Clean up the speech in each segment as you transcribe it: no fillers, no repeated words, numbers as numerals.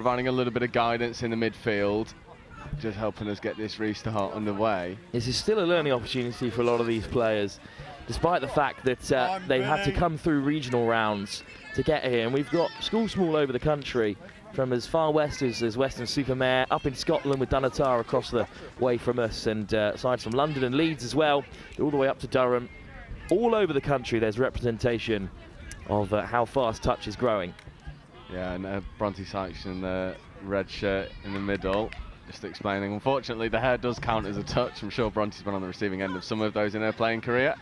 providing a little bit of guidance in the midfield, just helping us get this restart underway. This is still a learning opportunity for a lot of these players, despite the fact that they've had to come through regional rounds to get here. And we've got schools from all over the country, from as far west as Weston-super-Mare, up in Scotland with Dunatar across the way from us, and sides from London and Leeds as well, all the way up to Durham. All over the country there's representation of how fast touch is growing. Yeah, and Bronte Sykes in the red shirt in the middle, just explaining, unfortunately the hair does count as a touch. I'm sure Bronte's been on the receiving end of some of those in her playing career.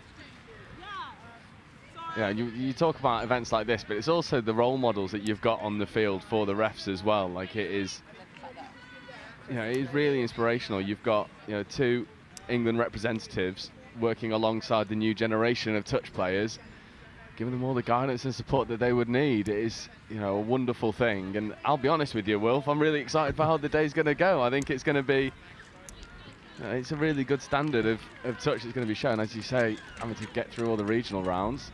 Yeah, you talk about events like this, but it's also the role models that you've got on the field for the refs as well. Like, it is, it is really inspirational. You've got, 2 England representatives working alongside the new generation of touch players, giving them all the guidance and support that they would need. It is, a wonderful thing. And I'll be honest with you, Wilf, I'm really excited for how the day's going to go. I think it's going to be, it's a really good standard of touch that's going to be shown, as you say, having to get through all the regional rounds.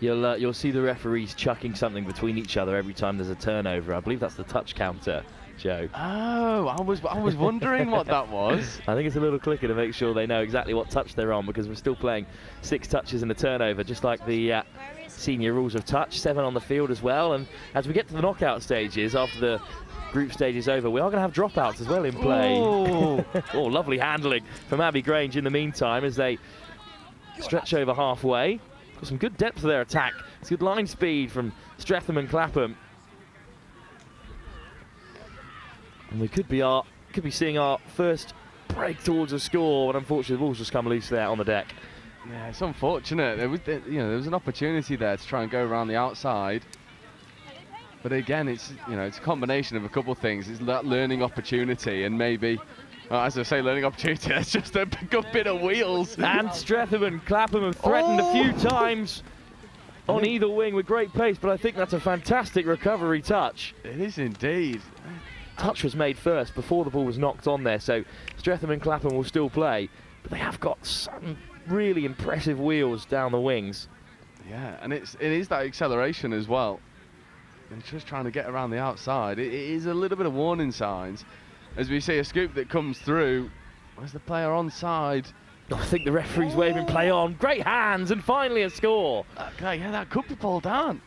You'll see the referees chucking something between each other every time there's a turnover. I believe that's the touch counter, Joe. Oh, I was wondering what that was. I think it's a little clicker to make sure they know exactly what touch they're on, because we're still playing 6 touches in a turnover, just like the senior rules of touch, 7 on the field as well. And as we get to the knockout stages, after the group stage is over, we are going to have dropouts as well in play. Oh, lovely handling from Abbey Grange in the meantime as they stretch over halfway. Got some good depth to their attack. It's good line speed from Stretham and Clappam. And we could be seeing our first break towards a score, but unfortunately the ball's just come loose there on the deck. Yeah, it's unfortunate. There was an opportunity there to try and go around the outside. But again, it's a combination of a couple of things. It's that learning opportunity, and maybe, as I say, learning opportunity, that's just a good bit of wheels. And Stretham and Clapham have threatened a few times on either wing with great pace, but I think that's a fantastic recovery touch. It is indeed. Touch was made first before the ball was knocked on there, so Stretham and Clapham will still play, but they have got some really impressive wheels down the wings. Yeah, and it is that acceleration as well. And just trying to get around the outside. It is a little bit of warning signs as we see a scoop that comes through. Where's the player onside? I think the referee's waving play on. Great hands, and finally a score. Okay, yeah, that could be pulled down.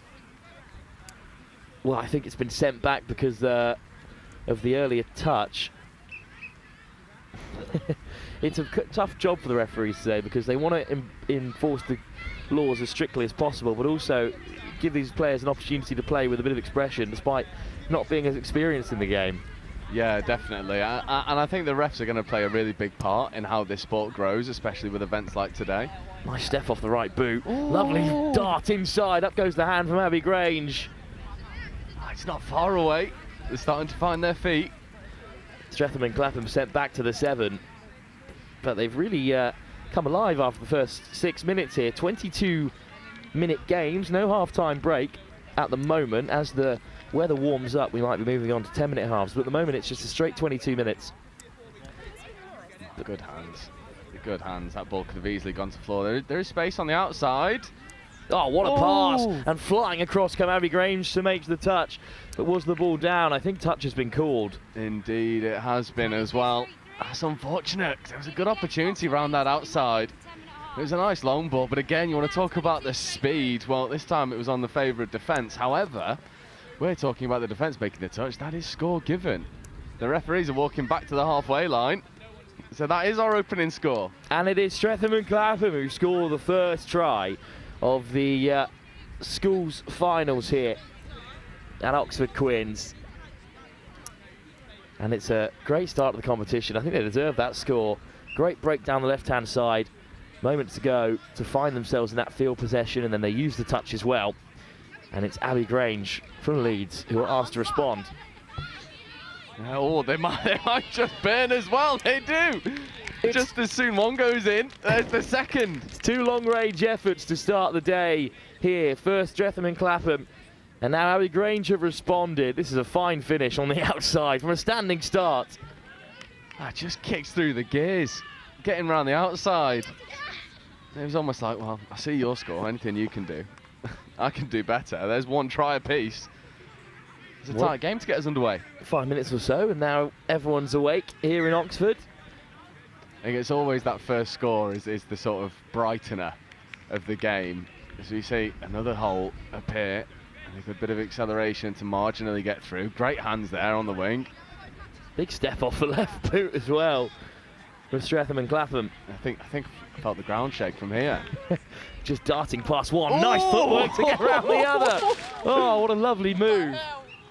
Well, I think it's been sent back because of the earlier touch. It's a tough job for the referees today, because they want to enforce the laws as strictly as possible, but also give these players an opportunity to play with a bit of expression despite not being as experienced in the game. Yeah, definitely. And I think the refs are going to play a really big part in how this sport grows, especially with events like today. Nice step off the right boot. Ooh. Lovely dart inside. Up goes the hand from Abbey Grange. It's not far away. They're starting to find their feet. Stretham and Clapham sent back to the 7. But they've really come alive after the first 6 minutes here. 22-minute games, no half-time break at the moment. As the weather warms up, we might be moving on to 10-minute halves, but at the moment it's just a straight 22 minutes. Good hands. Good hands. That ball could have easily gone to floor. There is space on the outside. Oh, what a pass. And flying across come Abbey Grange to make the touch. But was the ball down? I think touch has been called. Indeed, it has been as well. That's unfortunate. There was a good opportunity around that outside. It was a nice long ball, but again, you want to talk about the speed. Well, this time it was on the favour of defence. However, we're talking about the defence making the touch. That is score given. The referees are walking back to the halfway line. So that is our opening score. And it is Stretham and Clapham who score the first try of the schools finals here at Oxford Quins. And it's a great start to the competition. I think they deserve that score. Great break down the left-hand side. Moments to go to find themselves in that field possession, and then they use the touch as well. And it's Abbey Grange from Leeds who are asked to respond. Oh, they might just burn as well. They do. Just as soon one goes in, there's the second. It's 2 long-range efforts to start the day here. First Stretham and Clapham, and now Abbey Grange have responded. This is a fine finish on the outside from a standing start. Just kicks through the gears, getting around the outside. It was almost like, well, I see your score, anything you can do. I can do better. There's one try apiece. It's a tight game to get us underway. 5 minutes or so, and now everyone's awake here in Oxford. I think it's always that first score is the sort of brightener of the game. As we see another hole appear, and a good bit of acceleration to marginally get through. Great hands there on the wing. Big step off the left boot as well from Stretham and Clapham. I think I felt the ground shake from here. Just darting past one. Oh! Nice footwork to get around the other. Oh, what a lovely move.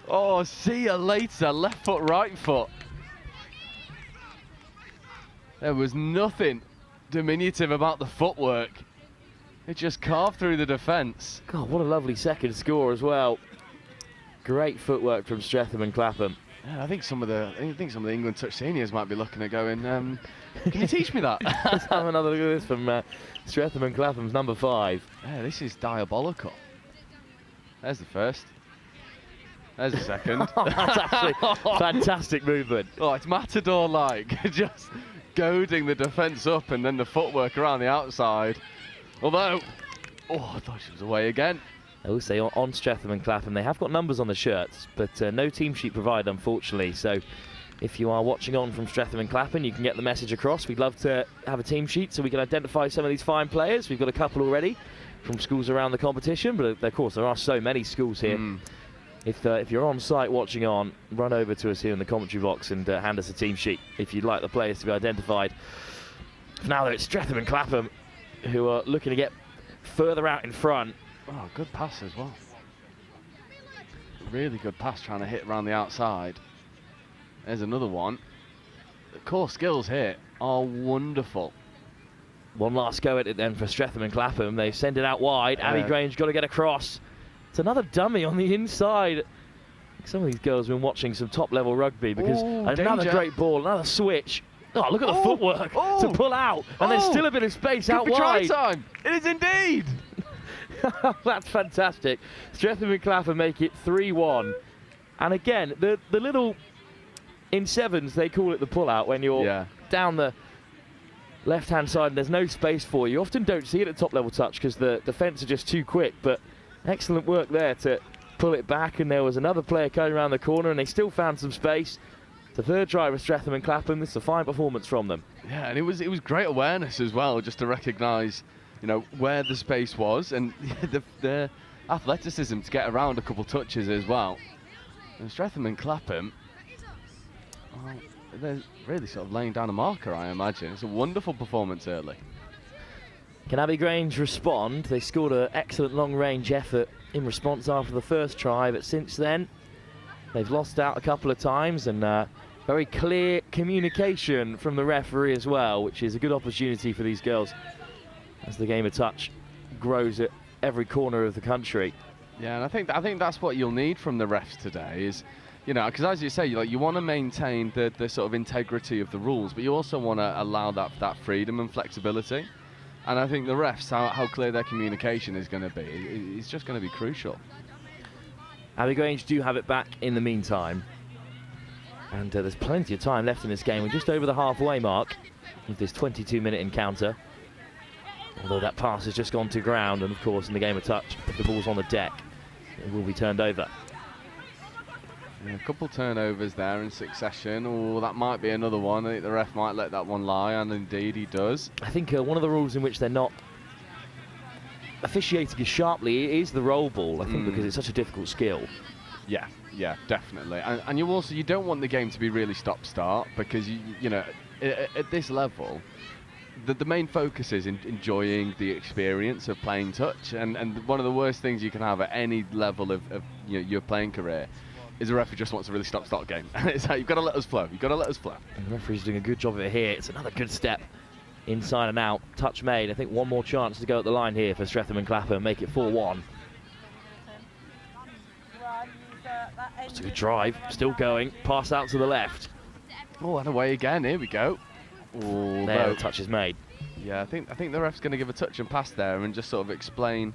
Oh, see you later. Left foot, right foot. There was nothing diminutive about the footwork. It just carved through the defence. God, what a lovely second score as well. Great footwork from Stretham and Clapham. Yeah, I think some of the England touch seniors might be looking at going, can you teach me that? Let's have another look at this from Stretham and Clapham's number 5. Yeah, this is diabolical. There's the first. There's the second. That's actually fantastic movement. Oh, it's Matador-like, just goading the defence up and then the footwork around the outside. Although, I thought she was away again. I will say on Stretham and Clapham, they have got numbers on the shirts, but no team sheet provided, unfortunately. So if you are watching on from Stretham and Clapham, you can get the message across. We'd love to have a team sheet so we can identify some of these fine players. We've got a couple already from schools around the competition, but of course there are so many schools here. If you're on site watching on, run over to us here in the commentary box and hand us a team sheet if you'd like the players to be identified. For now, though, it's Stretham and Clapham who are looking to get further out in front. Oh, good pass as well. Really good pass trying to hit around the outside. There's another one. The core skills here are wonderful. One last go at it then for Stretham and Clapham. They send it out wide. Abbey Grange got to get across. It's another dummy on the inside. Some of these girls have been watching some top-level rugby because another great ball, another switch. Oh, look at the footwork to pull out. And there's still a bit of space out wide. Try time. It is indeed. That's fantastic. Stretham and Clapham make it 3-1. And again, the little, in sevens, they call it the pull-out when you're down the left-hand side and there's no space for you. You often don't see it at top-level touch because the defence are just too quick, but excellent work there to pull it back, and there was another player coming around the corner and they still found some space. The third try with Stretham and Clapham. This is a fine performance from them. Yeah, and it was great awareness as well, just to recognise, where the space was and the athleticism to get around a couple touches as well. And Stretham and Clapham, they're really sort of laying down a marker, I imagine. It's a wonderful performance early. Can Abbey Grange respond? They scored an excellent long-range effort in response after the first try, but since then they've lost out a couple of times, and very clear communication from the referee as well, which is a good opportunity for these girls as the game of touch grows at every corner of the country. Yeah, and I think that's what you'll need from the refs today is, because as you say, you want to maintain the sort of integrity of the rules, but you also want to allow that freedom and flexibility. And I think the refs, how clear their communication is going to be, it's just going to be crucial. Abbey Grange do have it back in the meantime. And there's plenty of time left in this game. We're just over the halfway mark with this 22-minute encounter. Although that pass has just gone to ground, and of course in the game of touch, if the ball's on the deck, it will be turned over. Yeah, a couple turnovers there in succession. Oh, that might be another one. I think the ref might let that one lie, and indeed he does. I think one of the rules in which they're not officiating as sharply is the roll ball, I think, because it's such a difficult skill. Yeah, definitely. And you don't want the game to be really stop-start, because at this level, the main focus is enjoying the experience of playing touch, and one of the worst things you can have at any level of your playing career is a referee just wants a really stop-start game. It's like, you've got to let us flow. You've got to let us flow. And the referee's doing a good job of it here. It's another good step inside and out. Touch made. I think one more chance to go at the line here for Stretham and Clapham, make it 4-1. It's a good drive. Still going. Pass out to the left. Oh, and away again. Here we go. Oh, there, the touch is made. Yeah, I think the ref's going to give a touch and pass there and just sort of explain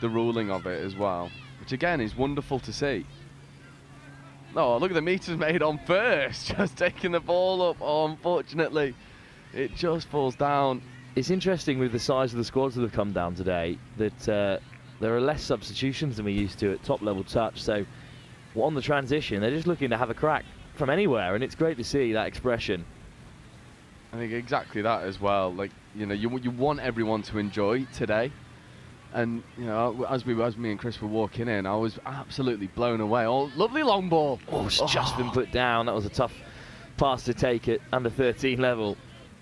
the ruling of it as well, which again is wonderful to see. Oh, look at the meters made on first, just taking the ball up. Oh, unfortunately, it just falls down. It's interesting with the size of the squads that have come down today that there are less substitutions than we used to at top level touch, so on the transition. They're just looking to have a crack from anywhere, and it's great to see that expression. I think exactly that as well. Like, you know, you want everyone to enjoy today. And, you know, as me and Chris were walking in, I was absolutely blown away. Oh, lovely long ball. Oh, it's just been put down. That was a tough pass to take at under 13 level.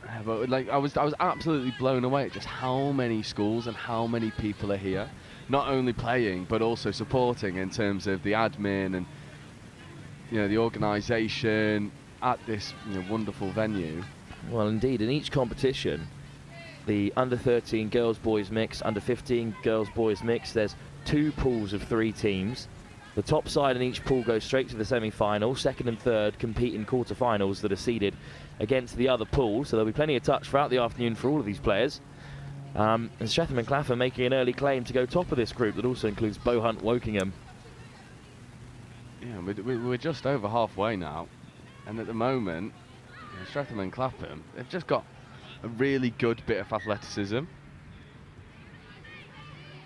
Yeah, but like I was absolutely blown away at just how many schools and how many people are here, not only playing but also supporting in terms of the admin and, you know, the organisation at this, you know, wonderful venue. Well, indeed, in each competition, the under 13 girls boys mix, under 15 girls boys mix, there's 2 pools of 3 teams. The top side in each pool goes straight to the semi-final. Second and third compete in quarterfinals that are seeded against the other pool, so there'll be plenty of touch throughout the afternoon for all of these players. And Stretham and Clapham making an early claim to go top of this group that also includes Bohunt, Wokingham. Yeah, we're just over halfway now, and at the moment, you know, Stretham and Clappam, they've just got a really good bit of athleticism,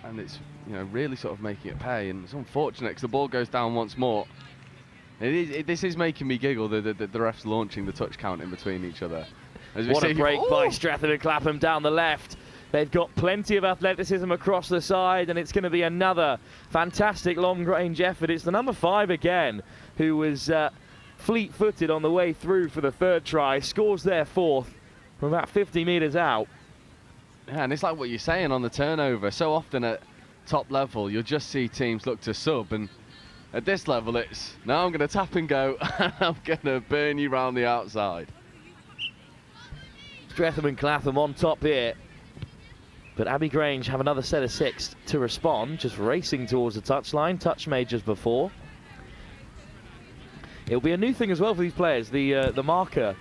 and it's, you know, really sort of making it pay. And it's unfortunate because the ball goes down once more. This is making me giggle, the refs launching the touch count in between each other. What a break by Stretham and Clapham down the left. They've got plenty of athleticism across the side, and it's going to be another fantastic long-range effort. It's the number 5 again, who was fleet-footed on the way through for the 3rd try, scores their 4th from about 50 metres out. Yeah, and it's like what you're saying on the turnover. So often at top level, you'll just see teams look to sub, and at this level, it's, now I'm going to tap and go, and I'm going to burn you round the outside. Stretham and Clapham on top here. But Abbey Grange have another set of 6 to respond, just racing towards the touchline. Touch made just before. It'll be a new thing as well for these players, the marker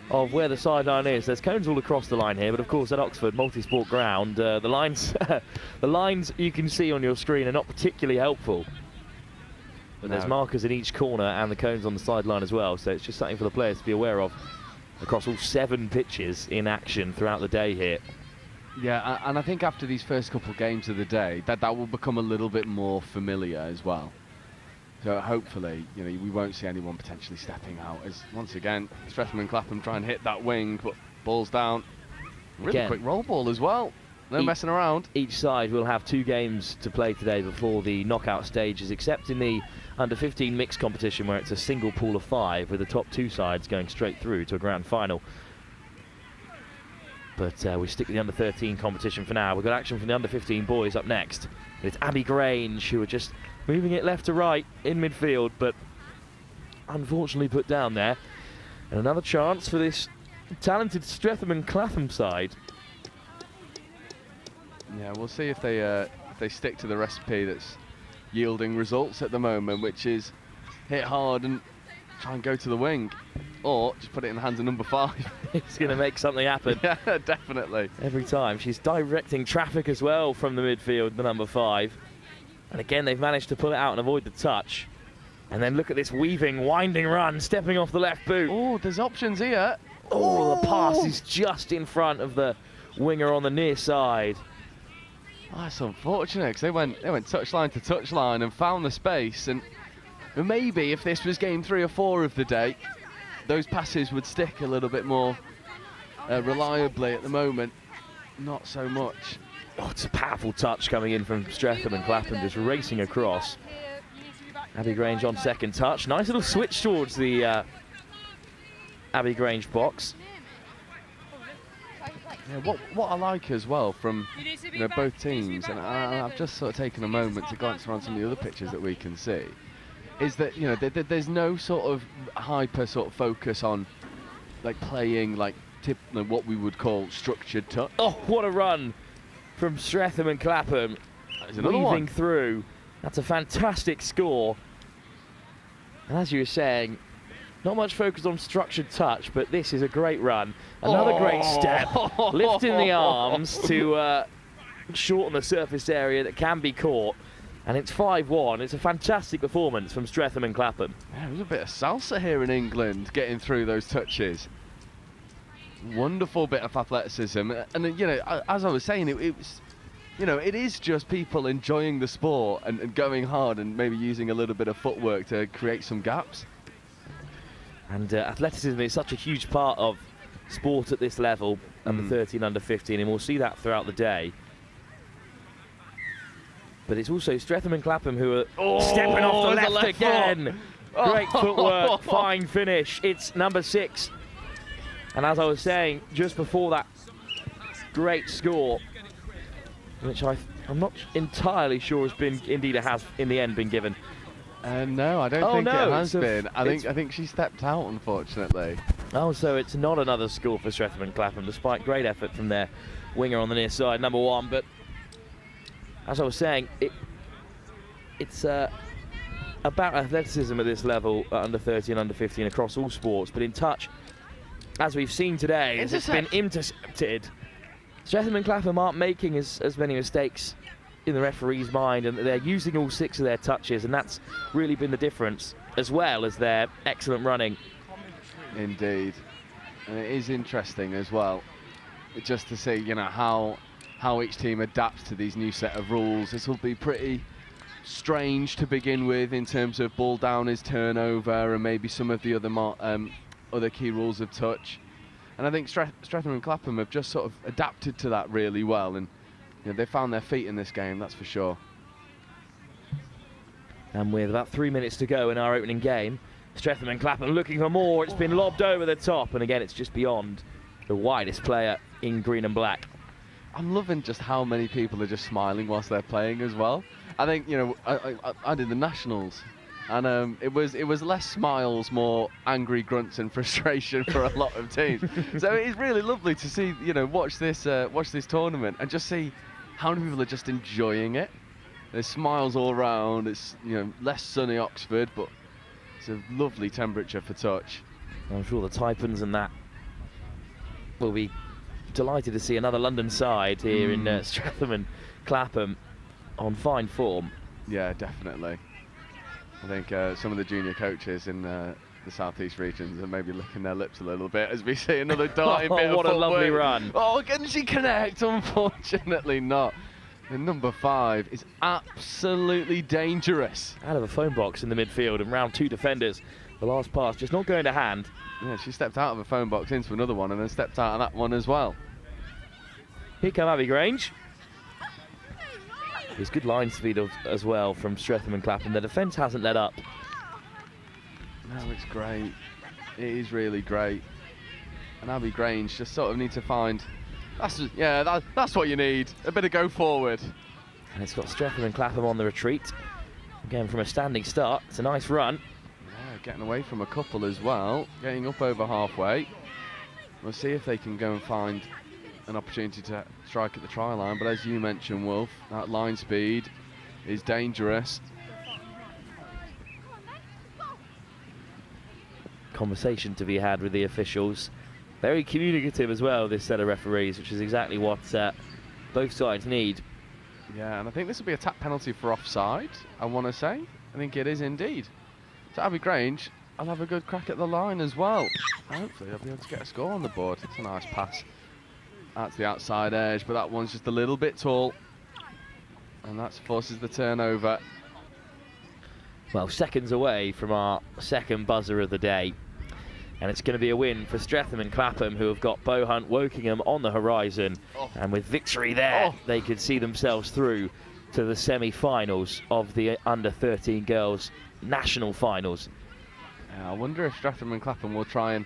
of where the sideline is. There's cones all across the line here, but of course at Oxford multi-sport ground, the lines the lines you can see on your screen are not particularly helpful. But there's markers in each corner and the cones on the sideline as well, so it's just something for the players to be aware of across all 7 pitches in action throughout the day here. Yeah, and I think after these first couple of games of the day, that will become a little bit more familiar as well. So hopefully, you know, we won't see anyone potentially stepping out. As once again, Stretham and Clapham try and hit that wing, but ball's down. Really Again, quick roll ball as well. No messing around. Each side will have 2 games to play today before the knockout stages, except in the under 15 mixed competition where it's a single pool of 5 with the top 2 sides going straight through to a grand final. But we stick with the under 13 competition for now. We've got action from the under 15 boys up next. It's Abbey Grange who are just moving it left to right in midfield, but unfortunately put down there. And another chance for this talented Stretham and Clapham side. Yeah, we'll see if they stick to the recipe that's yielding results at the moment, which is hit hard and try and go to the wing, or just put it in the hands of number 5. It's going to make something happen. Yeah, definitely. Every time. She's directing traffic as well from the midfield, the number 5. And again, they've managed to pull it out and avoid the touch. And then look at this weaving, winding run, stepping off the left boot. Oh, there's options here. Oh, the pass is just in front of the winger on the near side. Oh, that's unfortunate, because they went touchline to touchline and found the space. And maybe if this was game 3 or 4 of the day, those passes would stick a little bit more reliably. At the moment, not so much. Oh, it's a powerful touch coming in from Stretham and Clapham, just racing across. Abbey Grange on second touch. Nice little switch towards the Abbey Grange box. Yeah, what I like as well from, you know, both teams, and I've just sort of taken a moment to glance around some of the other pictures that we can see, is that, you know, there's no sort of hyper sort of focus on like playing like what we would call structured touch. Oh, what a run from Stretham and Clapham, weaving through. That's a fantastic score. And as you were saying, not much focus on structured touch, but this is a great run. Another great step, lifting the arms to shorten the surface area that can be caught. And it's 5-1. It's a fantastic performance from Stretham and Clapham. Yeah, there's a bit of salsa here in England, getting through those touches. Wonderful bit of athleticism. And, you know, as I was saying, it was you know, it is just people enjoying the sport and going hard and maybe using a little bit of footwork to create some gaps. And athleticism is such a huge part of sport at this level, under 13, under 15, and we'll see that throughout the day. But it's also Stretham and Clapham who are stepping off the left again. Great footwork, fine finish. It's number 6. And as I was saying, just before that great score, which I'm not entirely sure has been, indeed it has in the end been given. No, I don't think it has been. I think she stepped out, unfortunately. Oh, so it's not another score for Stretham and Clapham, despite great effort from their winger on the near side, number 1. But as I was saying, it's about athleticism at this level, under 13 and under 15 across all sports. But in touch, as we've seen today, it's been intercepted. Stretham and Clapham aren't making as many mistakes in the referee's mind, and they're using all 6 of their touches, and that's really been the difference, as well as their excellent running. Indeed, and it is interesting as well, just to see, you know, how each team adapts to these new set of rules. This will be pretty strange to begin with in terms of ball down is turnover and maybe some of the other key rules of touch. And I think Stretham and Clapham have just sort of adapted to that really well, and you know, they found their feet in this game, that's for sure. And with about 3 minutes to go in our opening game, Stretham and Clapham looking for more. It's been lobbed over the top, and again, it's just beyond the widest player in green and black. I'm loving just how many people are just smiling whilst they're playing as well. I think, you know, I did the Nationals, and it was less smiles, more angry grunts and frustration for a lot of teams. So it's really lovely to see, you know, watch this tournament and just see how many people are just enjoying it. There's smiles all around. It's, you know, less sunny Oxford, but it's a lovely temperature for touch. I'm sure the Taipans and that will be delighted to see another London side here in Stretham and Clapham on fine form. Yeah, definitely. I think some of the junior coaches in the southeast regions are maybe licking their lips a little bit as we see another darting bit of what a lovely run. Oh, can she connect? Unfortunately not. And number 5 is absolutely dangerous. Out of a phone box in the midfield and round 2 defenders. The last pass just not going to hand. Yeah, she stepped out of a phone box into another one and then stepped out of that one as well. Here come Abbey Grange. There's good line speed as well from Stretham and Clapham. The defence hasn't let up. No, it's great. It is really great. And Abbey Grange just sort of need to find... That's what you need. A bit of go forward. And it's got Stretham and Clapham on the retreat. Again, from a standing start. It's a nice run. Yeah, getting away from a couple as well. Getting up over halfway. We'll see if they can go and find an opportunity to strike at the try line. But as you mentioned, Wolf, that line speed is dangerous. Conversation to be had with the officials. Very communicative as well, this set of referees, which is exactly what both sides need. Yeah, and I think this will be a tap penalty for offside, I want to say. I think it is indeed. So Abbey Grange, I'll have a good crack at the line as well. Hopefully I'll be able to get a score on the board. It's a nice pass. That's the outside edge, but that one's just a little bit tall. And that forces the turnover. Well, seconds away from our second buzzer of the day. And it's going to be a win for Stretham and Clapham, who have got Bohunt, Wokingham on the horizon. And with victory there, they could see themselves through to the semi-finals of the under-13 girls national finals. Yeah, I wonder if Stretham and Clapham will try and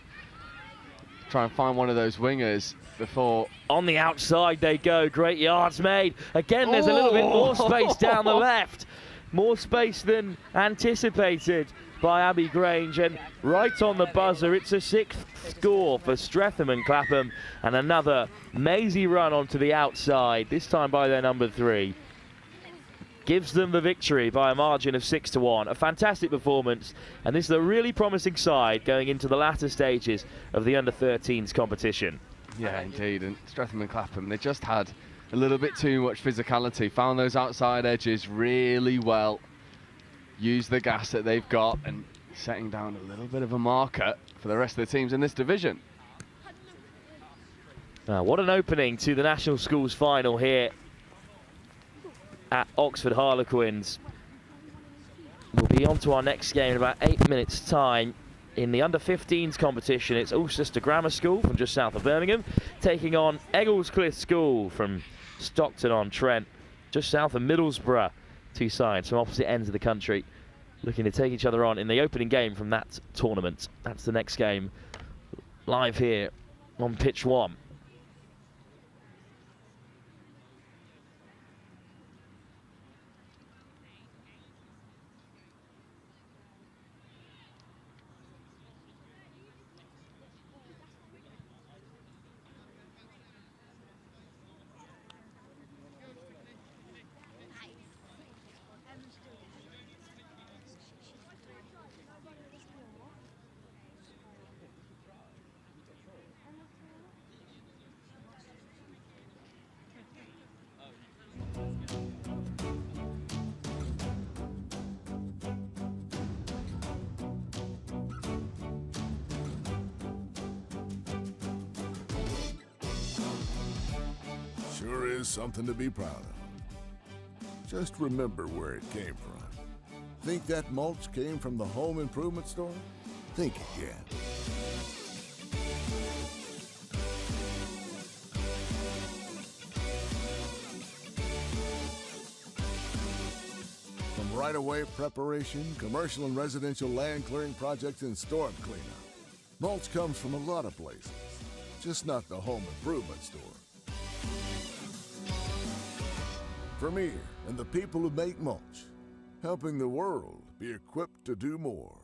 find one of those wingers before. On the outside they go. Great yards made. Again, there's a little bit more space down the left. More space than anticipated by Abbey Grange, and right on the buzzer, it's a 6th score for Stretham and Clapham, and another mazy run onto the outside, this time by their number 3. Gives them the victory by a margin of 6-1. A fantastic performance, and this is a really promising side going into the latter stages of the under-13s competition. Yeah, indeed, and Stretham and Clapham, they just had a little bit too much physicality, found those outside edges really well. Use the gas that they've got and setting down a little bit of a marker for the rest of the teams in this division. What an opening to the National Schools final here at Oxford Harlequins. We'll be on to our next game in about 8 minutes' time. In the under-15s competition, it's Alcester Grammar School from just south of Birmingham taking on Egglescliffe School from Stockton-on-Trent, just south of Middlesbrough. Two sides from opposite ends of the country looking to take each other on in the opening game from that tournament. That's the next game live here on pitch 1. Sure is something to be proud of. Just remember where it came from. Think that mulch came from the home improvement store? Think again. From right-of-way preparation, commercial and residential land clearing projects, and storm cleanup, mulch comes from a lot of places, just not the home improvement store. Vermeer and the people who make mulch, helping the world be equipped to do more.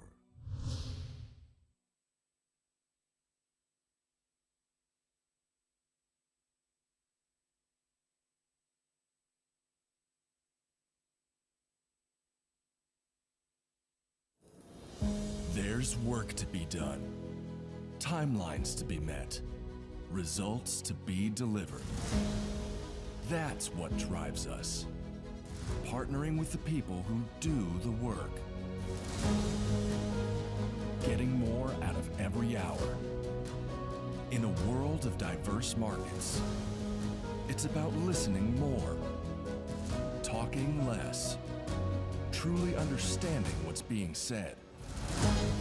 There's work to be done, timelines to be met, results to be delivered. That's what drives us. Partnering with the people who do the work. Getting more out of every hour. In a world of diverse markets, it's about listening more, talking less, truly understanding what's being said,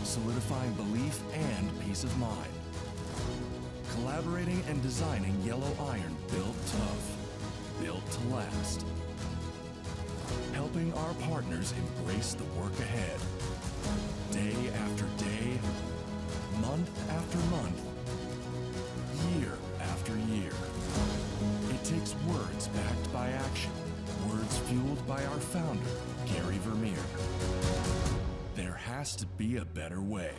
solidifying belief and peace of mind, collaborating and designing yellow iron built tough, built to last. Helping our partners embrace the work ahead. Day after day, month after month, year after year. It takes words backed by action. Words fueled by our founder, Gary Vermeer. There has to be a better way.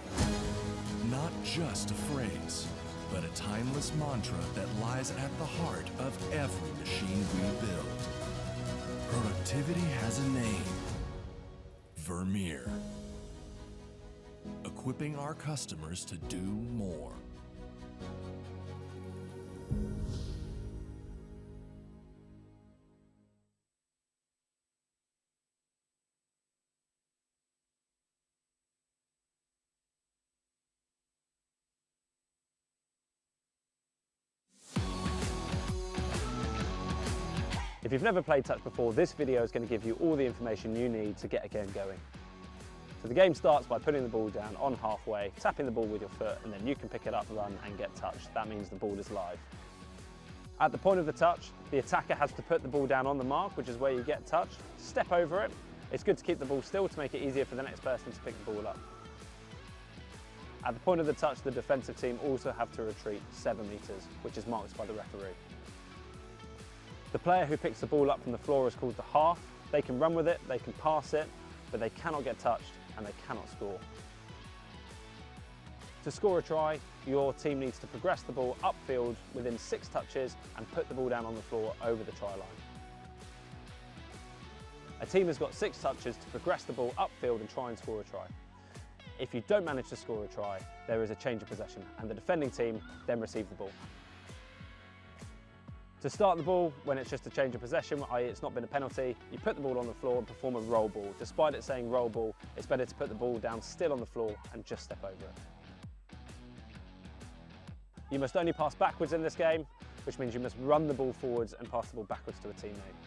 Not just a phrase, but a timeless mantra that lies at the heart of every machine we build. Productivity has a name. Vermeer. Equipping our customers to do more. If you've never played touch before, this video is going to give you all the information you need to get a game going. So the game starts by putting the ball down on halfway, tapping the ball with your foot, and then you can pick it up, run and get touched. That means the ball is live. At the point of the touch, the attacker has to put the ball down on the mark, which is where you get touched, step over it. It's good to keep the ball still to make it easier for the next person to pick the ball up. At the point of the touch, the defensive team also have to retreat 7 metres, which is marked by the referee. The player who picks the ball up from the floor is called the half. They can run with it, they can pass it, but they cannot get touched and they cannot score. To score a try, your team needs to progress the ball upfield within 6 touches and put the ball down on the floor over the try line. A team has got 6 touches to progress the ball upfield and try and score a try. If you don't manage to score a try, there is a change of possession and the defending team then receive the ball. To start the ball, when it's just a change of possession, i.e. it's not been a penalty, you put the ball on the floor and perform a roll ball. Despite it saying roll ball, it's better to put the ball down still on the floor and just step over it. You must only pass backwards in this game, which means you must run the ball forwards and pass the ball backwards to a teammate.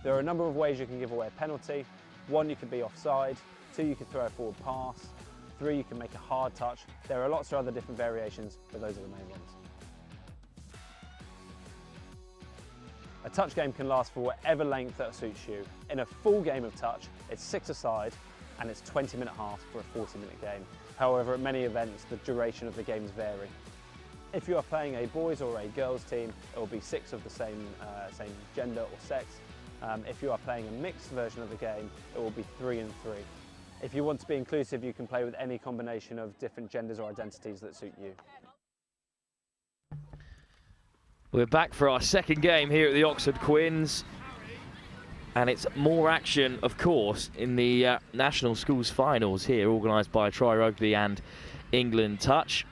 There are a number of ways you can give away a penalty. 1, you can be offside. 2, you can throw a forward pass. 3, you can make a hard touch. There are lots of other different variations, but those are the main ones. A touch game can last for whatever length that suits you. In a full game of touch, it's 6-a-side and it's 20-minute halves for a 40-minute game. However, at many events, the duration of the games vary. If you are playing a boys or a girls team, it will be 6 of the same gender or sex. If you are playing a mixed version of the game, it will be 3 and 3. If you want to be inclusive, you can play with any combination of different genders or identities that suit you. We're back for our second game here at the Oxford Quins. And it's more action, of course, in the National Schools Finals here, organised by Tri Rugby and England Touch.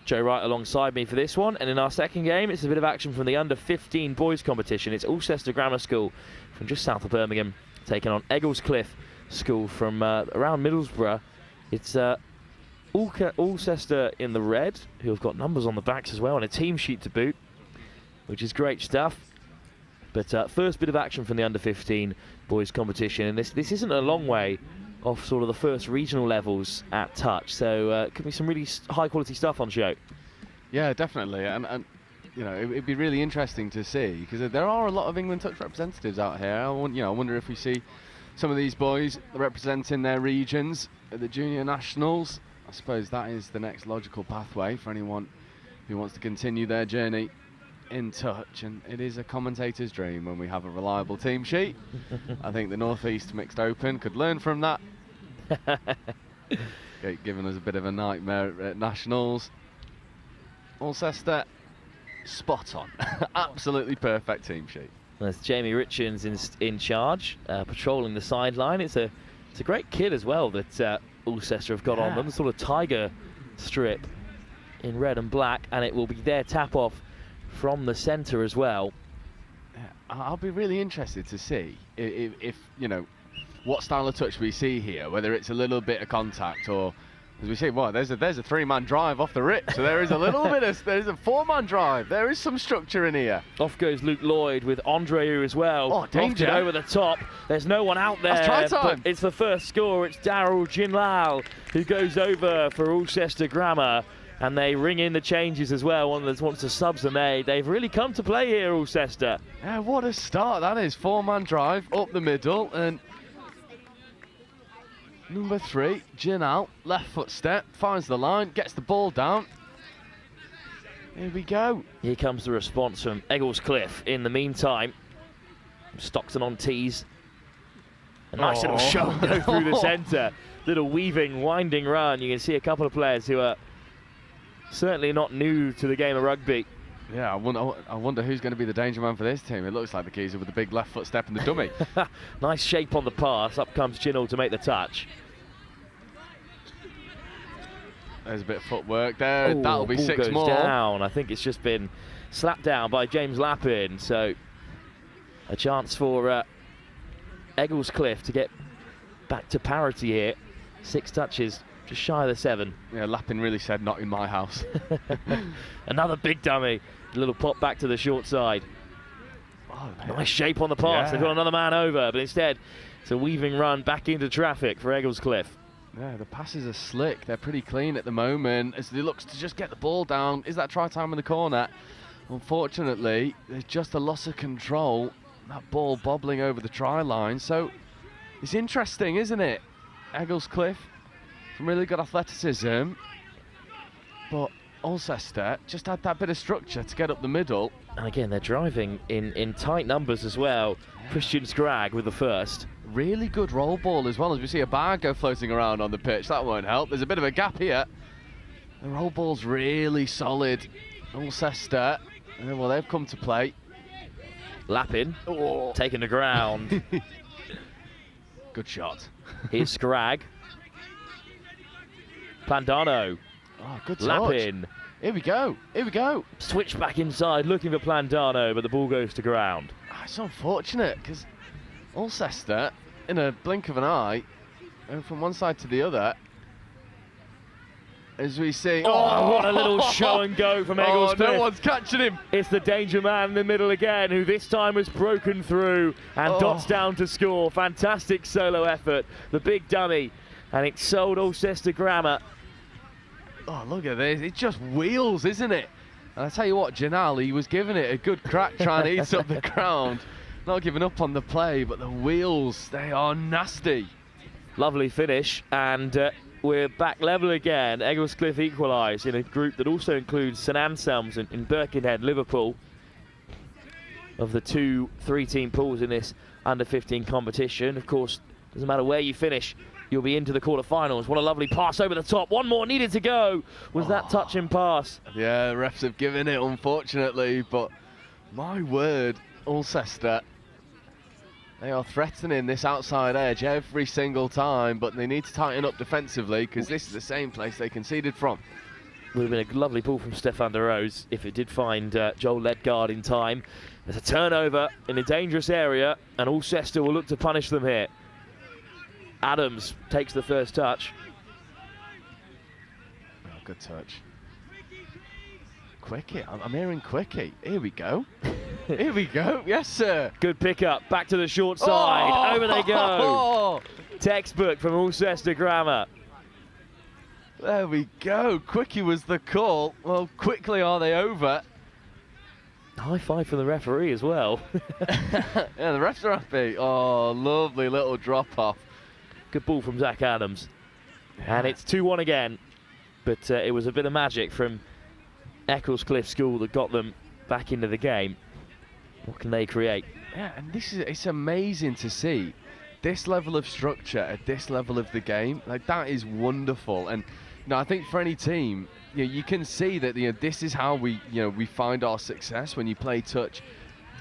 Joe Wright alongside me for this one. And in our second game, it's a bit of action from the under-15 boys competition. It's Alcester Grammar School from just south of Birmingham, taking on Egglescliffe School from around Middlesbrough. It's Alcester in the red, who have got numbers on the backs as well, and a team sheet to boot, which is great stuff. But first bit of action from the under-15 boys competition, and this isn't a long way off sort of the first regional levels at Touch, so it could be some really high quality stuff on show. Yeah, definitely, and you know, it'd be really interesting to see, because there are a lot of England Touch representatives out here. I wonder if we see some of these boys representing their regions at the junior nationals. I suppose that is the next logical pathway for anyone who wants to continue their journey in touch, and it is a commentator's dream when we have a reliable team sheet. I think the North East Mixed Open could learn from that. Giving us a bit of a nightmare at nationals. Alcester, spot on. Absolutely perfect team sheet. There's Jamie Richards in charge, patrolling the sideline. It's a great kit as well that Alcester have got on them, sort of tiger strip in red and black, and it will be their tap off from the centre as well. I'll be really interested to see if you know, what style of touch we see here, whether it's a little bit of contact, or as we say, well, there's a 3-man drive off the rip, so there is a little bit of, there's a 4-man drive. There is some structure in here. Off goes Luke Lloyd with Andreu as well. Oh, danger. Over the top. There's no one out there. That's try time. But it's the first score. It's Daryl Jinlal who goes over for Alcester Grammar. And they ring in the changes as well. Once the subs are made, they've really come to play here, Alcester. Yeah, what a start that is. 4-man drive up the middle, and number 3, Jinal, left foot step, finds the line, gets the ball down. Here we go. Here comes the response from Egglescliffe in the meantime. Stockton on tees. A nice little shot go through the centre. Little weaving, winding run. You can see a couple of players who are certainly not new to the game of rugby. Yeah, I wonder who's going to be the danger man for this team. It looks like the geezer with the big left foot step and the dummy. Nice shape on the pass. Up comes Chinall to make the touch. There's a bit of footwork there. Ooh, that'll be ball 6 goes more. Down. I think it's just been slapped down by James Lappin. So a chance for Egglescliffe to get back to parity here. 6 touches. Just shy of the 7. Yeah, Lappin really said, not in my house. Another big dummy. A little pop back to the short side. Oh, nice shape on the pass. They've got another man over, but instead it's a weaving run back into traffic for Egglescliffe. Yeah, the passes are slick. They're pretty clean at the moment as he looks to just get the ball down. Is that try time in the corner? Unfortunately, there's just a loss of control. That ball bobbling over the try line. So it's interesting, isn't it? Egglescliffe, some really good athleticism, but Alcester just had that bit of structure to get up the middle. And again, they're driving in tight numbers as well. Yeah. Christian Scragg with the first. Really good roll ball as well, as we see a bar go floating around on the pitch. That won't help. There's a bit of a gap here. The roll ball's really solid. Alcester, well, they've come to play. Lappin, taking the ground. Good shot. Here's Scragg. Plandano. Oh, good touch. Lappin. Here we go. Here we go. Switch back inside, looking for Plandano, but the ball goes to ground. It's unfortunate because Alcester, in a blink of an eye, from one side to the other, as we see. Oh, what a little show and go from Egglescliffe. No one's catching him. It's the danger man in the middle again, who this time has broken through and dots down to score. Fantastic solo effort, the big dummy, and it sold Alcester Grammar. Oh, look at this. It just wheels, isn't it? And I tell you what, Janal, he was giving it a good crack trying to eat up the ground. Not giving up on the play, but the wheels, they are nasty. Lovely finish, and we're back level again. Egglescliffe equalise in a group that also includes St Anselms in Birkenhead, Liverpool. Of the 2 3-team pools in this under-15 competition, of course, doesn't matter where you finish, you'll be into the quarterfinals. What a lovely pass over the top. One more needed to go. Was that touch and pass? Yeah, refs have given it, unfortunately, but my word, Alcester, they are threatening this outside edge every single time, but they need to tighten up defensively because this is the same place they conceded from. Would have been a lovely ball from Stefan de Rose if it did find Joel Ledgard in time. There's a turnover in a dangerous area, and Alcester will look to punish them here. Adams takes the first touch. Oh, good touch. Quickie, I'm hearing Quickie. Here we go. Here we go. Yes, sir. Good pickup. Back to the short side. Over they go. Textbook from Alcester Grammar. There we go. Quickie was the call. Well, quickly are they over? High five from the referee as well. Yeah, the refs are happy. Oh, lovely little drop off. Good ball from Zach Adams. And it's 2-1 again. But it was a bit of magic from Egglescliffe School that got them back into the game. What can they create? Yeah, and it's amazing to see this level of structure at this level of the game. Like, that is wonderful. And I think for any team, you can see that this is how we find our success when you play touch.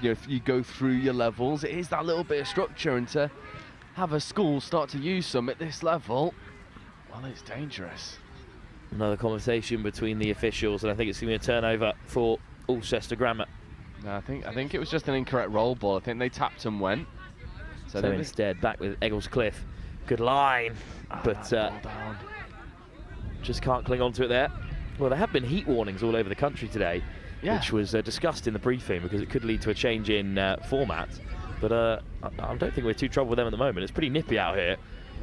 If you go through your levels, it is that little bit of structure, and to have a school start to use some at this level, well, it's dangerous. Another conversation between the officials, and I think it's going to be a turnover for Alcester Grammar. No, I think it was just an incorrect roll ball. I think they tapped and went. So instead, back with Egglescliffe. Good line, but just can't cling on to it there. Well, there have been heat warnings all over the country today, which was discussed in the briefing because it could lead to a change in format. But I don't think we're too troubled with them at the moment. It's pretty nippy out here.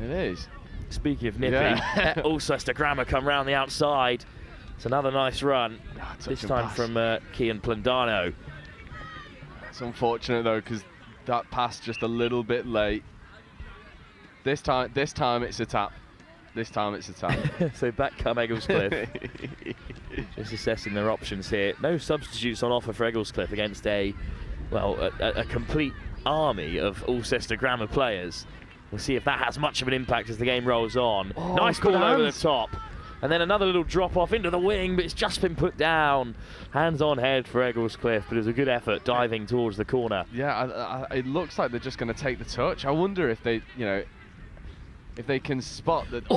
It is. Speaking of nippy, Alcester Grammar come round the outside. It's another nice run, this time from Kian Plandano. It's unfortunate though, because that pass just a little bit late. This time it's a tap. This time it's a tap. So back come Egglescliffe. Just assessing their options here. No substitutes on offer for Egglescliffe against a complete army of Alcester Grammar players. We'll see if that has much of an impact as the game rolls on. Nice ball over the top. And then another little drop off into the wing, but it's just been put down. Hands on head for Egglescliffe, but it was a good effort diving towards the corner. Yeah, it looks like they're just going to take the touch. I wonder if they, if they can spot that.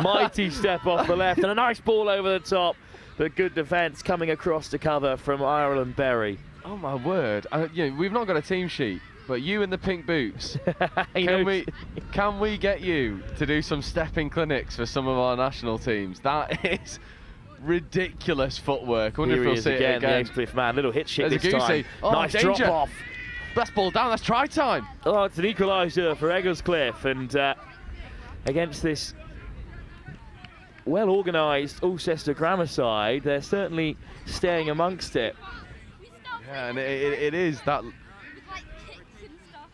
Mighty step off the left, and a nice ball over the top. But good defence coming across to cover from Ireland Berry. Oh my word! We've not got a team sheet, but you in the pink boots. Can we get you to do some stepping clinics for some of our national teams? That is ridiculous footwork. I wonder if we'll see it again. The Egglescliffe man, little hit shit this time. Oh, nice danger. drop off. Best ball down. That's try time. Oh, it's an equaliser for Egglescliffe, and against this well-organised Alcester Grammar side, they're certainly staying amongst it. Yeah, and it is that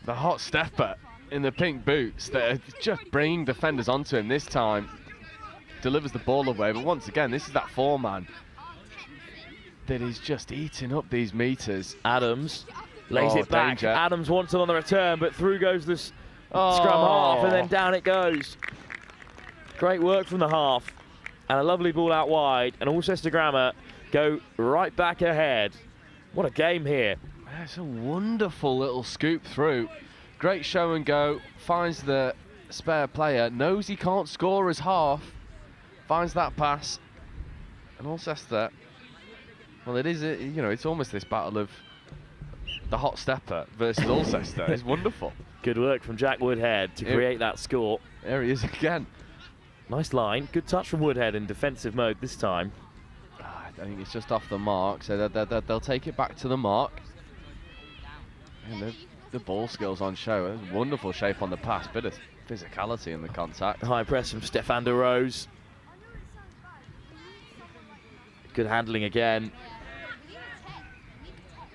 the hot stepper in the pink boots that are just bringing defenders onto him this time. Delivers the ball away, but once again, this is that four-man that is just eating up these meters. Adams lays it back. Danger. Adams wants it on the return, but through goes the scrum half, and then down it goes. Great work from the half, and a lovely ball out wide, and Alcester Grammar go right back ahead. What a game here. It's a wonderful little scoop through. Great show and go. Finds the spare player. Knows he can't score as half. Finds that pass. And Alcester, well, it is, it's almost this battle of the hot stepper versus Alcester. It's wonderful. Good work from Jack Woodhead to create that score. There he is again. Nice line, good touch from Woodhead in defensive mode this time. I think it's just off the mark, so they'll take it back to the mark. And the ball skills on show. Wonderful shape on the pass, bit of physicality in the contact. High press from Stefan de Rose. Good handling again.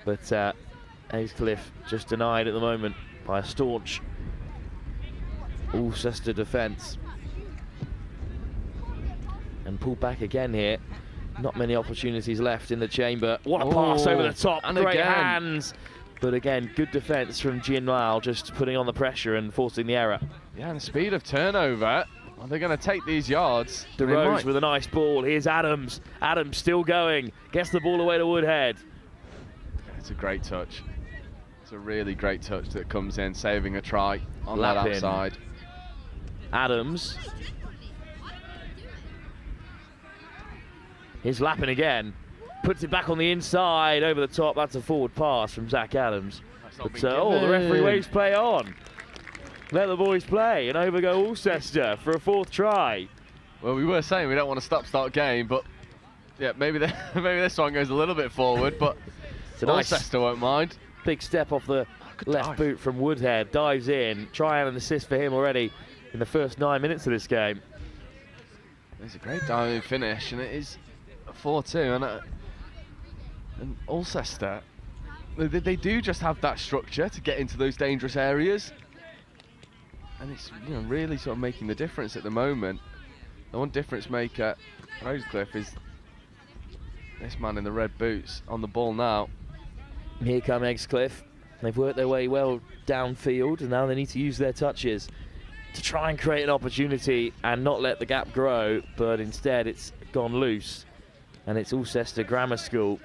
But Egglescliffe just denied at the moment by a staunch Alcester defence. And pulled back again here. Not many opportunities left in the chamber. What a pass over the top. And Great again. hands. But again, good defence from Jin Lal, just putting on the pressure and forcing the error. Yeah, and the speed of turnover. Are they going to take these yards? De Rose with a nice ball. Here's Adams. Adams still going. Gets the ball away to Woodhead. It's a great touch. It's a really great touch that comes in, saving a try on that Clapham. outside. Adams. Here's Lappin again. Puts it back on the inside, over the top. That's a forward pass from Zach Adams. But, the referee waves play on. Let the boys play, and over go Alcester for a 4th try. Well, we were saying we don't want a stop-start game, but yeah, maybe maybe this one goes a little bit forward, but Alcester won't mind. Big step off the left boot from Woodhead. Dives in. Try and an assist for him already in the first 9 minutes of this game. It's a great diving finish, and it is a 4-2. And Alcester, they do just have that structure to get into those dangerous areas. And it's really sort of making the difference at the moment. The one difference maker for Egglescliffe is this man in the red boots on the ball now. Here come Egglescliffe. They've worked their way well downfield, and now they need to use their touches to try and create an opportunity and not let the gap grow, but instead it's gone loose. And it's Alcester Grammar School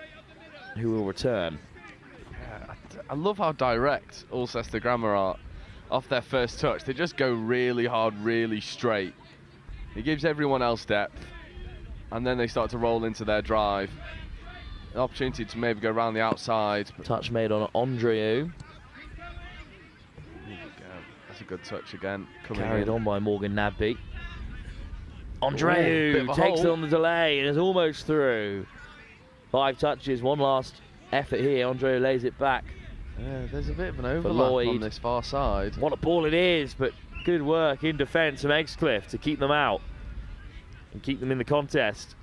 who will return. Yeah, I love how direct Alcester Grammar are. Off their first touch, they just go really hard, really straight. It gives everyone else depth, and then they start to roll into their drive. An opportunity to maybe go around the outside. Touch made on Andreu. That's a good touch again. Carried on by Morgan Nabby. Andreu takes on the delay and is almost through. 5 touches, one last effort here. Andreu lays it back. Yeah, there's a bit of an overlap on this far side. What a ball it is, but good work in defence from Egglescliffe to keep them out and keep them in the contest.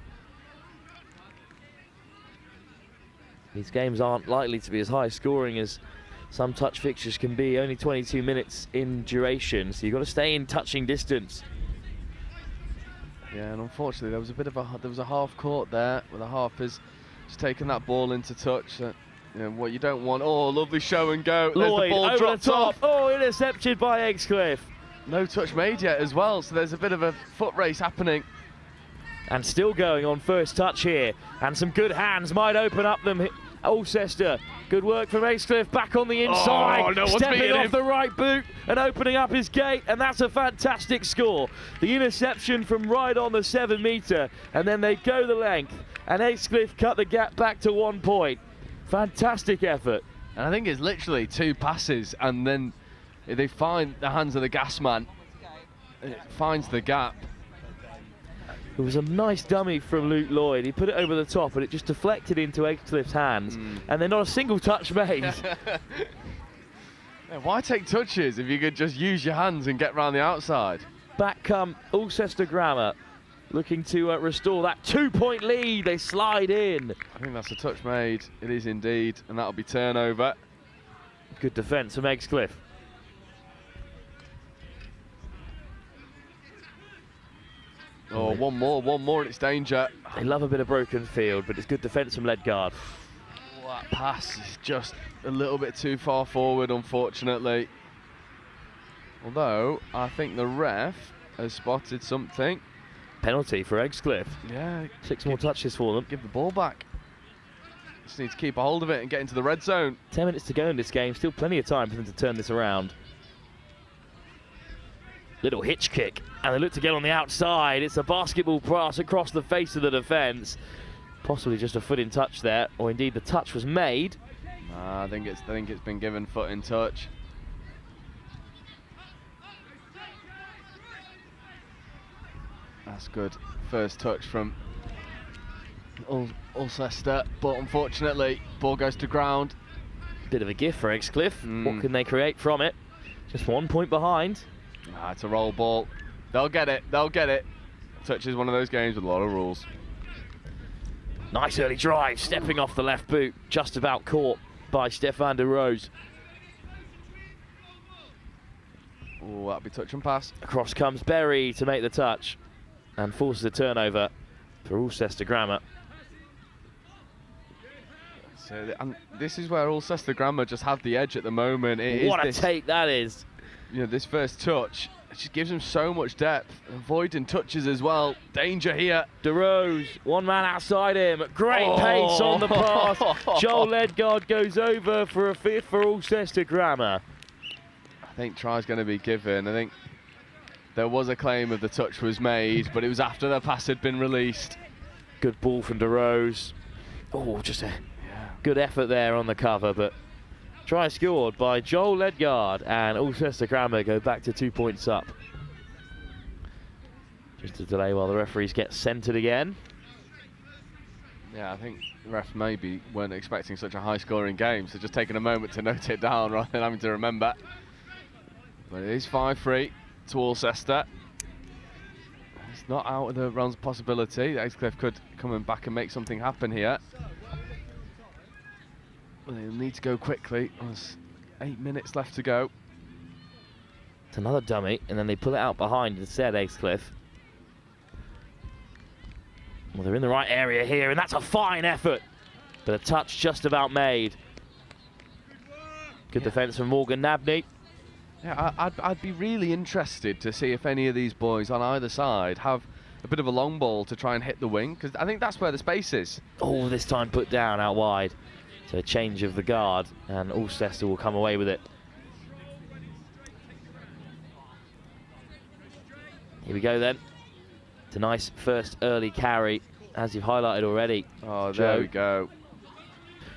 These games aren't likely to be as high scoring as some touch fixtures can be. Only 22 minutes in duration, so you've got to stay in touching distance. Yeah, and unfortunately there was a half court there where the half has just taken that ball into touch. What you don't want. Oh, lovely show and go. There's Lloyd the ball over dropped the top. off. Oh, intercepted by Egglescliffe. No touch made yet as well, so there's a bit of a foot race happening. And still going on first touch here. And some good hands might open up them. Alcester, good work from Egglescliffe back on the inside. Oh, no one's stepping beating off him. the right boot and opening up his gate, and that's a fantastic score. The interception from right on the 7 metre, and then they go the length, and Egglescliffe cut the gap back to 1 point. Fantastic effort. And I think it's literally 2 passes, and then they find the hands of the gas man. It finds the gap. It was a nice dummy from Luke Lloyd. He put it over the top, and it just deflected into Egglescliffe's hands, and then not a single touch made. Yeah, why take touches if you could just use your hands and get round the outside? Back come Alcester Grammar, looking to restore that 2-point lead. They slide in. I think that's a touch made. It is indeed, and that'll be turnover. Good defence from Egglescliffe. Oh, one more, and it's danger. They love a bit of broken field, but it's good defence from Ledgard. Oh, that pass is just a little bit too far forward, unfortunately. Although, I think the ref has spotted something. Penalty for Egglescliffe. Yeah. 6 more touches for them. Give the ball back. Just need to keep a hold of it and get into the red zone. 10 minutes to go in this game. Still plenty of time for them to turn this around. Little hitch kick, and they look to get on the outside. It's a basketball pass across the face of the defence. Possibly just a foot in touch there, or indeed the touch was made. Nah, I think it's been given foot in touch. That's good. First touch from Alcester, but unfortunately, ball goes to ground. Bit of a gift for Egglescliffe. What can they create from it? Just 1 point behind. It's a roll ball. They'll get it. They'll get it. Touch is one of those games with a lot of rules. Nice early drive, stepping off the left boot, just about caught by Stefan de Rose. Oh, that'll be touch and pass. Across comes Berry to make the touch and forces a turnover for Alcester Grammar. So, and this is where Alcester Grammar just have the edge at the moment. What a take that is. You know, this first touch, it just gives them so much depth. Avoiding touches as well. Danger here. De Rose, one man outside him. Great pace on the pass. Joel Ledgard goes over for a fifth for Alcester Grammar. I think try's going to be given. I think there was a claim of the touch was made, but it was after the pass had been released. Good ball from De Rose. Oh, just a good effort there on the cover, but try scored by Joel Ledgard, and Alcester Grammar go back to 2 points up. Just a delay while the referees get centred again. Yeah, I think the refs maybe weren't expecting such a high-scoring game, so just taking a moment to note it down rather than having to remember. But it is 5-3 to Alcester. It's not out of the realms of possibility. Egglescliffe could come back and make something happen here. Well, they'll need to go quickly. There's 8 minutes left to go. It's another dummy, and then they pull it out behind instead, Egglescliffe. Well, they're in the right area here, and that's a fine effort. But a touch just about made. Good defence from Morgan Nabney. Yeah, I'd be really interested to see if any of these boys on either side have a bit of a long ball to try and hit the wing, because I think that's where the space is. Oh, this time put down out wide. So a change of the guard, and Alcester will come away with it. Here we go then. It's a nice first early carry, as you've highlighted already. Oh, there we go.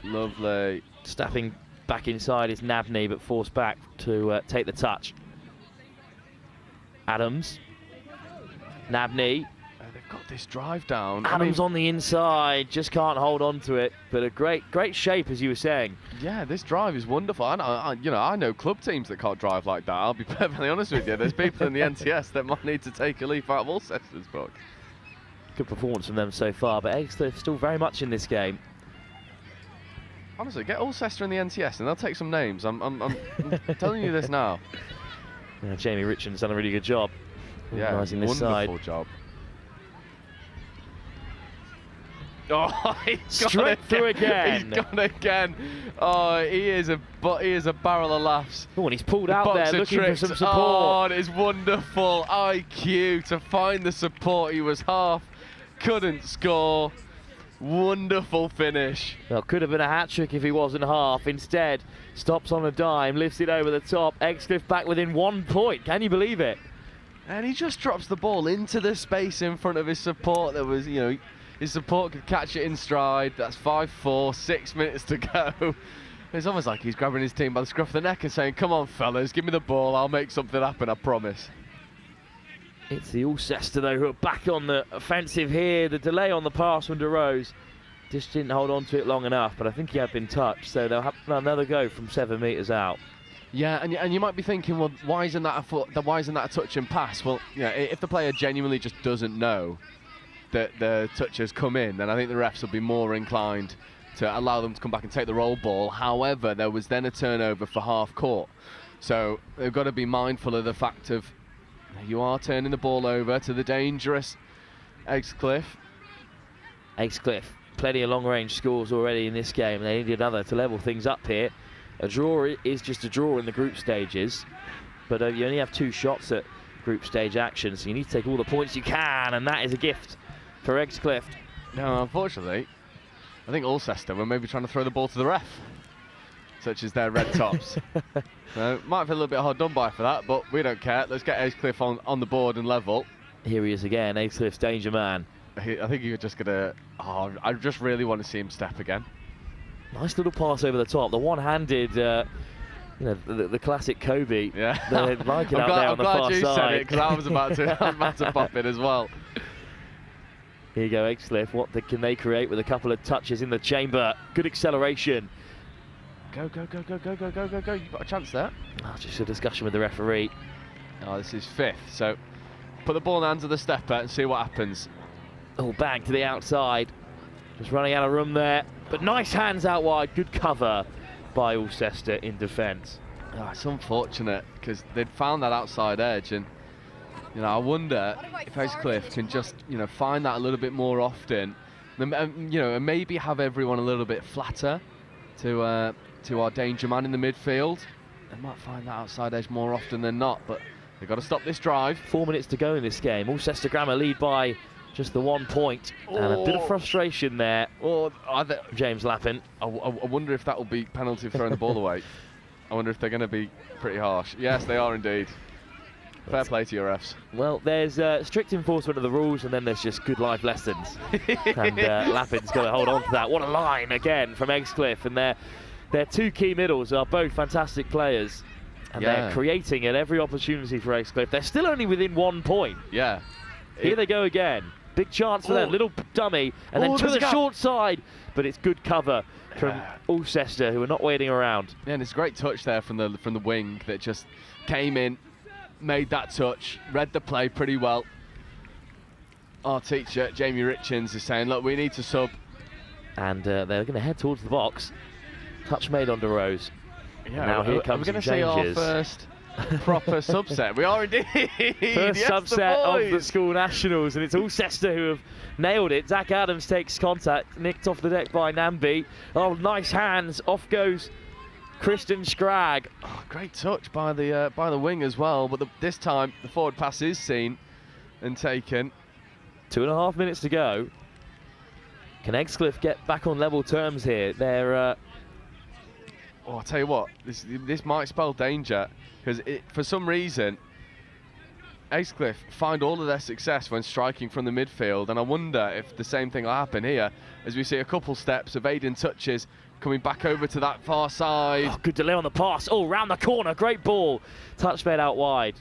Lovely. Stepping back inside is Nabney, but forced back to take the touch. Adams. Nabney. They've got this drive down. Adams on the inside, just can't hold on to it, but a great shape, as you were saying. Yeah, this drive is wonderful. I know club teams that can't drive like that. I'll be perfectly honest with you. There's people in the NTS that might need to take a leaf out of Alcester's book. Good performance from them so far, but Egglescliffe still very much in this game. Honestly, get Alcester in the NTS and they'll take some names. I'm telling you this now. Yeah, Jamie Richard's done a really good job organising this side. Wonderful job. Oh, straight through again. He's gone again. Oh, he is a barrel of laughs. Oh, and he's pulled out there looking for some support. Oh, it is wonderful. IQ to find the support. He was half, couldn't score. Wonderful finish. Well, could have been a hat-trick if he wasn't half. Instead, stops on a dime, lifts it over the top. Egglescliffe back within 1 point. Can you believe it? And he just drops the ball into the space in front of his support. There was, his support could catch it in stride. That's 5-4, 6 minutes to go. It's almost like he's grabbing his team by the scruff of the neck and saying, come on, fellas, give me the ball. I'll make something happen, I promise. It's the Alcester, though, who are back on the offensive here. The delay on the pass from De Rose just didn't hold on to it long enough, but I think he had been touched, so they'll have another go from 7 metres out. Yeah, and you might be thinking, well, why isn't that a touch and pass? Well, if the player genuinely just doesn't know that the touch has come in, then I think the refs will be more inclined to allow them to come back and take the roll ball. However, there was then a turnover for half court, so they've got to be mindful of the fact of you are turning the ball over to the dangerous Egglescliffe. Egglescliffe, plenty of long-range scores already in this game. They need another to level things up here. A draw is just a draw in the group stages, but you only have 2 shots at group stage action, so you need to take all the points you can, and that is a gift for Egglescliffe. No, unfortunately, I think Alcester were maybe trying to throw the ball to the ref, such as their red tops. So might feel a little bit hard done by for that, but we don't care. Let's get Egglescliffe on the board and level. Here he is again, Egglescliffe's danger man. I think you're just gonna. Oh, I just really want to see him step again. Nice little pass over the top. The one-handed, the classic Kobe. Yeah. They like it out there on the far side. I'm glad you said it, because I was about to pop it as well. Here you go, Egglescliffe. Can they create with a couple of touches in the chamber? Good acceleration. Go, go, go, go, go, go, go, go, go. You've got a chance there. Oh, just a discussion with the referee. Oh, this is 5th, so put the ball in the hands of the stepper and see what happens. Oh, bang to the outside. Just running out of room there. But nice hands out wide. Good cover by Alcester in defence. Oh, it's unfortunate because they'd found that outside edge, and I wonder if Egglescliffe can just find that a little bit more often, and maybe have everyone a little bit flatter to our danger man in the midfield. They might find that outside edge more often than not, but they've got to stop this drive. 4 minutes to go in this game. Alcester Grammar lead by just the 1 point, and a bit of frustration there. James Lappin. I wonder if that will be penalty for throwing the ball away. I wonder if they're going to be pretty harsh. Yes, they are indeed. Fair play to your refs. Well, there's strict enforcement of the rules, and then there's just good life lessons. And Lappin's got to hold on to that. What a line again from Egglescliffe, and their 2 key middles are both fantastic players, and they're creating at every opportunity for Egglescliffe. They're still only within 1 point. Yeah. Here they go again. Big chance for them. Little dummy, and then to the short side, but it's good cover from Alcester, who are not waiting around. Yeah, and it's a great touch there from the wing that just came in, made that touch, read the play pretty well. Our teacher, Jamie Richins, is saying, look, we need to sub. And they're going to head towards the box. Touch made on DeRose. Yeah, now here comes we're going to see our first proper subset. We are indeed. First subset of the school nationals, and it's Alcester who have nailed it. Zach Adams takes contact, nicked off the deck by Namby. Oh, nice hands. Off goes Kristen Scragg. Oh, great touch by the wing as well, but this time the forward pass is seen and taken. 2.5 minutes to go. Can Egglescliffe get back on level terms here? They're I'll tell you what, this might spell danger, because for some reason Egglescliffe find all of their success when striking from the midfield, and I wonder if the same thing will happen here as we see a couple steps of Aidan touches coming back over to that far side. Oh, good delay on the pass. Oh, round the corner, great ball. Touch made out wide.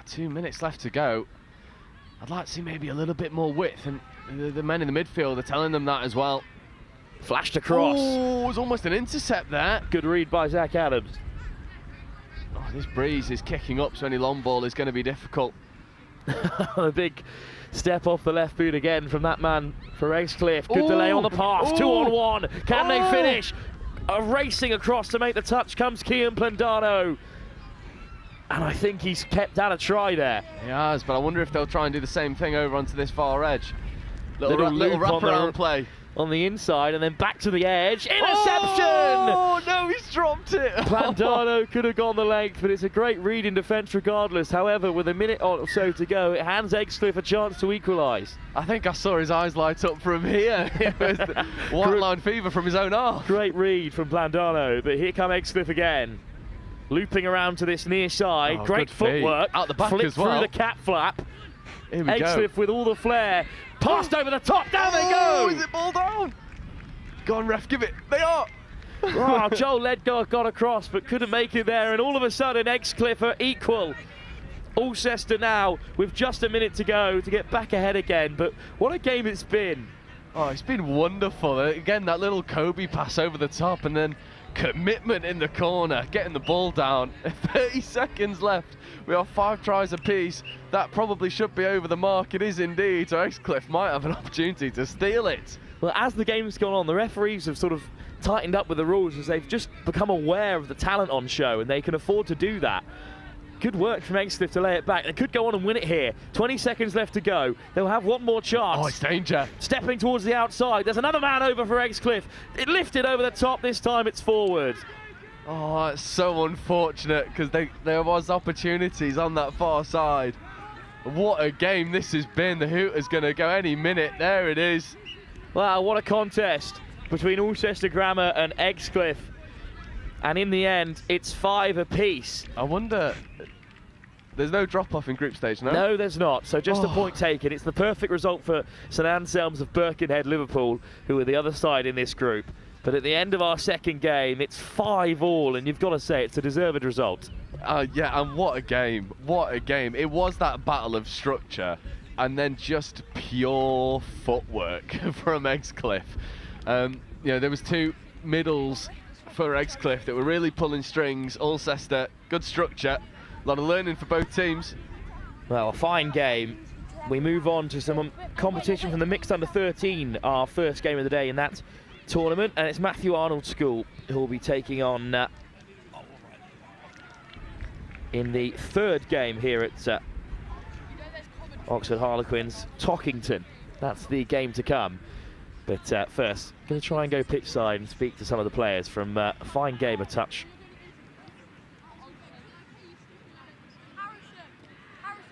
2 minutes left to go. I'd like to see maybe a little bit more width, and the men in the midfield are telling them that as well. Flashed across. Oh, it was almost an intercept there. Good read by Zach Adams. Oh, this breeze is kicking up, so any long ball is going to be difficult. A big step off the left boot again from that man for Egglescliffe. Good delay on the pass. 2-on-1. Can they finish? Racing across to make the touch comes Kian Plandano. And I think he's kept out a try there. He has, but I wonder if they'll try and do the same thing over onto this far edge. Little wraparound play. On the inside, and then back to the edge. Interception! Oh, no, he's dropped it. Plandano could have gone the length, but it's a great read in defence regardless. However, with a minute or so to go, it hands Egglescliffe a chance to equalise. I think I saw his eyes light up from here. It was white line fever from his own half. Great read from Plandano, but here come Egglescliffe again. Looping around to this near side. Oh, great footwork. Out the back Flip as well. through the cap flap. Here we Egglescliffe go. with all the flair. Passed over the top. Down they go. Is it ball down? Go on, ref, give it. They are. Oh, Joel Ledgar got across but couldn't make it there, and all of a sudden Egglescliffe are equal. Alcester now with just a minute to go to get back ahead again, but what a game it's been. Oh, it's been wonderful. Again, that little Kobe pass over the top, and then commitment in the corner, getting the ball down. 30 seconds left. We have 5 tries apiece. That probably should be over the mark. It is indeed. So Egglescliffe might have an opportunity to steal it. Well, as the game's gone on, the referees have sort of tightened up with the rules as they've just become aware of the talent on show, and they can afford to do that. Good work from Egglescliffe to lay it back. They could go on and win it here. 20 seconds left to go. They'll have one more chance. Oh, it's danger. Stepping towards the outside. There's another man over for Egglescliffe. It lifted over the top. This time it's forward. Oh, it's so unfortunate because there was opportunities on that far side. What a game this has been. The Hooter's going to go any minute. There it is. Wow, what a contest between Alcester Grammar and Egglescliffe. And in the end, it's 5 apiece. I wonder, there's no drop-off in group stage, no? No, there's not. So just a point taken. It's the perfect result for St Anselms of Birkenhead, Liverpool, who are the other side in this group. But at the end of our second game, it's 5-all, and you've got to say it's a deserved result. Yeah, and what a game. What a game. It was that battle of structure, and then just pure footwork from Egglescliffe. There was 2 middles for Egglescliffe that were really pulling strings. Alcester, good structure, a lot of learning for both teams. Well, a fine game. We move on to some competition from the mixed under 13, our first game of the day in that tournament, and it's Matthew Arnold School who will be taking on in the 3rd game here at Oxford Harlequins, Tockington. That's the game to come. But first, going to try and go pitch side and speak to some of the players from a fine game of touch. Harrison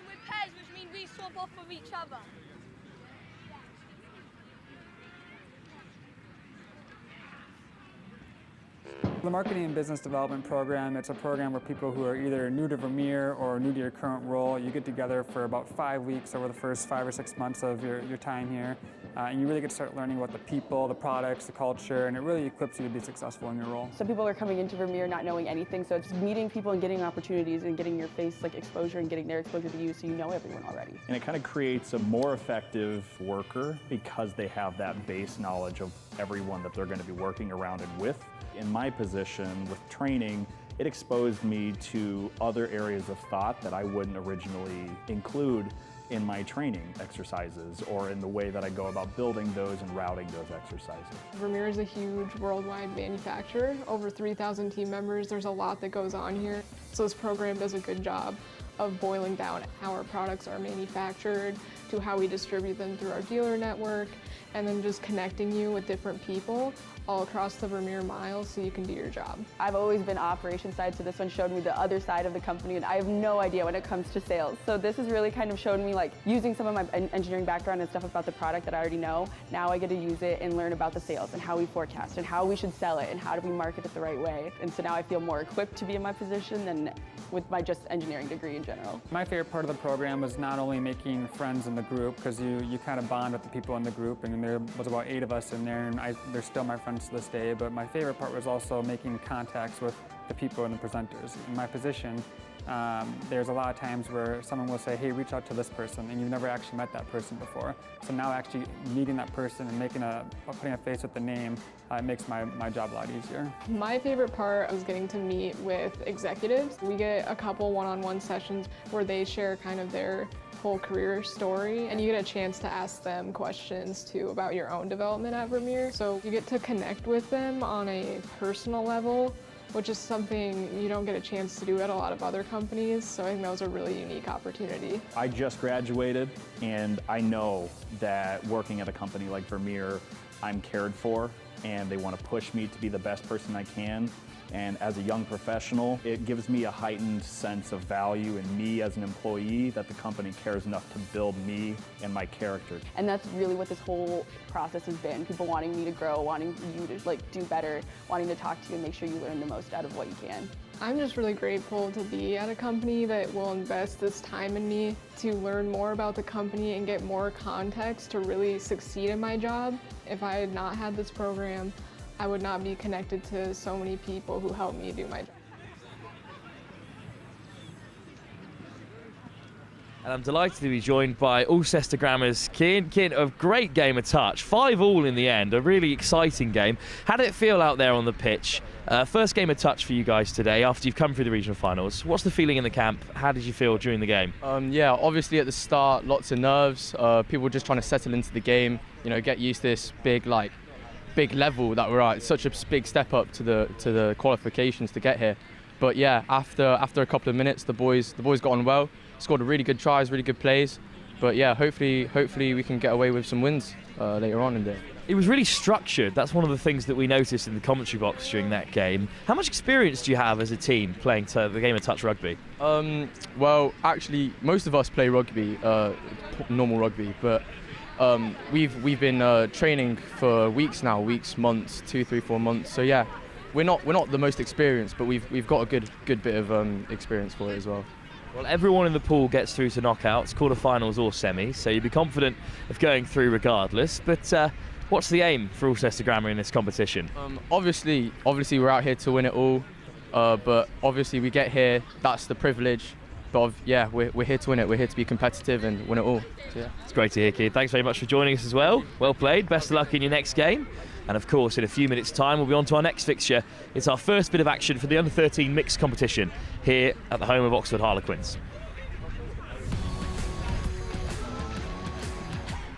with pairs, which means we swap off of each other. The Marketing and Business Development Program, it's a program where people who are either new to Vermeer or new to your current role, you get together for about 5 weeks over the first 5 or 6 months of your time here. And you really get to start learning about the people, the products, the culture, and it really equips you to be successful in your role. Some people are coming into Vermeer not knowing anything, so it's meeting people and getting opportunities and getting your face exposure and getting their exposure to you so you know everyone already. And it kind of creates a more effective worker because they have that base knowledge of everyone that they're going to be working around and with. In my position with training, it exposed me to other areas of thought that I wouldn't originally include in my training exercises or in the way that I go about building those and routing those exercises. Vermeer is a huge worldwide manufacturer, over 3,000 team members. There's a lot that goes on here. So this program does a good job of boiling down how our products are manufactured to how we distribute them through our dealer network, and then just connecting you with different people all across the Vermeer miles so you can do your job. I've always been operations side, so this one showed me the other side of the company, and I have no idea when it comes to sales. So this has really kind of shown me using some of my engineering background and stuff about the product that I already know. Now I get to use it and learn about the sales and how we forecast and how we should sell it and how do we market it the right way. And so now I feel more equipped to be in my position than with my just engineering degree in general. My favorite part of the program was not only making friends in the group, because you kind of bond with the people in the group, and there was about 8 of us in there, and they're still my friends to this day, but my favorite part was also making contacts with the people and the presenters. In my position, there's a lot of times where someone will say, hey, reach out to this person, and you've never actually met that person before. So now actually meeting that person and putting a face with the name, it makes my job a lot easier. My favorite part was getting to meet with executives. We get a couple one-on-one sessions where they share kind of their whole career story, and you get a chance to ask them questions too about your own development at Vermeer. So you get to connect with them on a personal level, which is something you don't get a chance to do at a lot of other companies. So I think that was a really unique opportunity. I just graduated, and I know that working at a company like Vermeer, I'm cared for, and they want to push me to be the best person I can. And as a young professional, it gives me a heightened sense of value in me as an employee, that the company cares enough to build me and my character. And that's really what this whole process has been. People wanting me to grow, wanting you to do better, wanting to talk to you and make sure you learn the most out of what you can. I'm just really grateful to be at a company that will invest this time in me to learn more about the company and get more context to really succeed in my job. If I had not had this program, I would not be connected to so many people who helped me do my job. And I'm delighted to be joined by Alcester Grammar's Cian. Cian, a great game of touch, 5-all in the end, a really exciting game. How did it feel out there on the pitch? First game of touch for you guys today after you've come through the regional finals. What's the feeling in the camp? How did you feel during the game? Yeah, obviously at the start, lots of nerves. People just trying to settle into the game, get used to this big level that we're at. It's such a big step up to the qualifications to get here. But yeah, after a couple of minutes, the boys got on well, scored really good tries, really good plays. But yeah, hopefully we can get away with some wins later on in the day. It was really structured. That's one of the things that we noticed in the commentary box during that game. How much experience do you have as a team playing the game of touch rugby? Well, actually, most of us play rugby, normal rugby, but we've been training for weeks now, months, 2, 3, 4 months. So yeah, we're not the most experienced, but we've got a good bit of experience for it as well. Well, everyone in the pool gets through to knockouts, quarterfinals or semis, so you'd be confident of going through regardless. But what's the aim for Alcester Grammar in this competition? Obviously we're out here to win it all, but obviously we get here, that's the privilege. but yeah, we're here to win it. We're here to be competitive and win it all. So, yeah. It's great to hear, Keith. Thanks very much for joining us as well. Well played. Best of luck in your next game. And of course, in a few minutes' time, we'll be on to our next fixture. It's our first bit of action for the under-13 mixed competition here at the home of Oxford Harlequins.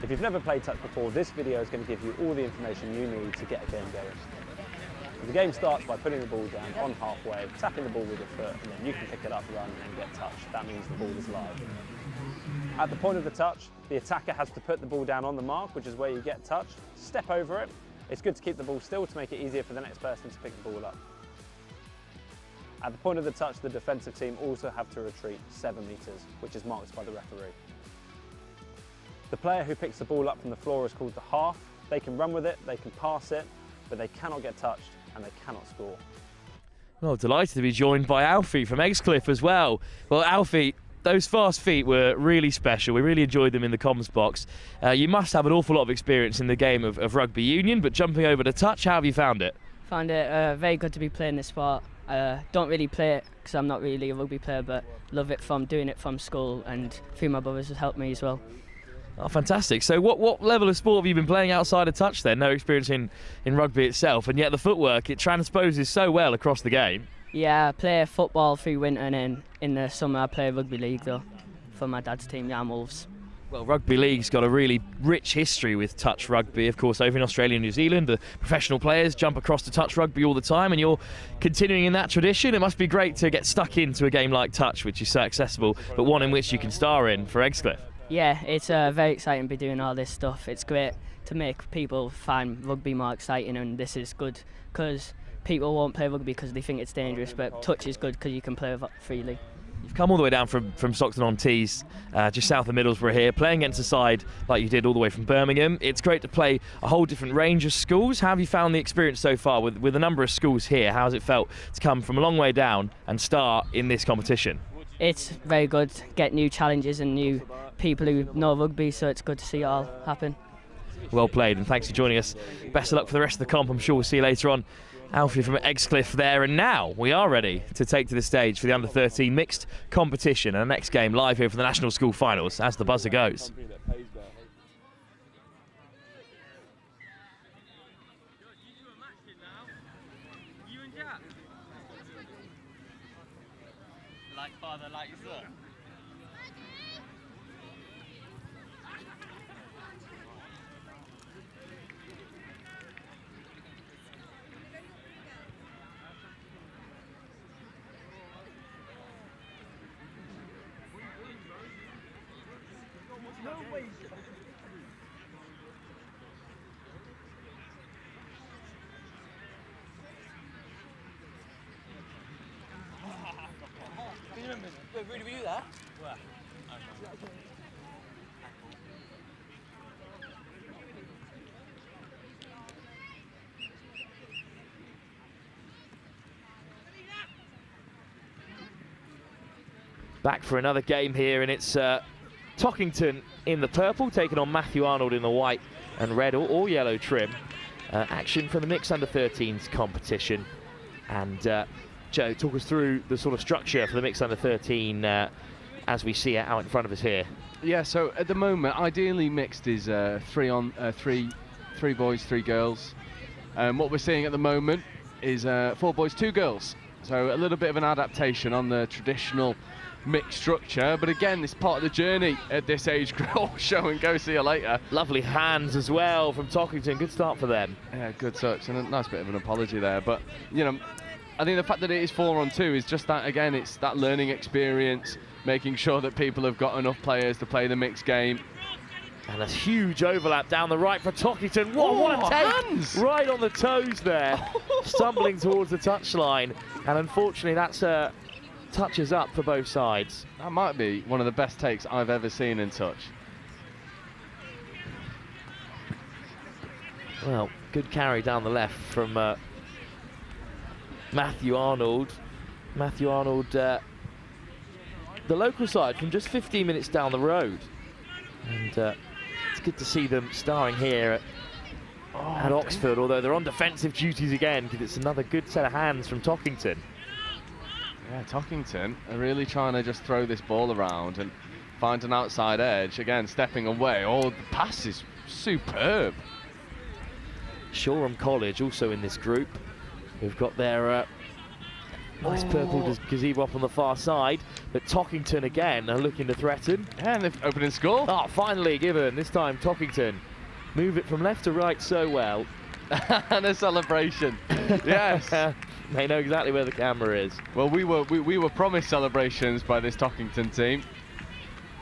If you've never played touch before, this video is going to give you all the information you need to get a game going. The game starts by putting the ball down on halfway, tapping the ball with your foot, and then you can pick it up, run and get touched. That means the ball is live. At the point of the touch, the attacker has to put the ball down on the mark, which is where you get touched, step over it. It's good to keep the ball still to make it easier for the next person to pick the ball up. At the point of the touch, the defensive team also have to retreat 7 metres, which is marked by the referee. The player who picks the ball up from the floor is called the half. They can run with it, they can pass it, but they cannot get touched and they cannot score. Well, delighted to be joined by Alfie from Egglescliffe as well. Well, Alfie, those fast feet were really special. We really enjoyed them in the comms box. You must have an awful lot of experience in the game of rugby union, but jumping over to touch, how have you found it? Found it very good to be playing this sport. Don't really play it because I'm not really a rugby player, but love it from doing it from school, and a few of my brothers have helped me as well. Oh, fantastic. So what level of sport have you been playing outside of touch then? No experience in rugby itself, and yet the footwork, it transposes so well across the game. Yeah, I play football through winter, and then in the summer I play rugby league though, for my dad's team, the Wolves. Well, rugby league's got a really rich history with touch rugby. Of course, over in Australia and New Zealand, the professional players jump across to touch rugby all the time, and you're continuing in that tradition. It must be great to get stuck into a game like touch, which is so accessible, but one in which you can star in for Egglescliffe. Yeah, it's very exciting to be doing all this stuff. It's great to make people find rugby more exciting, and this is good because people won't play rugby because they think it's dangerous, but touch is good because you can play freely. You've come all the way down from Stockton-on-Tees, just south of Middlesbrough here, playing against a side like you did all the way from Birmingham. It's great to play a whole different range of schools. How have you found the experience so far with a number of schools here? How has it felt to come from a long way down and start in this competition? It's very good, get new challenges and new people who know rugby, so it's good to see it all happen. Well played, and thanks for joining us. Best of luck for the rest of the comp. I'm sure we'll see you later on. Alfie from Egglescliffe there, and now we are ready to take to the stage for the under-13 mixed competition, and the next game live here for the National School Finals as the buzzer goes. Like father, like son. Were you there? Where? Back for another game here, and it's Tockington in the purple, taking on Matthew Arnold in the white and red or yellow trim. Action for the mixed under-13s competition. And Joe, talk us through the sort of structure for the mixed under-13 as we see it out in front of us here. Yeah, so at the moment, ideally mixed is three boys, 3 girls. What we're seeing at the moment is 4 boys, 2 girls. So a little bit of an adaptation on the traditional mixed structure, but again, it's part of the journey at this age group. Show and go, see you later. Lovely hands as well from Tockington. Good start for them. Yeah, good touch, and a nice bit of an apology there. But you know, I think the fact that it is 4-on-2 is just that, again, it's that learning experience, making sure that people have got enough players to play the mixed game. And a huge overlap down the right for Tockington. What a take! Hands! Right on the toes there, stumbling towards the touchline. And unfortunately, that's touches up for both sides. That might be one of the best takes I've ever seen in touch. Well, good carry down the left from Matthew Arnold. Matthew Arnold, the local side from just 15 minutes down the road. And it's good to see them starring here at Oxford, although they're on defensive duties again, because it's another good set of hands from Tockington. Yeah, Tockington are really trying to just throw this ball around and find an outside edge. Again, stepping away. Oh, the pass is superb. Shoreham College also in this group. We've got their nice purple gazebo up on the far side, but Tockington again are looking to threaten. Yeah, and they've opened score. Oh, finally given. This time Tockington move it from left to right so well. And a celebration. Yes. They know exactly where the camera is. Well, we were promised celebrations by this Tockington team.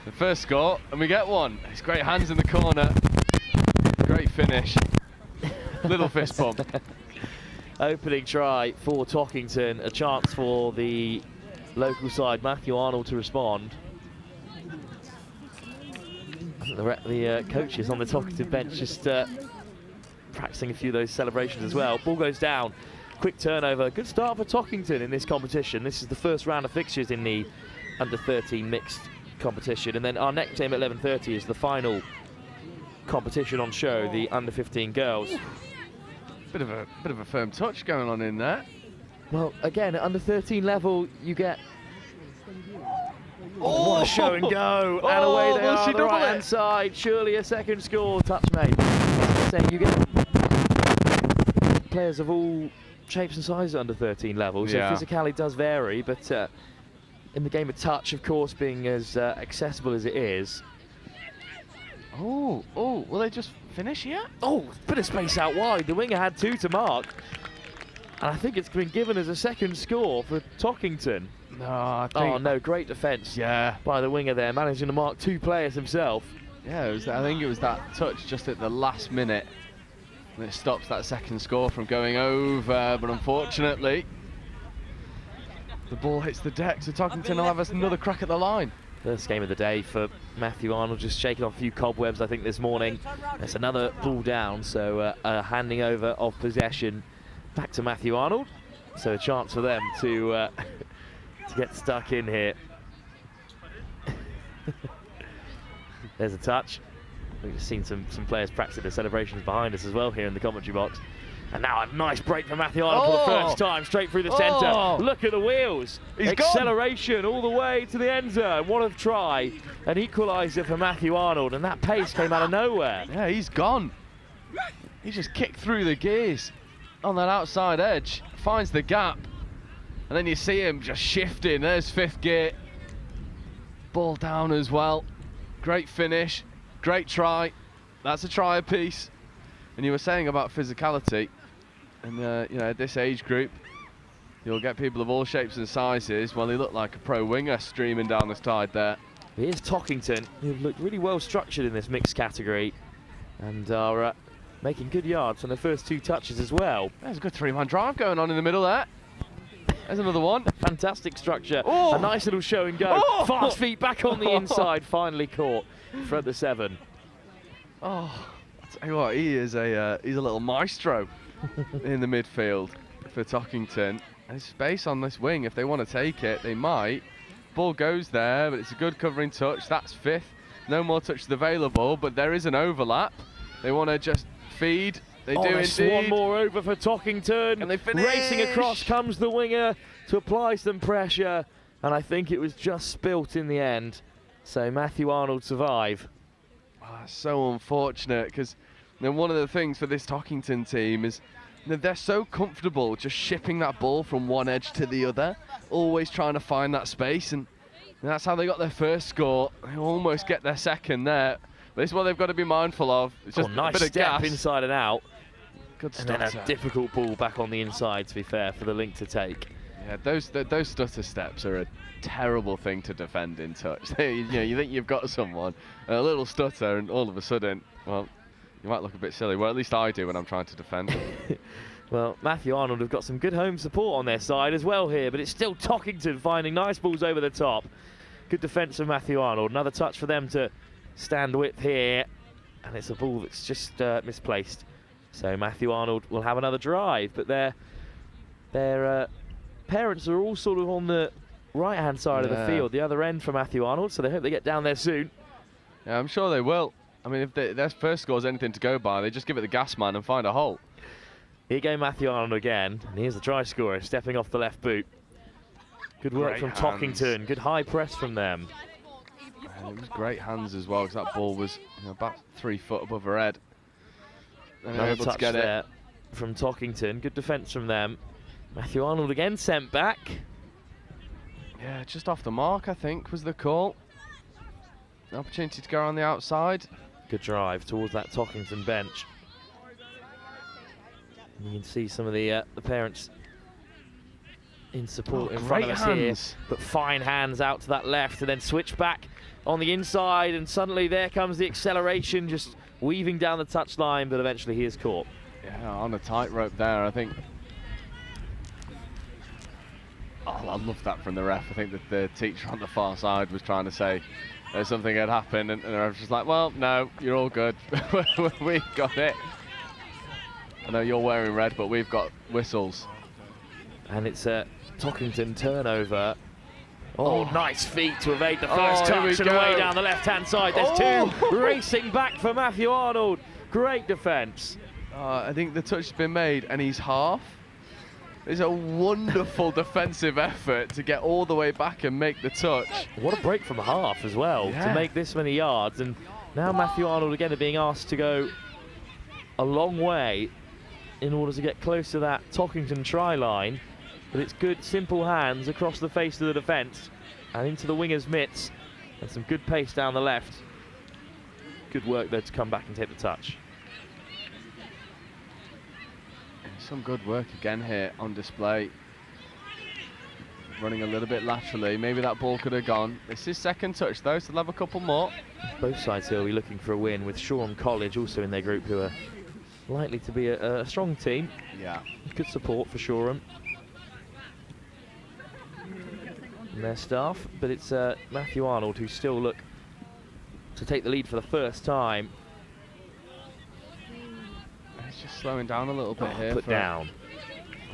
The first score, and we get one. It's great hands in the corner. Great finish. Little fist bump. Opening try for Tockington. A chance for the local side, Matthew Arnold, to respond. The coaches on the Tockington bench just practicing a few of those celebrations as well. Ball goes down. Quick turnover. Good start for Tockington in this competition. This is the first round of fixtures in the under-13 mixed competition, and then our next game at 11:30 is the final competition on show, the under-15 girls. Bit of a firm touch going on in there. Well, again, at under-13 level, you get what a show and go, and away they are on the right-hand side. Surely a second score, touch mate. Saying you get players of all shapes and sizes under 13 levels, so physicality does vary, but in the game of touch, of course, being as accessible as it is. Oh, will they just finish here? Oh, bit of space out wide. The winger had 2 to mark, and I think it's been given as a second score for Tockington. No, I think... Oh no, great defence by the winger there, managing to mark 2 players himself. Yeah, I think it was that touch just at the last minute that stops that second score from going over, but unfortunately the ball hits the deck, so Tockington will have us another crack at the line. First game of the day for Matthew Arnold, just shaking off a few cobwebs I think this morning. It's another ball down, so a handing over of possession back to Matthew Arnold, so a chance for them to get stuck in here. There's a touch. We've just seen some players practicing the celebrations behind us as well here in the commentary box. And now a nice break from Matthew Arnold for the first time, straight through the centre. Look at the wheels. He's acceleration all the way to the end zone. What a try. An equaliser for Matthew Arnold, and that pace came out of nowhere. Yeah, he's gone. He just kicked through the gears on that outside edge, finds the gap, and then you see him just shifting. There's 5th gear. Ball down as well. Great finish. Great try. That's a try apiece. And you were saying about physicality, and you know, at this age group, you'll get people of all shapes and sizes. Well, he looked like a pro winger streaming down the side there. Here's Tockington, who look really well structured in this mixed category, and are making good yards on the first 2 touches as well. There's a good 3-man drive going on in the middle there. There's another one. Fantastic structure. A nice little show and go. Fast feet back on the inside, finally caught for the 7. Oh, I tell you what, he's a little maestro in the midfield for Tockington. There's space on this wing. If they want to take it, they might. Ball goes there, but it's a good covering touch. That's 5th. No more touches available, but there is an overlap. They want to just feed. They do indeed. One more over for Tockington. And they finish. Racing across comes the winger to apply some pressure, and I think it was just spilt in the end. So Matthew Arnold survive. So unfortunate, because one of the things for this Tockington team is they're so comfortable just shipping that ball from one edge to the other, always trying to find that space, and that's how they got their first score. They almost get their second there. But this is what they've got to be mindful of. It's just nice a bit of step gas. Inside and out. Good and then a difficult ball back on the inside, to be fair, for the link to take. Yeah, those stutter steps are a terrible thing to defend in touch. You think you've got someone, a little stutter, and all of a sudden, well, you might look a bit silly. Well, at least I do when I'm trying to defend. Well, Matthew Arnold have got some good home support on their side as well here, but it's still Tockington finding nice balls over the top. Good defence of Matthew Arnold. Another touch for them to stand with here, and it's a ball that's just misplaced. So Matthew Arnold will have another drive, but their parents are all sort of on the right-hand side of the field, the other end for Matthew Arnold, so they hope they get down there soon. Yeah, I'm sure they will. I mean, if their first score is anything to go by, they just give it the gas man and find a hole. Here goes Matthew Arnold again, and here's the try scorer stepping off the left boot. Good work Great from hands. Tockington. Good high press from them. And it was great hands as well, because that ball was about 3 foot above her head. And they were Another able to touch get there it. from Tockington. Good defence from them. Matthew Arnold again sent back. Yeah, just off the mark, I think, was the call. An opportunity to go on the outside. Good drive towards that Tockington bench. And you can see some of the parents in support in front of us here. But fine hands out to that left, and then switch back on the inside, and suddenly there comes the acceleration, just weaving down the touchline, but eventually he is caught. Yeah, on a tightrope there, I think. Oh, I love that from the ref. I think that the teacher on the far side was trying to say something had happened, and the ref was just like, well, no, you're all good. We've got it. I know you're wearing red, but we've got whistles. And it's a Tockington turnover. Oh, nice feet to evade the first touch and away down the left-hand side. There's two racing back for Matthew Arnold. Great defence. I think the touch has been made, and he's half. It's a wonderful defensive effort to get all the way back and make the touch. What a break from half as well, to make this many yards. And now Matthew Arnold again are being asked to go a long way in order to get close to that Tockington try line. But it's good, simple hands across the face of the defence and into the winger's mitts, and some good pace down the left. Good work there to come back and take the touch. Some good work again here on display. Running a little bit laterally. Maybe that ball could have gone. This is second touch though, so they'll have a couple more. Both sides here will be looking for a win, with Shoreham College also in their group, who are likely to be a strong team. Yeah. Good support for Shoreham and their staff, but it's Matthew Arnold who still look to take the lead for the first time. He's just slowing down a little bit here. Put down.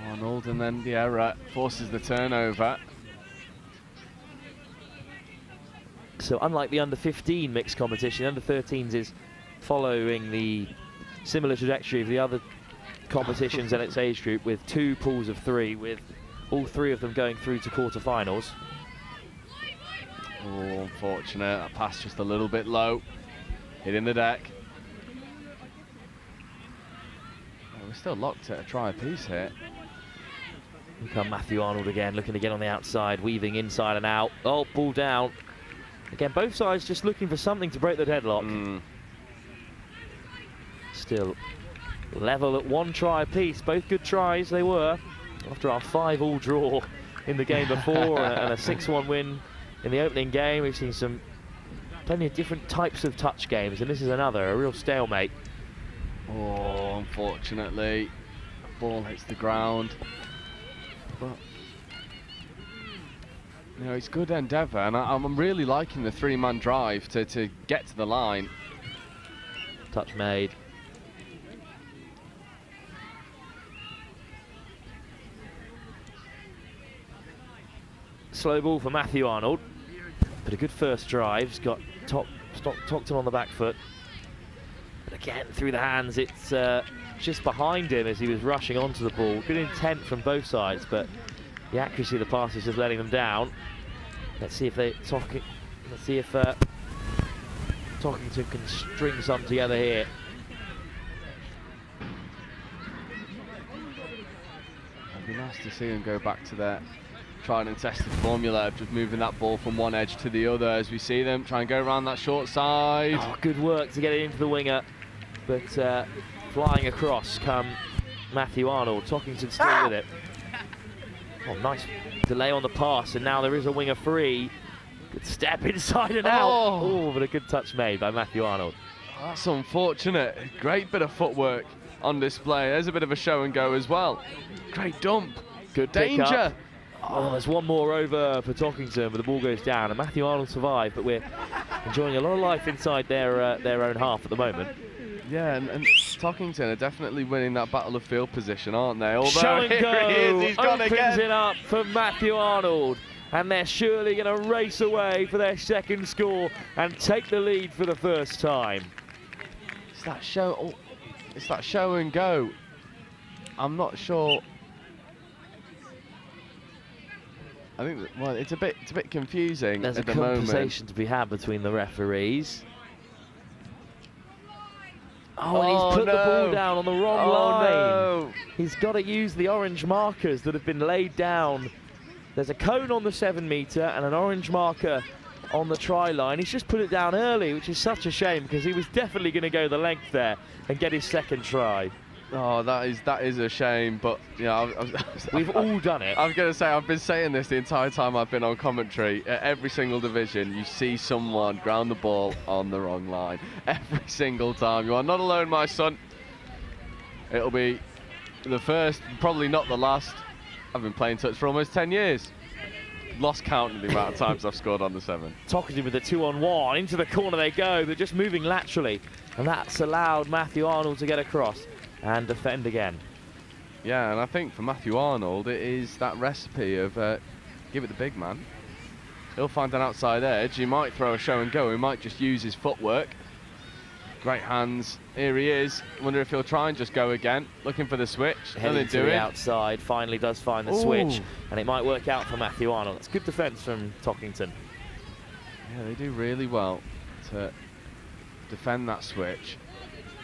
Arnold, and then the error forces the turnover. So unlike the under-15 mixed competition, under-13s is following the similar trajectory of the other competitions in its age group, with 2 pools of 3, with all 3 of them going through to quarterfinals. Oh, unfortunate. That pass just a little bit low. Hitting the deck. Oh, we're still locked at a try apiece here. Here come Matthew Arnold again, looking to get on the outside, weaving inside and out. Oh, ball down. Again, both sides just looking for something to break the deadlock. Still level at 1 try apiece. Both good tries they were, after our 5-all draw in the game before and a 6-1 win in the opening game. We've seen plenty of different types of touch games, and this is another, a real stalemate. Oh, unfortunately, the ball hits the ground. But you know, it's good endeavour, and I'm really liking the 3-man drive to get to the line. Touch made. Slow ball for Matthew Arnold, but a good first drive. He's got Tockington on the back foot. But again, through the hands, it's just behind him as he was rushing onto the ball. Good intent from both sides, but the accuracy of the pass is just letting them down. Let's see if Tockington can string some together here. It'd be nice to see them go back to their tried and tested formula of just moving that ball from one edge to the other, as we see them try and go around that short side. Oh, good work to get it into the winger, but flying across come Matthew Arnold. Tockington still with it. Oh, nice delay on the pass, and now there is a winger free. Good step inside and out. Oh, but a good touch made by Matthew Arnold. That's unfortunate. Great bit of footwork on display. There's a bit of a show and go as well. Great dump. Good danger. Oh, there's one more over for Tockington, but the ball goes down, and Matthew Arnold survived, but we're enjoying a lot of life inside their own half at the moment. Yeah, and Tockington are definitely winning that battle of field position, aren't they? Although show and go he is, he's gone opens again. It up for Matthew Arnold, and they're surely going to race away for their second score and take the lead for the first time. It's that show. Oh, it's that show and go. I'm not sure. I think that, well, it's a bit confusing. There's at a the conversation to be had between the referees. Oh, and he's put the ball down on the wrong line. No. He's got to use the orange markers that have been laid down. There's a cone on the 7 metre and an orange marker on the try line. He's just put it down early, which is such a shame because he was definitely going to go the length there and get his second try. Oh, that is a shame, but you know, we've all done it. I was going to say, I've been saying this the entire time I've been on commentary. At every single division, you see someone ground the ball on the wrong line. Every single time. You are not alone, my son. It'll be the first, probably not the last. I've been playing touch for almost 10 years. Lost count of the amount of times I've scored on the 7. Tockington with a 2-on-1. Into the corner they go. They're just moving laterally. And that's allowed Matthew Arnold to get across and defend again. Yeah, and I think for Matthew Arnold, it is that recipe of give it the big man. He'll find an outside edge. He might throw a show and go. He might just use his footwork. Great hands. Here he is. Wonder if he'll try and just go again. Looking for the switch. Heading to the outside. Finally does find the switch. And it might work out for Matthew Arnold. It's good defence from Tockington. Yeah, they do really well to defend that switch.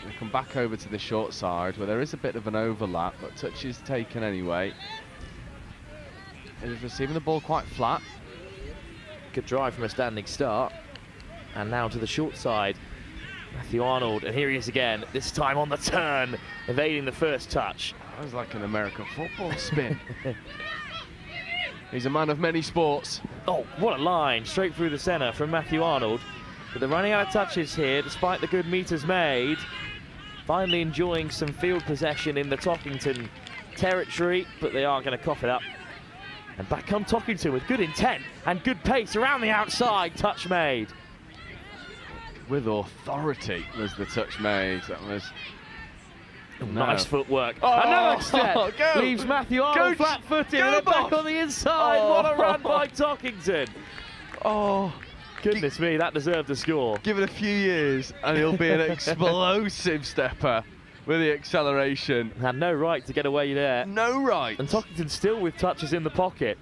They come back over to the short side where there is a bit of an overlap, but touch is taken anyway. He's receiving the ball quite flat. Good drive from a standing start. And now to the short side. Matthew Arnold, and here he is again, this time on the turn, evading the first touch. That was like an American football spin. He's a man of many sports. Oh, what a line, straight through the centre from Matthew Arnold. But they're running out of touches here, despite the good metres made. Finally enjoying some field possession in the Tockington territory, but they are going to cough it up. And back come Tockington with good intent and good pace around the outside, touch made. With authority was the touch made. That was nice footwork. Oh, another step go. Leaves Matthew Arnold flat-footed and they're back on the inside. What a run by Tockington. Oh, goodness me, that deserved a score. Give it a few years and he'll be an explosive stepper with the acceleration. Had no right to get away there. No right. And Tockington still with touches in the pocket.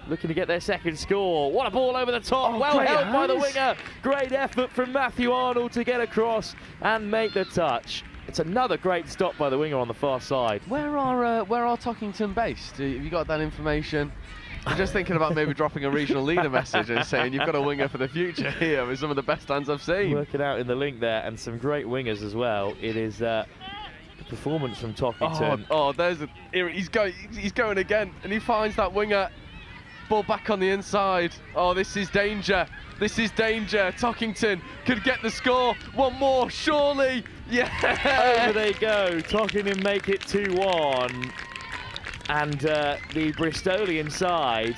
Looking to get their second score. What a ball over the top. Well held by the winger. Great effort from Matthew Arnold to get across and make the touch. It's another great stop by the winger on the far side. Where are Tockington based? Have you got that information? I'm just thinking about maybe dropping a regional leader message and saying you've got a winger for the future here with some of the best hands I've seen. Working out in the link there, and some great wingers as well. It is a performance from Tockington. He's going again, and he finds that winger. Ball back on the inside. Oh, this is danger. This is danger. Tockington could get the score. One more, surely. Yeah. Over they go. Tockington make it 2-1. And the Bristolian side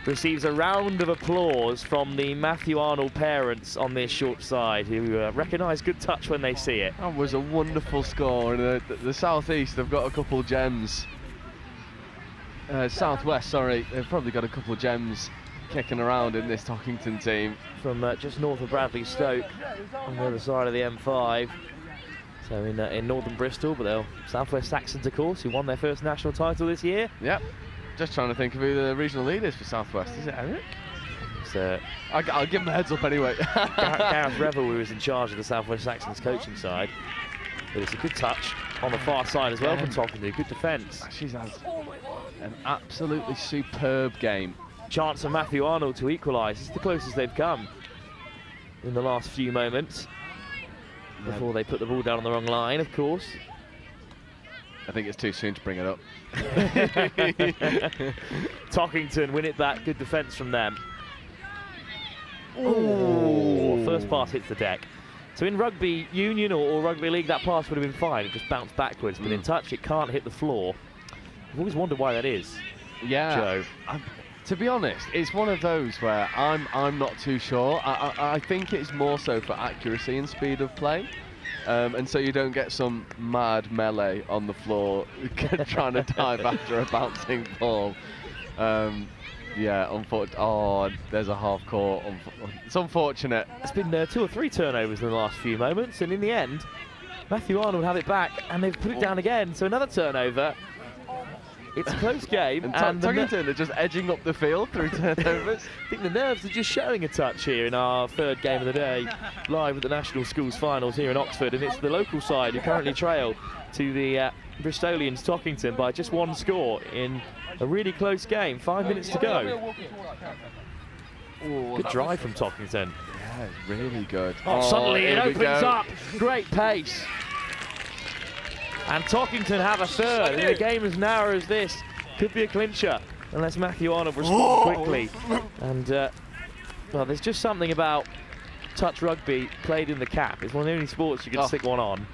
receives a round of applause from the Matthew Arnold parents on this short side, who recognise good touch when they see it. That was a wonderful score. And the South East have got a couple gems. Southwest, sorry, they've probably got a couple of gems kicking around in this Tockington team. From just north of Bradley Stoke, on the other side of the M5. So in northern Bristol, but they're Southwest Saxons, of course, who won their first national title this year. Yep. Just trying to think of who the regional leader is for Southwest. Is it Eric? I'll give him a heads up anyway. Gareth Revel, who is in charge of the Southwest Saxons coaching side. But it's a good touch on the far side as well from Tockington. Good defence. She's had an absolutely superb game. Chance for Matthew Arnold to equalise. It's the closest they've come in the last few moments. Before they put the ball down on the wrong line, of course. I think it's too soon to bring it up. Tockington win it back. Good defence from them. Ooh. First pass hits the deck. So in rugby union or rugby league, that pass would have been fine. It just bounced backwards. But in touch, it can't hit the floor. I've always wondered why that is. Yeah. Joe. To be honest, it's one of those where I'm not too sure. I think it's more so for accuracy and speed of play. And so you don't get some mad melee on the floor trying to dive after a bouncing ball. Yeah, unfortunately. Oh, there's a half court. It's unfortunate. It's been 2 or 3 turnovers in the last few moments, and in the end, Matthew Arnold have it back, and they've put it down again. So another turnover. It's a close game. And the Tockington are just edging up the field through turnovers. I think the nerves are just showing a touch here in our third game of the day, live at the National Schools Finals here in Oxford, and it's the local side who currently trail to the Bristolians Tockington by just one score in a really close game. 5 minutes to go. Good drive from Tockington. Yeah, really good. Suddenly it opens up. Great pace. And Tockington have a third. In a game as narrow as this, could be a clincher unless Matthew Arnold responds quickly. And well, there's just something about touch rugby played in the cap. It's one of the only sports you can stick one on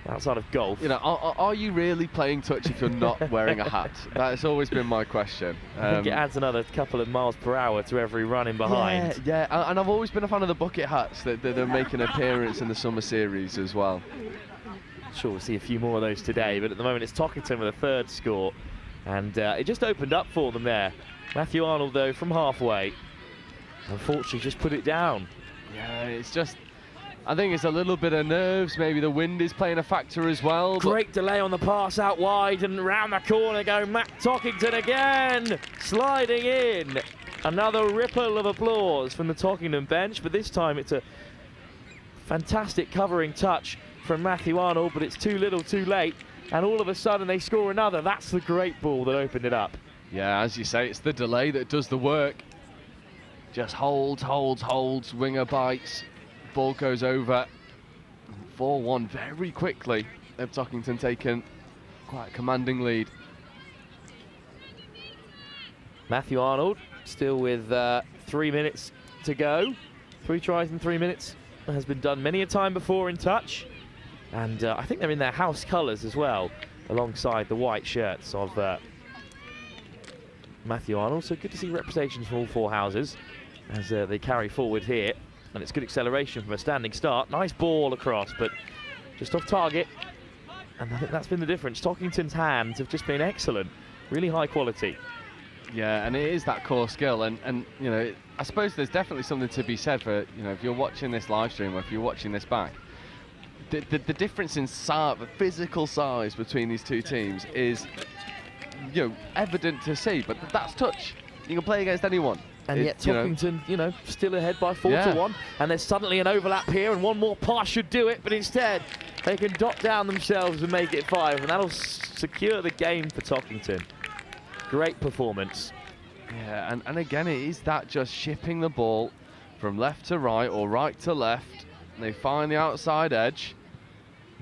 outside of golf. You know, are you really playing touch if you're not wearing a hat? That's always been my question. I think it adds another couple of miles per hour to every run in behind. Yeah, and I've always been a fan of the bucket hats that are making an appearance in the summer series as well. Sure, we'll see a few more of those today, but at the moment it's Tockington with a third score, and it just opened up for them there. Matthew Arnold, though, from halfway, unfortunately just put it down. Yeah, it's just, I think it's a little bit of nerves. Maybe the wind is playing a factor as well. Great delay on the pass out wide, and round the corner go Matt Tockington again, sliding in. Another ripple of applause from the Tockington bench, but this time it's a fantastic covering touch from Matthew Arnold, but it's too little too late, and all of a sudden they score another. That's the great ball that opened it up. Yeah, as you say, it's the delay that does the work. Just holds, winger bites, ball goes over. 4-1 very quickly. They've Tockington taken quite a commanding lead. Matthew Arnold still with 3 minutes to go. 3 tries in 3 minutes. Has been done many a time before in touch. And I think they're in their house colours as well, alongside the white shirts of Matthew Arnold. So good to see representations from all 4 houses as they carry forward here. And it's good acceleration from a standing start. Nice ball across, but just off target. And I think that's been the difference. Tockington's hands have just been excellent. Really high quality. Yeah, and it is that core skill. And you know, I suppose there's definitely something to be said for, you know, if you're watching this live stream or if you're watching this back, the difference in size, the physical size between these two teams is, you know, evident to see. But that's touch. You can play against anyone. And yet Tockington, you know, still ahead by 4-1. And there's suddenly an overlap here, and one more pass should do it. But instead, they can dot down themselves and make it 5, and that'll secure the game for Tockington. Great performance. Yeah, and again, it is that just shipping the ball from left to right or right to left. And they find the outside edge.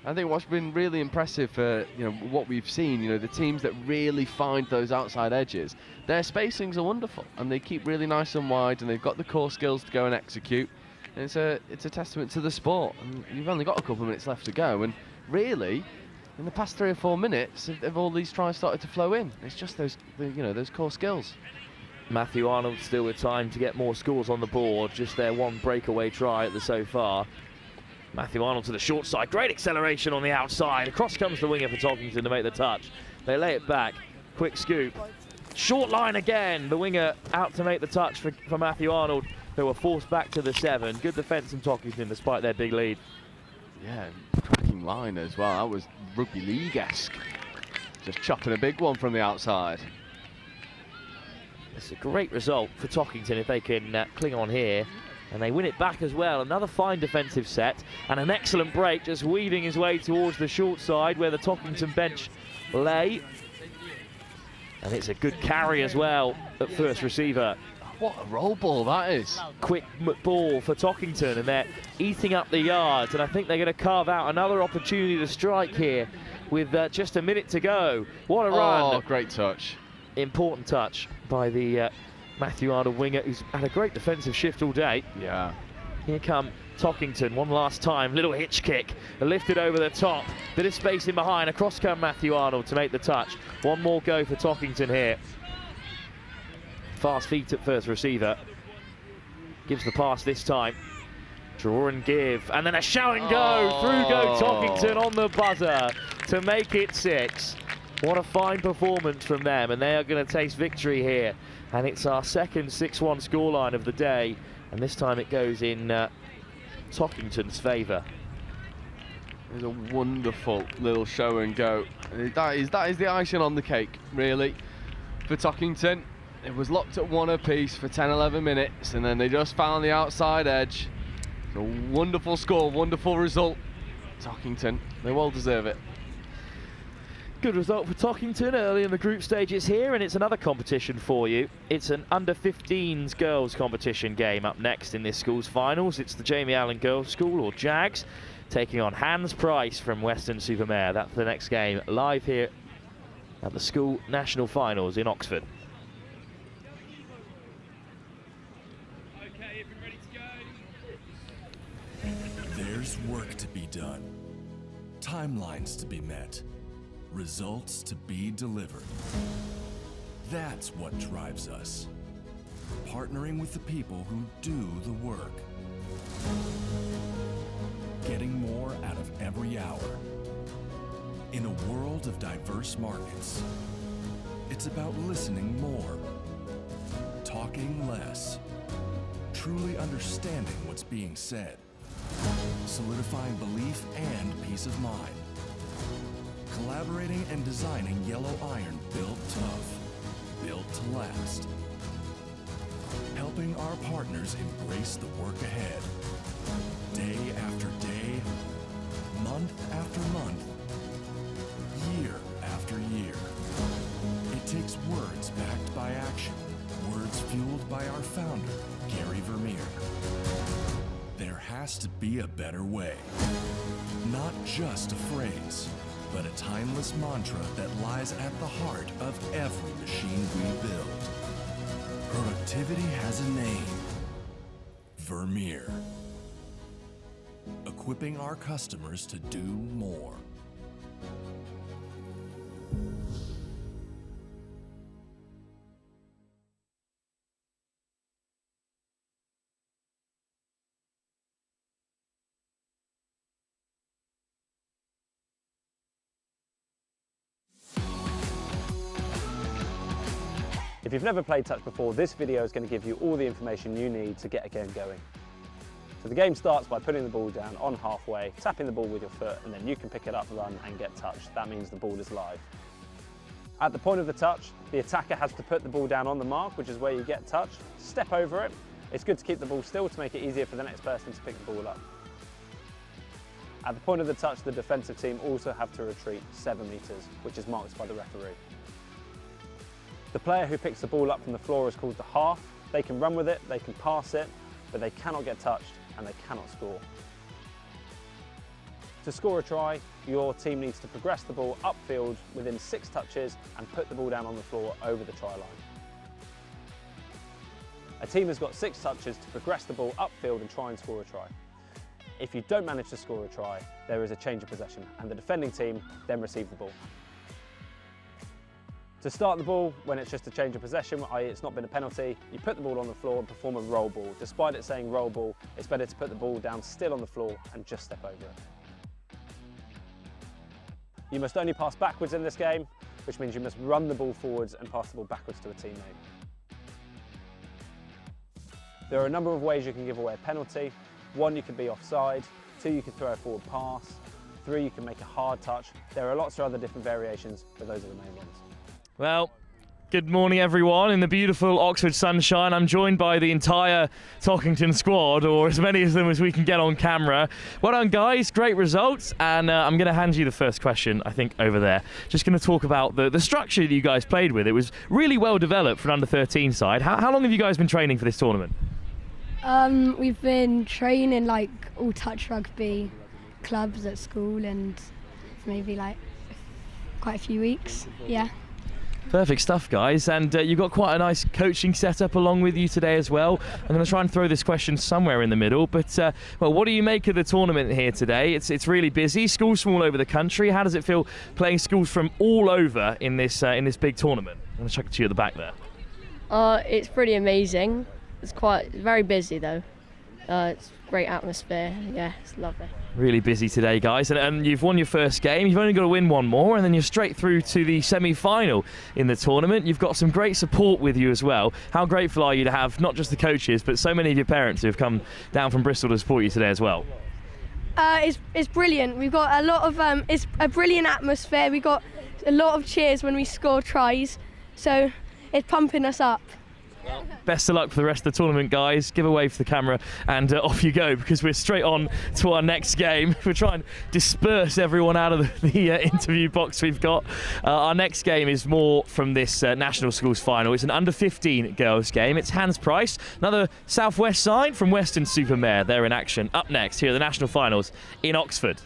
I think what's been really impressive for, you know, what we've seen, you know, the teams that really find those outside edges, their spacings are wonderful and they keep really nice and wide, and they've got the core skills to go and execute. And it's a testament to the sport. And you've only got a couple of minutes left to go, and really, in the past 3 or 4 minutes, have all these tries started to flow in. It's just those, you know, those core skills. Matthew Arnold still with time to get more scores on the board. Just their one breakaway try at the so far. Matthew Arnold to the short side. Great acceleration on the outside. Across comes the winger for Tockington to make the touch. They lay it back. Quick scoop. Short line again. The winger out to make the touch for Matthew Arnold, who were forced back to the 7. Good defence from Tockington despite their big lead. Yeah, cracking line as well. That was rugby league-esque. Just chopping a big one from the outside. It's a great result for Tockington if they can cling on here. And they win it back as well. Another fine defensive set and an excellent break, just weaving his way towards the short side where the Tockington bench lay. And it's a good carry as well at first receiver. What a roll ball that is. Quick ball for Tockington, and they're eating up the yards, and I think they're going to carve out another opportunity to strike here with just a minute to go. What a run. Oh, great touch. Important touch by the Matthew Arnold winger, who's had a great defensive shift all day. Yeah. Here come Tockington one last time. Little hitch kick, lifted over the top. Bit of space in behind. Across come Matthew Arnold to make the touch. One more go for Tockington here. Fast feet at first receiver. Gives the pass this time. Draw and give. And then a shout and go. Through go Tockington on the buzzer to make it 6. What a fine performance from them. And they are going to taste victory here. And it's our second 6-1 scoreline of the day. And this time it goes in Tockington's favour. It's a wonderful little show and go. That is the icing on the cake, really, for Tockington. It was locked at 1 apiece for 10-11 minutes, and then they just found the outside edge. It's a wonderful score, wonderful result. Tockington, they well deserve it. Good result for Tockington early in the group stages here, and it's another competition for you. It's an under-15s girls competition game up next in this school's finals. It's the Jamie Allen Girls' School, or Jags, taking on Hans Price from Weston-super-Mare. That's the next game live here at the school national finals in Oxford. There's work to be done, timelines to be met, results to be delivered. That's what drives us. Partnering with the people who do the work. Getting more out of every hour. In a world of diverse markets, it's about listening more, talking less, truly understanding what's being said, solidifying belief and peace of mind. Collaborating and designing yellow iron built tough, built to last. Helping our partners embrace the work ahead. Day after day, month after month, year after year. It takes words backed by action, words fueled by our founder, Gary Vermeer. There has to be a better way. Not just a phrase, but a timeless mantra that lies at the heart of every machine we build. Productivity has a name. Vermeer. Equipping our customers to do more. If you've never played touch before, this video is going to give you all the information you need to get a game going. So the game starts by putting the ball down on halfway, tapping the ball with your foot, and then you can pick it up, run and get touched. That means the ball is live. At the point of the touch, the attacker has to put the ball down on the mark, which is where you get touched, step over it. It's good to keep the ball still to make it easier for the next person to pick the ball up. At the point of the touch, the defensive team also have to retreat 7 metres, which is marked by the referee. The player who picks the ball up from the floor is called the half. They can run with it, they can pass it, but they cannot get touched and they cannot score. To score a try, your team needs to progress the ball upfield within 6 touches and put the ball down on the floor over the try line. A team has got 6 touches to progress the ball upfield and try and score a try. If you don't manage to score a try, there is a change of possession and the defending team then receive the ball. To start the ball, when it's just a change of possession, i.e. it's not been a penalty, you put the ball on the floor and perform a roll ball. Despite it saying roll ball, it's better to put the ball down still on the floor and just step over it. You must only pass backwards in this game, which means you must run the ball forwards and pass the ball backwards to a teammate. There are a number of ways you can give away a penalty. 1, you can be offside. 2, you can throw a forward pass. 3, you can make a hard touch. There are lots of other different variations, but those are the main ones. Well, good morning everyone in the beautiful Oxford sunshine. I'm joined by the entire Tockington squad, or as many of them as we can get on camera. Well done guys, great results, and I'm going to hand you the first question, I think, over there. Just going to talk about the structure that you guys played with. It was really well developed for an under-13 side. How long have you guys been training for this tournament? We've been training like all touch rugby clubs at school and maybe like quite a few weeks, yeah. Perfect stuff, guys, and you've got quite a nice coaching setup along with you today as well. I'm going to try and throw this question somewhere in the middle, but well, what do you make of the tournament here today? It's really busy. Schools from all over the country. How does it feel playing schools from all over in this big tournament? I'm going to chuck it to you at the back there. It's pretty amazing. It's very busy though. It's great atmosphere. Yeah, it's lovely. Really busy today, guys, and you've won your first game. You've only got to win one more, and then you're straight through to the semi-final in the tournament. You've got some great support with you as well. How grateful are you to have not just the coaches, but so many of your parents who have come down from Bristol to support you today as well? It's brilliant. We've got a lot of it's a brilliant atmosphere. We got a lot of cheers when we score tries, so it's pumping us up. Well, best of luck for the rest of the tournament, guys. Give a wave for the camera and off you go, because we're straight on to our next game. We're trying to disperse everyone out of the interview box we've got. Our next game is more from this National Schools final. It's an under-15 girls game. It's Hans Price, another Southwest side from Western Supermare. They're in action. Up next, here are the national finals in Oxford.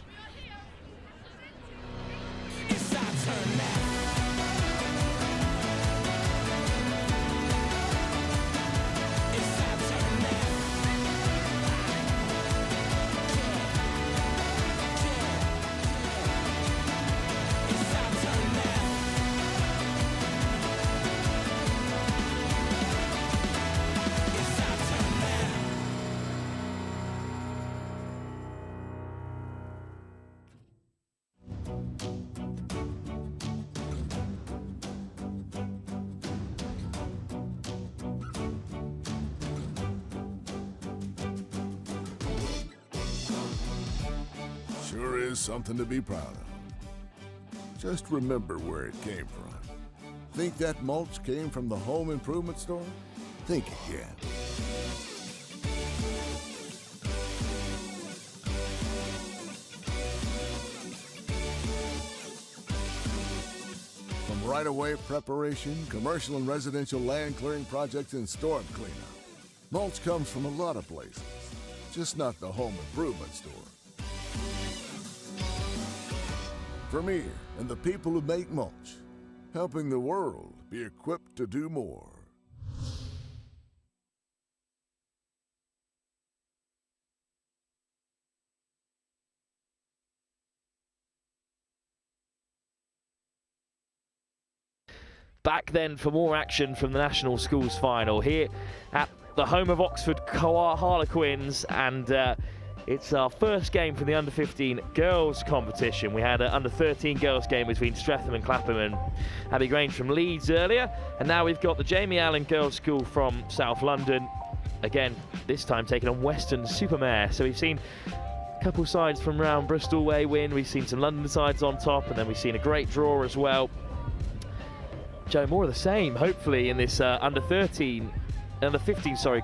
Sure is something to be proud of. Just remember where it came from. Think that mulch came from the home improvement store? Think again. From right-of-way preparation, commercial and residential land clearing projects, and storm cleanup, mulch comes from a lot of places, just not the home improvement store. Vermeer and the people who make mulch, helping the world be equipped to do more. Back then for more action from the National Schools final here at the home of Oxford Harlequins, and it's our first game for the under-15 girls competition. We had an under-13 girls game between Stretham and Clappam and Abbey Grange from Leeds earlier, and now we've got the Jamie Allen Girls' School from South London. Again, this time taking on Western Supermare. So we've seen a couple sides from round Bristol way win, we've seen some London sides on top, and then we've seen a great draw as well. Joe, more of the same, hopefully, in this under-15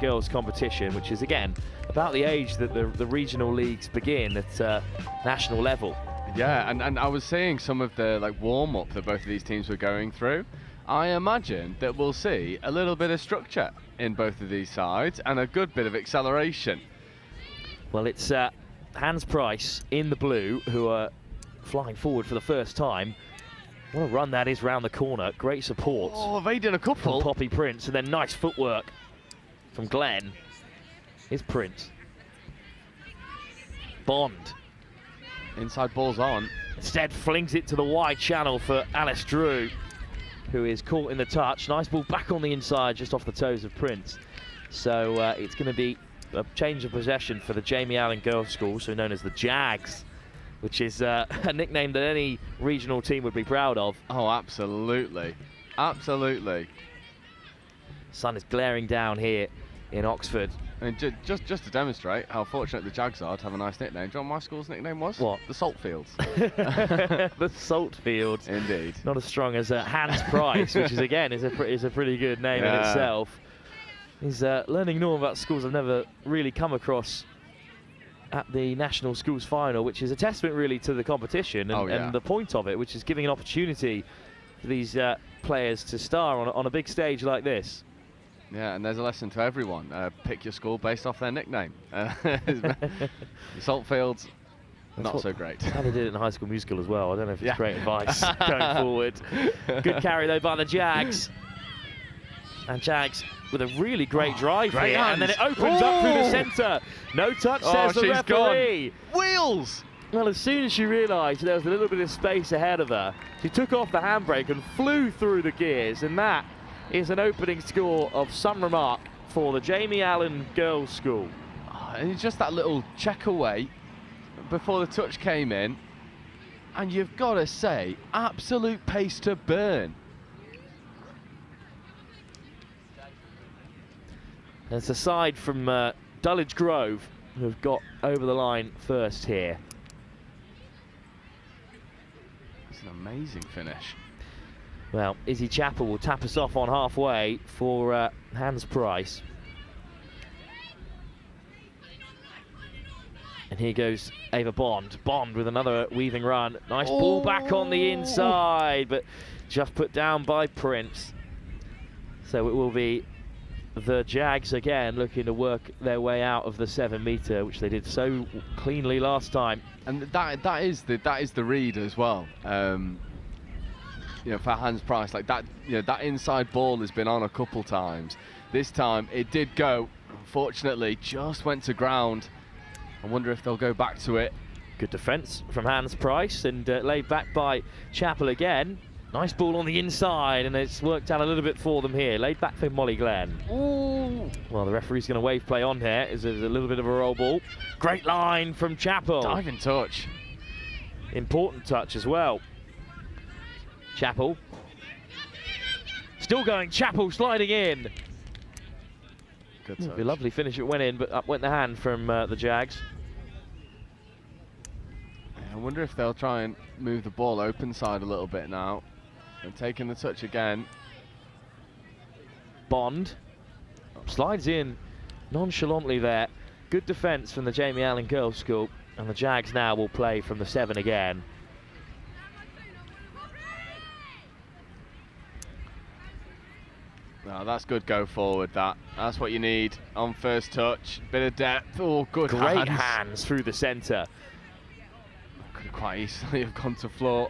girls competition, which is again about the age that the regional leagues begin at national level. Yeah, and I was seeing some of the warm-up that both of these teams were going through. I imagine that we'll see a little bit of structure in both of these sides and a good bit of acceleration. Well, it's Hans Price in the blue who are flying forward for the first time. What a run that is round the corner. Great support. Oh, they did a couple. From Poppy Prince, and then nice footwork from Glenn. Here's Prince. Bond. Inside ball's on. Instead flings it to the wide channel for Alice Drew, who is caught in the touch. Nice ball back on the inside, just off the toes of Prince. So it's going to be a change of possession for the Jamie Allen Girls' School, so known as the Jags, which is a nickname that any regional team would be proud of. Oh, absolutely. Absolutely. Sun is glaring down here in Oxford. And just to demonstrate how fortunate the Jags are to have a nice nickname, do you know what my school's nickname was? What? The Saltfields. The Saltfields. Indeed. Not as strong as Hans Price, which is again is a pretty good name in itself. He's learning more about schools I've never really come across at the National Schools final, which is a testament really to the competition and, and the point of it, which is giving an opportunity for these players to star on a big stage like this. Yeah, and there's a lesson to everyone. Pick your school based off their nickname. The Saltfields, not so great. That's how they did it in High School Musical as well. I don't know if it's great advice going forward. Good carry though by the Jags. And Jags with a really great drive here. Hands. And then it opens up through the centre. No touch, says the referee. Gone. Wheels! Well, as soon as she realised there was a little bit of space ahead of her, she took off the handbrake and flew through the gears, and that is an opening score of some remark for the Jamie Allen Girls' School. Oh, and it's just that little check away before the touch came in, and you've got to say, absolute pace to burn. It's a side from Dulwich Grove who have got over the line first here. It's an amazing finish. Well, Izzy Chappell will tap us off on halfway for Hans Price. And here goes Ava Bond. Bond with another weaving run. Nice ball back on the inside, but just put down by Prince. So it will be the Jags again looking to work their way out of the 7 metre, which they did so cleanly last time. And that is the read as well. You know, for Hans Price, like that, you know, that inside ball has been on a couple times. This time it did go. Unfortunately, just went to ground. I wonder if they'll go back to it. Good defence from Hans Price, and laid back by Chappell again. Nice ball on the inside, and it's worked out a little bit for them here. Laid back for Molly Glenn. Ooh. Well, the referee's going to wave play on here. There's a little bit of a roll ball. Great line from Chappell. Diving touch. Important touch as well. Chappell. Still going, Chappell sliding in. Good touch. A lovely finish it went in, but up went the hand from the Jags. I wonder if they'll try and move the ball open side a little bit now. And taking the touch again. Bond slides in nonchalantly there. Good defence from the Jamie Allen Girls' School, and the Jags now will play from the 7 again. No, that's good go forward, that's what you need on first touch. Bit of depth. Oh, good Great hands through the centre. Could have quite easily have gone to floor.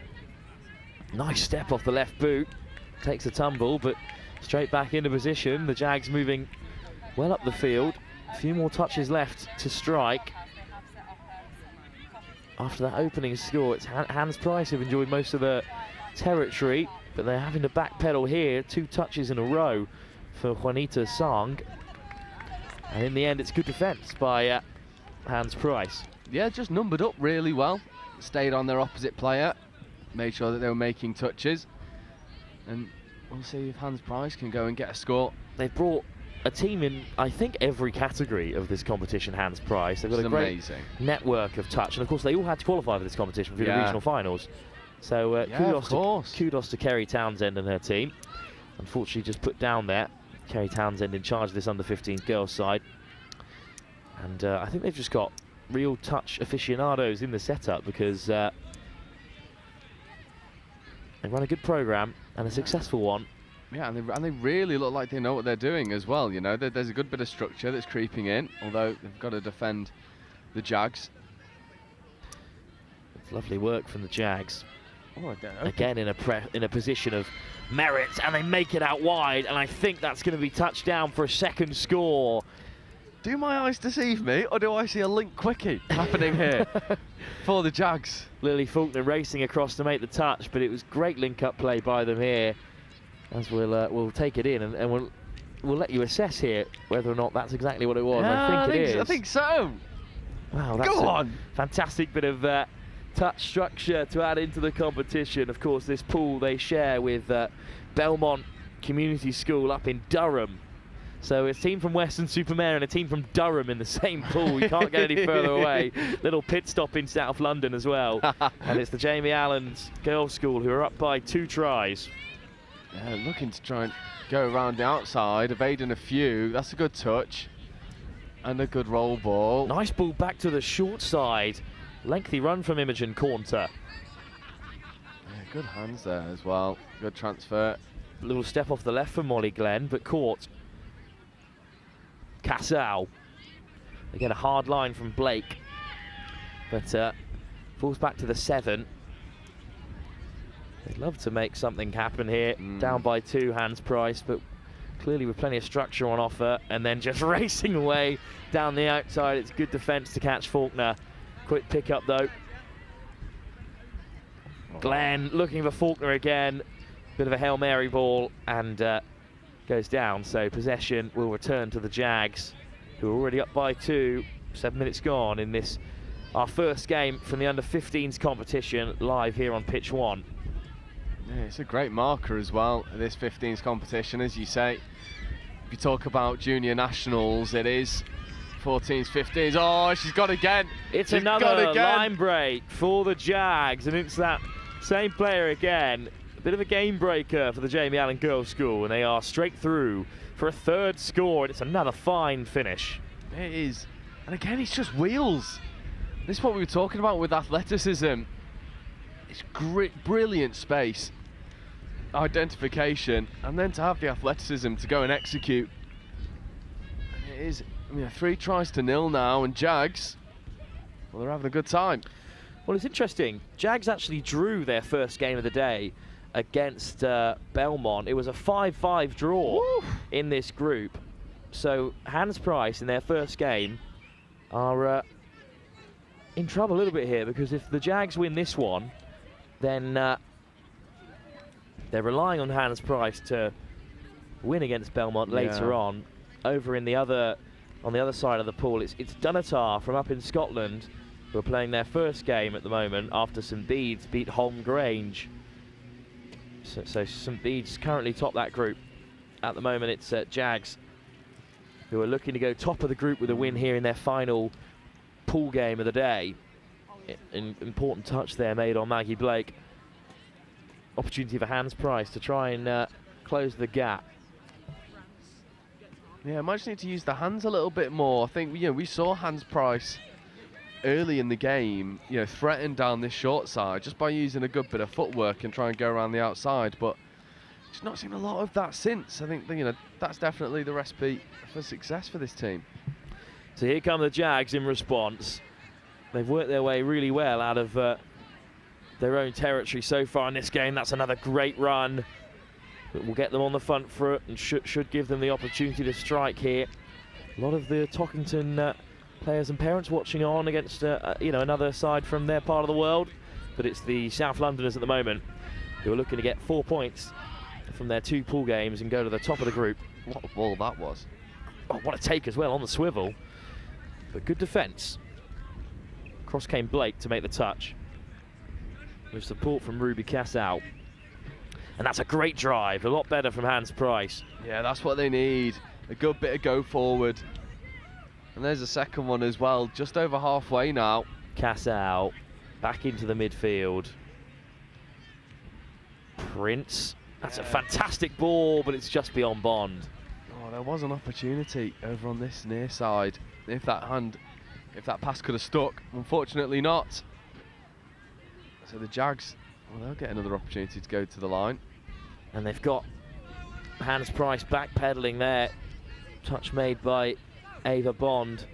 Nice step off the left boot. Takes a tumble, but straight back into position. The Jags moving well up the field. A few more touches left to strike. After that opening score, it's Hans Price who've enjoyed most of the territory, but they're having to backpedal here. 2 touches in a row for Juanita Song. And in the end, it's good defence by Hans Price. Yeah, just numbered up really well. Stayed on their opposite player. Made sure that they were making touches. And we'll see if Hans Price can go and get a score. They've brought a team in, I think, every category of this competition, Hans Price. They've got a great network of touch. And, of course, they all had to qualify for this competition for the regional finals. So kudos to Kerry Townsend and her team. Unfortunately, just put down there. Kerry Townsend in charge of this under-15s girls side. And I think they've just got real touch aficionados in the setup, because they run a good programme and a successful one. Yeah, and they really look like they know what they're doing as well. You know, there's a good bit of structure that's creeping in, although they've got to defend the Jags. It's lovely work from the Jags. Oh, again in a position of merit, and they make it out wide, and I think that's going to be touchdown for a second score. Do my eyes deceive me, or do I see a link quickie happening here for the Jags? Lily Faulkner racing across to make the touch, but it was great link-up play by them here. As we'll take it in, and we'll let you assess here whether or not that's exactly what it was. Yeah, I think it is. I think so. Wow, that's Go on. Fantastic bit of touch structure to add into the competition. Of course, this pool they share with Belmont Community School up in Durham. So a team from Weston-super-Mare and a team from Durham in the same pool. You can't get any further away. Little pit stop in South London as well. And it's the Jamie Allen's Girls' School who are up by 2 tries. Yeah, looking to try and go around the outside, evading a few. That's a good touch. And a good roll ball. Nice ball back to the short side. Lengthy run from Imogen Cornter. Yeah, good hands there as well. Good transfer. Little step off the left for Molly Glenn, but caught. Casal. Again, a hard line from Blake. But falls back to the 7. They'd love to make something happen here. Down by 2, Hans Price, but clearly with plenty of structure on offer. And then just racing away down the outside. It's good defence to catch Faulkner. Quick pick up though. Glenn looking for Faulkner again. Bit of a Hail Mary ball, and goes down. So possession will return to the Jags, who are already up by 2. 7 minutes gone in this, our first game from the under-15s competition, live here on pitch 1. Yeah, it's a great marker as well, this 15s competition. As you say, if you talk about junior nationals, it is 14s, 15s. Oh, she's got again. It's another line break for the Jags, and it's that same player again. A bit of a game breaker for the Jamie Allen Girls' School, and they are straight through for a third score, and it's another fine finish. It is. And again, it's just wheels. This is what we were talking about with athleticism. It's brilliant space, identification, and then to have the athleticism to go and execute. And it is, 3 tries to 0 now, and Jags, well, they're having a good time. Well, it's interesting. Jags actually drew their first game of the day against Belmont. It was a 5-5 draw in this group. So Hans Price in their first game are in trouble a little bit here, because if the Jags win this one, then they're relying on Hans Price to win against Belmont later on. Over in on the other side of the pool, it's Dunatar from up in Scotland who are playing their first game at the moment after St Bede's beat Holm Grange. So St Bede's currently top that group. At the moment, it's Jags who are looking to go top of the group with a win here in their final pool game of the day. An important touch there made on Maggie Blake. Opportunity for Hans Price to try and close the gap. Yeah, might just need to use the hands a little bit more. I think we saw Hans Price early in the game, threaten down this short side just by using a good bit of footwork and try and go around the outside. But just not seen a lot of that since. I think that's definitely the recipe for success for this team. So here come the Jags in response. They've worked their way really well out of their own territory so far in this game. That's another great run. But we'll get them on the front foot and should give them the opportunity to strike here. A lot of the Tockington players and parents watching on against another side from their part of the world. But it's the South Londoners at the moment who are looking to get 4 points from their 2 pool games and go to the top of the group. What a ball that was. Oh, what a take as well on the swivel. But good defence. Cross came Blake to make the touch, with support from Ruby Cassau. And that's a great drive, a lot better from Hans Price. Yeah, that's what they need. A good bit of go forward. And there's a second one as well, just over halfway now. Cassau back into the midfield. Prince, that's a fantastic ball, but it's just beyond Bond. Oh, there was an opportunity over on this near side. If that pass could have stuck, unfortunately not. So the Jags, well, they'll get another opportunity to go to the line. And they've got Hans Price backpedaling there. Touch made by Ava Bond.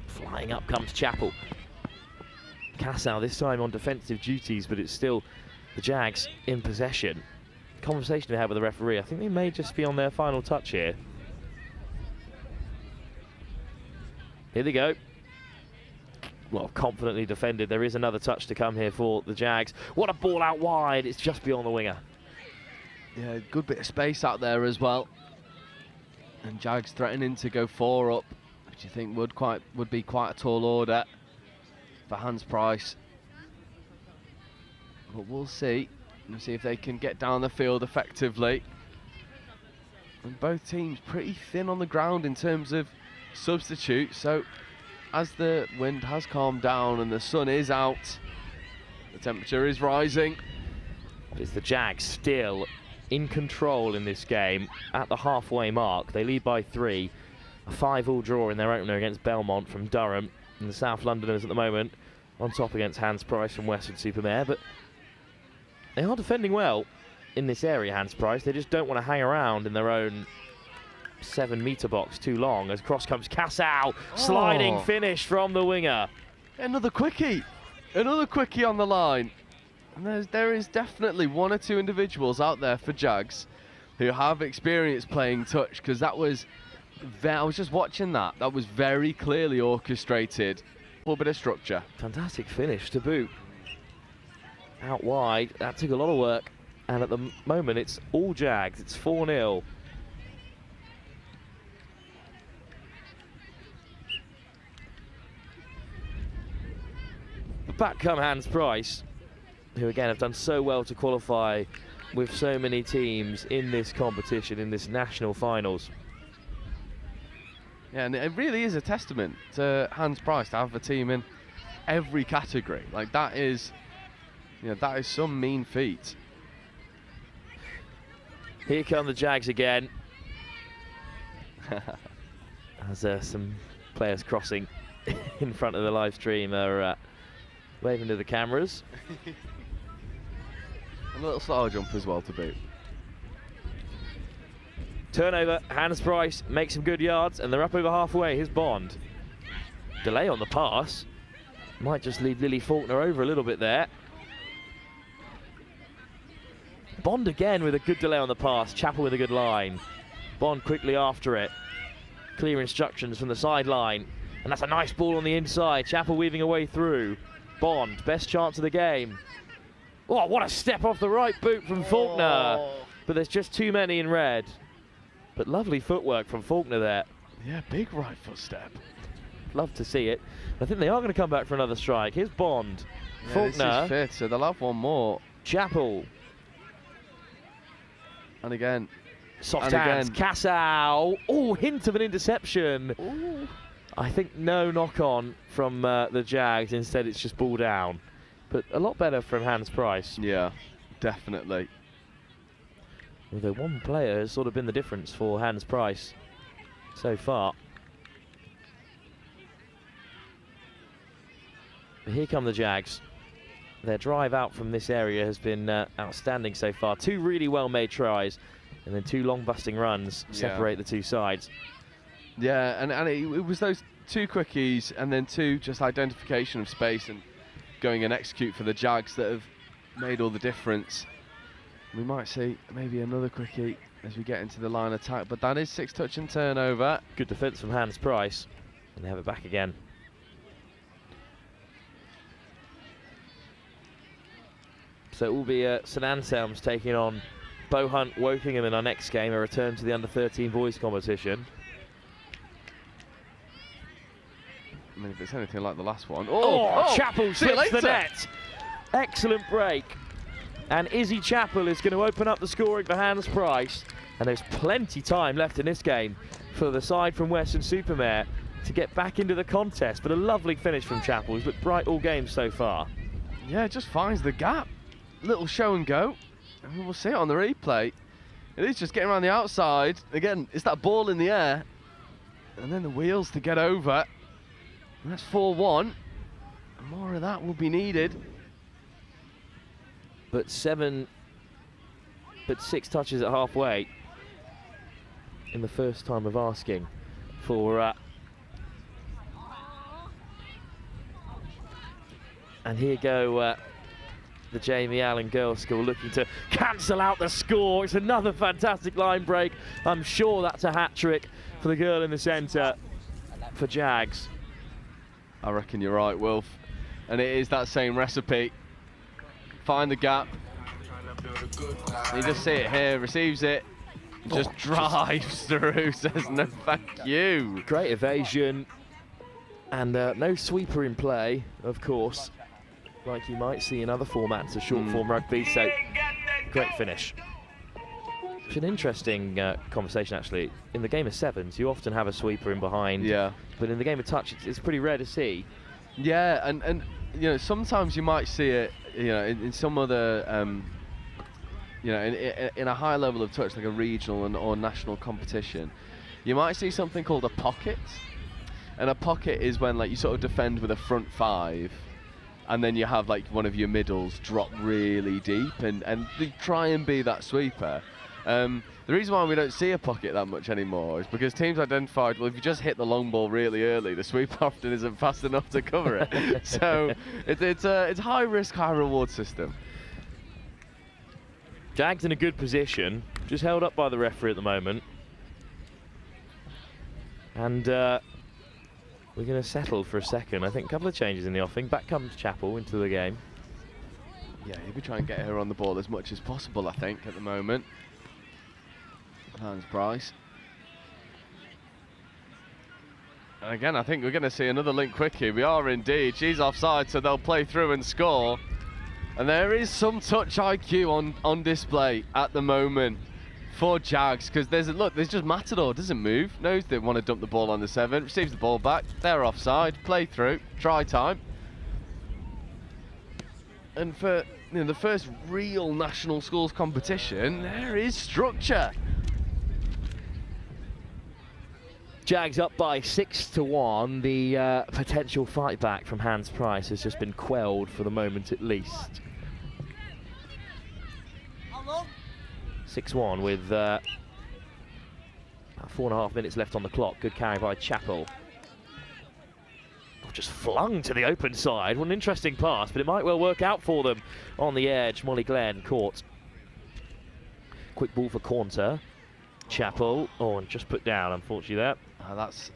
Flying up comes Chappell. Cassau this time on defensive duties, but it's still the Jags in possession. Conversation we had with the referee, I think they may just be on their final touch here. Here they go. Well, confidently defended. There is another touch to come here for the Jags. What a ball out wide. It's just beyond the winger. Yeah, good bit of space out there as well. And Jags threatening to go 4 up, which you think would be quite a tall order for Hans Price. But we'll see. We'll see if they can get down the field effectively. And both teams pretty thin on the ground in terms of substitutes. So as the wind has calmed down and the sun is out, the temperature is rising. But it's the Jags still in control in this game at the halfway mark. They lead by 3. A 5-5 draw in their opener against Belmont from Durham. And the South Londoners at the moment on top against Hans Price from Westford-super-Mare. But they are defending well in this area, Hans Price. They just don't want to hang around in their own 7-metre box too long. As cross comes Cassau, sliding finish from the winger. Another quickie on the line. And there is definitely 1 or 2 individuals out there for Jags who have experience playing touch, because that was, I was just watching that. That was very clearly orchestrated. A little bit of structure. Fantastic finish to boot. Out wide, that took a lot of work. And at the moment, it's all Jags. It's 4-0. Back come Hans Price, who again have done so well to qualify with so many teams in this competition, in this national finals. Yeah, and it really is a testament to Hans Price to have a team in every category. Like, that is, that is some mean feat. Here come the Jags again. As some players crossing in front of the live stream are waving to the cameras. And a little star jump as well to boot. Turnover, Hans Price makes some good yards, and they're up over halfway. Here's Bond. Delay on the pass. Might just leave Lily Faulkner over a little bit there. Bond again with a good delay on the pass. Chappell with a good line. Bond quickly after it. Clear instructions from the sideline. And that's a nice ball on the inside. Chappell weaving a way through. Bond, best chance of the game. Oh, what a step off the right boot from Faulkner. But there's just too many in red. But lovely footwork from Faulkner there. Yeah, big right foot step. Love to see it. I think they are going to come back for another strike. Here's Bond. Yeah, Faulkner. this is fit, so they'll have one more. Chappell. And again. Soft hands. Cassow. Oh, hint of an interception. Ooh. I think no knock on from the Jags. Instead, it's just ball down. But a lot better from Hans Price. Yeah, definitely. Although one player has sort of been the difference for Hans Price so far. But here come the Jags. Their drive out from this area has been outstanding so far. 2 really well-made tries, and then 2 long-busting runs separate the 2 sides. Yeah, and it was those 2 quickies and then 2 just identification of space and going and execute for the Jags that have made all the difference. We might see maybe another quickie as we get into the line attack, but that is 6 touch and turnover. Good defence from Hans Price, and they have it back again. So it will be St Anselms taking on Bohunt, Wokingham in our next game, a return to the under-13 boys competition. I mean, if it's anything like the last one. Chappell slips the net. Excellent break. And Izzy Chappell is going to open up the scoring for Hans Price. And there's plenty time left in this game for the side from Weston-super-Mare to get back into the contest. But a lovely finish from Chappell. He's looked bright all game so far. Yeah, just finds the gap. Little show and go. And we'll see it on the replay. It is just getting around the outside. Again, it's that ball in the air. And then the wheels to get over. And that's 4-1. More of that will be needed. But 6 touches at halfway in the first time of asking for and here go the Jamie Allen Girls School looking to cancel out the score. It's another fantastic line break. I'm sure that's a hat-trick for the girl in the centre for Jags. I reckon you're right, Wilf. And it is that same recipe. Find the gap. You just see it here, receives it, just drives through, says no thank you. Great evasion, and no sweeper in play, of course, like you might see in other formats of short form rugby, so great finish. It's an interesting conversation, actually. In the game of sevens, you often have a sweeper in behind, but in the game of touch, it's pretty rare to see. Yeah, and you know, sometimes you might see it, you know, in some other, you know, in a high level of touch, like a regional or national competition, you might see something called a pocket. And a pocket is when, like, you sort of defend with a front 5, and then you have like one of your middles drop really deep, and they try and be that sweeper. The reason why we don't see a pocket that much anymore is because teams identified, well, if you just hit the long ball really early, the sweeper often isn't fast enough to cover it. So it's a high risk, high reward system. Jags in a good position, just held up by the referee at the moment. And we're going to settle for a second. I think a couple of changes in the offing. Back comes Chappell into the game. Yeah, he'll be trying to get her on the ball as much as possible, I think, at the moment. Hans Price. And again, I think we're going to see another link quickie. We are indeed. She's offside, so they'll play through and score. And there is some touch IQ on display at the moment for Jags, because there's just Matador, doesn't move, knows they want to dump the ball on the 7, receives the ball back, they're offside, play through, try time. And for the first real national schools competition, there is structure. Jags up by 6-1. The potential fight back from Hans Price has just been quelled for the moment at least. 6-1 with 4.5 minutes left on the clock. Good carry by Chappell. Just flung to the open side. What an interesting pass, but it might well work out for them on the edge. Molly Glenn caught. Quick ball for Cornter. Chappell, and just put down, unfortunately, there.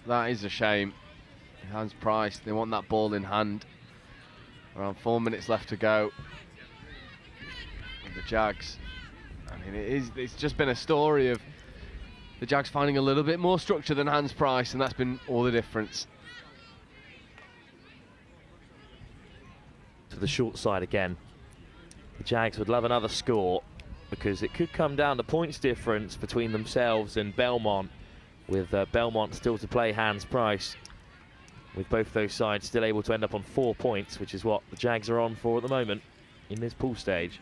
That is a shame. Hans Price, they want that ball in hand. Around 4 minutes left to go. And the Jags, I mean, it's just been a story of the Jags finding a little bit more structure than Hans Price, and that's been all the difference. To the short side again. The Jags would love another score, because it could come down to points difference between themselves and Belmont, with Belmont still to play Hans Price, with both those sides still able to end up on 4 points, which is what the Jags are on for at the moment in this pool stage.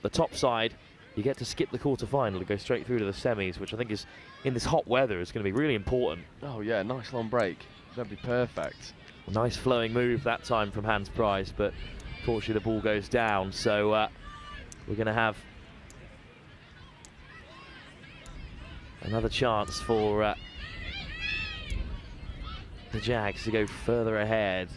The top side, you get to skip the quarter-final to go straight through to the semis, which I think is, in this hot weather, is going to be really important. Oh yeah, nice long break. That'd be perfect. Nice flowing move that time from Hans Price, but unfortunately the ball goes down, so we're going to have another chance for the Jags to go further ahead.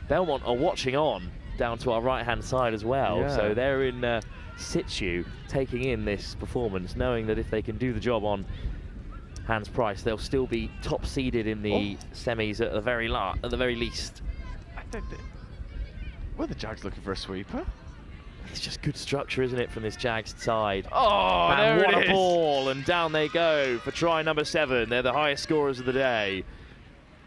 Belmont are watching on down to our right-hand side as well, so they're in situ, taking in this performance, knowing that if they can do the job on Hans Price, they'll still be top-seeded in the semis at the very least. Were the Jags looking for a sweeper? It's just good structure, isn't it, from this Jags side? Oh, and there what it a is. ball, and down they go for try number 7. They're the highest scorers of the day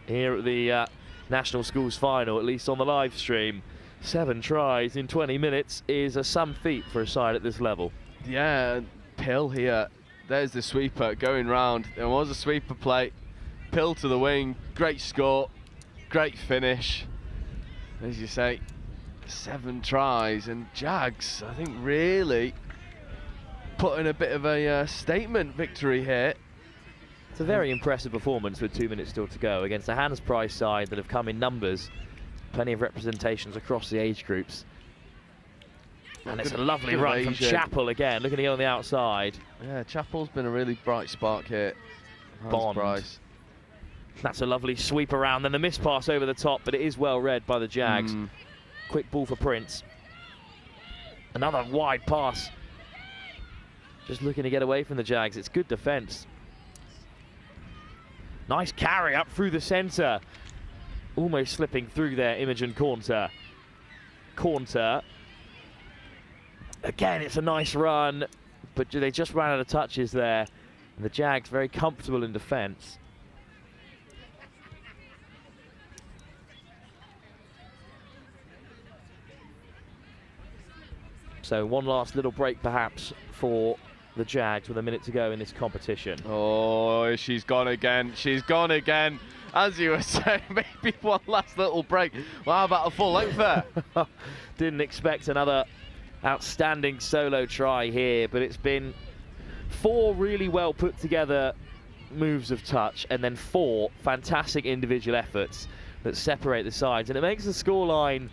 here at the National Schools Final, at least on the live stream. 7 tries in 20 minutes is some feat for a side at this level. Yeah, Pill here. There's the sweeper going round. There was a sweeper play. Pill to the wing. Great score. Great finish. As you say, 7 tries, and Jags, I think, really putting a bit of a statement victory here. It's a very impressive performance with 2 minutes still to go against the Hans Price side that have come in numbers. Plenty of representations across the age groups. And it's a lovely run from Chappell again, looking to get on the outside. Yeah, Chappell's been a really bright spark here. Bond. Price. That's a lovely sweep around, then the miss pass over the top, but it is well read by the Jags. Quick ball for Prince. Another wide pass. Just looking to get away from the Jags. It's good defence. Nice carry up through the centre. Almost slipping through there, Imogen Cornter. Cornter. Again, it's a nice run, but they just ran out of touches there. And the Jags very comfortable in defence. So one last little break perhaps for the Jags with a minute to go in this competition. Oh, she's gone again. She's gone again. As you were saying, maybe one last little break. Well, how about a full length there? Didn't expect another outstanding solo try here, but it's been 4 really well put together moves of touch and then 4 fantastic individual efforts that separate the sides, and it makes the scoreline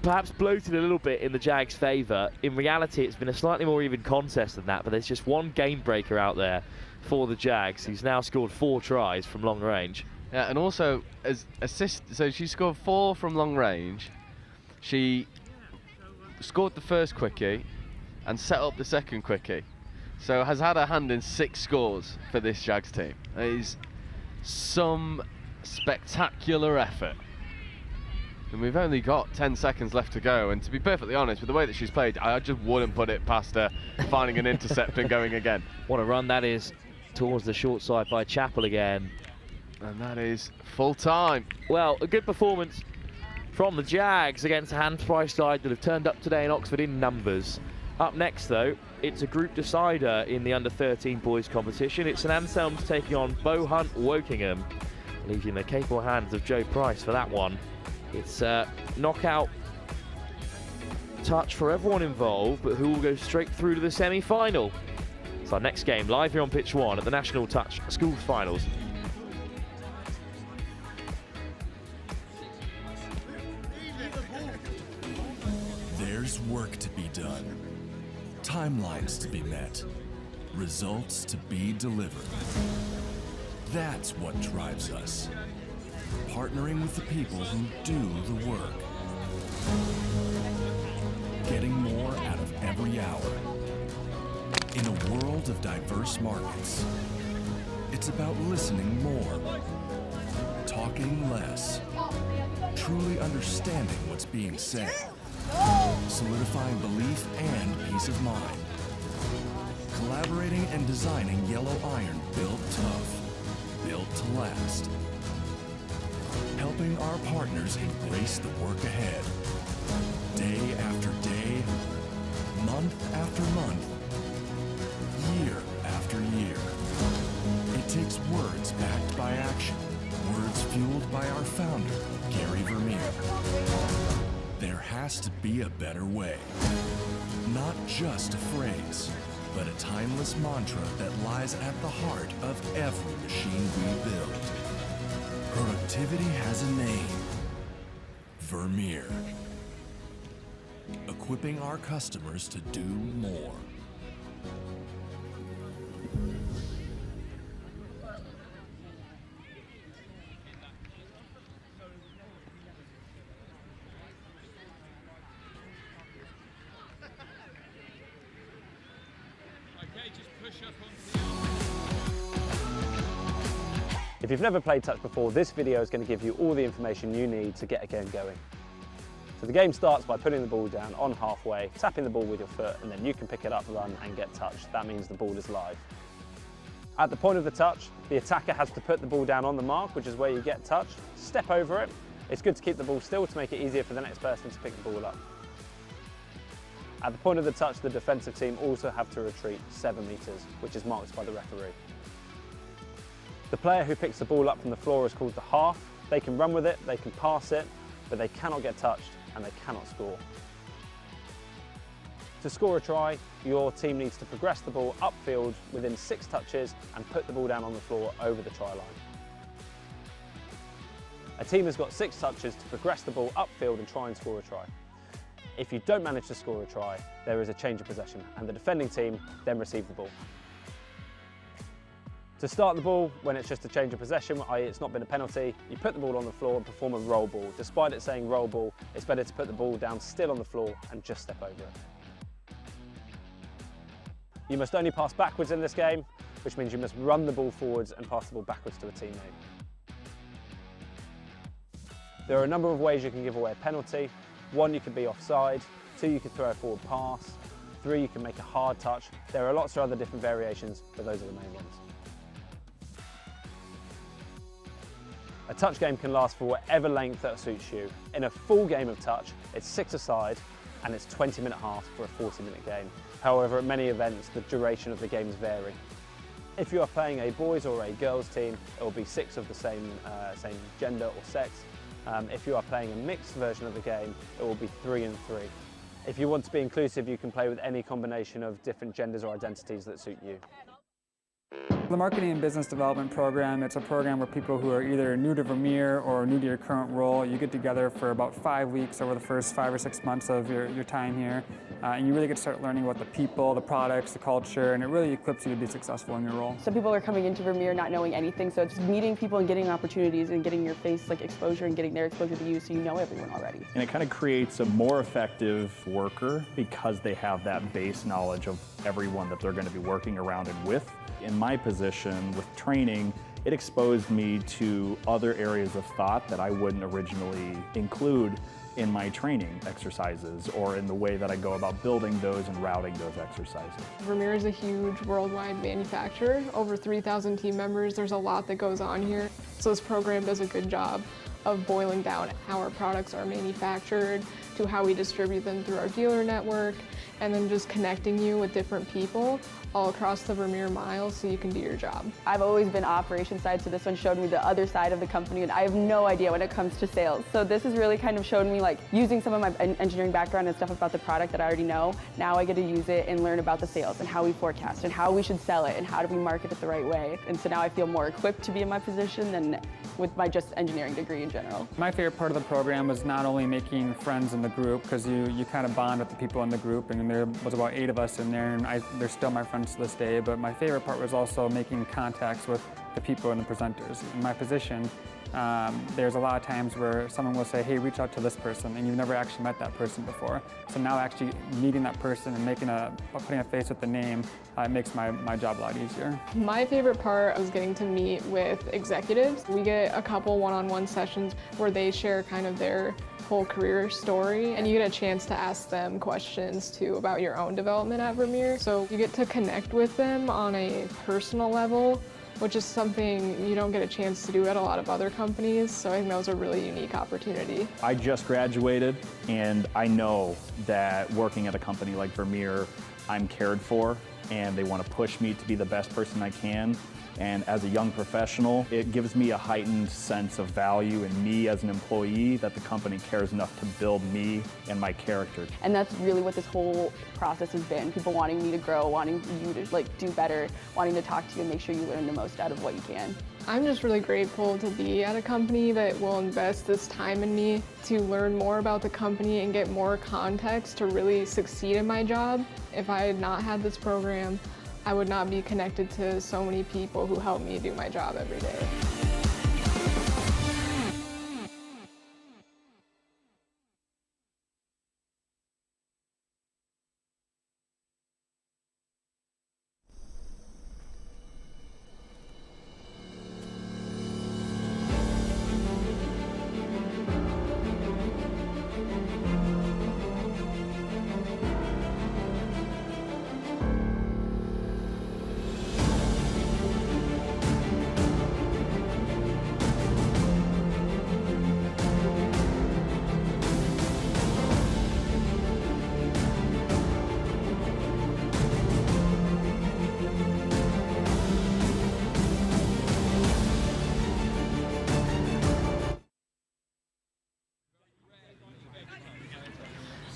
perhaps bloated a little bit in the Jags' favour. In reality, it's been a slightly more even contest than that, but there's just one game breaker out there for the Jags, who's now scored 4 tries from long range. Yeah, and also as so she scored 4 from long range. She scored the first quickie and set up the second quickie, so has had a hand in 6 scores for this Jags team. It is some spectacular effort. And we've only got 10 seconds left to go, and to be perfectly honest, with the way that she's played, I just wouldn't put it past her finding an intercept and going again. What a run that is towards the short side by Chappell again. And that is full time. Well, a good performance from the Jags against a hand price side that have turned up today in Oxford in numbers. Up next though, it's a group decider in the under-13 boys competition. It's an Anselms taking on Bohunt Wokingham, leaving in the capable hands of Joe Price for that one. It's a knockout touch for everyone involved, but who will go straight through to the semi-final? It's our next game, live here on pitch 1 at the National Touch Schools Finals. There's work to be done, timelines to be met, results to be delivered. That's what drives us. Partnering with the people who do the work. Getting more out of every hour. In a world of diverse markets, it's about listening more, talking less, truly understanding what's being said, solidifying belief and peace of mind, collaborating and designing yellow iron built tough, built to last, helping our partners embrace the work ahead, day after day, month after month, year after year. It takes words backed by action, words fueled by our founder, Gary Vermeer. There has to be a better way. Not just a phrase, but a timeless mantra that lies at the heart of every machine we build. Productivity has a name, Vermeer. Equipping our customers to do more. If you've never played touch before, this video is going to give you all the information you need to get a game going. So the game starts by putting the ball down on halfway, tapping the ball with your foot, and then you can pick it up, run and get touched. That means the ball is live. At the point of the touch, the attacker has to put the ball down on the mark, which is where you get touched, step over it. It's good to keep the ball still to make it easier for the next person to pick the ball up. At the point of the touch, the defensive team also have to retreat 7 metres, which is marked by the referee. The player who picks the ball up from the floor is called the half. They can run with it, they can pass it, but they cannot get touched and they cannot score. To score a try, your team needs to progress the ball upfield within 6 touches and put the ball down on the floor over the try line. A team has got 6 touches to progress the ball upfield and try and score a try. If you don't manage to score a try, there is a change of possession and the defending team then receive the ball. To start the ball, when it's just a change of possession, i.e. it's not been a penalty, you put the ball on the floor and perform a roll ball. Despite it saying roll ball, it's better to put the ball down still on the floor and just step over it. You must only pass backwards in this game, which means you must run the ball forwards and pass the ball backwards to a teammate. There are a number of ways you can give away a penalty. 1, you could be offside. 2, you could throw a forward pass. 3, you can make a hard touch. There are lots of other different variations, but those are the main ones. A touch game can last for whatever length that suits you. In a full game of touch, it's 6-a-side and it's 20-minute halves for a 40-minute game. However, at many events, the duration of the games vary. If you are playing a boys or a girls team, it will be 6 of the same gender or sex. If you are playing a mixed version of the game, it will be 3 and 3. If you want to be inclusive, you can play with any combination of different genders or identities that suit you. The Marketing and Business Development Program, it's a program where people who are either new to Vermeer or new to your current role, you get together for about 5 weeks over the first 5 or 6 months of your time here. And you really get to start learning about the people, the products, the culture, and it really equips you to be successful in your role. Some people are coming into Vermeer not knowing anything, so it's meeting people and getting opportunities and getting your face exposure and getting their exposure to you so you know everyone already. And it kind of creates a more effective worker because they have that base knowledge of everyone that they're going to be working around and with. In my position with training, it exposed me to other areas of thought that I wouldn't originally include in my training exercises or in the way that I go about building those and routing those exercises. Vermeer is a huge worldwide manufacturer, over 3,000 team members. There's a lot that goes on here. So this program does a good job of boiling down how our products are manufactured to how we distribute them through our dealer network, and then just connecting you with different people all across the Vermeer miles so you can do your job. I've always been operations side, so this one showed me the other side of the company, and I have no idea when it comes to sales. So this has really kind of shown me, like, using some of my engineering background and stuff about the product that I already know. Now I get to use it and learn about the sales and how we forecast and how we should sell it and how do we market it the right way. And so now I feel more equipped to be in my position than with my just engineering degree in general. My favorite part of the program was not only making friends in the group, because you kind of bond with the people in the group, and there was about 8 of us in there, and they're still my friends to this day, but my favorite part was also making contacts with the people and the presenters. In my position, there's a lot of times where someone will say, hey, reach out to this person, and you've never actually met that person before. So now actually meeting that person and putting a face with the name, it makes my job a lot easier. My favorite part was getting to meet with executives. We get a couple one-on-one sessions where they share kind of their whole career story, and you get a chance to ask them questions too about your own development at Vermeer. So you get to connect with them on a personal level, which is something you don't get a chance to do at a lot of other companies. So I think that was a really unique opportunity. I just graduated, and I know that working at a company like Vermeer, I'm cared for, and they want to push me to be the best person I can. And as a young professional, it gives me a heightened sense of value in me as an employee, that the company cares enough to build me and my character. And that's really what this whole process has been. People wanting me to grow, wanting you to do better, wanting to talk to you and make sure you learn the most out of what you can. I'm just really grateful to be at a company that will invest this time in me to learn more about the company and get more context to really succeed in my job. If I had not had this program, I would not be connected to so many people who help me do my job every day.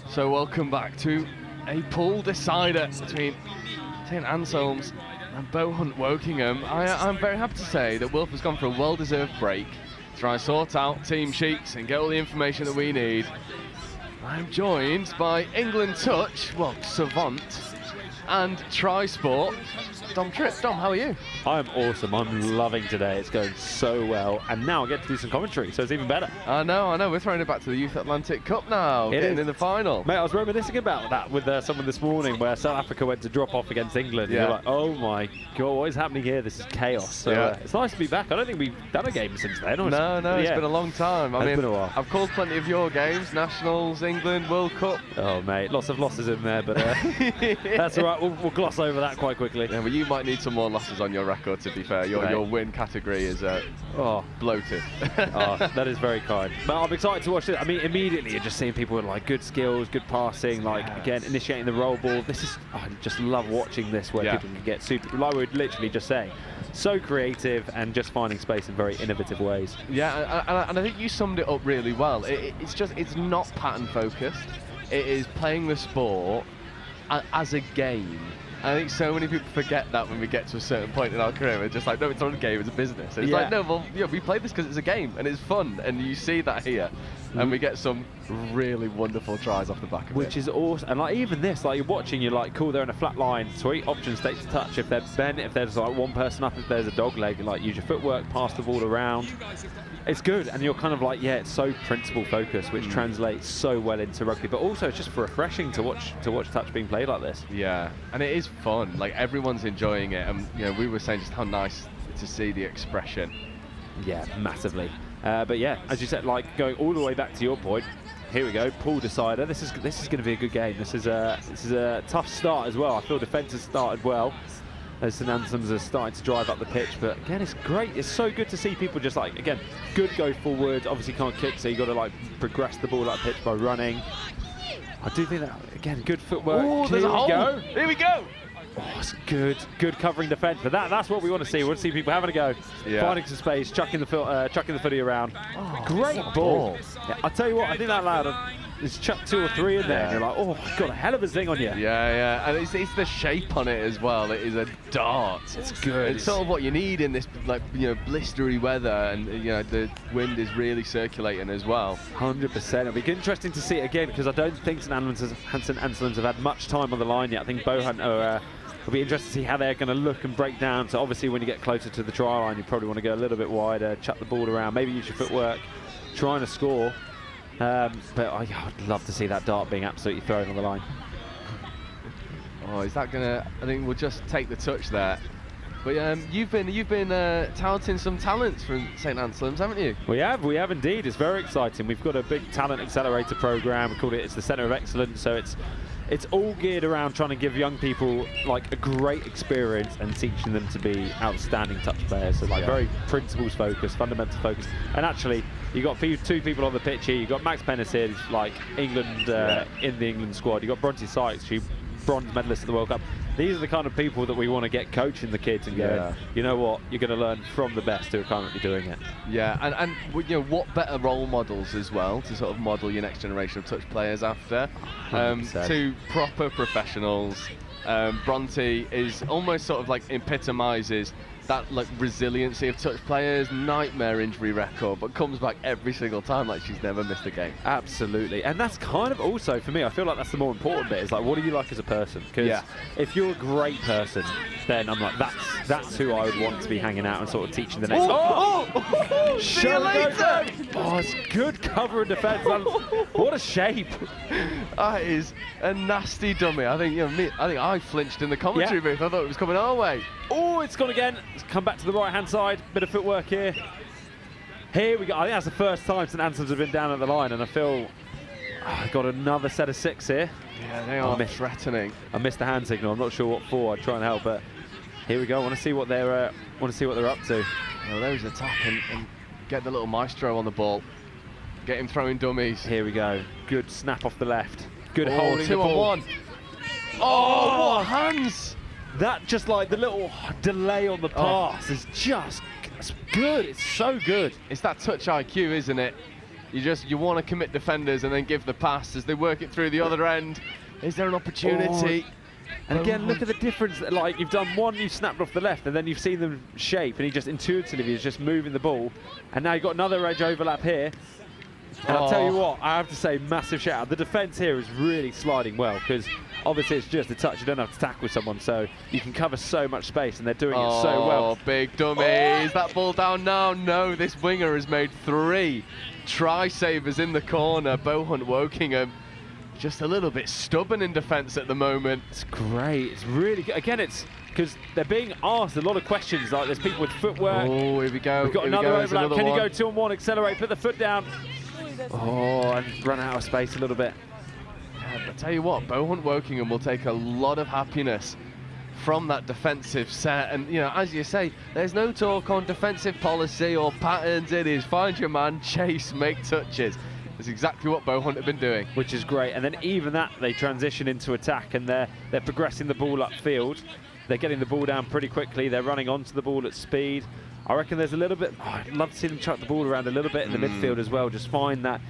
So welcome back to a pool decider between Anselms and Bohunt Wokingham. I'm very happy to say that Wilf has gone for a well-deserved break to try and sort out team sheets and get all the information that we need. I'm joined by England Touch, well, Savant, and Tri-Sport, Dom Tripp. Dom, how are you? I'm awesome. I'm loving today. It's going so well. And now I get to do some commentary, so it's even better. I know. We're throwing it back to the Youth Atlantic Cup now, getting in the final. Mate, I was reminiscing about that with someone this morning where South Africa went to drop off against England. Yeah. You're like, oh my God, what is happening here? This is chaos. So it's nice to be back. I don't think we've done a game since then. No, it's been a long time. I mean, it's been a while. I've called plenty of your games, Nationals, England, World Cup. Oh, mate, lots of losses in there, but that's all right. We'll gloss over that quite quickly. Yeah, well, you might need some more losses on your record, to be fair. Your win category is bloated. That is very kind. But I'm excited to watch it. I mean, immediately you're just seeing people with good skills, good passing, again, initiating the roll ball. I just love watching this where people can get super, like we were literally just saying, so creative and just finding space in very innovative ways. Yeah, and I think you summed it up really well. It's not pattern focused. It is playing the sport as a game. I think so many people forget that when we get to a certain point in our career. We're just like, no, it's not a game, it's a business. And it's like, no, well, we play this because it's a game and it's fun, and you see that here. And we get some really wonderful tries off the back of it. Which is awesome. And even this, you're watching, you're like, cool, they're in a flat line, sweet, option state to touch. If they're bent, if there's one person up, if there's a dog leg, use your footwork, pass the ball around. It's good, and you're kind of like, it's so principle focused, which translates so well into rugby. But also, it's just refreshing to watch touch being played like this. Yeah, and it is fun. Everyone's enjoying it, and we were saying just how nice to see the expression. Yeah, massively. But yeah, as you said, going all the way back to your point. Here we go, pool decider. This is going to be a good game. This is a tough start as well. I feel defence has started well. as St Anselms are starting to drive up the pitch. But again, it's great. It's so good to see people just like, again, good go forward. Obviously can't kick, so you got to like progress the ball up pitch by running. I do think that, again, good footwork. Oh, there's a hole. Here we go. Oh, it's good covering defence. But that's what we want to see. We want to see people having a go, finding some space, chucking the footy around. Oh, great ball. Yeah, I'll tell you what, I think that lad has chucked 2 or 3 in there, and you're like, oh, got a hell of a zing on you. Yeah, and it's the shape on it as well. It is a dart. It's good. It's sort of what you need in this, like, you know, blistery weather, and you know the wind is really circulating as well. 100%. It'll be interesting to see it again, because I don't think St Anselms have had much time on the line yet. I think Bohunt are. It'll be interesting to see how they're going to look and break down. So obviously, when you get closer to the try line, you probably want to go a little bit wider, chuck the ball around, maybe use your footwork, trying to score. But I'd love to see that dart being absolutely thrown on the line. Oh, is that gonna? I think we'll just take the touch there. But you've been touting some talents from St Anselms, haven't you? We have indeed. It's very exciting. We've got a big talent accelerator program. We call it. It's the Centre of Excellence. So it's all geared around trying to give young people like a great experience and teaching them to be outstanding touch players. So like very principles focused, fundamental focused. And actually, you got 2 people on the pitch here. You got Max Pennis here, who's like England in the England squad. You got Bronte Sykes, who's bronze medalist at the World Cup. These are the kind of people that we want to get coaching the kids and going, you know what, you're going to learn from the best who are currently doing it. Yeah, and you know, what better role models as well to sort of model your next generation of touch players after. 2 proper professionals. Bronte is almost sort of like epitomises that like resiliency of touch players, nightmare injury record, but comes back every single time like she's never missed a game. Absolutely, and that's kind of also, for me, I feel like that's the more important bit, is like, what are you like as a person? Because if you're a great person, then I'm like, that's who I would want to be hanging out and sort of teaching the next. See you later! Oh, it's good cover and defence. What a shape! That is a nasty dummy. I think I flinched in the commentary booth. I thought it was coming our way. Oh, it's gone again. It's come back to the right-hand side. Bit of footwork here. Here we go. I think that's the first time St Anselms have been down at the line, and I feel I've got another set of 6 here. Yeah, they are threatening. I missed the hand signal. I'm not sure what for. I'd try and help, but here we go. I want to see what they're up to. Well, there's a tap and get the little maestro on the ball. Get him throwing dummies. Here we go. Good snap off the left. Good holding 2 the ball. on 1. Oh, what hands! That just like the little delay on the pass is just it's good. It's so good. It's that touch IQ, isn't it? You want to commit defenders and then give the pass as they work it through the other end. Is there an opportunity? And again, look at the difference. Like, you've done one, you snapped off the left, and then you've seen them shape, and he just intuitively is just moving the ball. And now you've got another edge overlap here. And I'll tell you what, I have to say, massive shout out. The defence here is really sliding well, because obviously it's just a touch. You don't have to tackle someone, so you can cover so much space, and they're doing it so well. Oh, big dummies. That ball down now. No, this winger has made 3 try-savers in the corner. Bohunt Wokingham just a little bit stubborn in defence at the moment. It's great. It's really good. Again, it's because they're being asked a lot of questions. Like, there's people with footwork. Oh, here we go. We've got another overlap. Can you go 2-on-1, accelerate, put the foot down? Oh, and run out of space a little bit. I tell you what, Bohunt Wokingham will take a lot of happiness from that defensive set. And, you know, as you say, there's no talk on defensive policy or patterns. It is find your man, chase, make touches. That's exactly what Bohunt have been doing. Which is great. And then even that, they transition into attack, and they're progressing the ball upfield. They're getting the ball down pretty quickly. They're running onto the ball at speed. I reckon there's a little bit, I'd love to see them chuck the ball around a little bit in the midfield as well. Just find that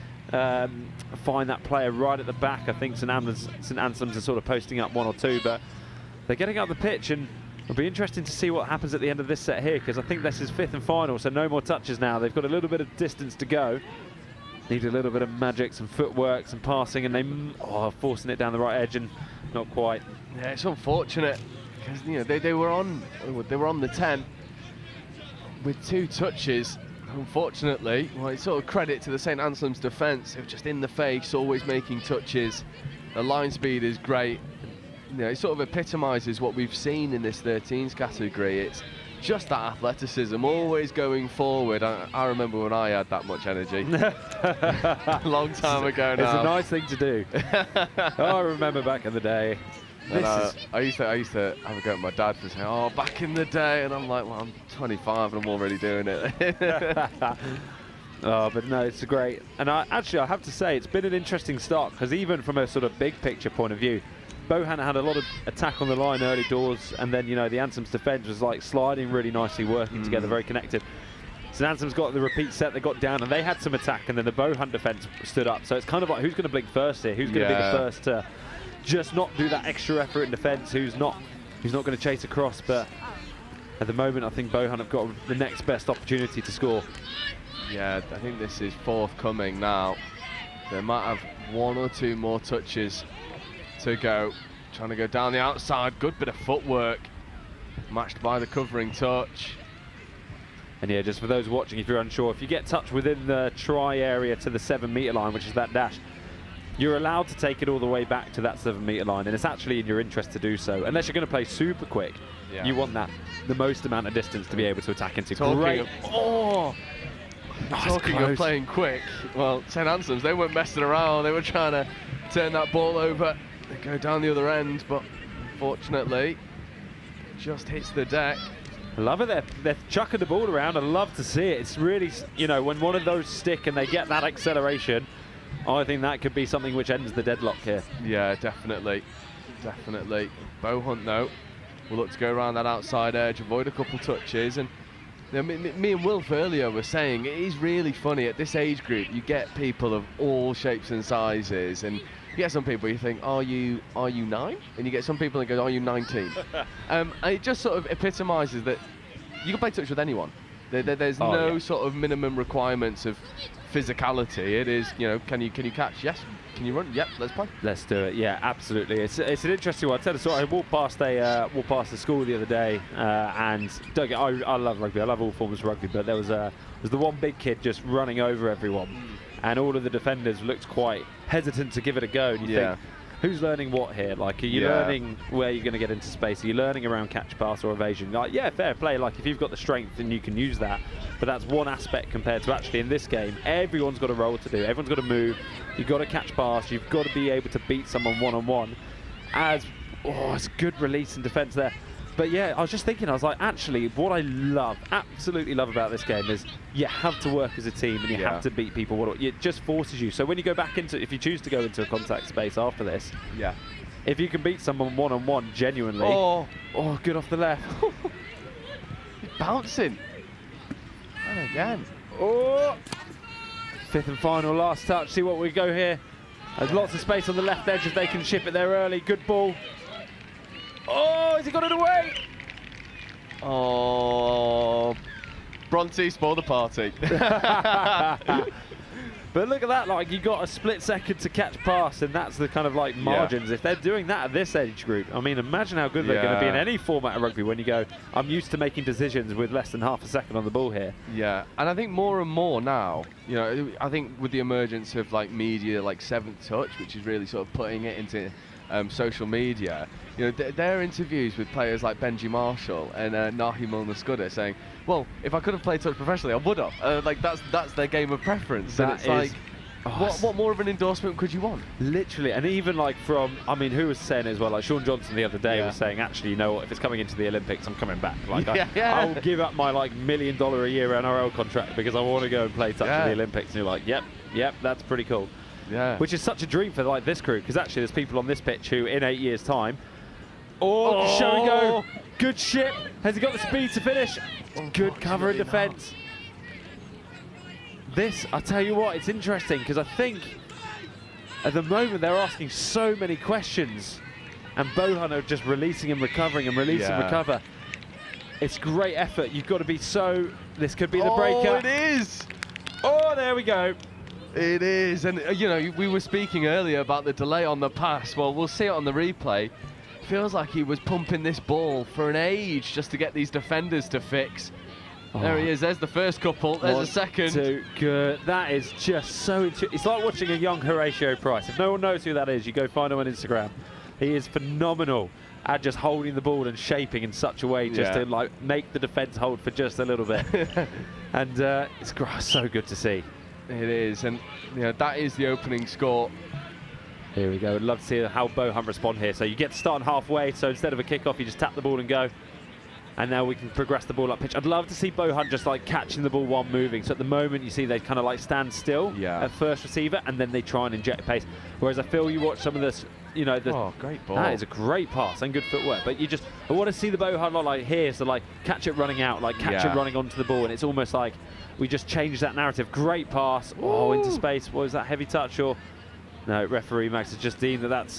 player right at the back. I think St Anselms are sort of posting up 1 or 2, but they're getting up the pitch, and it'll be interesting to see what happens at the end of this set here, because I think this is 5th and final, so no more touches now. They've got a little bit of distance to go. Need a little bit of magic, some footwork, some passing, and they forcing it down the right edge, and not quite. Yeah, it's unfortunate, because you know they were on the 10 with 2 touches. Unfortunately, well, it's sort of credit to the St Anselms defence, who are just in the face, always making touches. The line speed is great. You know, it sort of epitomises what we've seen in this 13s category. It's just that athleticism, always going forward. I remember when I had that much energy. A long time ago now. It's a nice thing to do. I remember back in the day. And I used to have a go at my dad for saying, "Oh, back in the day," and I'm like, "Well, I'm 25 and I'm already doing it." Oh, but no, it's great. And I have to say, it's been an interesting start, because even from a sort of big picture point of view, Bohunt had a lot of attack on the line early doors, and then, you know, the Anselms defence was like sliding really nicely, working together, very connected. So Anselms got the repeat set, they got down, and they had some attack, and then the Bohunt defence stood up. So it's kind of like, who's going to blink first here? Who's going to be the first to just not do that extra effort in defence? Who's not going to chase across? But at the moment, I think Bohunt have got the next best opportunity to score. Yeah, I think this is forthcoming now. They might have 1 or 2 more touches to go. Trying to go down the outside. Good bit of footwork. Matched by the covering touch. And yeah, just for those watching, if you're unsure, if you get touched within the try area to the 7-metre line, which is that dash, you're allowed to take it all the way back to that 7-metre line, and it's actually in your interest to do so. Unless you're going to play super quick, you want the most amount of distance to be able to attack into. Great. Talking of playing quick, well, St Anselms, they weren't messing around. They were trying to turn that ball over. They go down the other end, but unfortunately, just hits the deck. I love it. They're chucking the ball around. I love to see it. It's really, you know, when one of those stick and they get that acceleration, I think that could be something which ends the deadlock here. Yeah, definitely. Definitely. Bohunt, though, will look to go around that outside edge, avoid a couple touches, and you know, me and Wilf earlier were saying it is really funny at this age group. You get people of all shapes and sizes, and you get some people you think, are you 9? And you get some people that go, are you 19? And it just sort of epitomises that you can play touch with anyone. There's no sort of minimum requirements of physicality. It is, you know, can you catch? Yes. Can you run? Yep, let's play. Let's do it. Yeah, absolutely. It's an interesting one. I tell you, so I walked past the school the other day, and don't get, I love rugby. I love all forms of rugby, but there was the one big kid just running over everyone, and all of the defenders looked quite hesitant to give it a go. And you think, who's learning what here? Like, are you learning where you're going to get into space? Are you learning around catch, pass, or evasion? Like, yeah, fair play. Like, if you've got the strength, then you can use that. But that's one aspect compared to actually in this game, everyone's got a role to do. Everyone's got to move. You've got to catch pass. You've got to be able to beat someone one-on-one. It's good release and defence there. But yeah, I was just thinking, I was like, actually, what I absolutely love about this game is you have to work as a team and you have to beat people. It just forces you. So when you go back into, if you choose to go into a contact space after this, if you can beat someone one-on-one genuinely, good off the left. He's bouncing. And again. Fifth and final, last touch. See what we go here. There's lots of space on the left edge if they can ship it there early. Good ball. Has he got it away? Bronte spoiled the party. But look at that, like, you got a split second to catch pass, and that's the kind of like margins. If they're doing that at this age group, I mean, imagine how good they're going to be in any format of rugby when you go, I'm used to making decisions with less than half a second on the ball here. Yeah, and I think more and more now, you know, I think with the emergence of like media like Seventh Touch, which is really sort of putting it into social media, you know, their interviews with players like Benji Marshall and Nahi Milner-Skudder saying, well, if I could have played touch professionally, I would have. Like, that's their game of preference. And it's like, what more of an endorsement could you want? Literally, and even like from, I mean, who was saying it as well? Like Sean Johnson the other day was saying, actually, you know what, if it's coming into the Olympics, I'm coming back. Like, I'll give up my like $1 million a year NRL contract because I want to go and play touch in the Olympics. And you're like, yep, that's pretty cool. Yeah. Which is such a dream for like this crew, because actually there's people on this pitch who in 8 years' time, show and go, good ship. Has he got the speed to finish? Good cover and defence. This, I tell you what, it's interesting because I think at the moment they're asking so many questions, and Bohunt are just releasing and recovering and release and recover. It's great effort. You've got to be so. This could be the breaker. It is. There we go. It is, and you know, we were speaking earlier about the delay on the pass. Well, we'll see it on the replay. Feels like he was pumping this ball for an age just to get these defenders to fix. There he is. There's the first couple. There's the second. Good. That is just so. It's like watching a young Horatio Price. If no one knows who that is, you go find him on Instagram. He is phenomenal at just holding the ball and shaping in such a way just to like make the defence hold for just a little bit. And it's so good to see. It is, and you know, that is the opening score Here we go. I'd love to see how Bohunt respond here. So you get to start halfway, so instead of a kickoff, you just tap the ball and go. And now we can progress the ball up pitch. I'd love to see Bohunt just like catching the ball while moving. So at the moment, you see they kind of like stand still at first receiver, and then they try and inject pace. Whereas I feel you watch some of this, you know, great ball. That is a great pass and good footwork. But I want to see the Bohunt like here, so like catch it running out, like catch it running onto the ball, and it's almost like we just changed that narrative. Great pass. Oh, into space. What was that, heavy touch or? No, referee Max has just deemed that that's.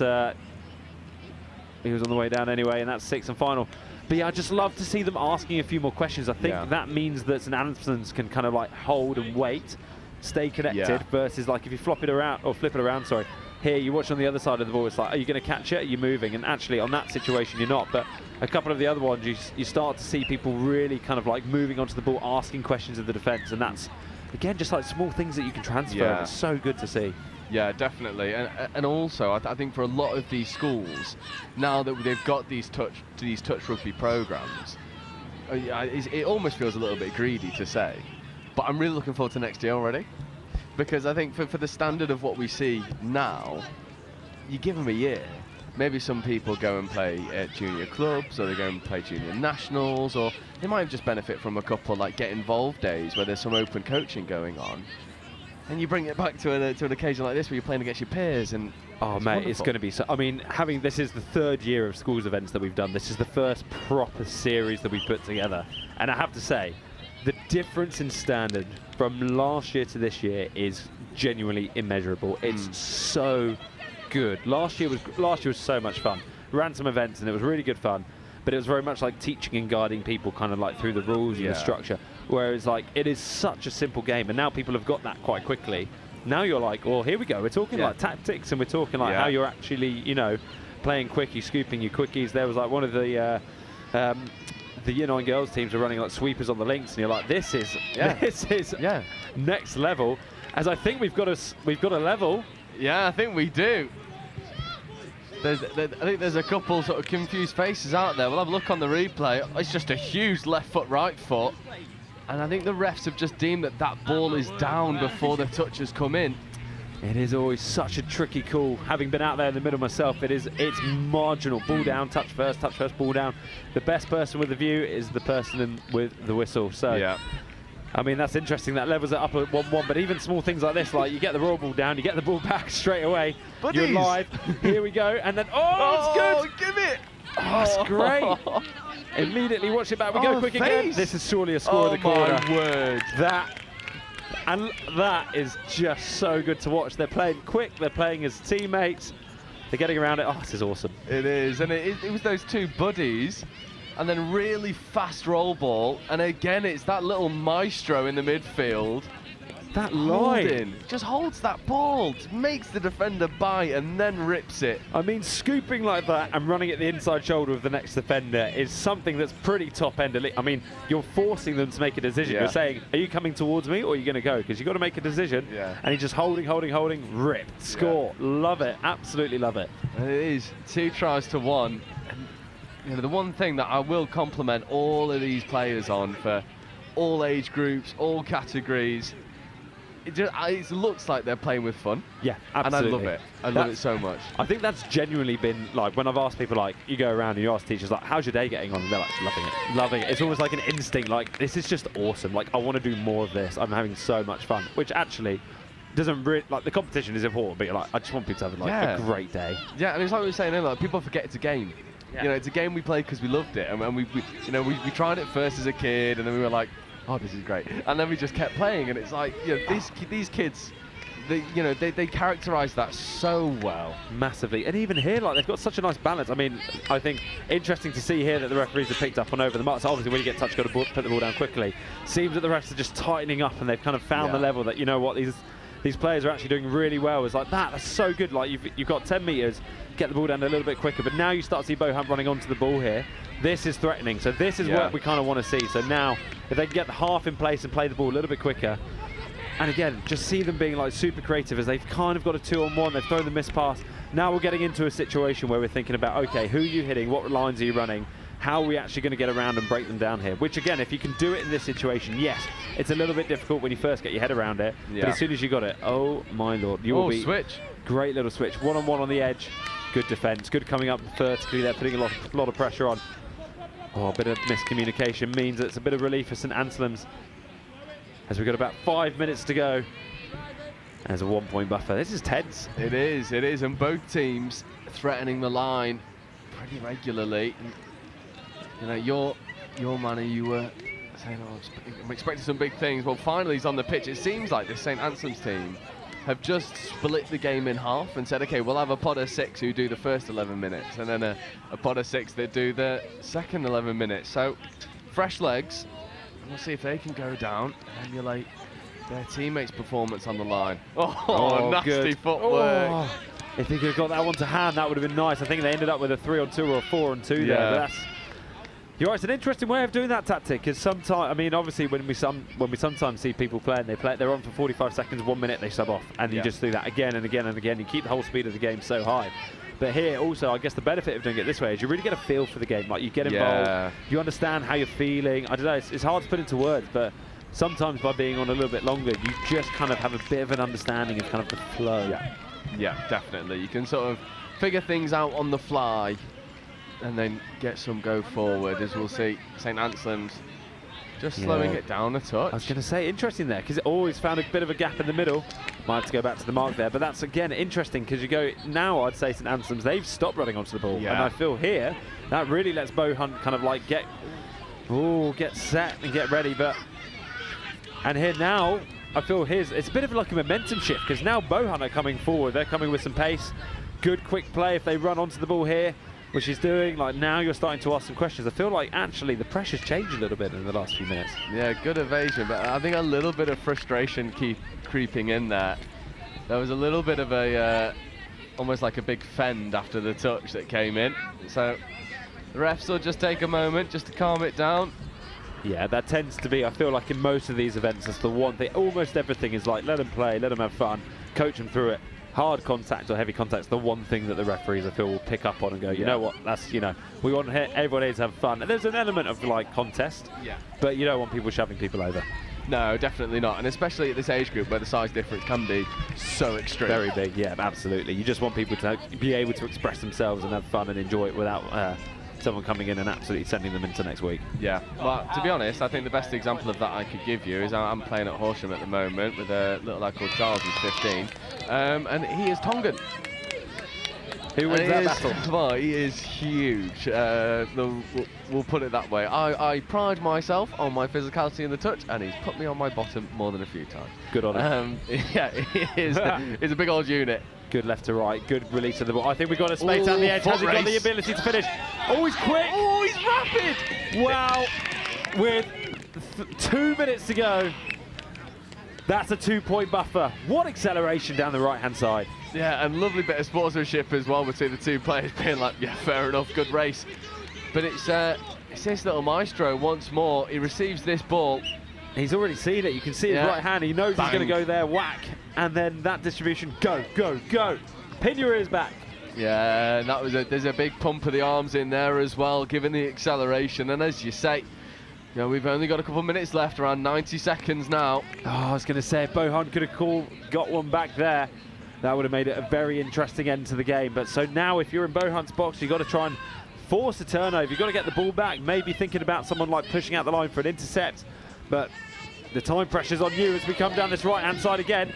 He was on the way down anyway, and that's 6th and final. But yeah, I just love to see them asking a few more questions. I think that means that St Anselms can kind of like hold and wait, stay connected, versus like if you flip it around, sorry. Here, you watch on the other side of the ball, it's like, are you going to catch it? Are you moving? And actually, on that situation, you're not. But a couple of the other ones, you start to see people really kind of like moving onto the ball, asking questions of the defence. And that's, again, just like small things that you can transfer. And it's so good to see. Yeah, definitely, and also I think for a lot of these schools, now that they've got these touch rugby programs, it almost feels a little bit greedy to say, but I'm really looking forward to next year already, because I think for the standard of what we see now, you give them a year. Maybe some people go and play at junior clubs, or they go and play junior nationals, or they might just benefit from a couple like get involved days where there's some open coaching going on. And you bring it back to an occasion like this where you're playing against your peers, and oh mate, it's going to be so. I mean, this is the 3rd year of schools events that we've done. This is the first proper series that we put together, and I have to say, the difference in standard from last year to this year is genuinely immeasurable. It's so good. Last year was so much fun. We ran some events and it was really good fun, but it was very much like teaching and guiding people kind of like through the rules and the structure. Whereas like it is such a simple game, and now people have got that quite quickly. Now you're like, well, here we go. We're talking like tactics, and we're talking like how you're actually, you know, playing quickie, scooping your quickies. There was like one of the Year 9 girls teams are running like sweepers on the links, and you're like, this is next level. As I think we've got a level. Yeah, I think we do. I think there's a couple sort of confused faces out there. We'll have a look on the replay. It's just a huge left foot, right foot. And I think the refs have just deemed that that ball is down before the touch has come in. It is always such a tricky call. Having been out there in the middle myself, it's marginal. Ball down, touch first, ball down. The best person with the view is the person with the whistle. So, I mean, that's interesting. That levels it up at 1-1. But even small things like this, like you get the roll ball down, you get the ball back straight away. You're live. Here we go. And then, it's good. Give it. Oh, it's great. Immediately watch it back. We go quick again. This is surely a score of the quarter. My word. That is just so good to watch. They're playing quick. They're playing as teammates. They're getting around it. Oh, this is awesome. It is. And it was those two buddies. And then really fast roll ball. And again, it's that little maestro in the midfield. That line just holds that ball, makes the defender buy, and then rips it. I mean, scooping like that and running at the inside shoulder of the next defender is something that's pretty top end. I mean, you're forcing them to make a decision. You're saying, are you coming towards me or are you going to go? Because you've got to make a decision. And he's just holding, ripped, score. Love it, absolutely love it. And it is 2 tries to 1. And, you know, the one thing that I will compliment all of these players on for all age groups, all categories, it looks like they're playing with fun. Yeah, absolutely. And I love it. I love it so much. I think that's genuinely been, like, when I've asked people, like, you go around and you ask teachers, like, how's your day getting on? And they're like, loving it. It's almost like an instinct, like, this is just awesome. Like, I want to do more of this. I'm having so much fun, which actually doesn't really, like, the competition is important, but you're like, I just want people to have, like, a great day. Yeah, and it's like we were saying earlier, like, people forget it's a game. You know, it's a game we played because we loved it, and we tried it first as a kid, and then we were like, oh, this is great, and then we just kept playing, and it's like, you know, these kids, they characterise that so well. Massively. And even here, like, they've got such a nice balance. I mean, I think interesting to see here that the referees have picked up on over the mark. So obviously when you get touched, you've got to put the ball down quickly. Seems that the refs are just tightening up, and they've kind of found the level that, you know what, these players are actually doing really well. It's like, that's so good. Like, you've got 10 metres, get the ball down a little bit quicker, but now you start to see Bohunt running onto the ball here. This is threatening, so this is what we kind of want to see. So now, if they can get the half in place and play the ball a little bit quicker, and again, just see them being like super creative as they've kind of got a 2-on-1, they've thrown the miss pass. Now we're getting into a situation where we're thinking about, okay, who are you hitting, what lines are you running, how are we actually going to get around and break them down here? Which again, if you can do it in this situation, yes, it's a little bit difficult when you first get your head around it, but as soon as you got it, oh my lord, you will be switch. Great little switch, one-on-one on the edge. Good defence, good coming up vertically there, putting a lot of pressure on. Oh, a bit of miscommunication means it's a bit of relief for St Anselms as we've got about 5 minutes to go. There's a 1 point buffer. This is tense. It is, and both teams threatening the line pretty regularly. And, you know, your Manny, you were saying, oh, I'm expecting some big things. Well, finally he's on the pitch. It seems like this St Anselms team have just split the game in half and said, okay, we'll have a pod of 6 who do the first 11 minutes, and then a pod of 6 that do the second 11 minutes. So, fresh legs, and we'll see if they can go down and emulate their teammates' performance on the line. Oh, nasty good footwork. Oh, if he could have got that one to hand, that would have been nice. I think they ended up with a 3-on-2 or a 4-on-2 there. But that's, you're right, it's an interesting way of doing that tactic, because sometimes, I mean, obviously when we sometimes see people playing, they're on for 45 seconds, 1 minute, they sub off, and you just do that again and again and again. You keep the whole speed of the game so high. But here also, I guess the benefit of doing it this way is you really get a feel for the game. Like, you get involved, you understand how you're feeling. I don't know, it's hard to put into words, but sometimes by being on a little bit longer, you just kind of have a bit of an understanding of kind of the flow. Yeah, definitely. You can sort of figure things out on the fly and then get some go forward, as we'll see St Anselms just slowing it down a touch. I was going to say, interesting there, because it always found a bit of a gap in the middle. Might have to go back to the mark there, but that's, again, interesting, because you go, now I'd say St Anselms, they've stopped running onto the ball. And I feel here, that really lets Bohunt kind of like get set and get ready. And here now, I feel it's a bit of like a momentum shift, because now Bohunt are coming forward. They're coming with some pace. Good quick play if they run onto the ball here, which he's doing. Like, now you're starting to ask some questions. I feel like actually the pressure's changed a little bit in the last few minutes. Yeah, good evasion, but I think a little bit of frustration creeping in there. There was a little bit of a almost like a big fend after the touch that came in. So the refs will just take a moment just to calm it down. Yeah, that tends to be, I feel like in most of these events, that's the one thing. Almost everything is like, let them play, let them have fun, coach them through it. Hard contact or heavy contact's the one thing that the referees, I feel, will pick up on and go, you know what, that's, you know, we want everybody to have fun. And there's an element of like contest, but you don't want people shoving people over. No, definitely not, and especially at this age group where the size difference can be so extreme. Very big, yeah, absolutely. You just want people to be able to express themselves and have fun and enjoy it without someone coming in and absolutely sending them into next week. Yeah, well, to be honest, I think the best example of that I could give you is I'm playing at Horsham at the moment with a little lad called Charles, who's 15, and he is Tongan. Who wins that battle? Well, he is huge. We'll put it that way. I pride myself on my physicality in the touch, and he's put me on my bottom more than a few times. Good on him. Yeah, he is. He's a big old unit. Good left to right, good release of the ball. I think we've got a space on the edge. Has he got the ability to finish? Oh, he's quick! Oh, he's rapid! Wow, with 2 minutes to go, that's a 2 point buffer. What acceleration down the right-hand side. Yeah, and lovely bit of sportsmanship as well between the two players, being like, yeah, fair enough, good race. But it's this little maestro once more. He receives this ball. He's already seen it. You can see his right hand. He knows he's going to go there, whack. And then that distribution, go, go, go. Pin your ears back. Yeah, and that was there's a big pump of the arms in there as well, given the acceleration. And as you say, you know, we've only got a couple of minutes left, around 90 seconds now. Oh, I was going to say, if Bohunt could have got one back there, that would have made it a very interesting end to the game. But so now, if you're in Bohunt's box, you've got to try and force a turnover. You've got to get the ball back, maybe thinking about someone like pushing out the line for an intercept. But the time pressure's on you as we come down this right-hand side again.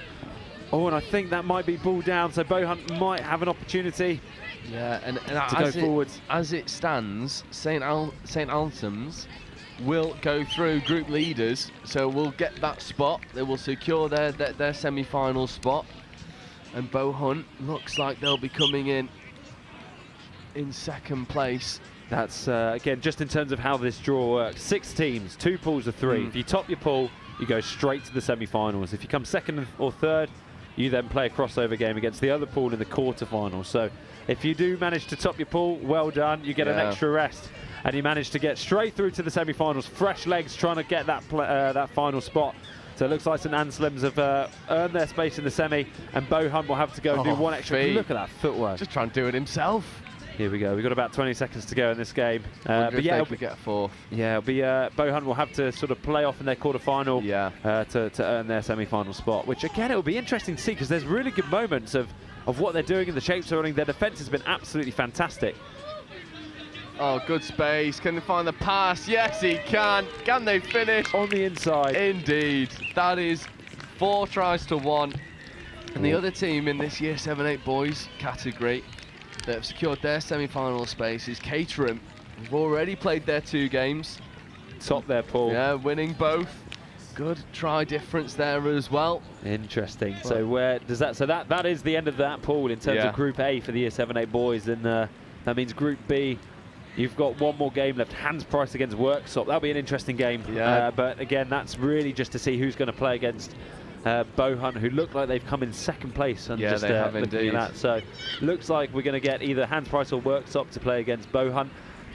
Oh, and I think that might be ball down, so Bohunt might have an opportunity to go forwards. As it stands, St Anselms will go through group leaders, so we'll get that spot. They will secure their semi-final spot. And Bohunt looks like they'll be coming in second place. That's, again, just in terms of how this draw works. 6 teams, 2 pools of 3. If you top your pool, you go straight to the semi-finals. If you come second or third, you then play a crossover game against the other pool in the quarterfinals. So if you do manage to top your pool, well done. You get an extra rest, and you manage to get straight through to the semi-finals. Fresh legs trying to get that final spot. So it looks like St Anselms have earned their space in the semi, and Bohunt will have to go and do one extra. Look at that footwork. Just trying to do it himself. Here we go. We've got about 20 seconds to go in this game. But yeah, we get a fourth. Yeah, it'll be Bohunt will have to sort of play off in their quarterfinal to earn their semi-final spot. Which again, it will be interesting to see, because there's really good moments of of what they're doing and the shapes they're running. Their defence has been absolutely fantastic. Oh, good space. Can they find the pass? Yes, he can. Can they finish? On the inside. Indeed. That is 4 tries to 1. And the other team in this Year 7-8 boys category that have secured their semi-final space is Caterham. They've already played their 2 games. Top their pool. Yeah, winning both. Good try difference there as well. Interesting. So where does that? So that is the end of that pool in terms of Group A for the Year 7-8 boys, and that means Group B. You've got one more game left. Hans Price against Worksop. That'll be an interesting game. Yeah. But again, that's really just to see who's going to play against Bohunt, who look like they've come in 2nd place. And Yeah, just, they have looking indeed. at that. So looks like we're going to get either Hans Price or Worksop to play against Bohunt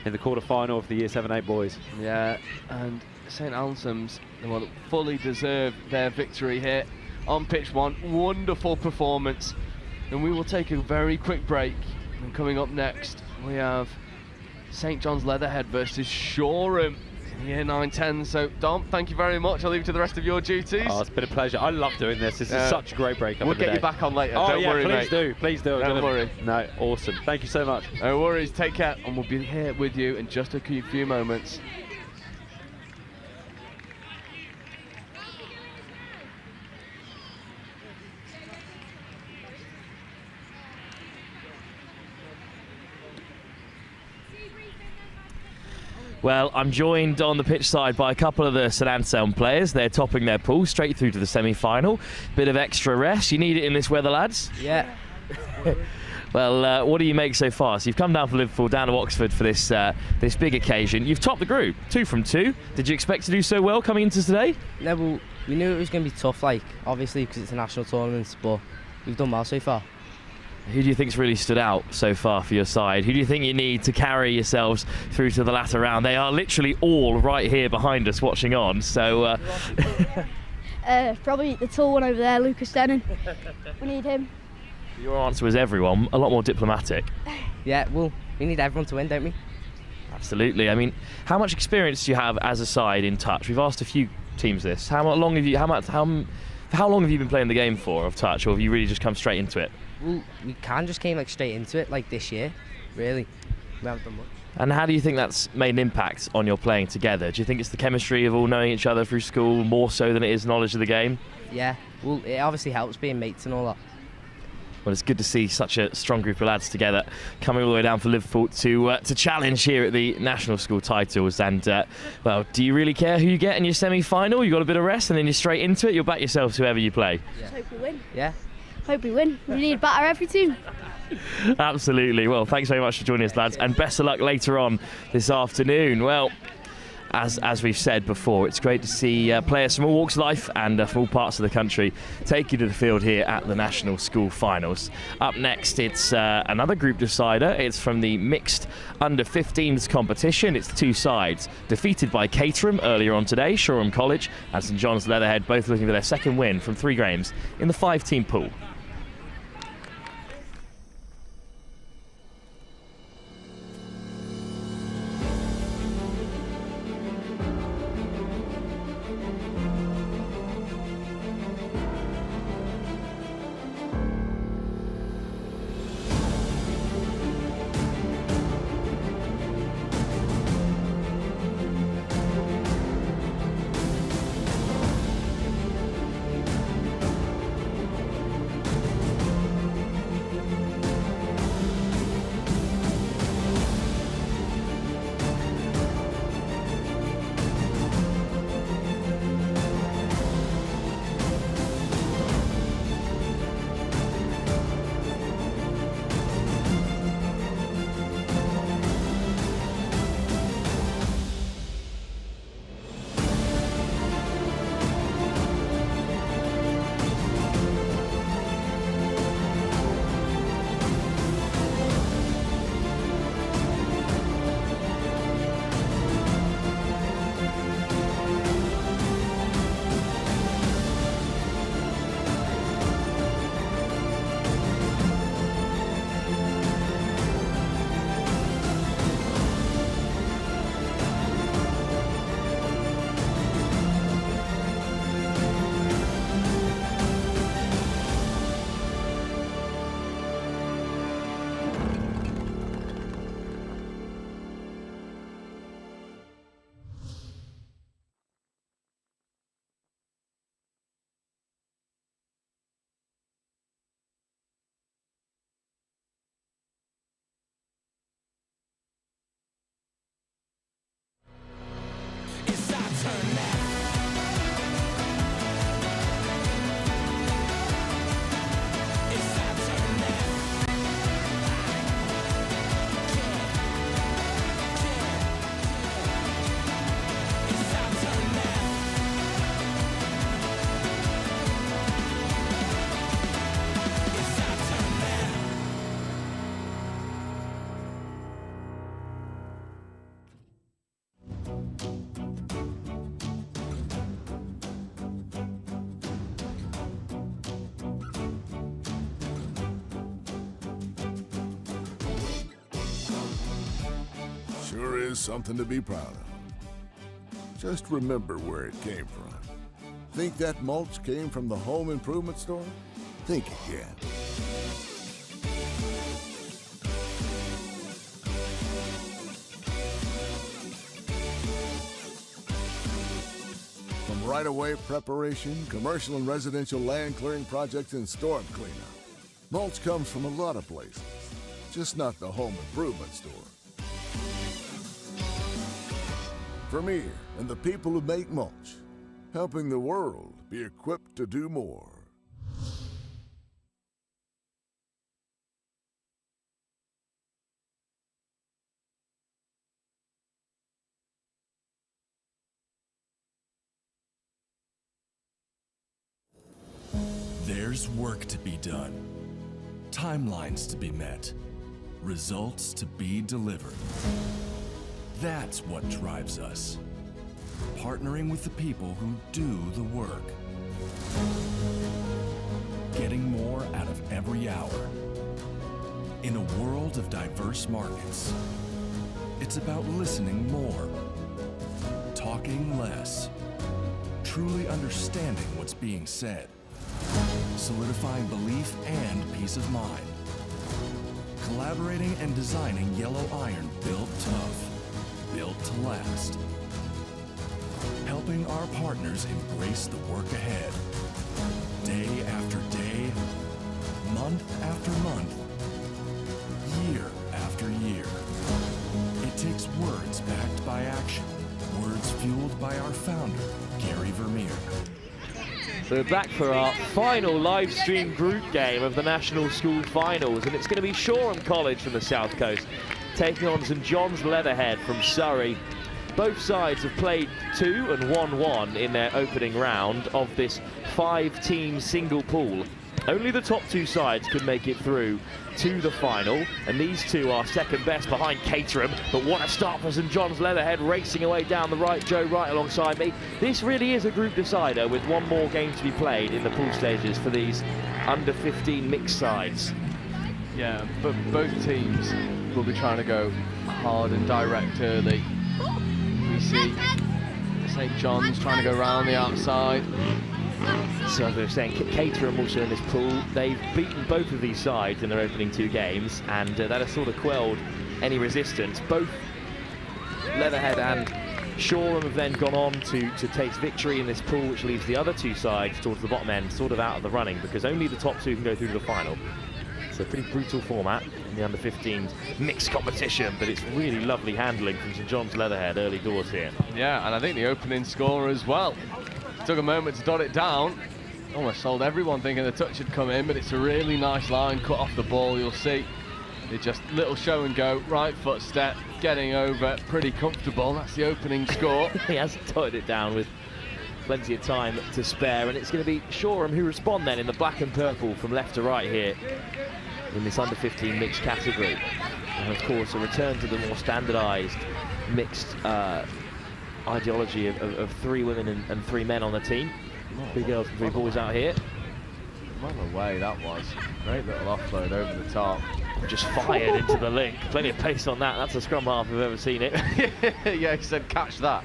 in the quarter-final of the Year 7-8 boys. Yeah, and St Anselms will fully deserve their victory here on pitch 1. Wonderful performance. And we will take a very quick break. And coming up next, we have St John's Leatherhead versus Shoreham in Year 9-10. So, Dom, thank you very much. I'll leave you to the rest of your duties. Oh, it's been a pleasure. I love doing this. This is such a great break up. We'll get you back on later. Oh, Don't yeah, worry, please mate. do. Please do. Don't worry. No, awesome. Thank you so much. No worries. Take care, and we'll be here with you in just a few moments. Well, I'm joined on the pitch side by a couple of the St Anselm players. They're topping their pool straight through to the semi-final. Bit of extra rest. You need it in this weather, lads? Yeah. Well, what do you make so far? So you've come down from Liverpool, down to Oxford for this this big occasion. You've topped the group, 2 from 2. Did you expect to do so well coming into today? No, well, we knew it was going to be tough, like, obviously, because it's a national tournament, but we've done well so far. Who do you think's really stood out so far for your side? Who do you think you need to carry yourselves through to the latter round? They are literally all right here behind us watching on, so... Probably the tall one over there, Lucas Denon. We need him. Your answer was everyone, a lot more diplomatic. Yeah, well, we need everyone to win, don't we? Absolutely. I mean, how much experience do you have as a side in touch? We've asked a few teams this. How long have you been playing the game for of touch, or have you really just come straight into it? Well, we just came like straight into it, like this year, really. We haven't done much. And how do you think that's made an impact on your playing together? Do you think it's the chemistry of all knowing each other through school more so than it is knowledge of the game? Yeah, well, it obviously helps being mates and all that. Well, it's good to see such a strong group of lads together coming all the way down for Liverpool to challenge here at the national school titles. And, well, do you really care who you get in your semi-final? You got a bit of rest and then you're straight into it. You'll back yourselves whoever you play. Just hope we win. Yeah. Hope we win. We need to batter every team. Absolutely. Well, thanks very much for joining us, lads, and best of luck later on this afternoon. Well, as we've said before, it's great to see players from all walks of life and from all parts of the country take you to the field here at the National School Finals. Up next, it's another group decider. It's from the mixed under-15s competition. It's 2 sides, defeated by Caterham earlier on today, Shoreham College and St John's Leatherhead, both looking for their 2nd win from 3 games in the 5-team pool. Sure is something to be proud of. Just remember where it came from. Think that mulch came from the home improvement store? Think again. From right-of-way preparation, commercial and residential land clearing projects, and storm cleanup, mulch comes from a lot of places, just not the home improvement store. Vermeer and the people who make mulch, helping the world be equipped to do more. There's work to be done, timelines to be met, results to be delivered. That's what drives us. Partnering with the people who do the work. Getting more out of every hour. In a world of diverse markets, it's about listening more, talking less, truly understanding what's being said, solidifying belief and peace of mind, collaborating and designing yellow iron built tough, built to last. Helping our partners embrace the work ahead. Day after day, month after month, year after year. It takes words backed by action, words fueled by our founder, Gary Vermeer. So we're back for our final live stream group game of the National School Finals, and it's going to be Shoreham College from the South Coast taking on St John's Leatherhead from Surrey. Both sides have played 2 and won 1 in their opening round of this 5-team single pool. Only the top 2 sides could make it through to the final, and these two are second best behind Caterham. But what a start for St John's Leatherhead, racing away down the right. Joe right alongside me. This really is a group decider with one more game to be played in the pool stages for these under 15 mixed sides. Yeah, but both teams will be trying to go hard and direct early. We see St John's trying to go round the outside. So as we were saying, Caterham also in this pool. They've beaten both of these sides in their opening 2 games, and that has sort of quelled any resistance. Both Leatherhead and Shoreham have then gone on to taste victory in this pool, which leaves the other 2 sides towards the bottom end sort of out of the running, because only the top 2 can go through to the final. It's a pretty brutal format in the under 15s mixed competition, but it's really lovely handling from St John's Leatherhead early doors here. Yeah, and I think the opening score as well. Took a moment to dot it down. Almost sold everyone thinking the touch had come in, but it's a really nice line cut off the ball. You'll see it just little show and go, right foot step, getting over, pretty comfortable. That's the opening score. He has dotted it down with plenty of time to spare, and it's going to be Shoreham who respond then in the black and purple from left to right here in this under 15 mixed category. And of course a return to the more standardised mixed ideology of 3 women and 3 men on the team. 3 girls and 3 boys out here. What a way that was. Great little offload over the top. Just fired into the link. Plenty of pace on that. That's a scrum half if I've ever seen it. Yeah, he said catch that.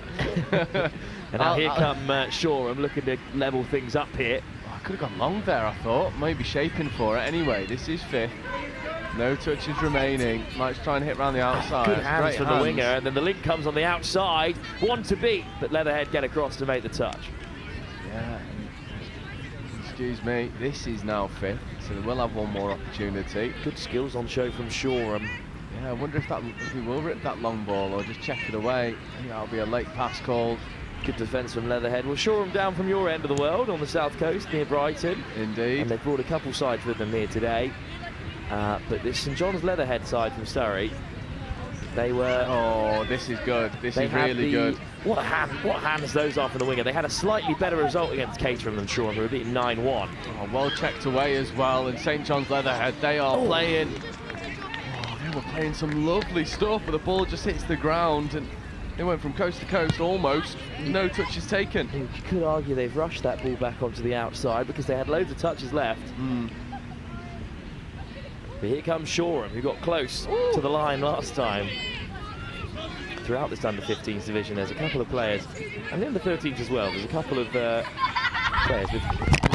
And now here come Shoreham looking to level things up here. I could have gone long there, I thought. Maybe shaping for it. Anyway, this is 5th. No touches remaining. Might try and hit around the outside. Good hands from the winger, and then the link comes on the outside. 1 to beat, but Leatherhead get across to make the touch. Yeah. Excuse me. This is now 5th, so they will have one more opportunity. Good skills on show from Shoreham. Yeah, I wonder if we will rip that long ball or just check it away. I think that'll be a late pass called. Good defence from Leatherhead. Well, Shoreham down from your end of the world on the south coast near Brighton. Indeed. And they've brought a couple sides with them here today. But this St John's Leatherhead side from Surrey, they were... Oh, this is good. This is really good. What hands those are from the winger. They had a slightly better result against Caterham than Shoreham, who were beaten 9-1. Oh, well checked away as well. And St John's Leatherhead, they are playing... Oh, they were playing some lovely stuff, but the ball just hits the ground. And they went from coast to coast almost. No touches taken. You could argue they've rushed that ball back onto the outside because they had loads of touches left. But here comes Shoreham, who got close to the line last time. throughout this under-15s division. There's a couple of players, and the under-13s as well, there's a couple of players with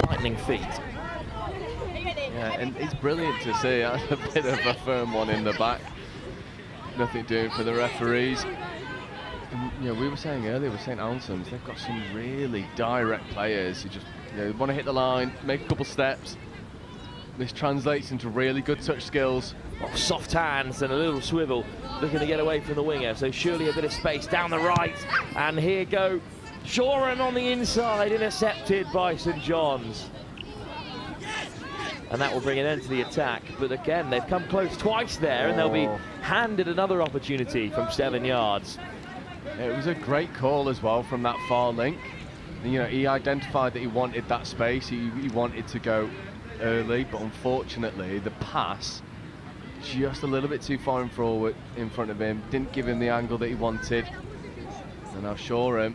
lightning feet. Yeah, and it's brilliant to see. That's a bit of a firm one in the back. Nothing doing for the referees. And, you know, we were saying earlier with St Anselms, they've got some really direct players who just, you know, want to hit the line, make a couple steps. This translates into really good touch skills. Oh, soft hands and a little swivel, looking to get away from the winger. So surely a bit of space down the right, and here go Shoreham on the inside, intercepted by St John's. And that will bring an end to the attack. But again, they've come close twice there, and they'll be handed another opportunity from 7 yards. It was a great call as well from that far link. And, you know, he identified that he wanted that space. He wanted to go early, but unfortunately the pass just a little bit too far in front of him, didn't give him the angle that he wanted. And now Shoreham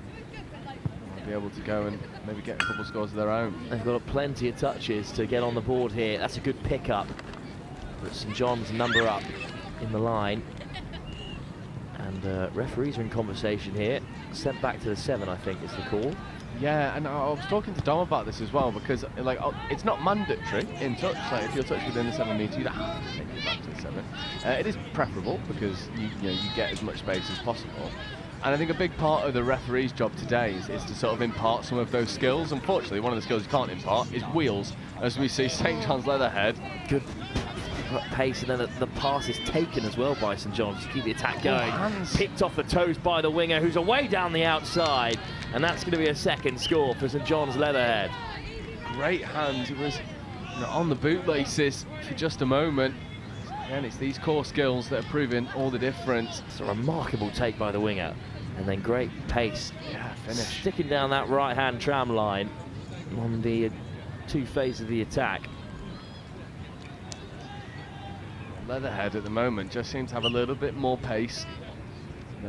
will be able to go and maybe get a couple scores of their own. They've got plenty of touches to get on the board here. That's a good pickup. But St John's number up in the line. And referees are in conversation here. Sent back to the 7, I think is the call. Yeah, and I was talking to Dom about this as well, because like it's not mandatory in touch. Like if you're touched within the 7 metre, you don't have to take it back to the 7. It is preferable because you get as much space as possible. And I think a big part of the referee's job today is to sort of impart some of those skills. Unfortunately, one of the skills you can't impart is wheels, as we see St John's Leatherhead. Good pace, and then the pass is taken as well by St John's to keep the attack going. Picked off the toes by the winger, who's away down the outside, and that's going to be a second score for St John's Leatherhead. Great hands. It was on the bootlaces for just a moment. And it's these core skills that are proving all the difference. It's a remarkable take by the winger, and then great pace. Yeah, finish. Sticking down that right-hand tram line on the 2 phases of the attack. Leatherhead at the moment just seem to have a little bit more pace.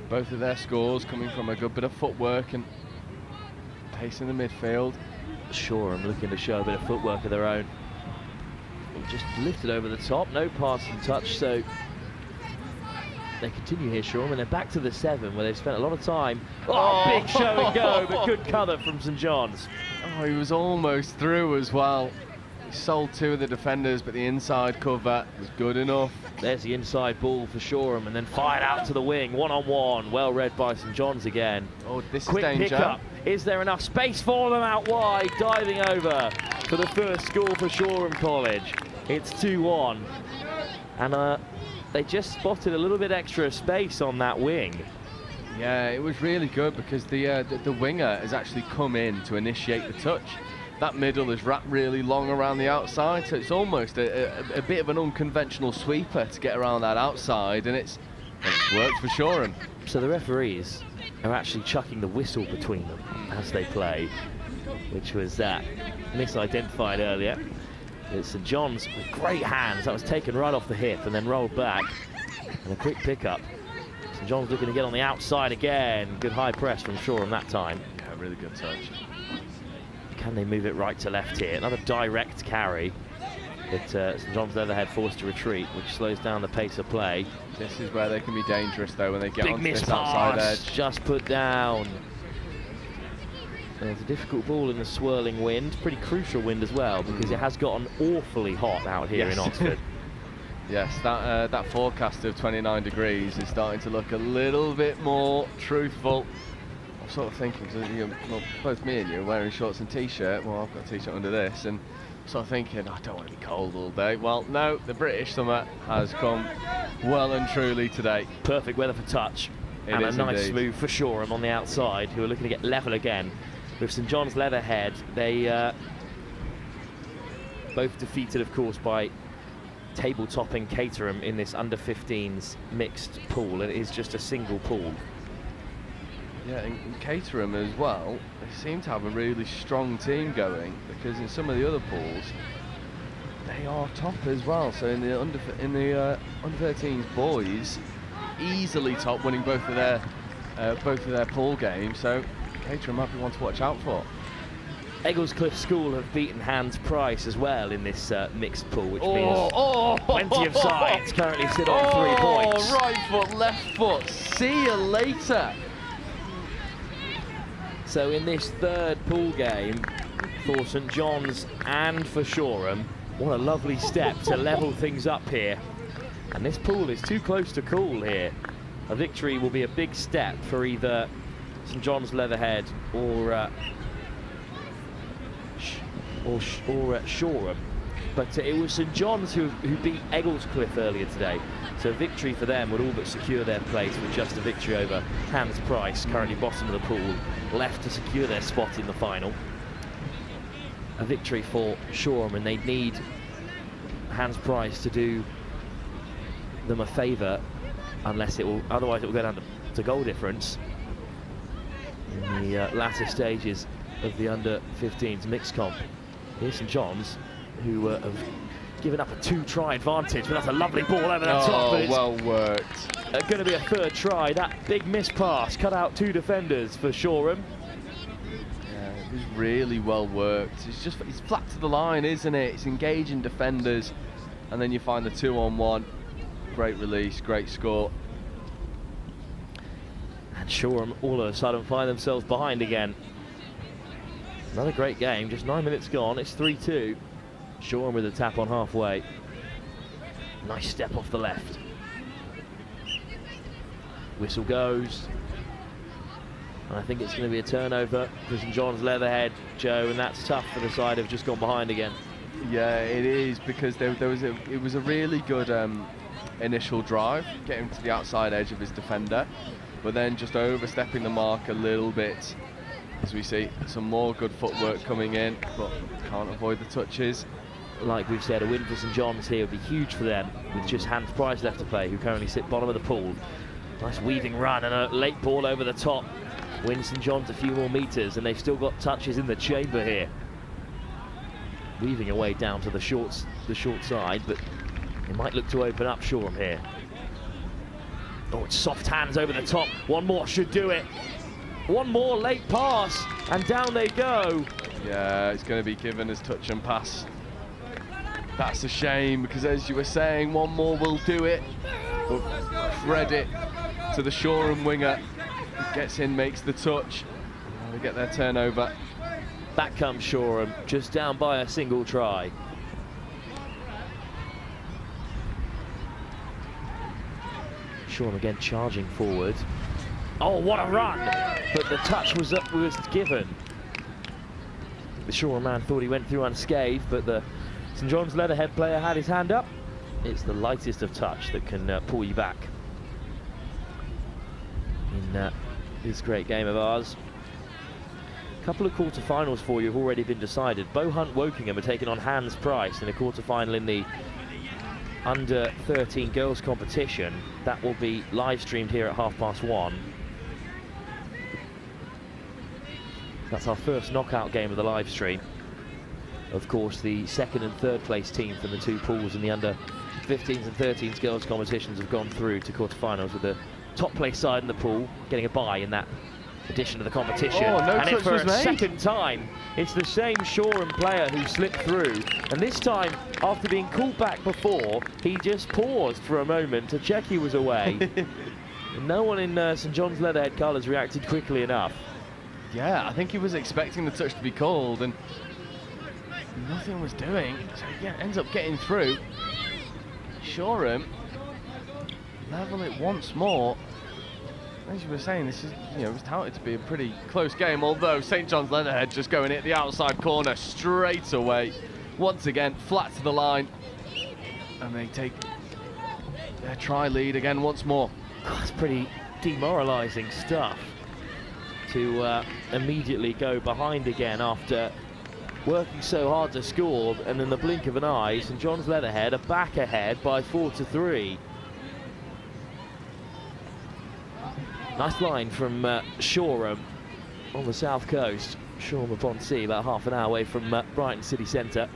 Both of their scores coming from a good bit of footwork and pace in the midfield. Shoreham looking to show a bit of footwork of their own. Just lifted over the top, no passing touch, so they continue here, Shoreham, and they're back to the 7 where they've spent a lot of time. Oh, big show and go, but good cover from St John's. Oh, he was almost through as well. He sold 2 of the defenders, but the inside cover was good enough. There's the inside ball for Shoreham, and then fired out to the wing, one-on-one, well read by St John's again. Oh, this Quick is danger. Pickup. Is there enough space for them out wide? Diving over for the first score for Shoreham College. It's 2-1, and they just spotted a little bit extra space on that wing. Yeah, it was really good because the winger has actually come in to initiate the touch. That middle is wrapped really long around the outside, so it's almost a bit of an unconventional sweeper to get around that outside, and it's worked for Shoreham. So the referees are actually chucking the whistle between them as they play, which was misidentified earlier. It's St John's with great hands. That was taken right off the hip and then rolled back. And a quick pickup. St John's looking to get on the outside again. Good high press from Shoreham that time. Yeah, really good touch. Can they move it right to left here? Another direct carry. But St John's Leatherhead forced to retreat, which slows down the pace of play. This is where they can be dangerous, though, when they get onto this pass, outside edge. Just put down. There's a difficult ball in the swirling wind, pretty crucial wind as well, because it has gotten awfully hot out here in Oxford. Yes, that forecast of 29 degrees is starting to look a little bit more truthful. I'm sort of thinking, well, both me and you are wearing shorts and t-shirt. Well, I've got a t-shirt under this, and sort of thinking, I don't want to be cold all day. Well, no, the British summer has come well and truly today. Perfect weather for touch. It and is a nice indeed. move for Shoreham on the outside, who are looking to get level again. With St John's Leatherhead, they both defeated, of course, by table-topping Caterham in this under-15s mixed pool, and it is just a single pool. Yeah, and Caterham as well, they seem to have a really strong team going, because in some of the other pools, they are top as well. So in the under-13s boys, easily top, winning both of their pool games. So Caterham might be one to watch out for. Egglescliffe School have beaten Hans Price as well in this mixed pool, which means plenty of sides currently sit on 3 points. Right foot, left foot, see you later. So in this third pool game for St John's and for Shoreham, what a lovely step to level things up here. And this pool is too close to call here. A victory will be a big step for either St John's Leatherhead or Shoreham. But it was St John's who beat Egglescliffe earlier today. So a victory for them would all but secure their place with just a victory over Hans Price, currently bottom of the pool, left to secure their spot in the final. A victory for Shoreham, and they need Hans Price to do them a favour, otherwise it will go down to goal difference in the latter stages of the under-15s mixed comp. Here's St John's, who have given up a 2-try advantage, but that's a lovely ball over the top. But it's well worked. Going to be a third try. That big miss pass cut out 2 defenders for Shoreham. Yeah, it was really well worked. It's flat to the line, isn't it? It's engaging defenders, and then you find the 2-on-1. Great release, great score. And Shoreham all of a sudden find themselves behind again. Another great game, just 9 minutes gone, it's 3-2. Shoreham with a tap on halfway. Nice step off the left. Whistle goes. And I think it's going to be a turnover for St John's Leatherhead, Joe, and that's tough for the side who've just gone behind again. Yeah, it is, because it was a really good initial drive, getting to the outside edge of his defender, but then just overstepping the mark a little bit, as we see some more good footwork coming in, but can't avoid the touches. Like we've said, a win for St John's here would be huge for them, with just Hans Price left to play, who currently sit bottom of the pool. Nice weaving run and a late ball over the top. Wins St John's a few more metres, and they've still got touches in the chamber here. Weaving away down to the short side, but they might look to open up Shoreham here. Oh, it's soft hands over the top. One more should do it. One more late pass, and down they go. Yeah, it's going to be given as touch and pass. That's a shame, because as you were saying, one more will do it. But credit to the Shoreham winger. He gets in, makes the touch. They get their turnover. Back comes Shoreham, just down by a single try. Shoreham again charging forward. Oh, what a run! But the touch was given. The Shoreham man thought he went through unscathed, but the St John's Leatherhead player had his hand up. It's the lightest of touch that can pull you back in this great game of ours. A couple of quarterfinals for you have already been decided. Bohunt Wokingham are taking on Hans Price in a quarterfinal in the under-13 girls competition. That will be live streamed here at 1:30. That's our first knockout game of the live stream. Of course, the second and third place team from the two pools in the under-15s and 13s girls competitions have gone through to quarterfinals, with the top place side in the pool getting a bye in that edition of the competition. Oh, no and touch for was a made. second time, it's the same Shoreham player who slipped through, and this time, after being called back before, he just paused for a moment to check he was away. And no one in St John's Leatherhead colours reacted quickly enough. Yeah, I think he was expecting the touch to be called, and nothing was doing. So yeah, ends up getting through. Shoreham level it once more. As you were saying, this is, it was touted to be a pretty close game, although St John's Leatherhead just going at the outside corner straight away. Once again, flat to the line, and they take their try lead again once more. God, that's pretty demoralising stuff, to immediately go behind again after working so hard to score, and in the blink of an eye, St John's Leatherhead are back ahead by 4-3. Nice line from Shoreham on the south coast. Shoreham upon Sea, about half an hour away from Brighton city centre.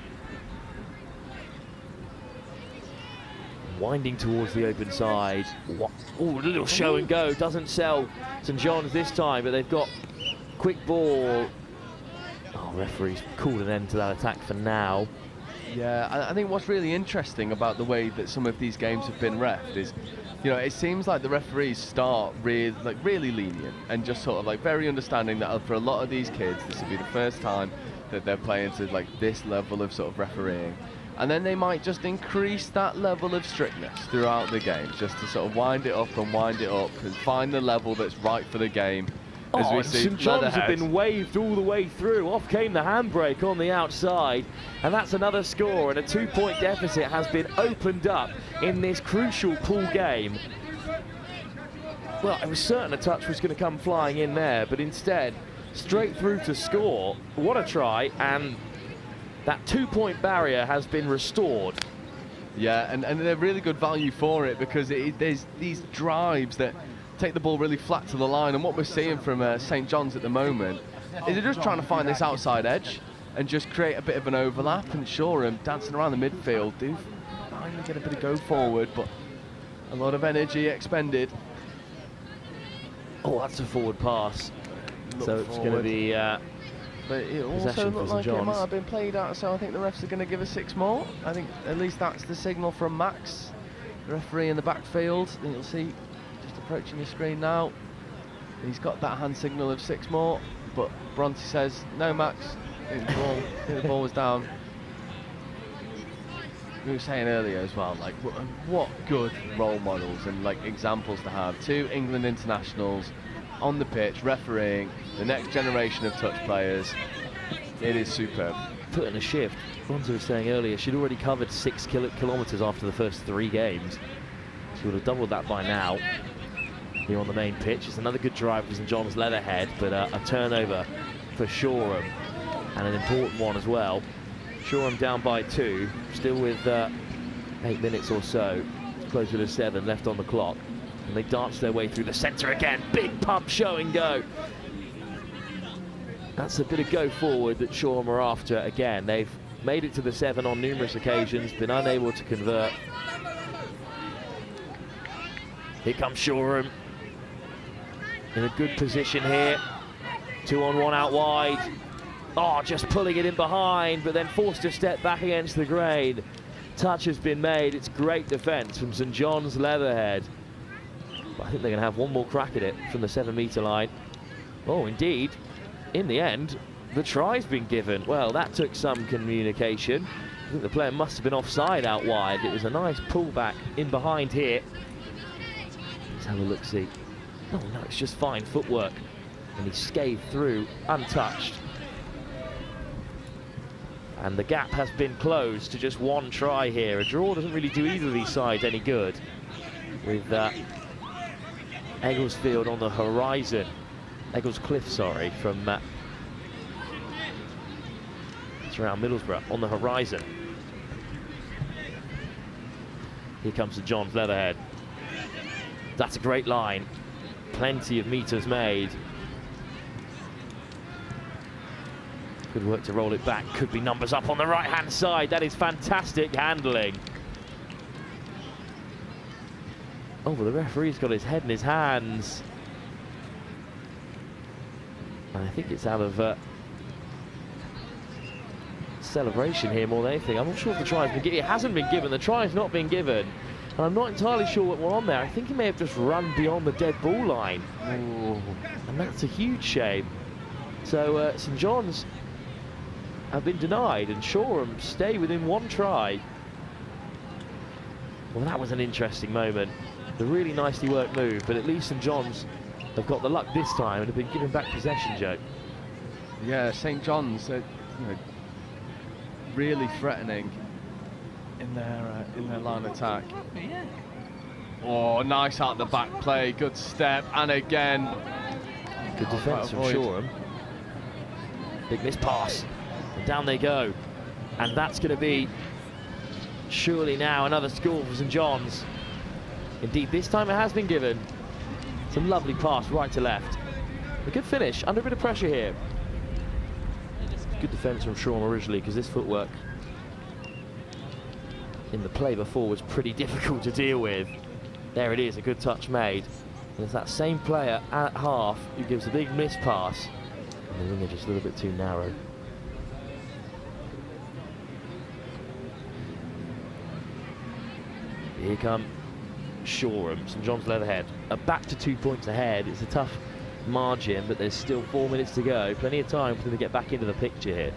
Winding towards the open side. Oh, a little show and go. Doesn't sell St John's this time, but they've got quick ball. Oh, Referee's called an end to that attack for now. Yeah, I think what's really interesting about the way that some of these games have been reffed is, you know, it seems like the referees start really lenient and just sort of like very understanding that for a lot of these kids this will be the first time that they're playing to like this level of sort of refereeing, and then they might just increase that level of strictness throughout the game just to sort of wind it up and find the level that's right for the game. As we see St John's have Leatherhead been waved all the way through. Off came the handbrake on the outside, and that's another score, and a 2-point deficit has been opened up in this crucial pool game. Well, I was certain a touch was going to come flying in there, but instead, straight through to score. What a try, and that 2-point barrier has been restored. Yeah, and they're really good value for it because there's these drives that take the ball really flat to the line, and what we're seeing from St John's at the moment is they're just trying to find this outside edge and just create a bit of an overlap, and Shoreham dancing around the midfield do finally get a bit of go forward, but a lot of energy expended. Oh, that's a forward pass. So it's going to be but it also looked like it might have been played out, so I think the refs are going to give us 6 more. I think at least that's the signal from Max, the referee in the backfield. And you'll see just approaching the screen now, he's got that hand signal of 6 more, but Bronte says no, Max, the ball was down. We were saying earlier as well, like what good role models and like examples to have. 2 England internationals on the pitch refereeing the next generation of touch players. It is superb. Put in a shift. Bronze was saying earlier she'd already covered 6 kilometres after the first 3 games. She would have doubled that by now. Here on the main pitch, it's another good drive for St John's Leatherhead, but a turnover for Shoreham, and an important one as well. Shoreham down by 2, still with 8 minutes or so, closer to 7 left on the clock. And they dance their way through the centre again. Big pump, show and go. That's a bit of go forward that Shoreham are after again. They've made it to the 7 on numerous occasions, been unable to convert. Here comes Shoreham. In a good position here. 2-on-1 out wide. Oh, just pulling it in behind, but then forced to step back against the grain. Touch has been made. It's great defence from St John's Leatherhead. But I think they're going to have one more crack at it from the 7-metre line. Oh, indeed. In the end, the try's been given. Well, that took some communication. I think the player must have been offside out wide. It was a nice pullback in behind here. Let's have a look-see. Oh, no, it's just fine footwork. And he scathed through, untouched. And the gap has been closed to just 1 try here. A draw doesn't really do either of these sides any good. With Egglesfield on the horizon. Egglescliffe, sorry, from it's around Middlesbrough on the horizon. Here comes St John's Leatherhead. That's a great line. Plenty of metres made. Good work to roll it back. Could be numbers up on the right-hand side. That is fantastic handling. Oh, but the referee's got his head in his hands. And I think it's out of celebration here more than anything. I'm not sure if the try's been given. It hasn't been given. The try's not been given. And I'm not entirely sure what went on there. I think he may have just run beyond the dead ball line. Ooh. And that's a huge shame. So St John's have been denied, and Shoreham stay within 1 try. Well, that was an interesting moment. A really nicely worked move, but at least St John's have got the luck this time and have been given back possession, Joe. Yeah, St John's are really threatening in their line attack. Oh, nice out the back play, good step, and again. Good defence from Shoreham. Big miss pass. And down they go. And that's going to be surely now another score for St John's. Indeed, this time it has been given. Some lovely pass right to left. A good finish, under a bit of pressure here. Good defence from Shoreham originally, because this footwork in the play before was pretty difficult to deal with. There it is, a good touch made. And it's that same player at half who gives a big miss pass. And the winger just a little bit too narrow. Here come Shoreham. St John's Leatherhead are back to 2 points ahead. It's a tough margin, but there's still 4 minutes to go. Plenty of time for them to get back into the picture here.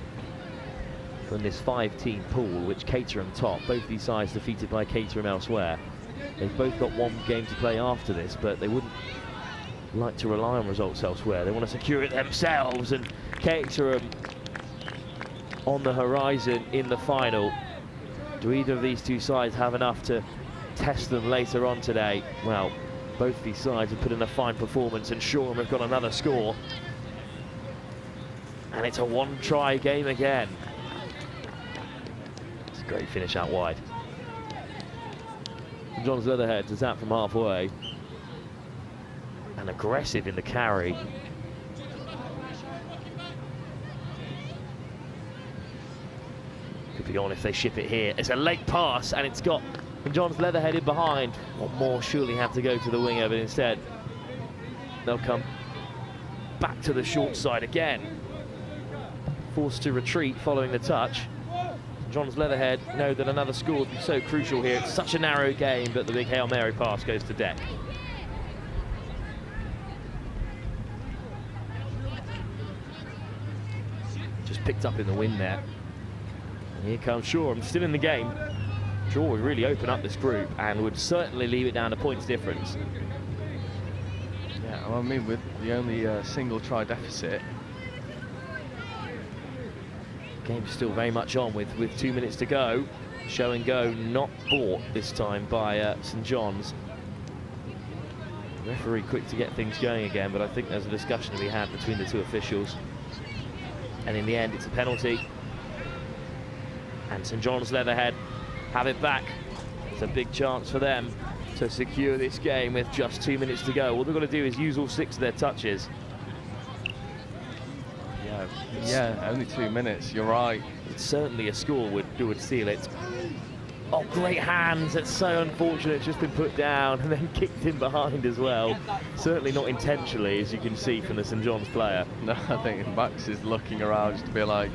From this 5-team pool, which Caterham top. Both these sides defeated by Caterham elsewhere. They've both got one game to play after this, but they wouldn't like to rely on results elsewhere. They want to secure it themselves, and Caterham on the horizon in the final. Do either of these two sides have enough to test them later on today? Well, both these sides have put in a fine performance, and Shoreham have got another score. And it's a one-try game again. It's a great finish out wide. St John's Leatherhead to zap from halfway. And aggressive in the carry. Could be on if they ship it here. It's a late pass, and it's got St John's Leatherhead in behind. One more surely had to go to the winger, but instead they'll come back to the short side again. Forced to retreat following the touch. St John's Leatherhead know that another score would be so crucial here. It's such a narrow game, but the big Hail Mary pass goes to deck. Just picked up in the wind there. And here comes Shoreham, still in the game. Shaw would really open up this group and would certainly leave it down to points difference. Yeah, well, I mean, with the only single try deficit. Game's still very much on with 2 minutes to go. Show and go not bought this time by St John's. Referee quick to get things going again, but I think there's a discussion to be had between the two officials. And in the end, it's a penalty. And St John's Leatherhead have it back. It's a big chance for them to secure this game with just 2 minutes to go. All they've got to do is use all 6 of their touches. Yeah, only 2 minutes, you're right. It's certainly a score would seal it. Oh, great hands. It's so unfortunate. It's just been put down and then kicked in behind as well. Certainly not intentionally, as you can see from the St John's player. No, I think Max is looking around just to be like,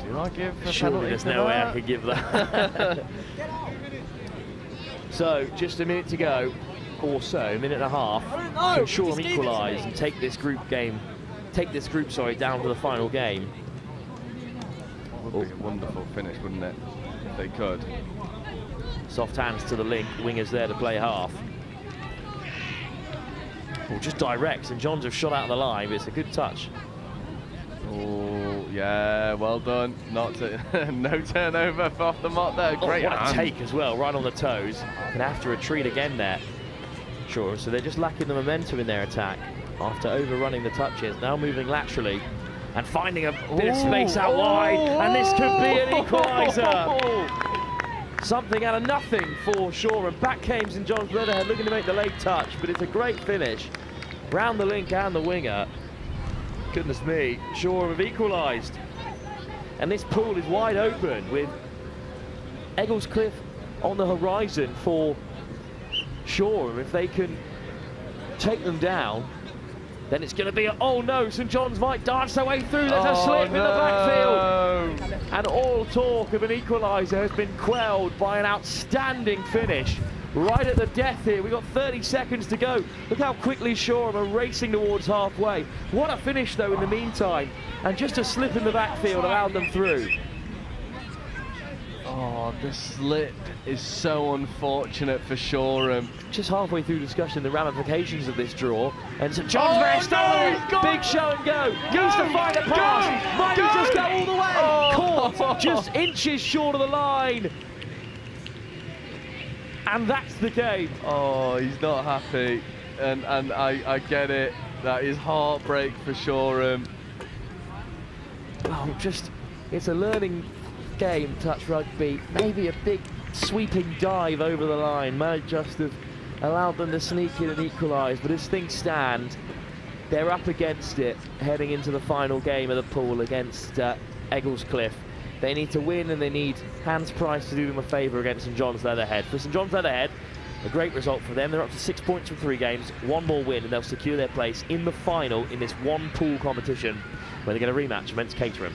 do I give a Surely there's no way I could give that. So, just a minute to go, or so, a minute and a half. Can Shoreham equalise and take this group down to the final game? Would be a wonderful finish, wouldn't it, if they could. Soft hands to the link, wingers there to play half. Well, just direct, St John's have shot out of the line, but it's a good touch. Oh, yeah, well done. No turnover off the mark there. Great what a hand. take as well, right on the toes. Gonna have to retreat again there. Sure, so they're just lacking the momentum in their attack after overrunning the touches. Now moving laterally and finding a bit of space out wide, and this could be an equaliser. Something out of nothing for Shoreham. Back came St John's Leatherhead looking to make the late touch, but it's a great finish. Round the link and the winger. Goodness me, Shoreham have equalised. And this pool is wide open with Egglescliffe on the horizon for Shoreham. If they can take them down, then it's going to be a, oh no, St John's might dance their way through. There's a slip in the backfield. And all talk of an equaliser has been quelled by an outstanding finish. Right at the death here, we've got 30 seconds to go. Look how quickly Shoreham are racing towards halfway. What a finish though in the meantime. And just a slip in the backfield allowed them through. Oh, the slip is so unfortunate for Shoreham. Just halfway through discussing the ramifications of this draw. And St John's big show and go. Needs to find a pass. Might just go all the way. Caught just inches short of the line. And that's the game. Oh, he's not happy, and I get it. That is heartbreak for Shoreham. Oh, it's a learning game, touch rugby. Maybe a big sweeping dive over the line might just have allowed them to sneak in and equalise. But as things stand, they're up against it, heading into the final game of the pool against Egglescliffe. They need to win, and they need Hans Price to do them a favour against St John's Leatherhead. For St John's Leatherhead, a great result for them. They're up to 6 points from 3 games, 1 more win, and they'll secure their place in the final in this one pool competition, where they get a rematch against Caterham.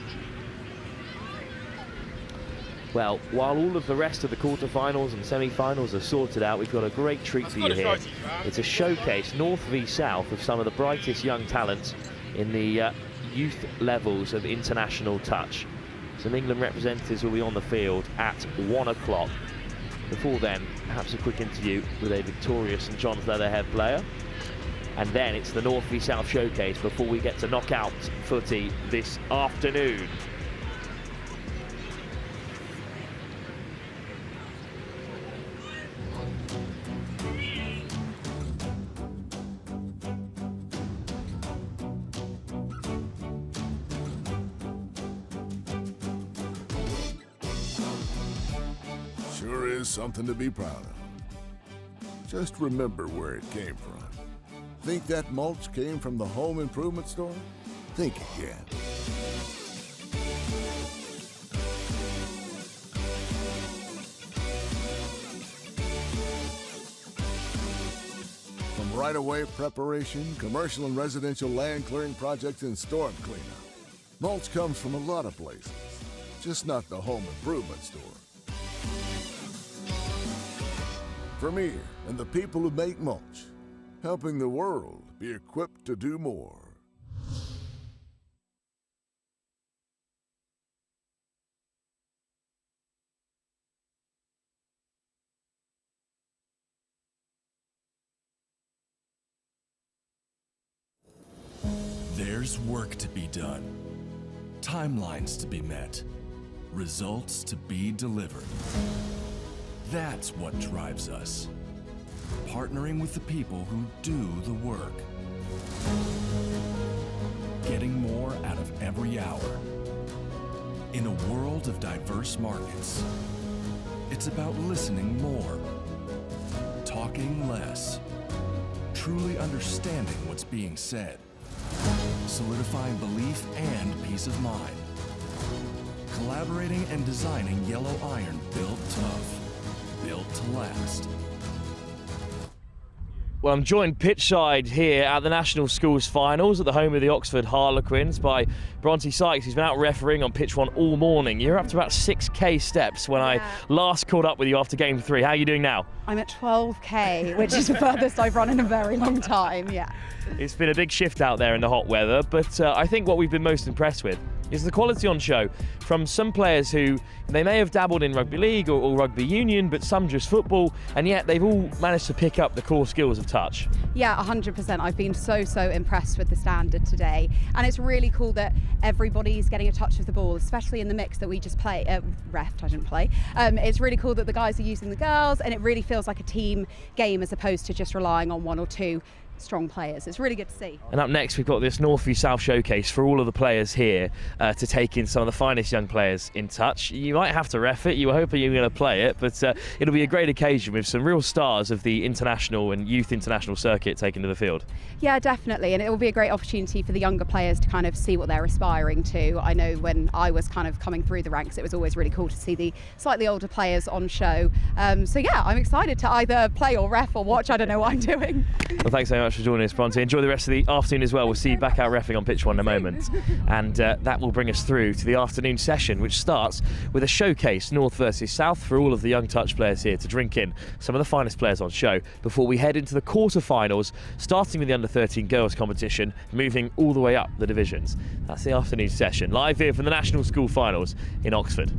Well, while all of the rest of the quarterfinals and semi-finals are sorted out, we've got a great treat for you here. It's a showcase, North v South, of some of the brightest young talents in the youth levels of international touch. Some England representatives will be on the field at 1 o'clock. Before then, perhaps a quick interview with a victorious St John's Leatherhead player. And then it's the North v South showcase before we get to knockout footy this afternoon. Sure is something to be proud of. Just remember where it came from. Think that mulch came from the home improvement store? Think again. From right-of-way preparation, commercial and residential land clearing projects, and storm cleanup, mulch comes from a lot of places, just not the home improvement store. Vermeer and the people who make mulch, helping the world be equipped to do more. There's work to be done, timelines to be met, results to be delivered. That's what drives us. Partnering with the people who do the work. Getting more out of every hour. In a world of diverse markets, it's about listening more, talking less, truly understanding what's being said, solidifying belief and peace of mind, collaborating and designing yellow iron built tough, built to last. Well, I'm joined pitchside here at the National Schools Finals at the home of the Oxford Harlequins by Bronte Sykes, who's been out refereeing on pitch 1 all morning. You're up to about 6k steps when I last caught up with you after game 3. How are you doing now? I'm at 12k, which is the furthest I've run in a very long time, yeah. It's been a big shift out there in the hot weather, but I think what we've been most impressed with is the quality on show from some players who they may have dabbled in rugby league or rugby union, but some just football, and yet they've all managed to pick up the core skills of touch. Yeah, 100%. I've been so impressed with the standard today, and it's really cool that everybody's getting a touch of the ball, especially in the mix that we just play. I didn't play. It's really cool that the guys are using the girls, and it really feels like a team game as opposed to just relying on one or two strong players. It's really good to see. And up next we've got this North v South showcase for all of the players here to take in some of the finest young players in touch. You might have to ref it, you were hoping you were going to play it, but it'll be a great occasion with some real stars of the international and youth international circuit taken to the field. Yeah, definitely, and it will be a great opportunity for the younger players to kind of see what they're aspiring to. I know when I was kind of coming through the ranks, it was always really cool to see the slightly older players on show. So yeah, I'm excited to either play or ref or watch. I don't know what I'm doing. Well, thanks very much for joining us, Bronte. Enjoy the rest of the afternoon as well. We'll see you back out reffing on pitch 1 in a moment. And that will bring us through to the afternoon session, which starts with a showcase, North versus South, for all of the young touch players here to drink in some of the finest players on show before we head into the quarterfinals, starting with the under-13 girls competition, moving all the way up the divisions. That's the afternoon session, live here from the National School Finals in Oxford.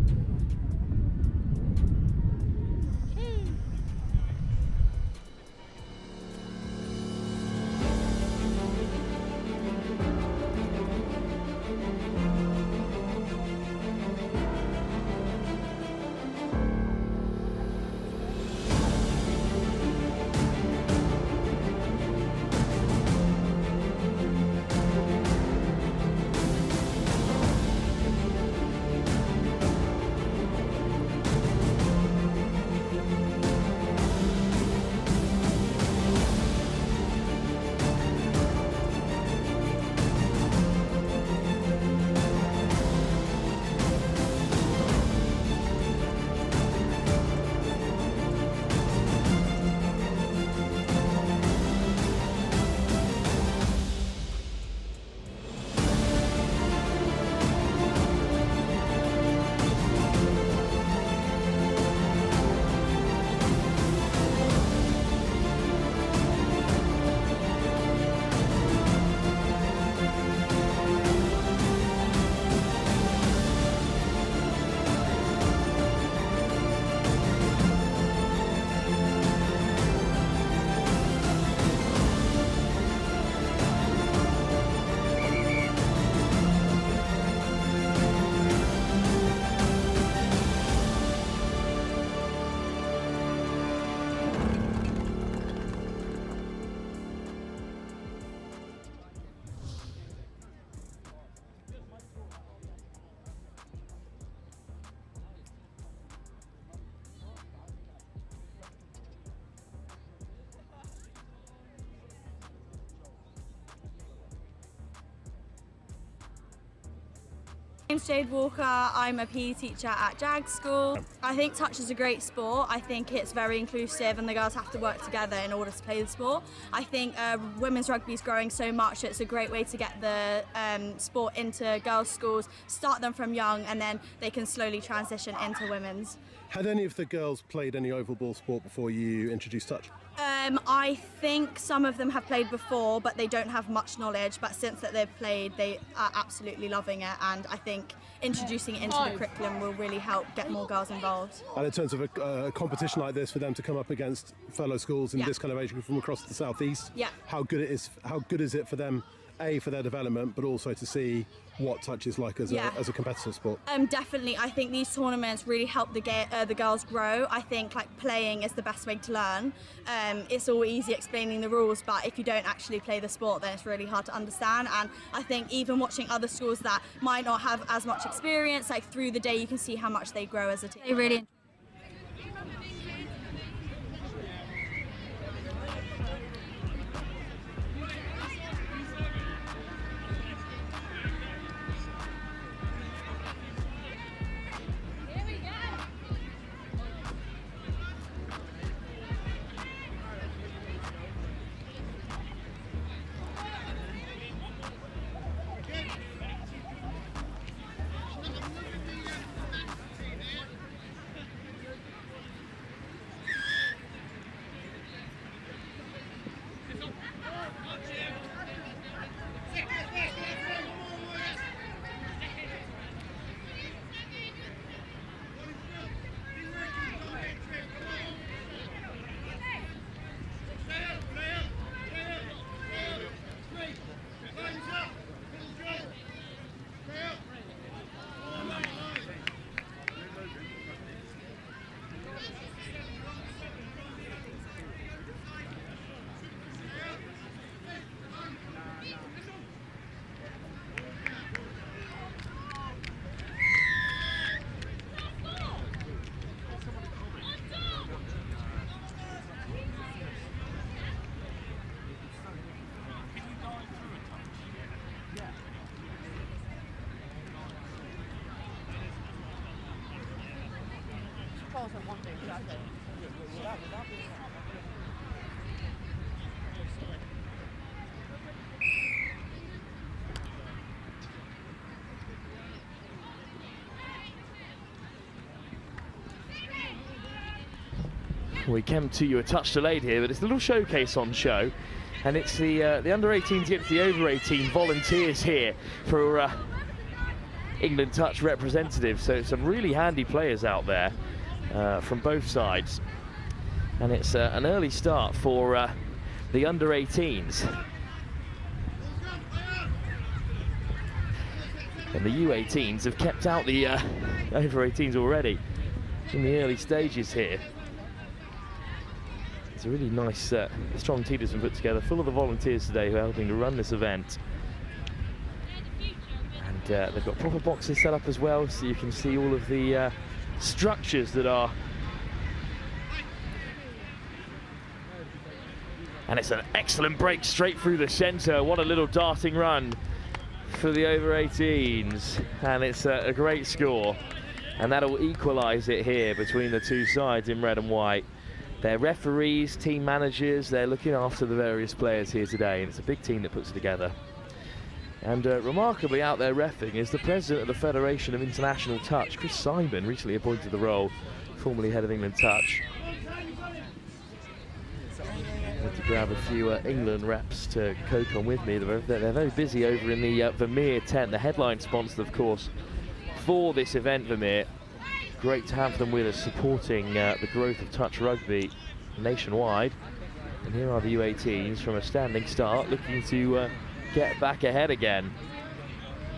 My name's Jade Walker. I'm a PE teacher at Jags school. I think touch is a great sport. I think it's very inclusive and the girls have to work together in order to play the sport. I think women's rugby is growing so much, it's a great way to get the sport into girls' schools, start them from young, and then they can slowly transition into women's. Had any of the girls played any oval ball sport before you introduced touch? I think some of them have played before, but they don't have much knowledge. But since that they've played, they are absolutely loving it. And I think introducing it into the curriculum will really help get more girls involved. And in terms of a competition like this, for them to come up against fellow schools in this kind of age group from across the southeast, how good is it for them? For their development, but also to see what touch is like as a competitive sport. Definitely, I think these tournaments really help the girls grow. I think like playing is the best way to learn. It's all easy explaining the rules, but if you don't actually play the sport, then it's really hard to understand. And I think even watching other schools that might not have as much experience, like through the day, you can see how much they grow as a team. They really. We came to you a touch delayed here, but it's a little showcase on show, and it's the under-18s against the over-18 volunteers here for England touch representatives. So some really handy players out there from both sides, and it's an early start for the under-18s. And the U18s have kept out the over-18s already in the early stages here. It's a really nice, strong team that's been put together, full of the volunteers today who are helping to run this event. And they've got proper boxes set up as well, so you can see all of the structures that are. And it's an excellent break straight through the centre. What a little darting run for the over-18s. And it's a great score. And that'll equalise it here between the two sides in red and white. They're referees, team managers, they're looking after the various players here today, and it's a big team that puts it together. And remarkably out there reffing is the president of the Federation of International Touch, Chris Simon, recently appointed to the role, formerly head of England Touch. I had to grab a few England reps to cope on with me. They're very busy over in the Vermeer tent, the headline sponsor, of course, for this event, Vermeer. Great to have them with us, supporting the growth of touch rugby nationwide. And here are the U18s from a standing start, looking to get back ahead again.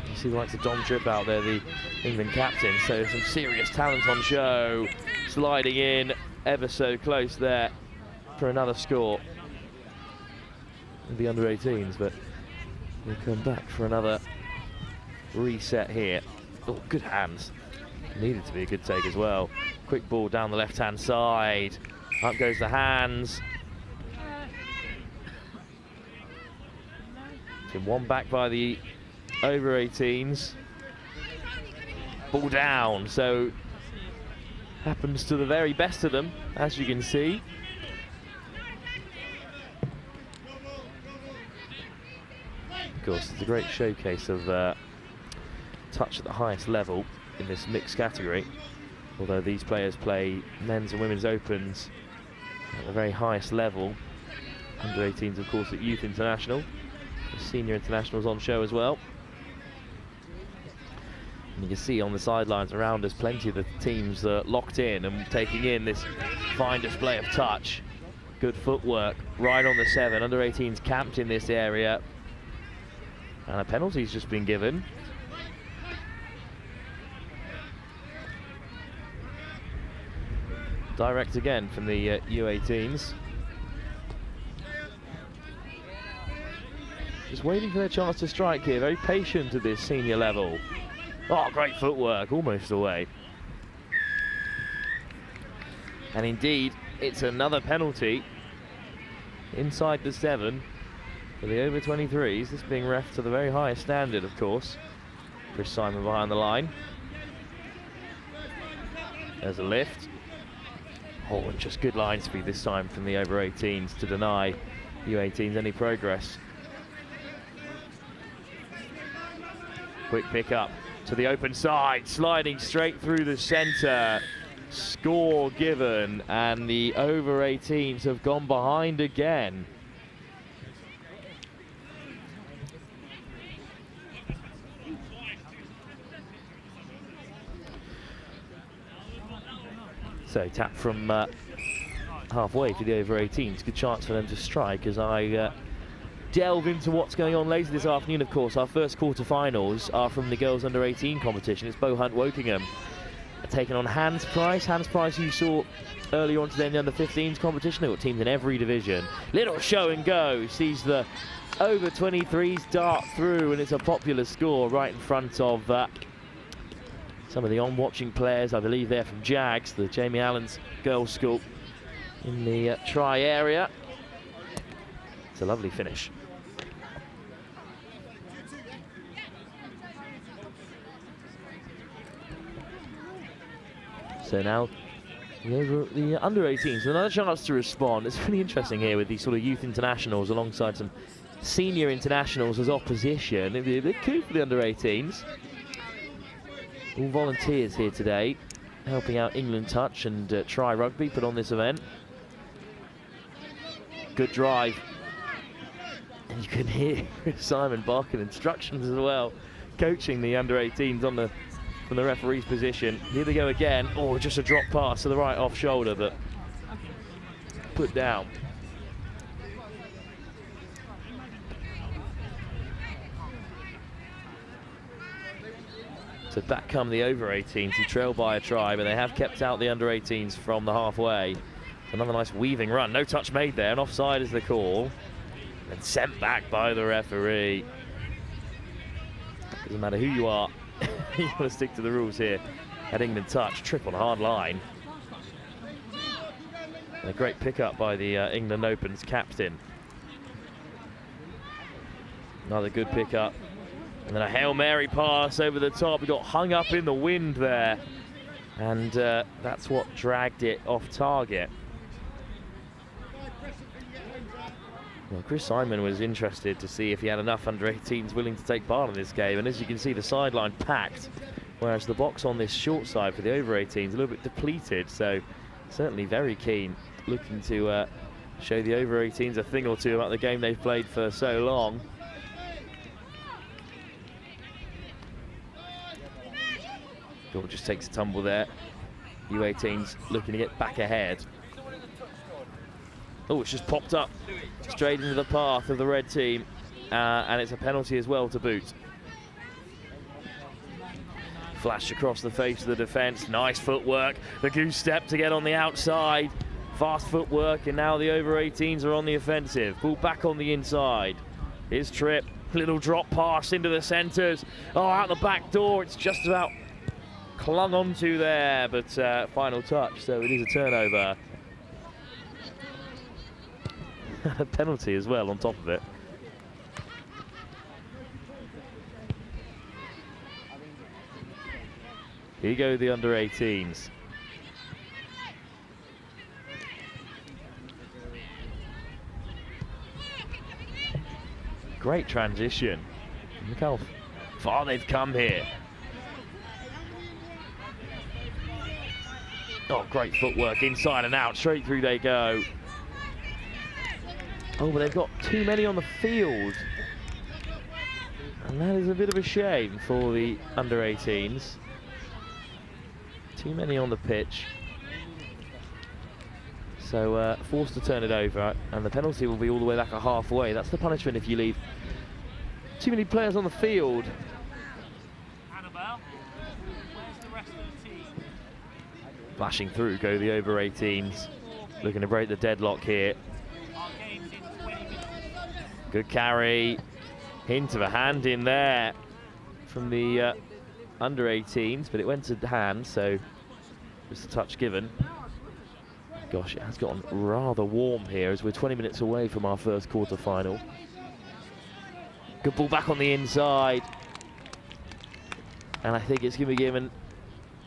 You see the likes of Dom Tripp out there, the England captain, so some serious talent on show. Sliding in ever so close there for another score. The under-18s, but we'll come back for another reset here. Oh, good hands. Needed to be a good take as well. Quick ball down the left-hand side. Up goes the hands. One back by the over-18s. ball down. So happens to the very best of them, as you can see. Of course, it's a great showcase of touch at the highest level in this mixed category. Although these players play men's and women's opens at the very highest level. Under 18s, of course, at Youth International. The senior internationals on show as well. And you can see on the sidelines around us plenty of the teams locked in and taking in this fine display of touch. Good footwork right on the 7. Under 18s camped in this area. And a penalty's just been given. Direct again from the U18s. Just waiting for their chance to strike here. Very patient at this senior level. Oh, great footwork, almost away. And indeed, it's another penalty inside the 7 for the over 23s. This being ref to the very highest standard, of course. Chris Simon behind the line. There's a lift. Oh, and just good line speed this time from the over 18s to deny U18s any progress. Quick pick up to the open side, sliding straight through the centre. Score given, and the over 18s have gone behind again. So tap from halfway for the over 18s. Good chance for them to strike as I delve into what's going on later this afternoon. Of course, our first quarter-finals are from the girls under 18 competition. It's Bohunt Wokingham taking on Hans Price. Hans Price, you saw earlier on today in the under 15s competition. They've got teams in every division. Little show and go. Sees the over 23s dart through, and it's a popular score right in front of some of the on-watching players. I believe they're from Jags, the Jamie Allen's girls' school in the try area. It's a lovely finish. So now the under 18s, another chance to respond. It's really interesting here with these sort of youth internationals alongside some senior internationals as opposition. It'd be a big coup for the under 18s. All volunteers here today, helping out England Touch and Try Rugby put on this event. Good drive. And you can hear Simon barking instructions as well, coaching the under 18s on from the referee's position. Here they go again. Oh, just a drop pass to the right off shoulder, but put down. So back come the over 18s, who trail by a try, but they have kept out the under 18s from the halfway. Another nice weaving run. No touch made there, and offside is the call. And sent back by the referee. Doesn't matter who you are, you want to stick to the rules here. At England Touch, trip on a hard line. And a great pickup by the England Open's captain. Another good pickup. And then a Hail Mary pass over the top. We got hung up in the wind there. And that's what dragged it off target. Well, Chris Simon was interested to see if he had enough under 18s willing to take part in this game. And as you can see, the sideline packed. Whereas the box on this short side for the over 18s a little bit depleted. So certainly very keen, looking to show the over 18s a thing or two about the game they've played for so long. Goal just takes a tumble there. U18's looking to get back ahead. Oh, it's just popped up straight into the path of the red team. And it's a penalty as well to boot. Flashed across the face of the defence. Nice footwork. The goose step to get on the outside. Fast footwork, and now the over 18s are on the offensive. Ball back on the inside. Here's Tripp. Little drop pass into the centres. Oh, out the back door. It's just about clung onto there, but final touch, so it is a turnover. A penalty as well on top of it. Here go the under-18s. Great transition. Look how far they've come here. Oh, great footwork, inside and out, straight through they go. Oh, but they've got too many on the field. And that is a bit of a shame for the under-18s. Too many on the pitch. So forced to turn it over, and the penalty will be all the way back at halfway. That's the punishment if you leave too many players on the field. Annabelle, where's the rest of the team? Flashing through go the over-18s. Looking to break the deadlock here. Good carry. Hint of a hand in there from the under-18s, but it went to hand, so just a touch given. Gosh, it has gotten rather warm here as we're 20 minutes away from our first quarter-final. Good ball back on the inside. And I think it's going to be given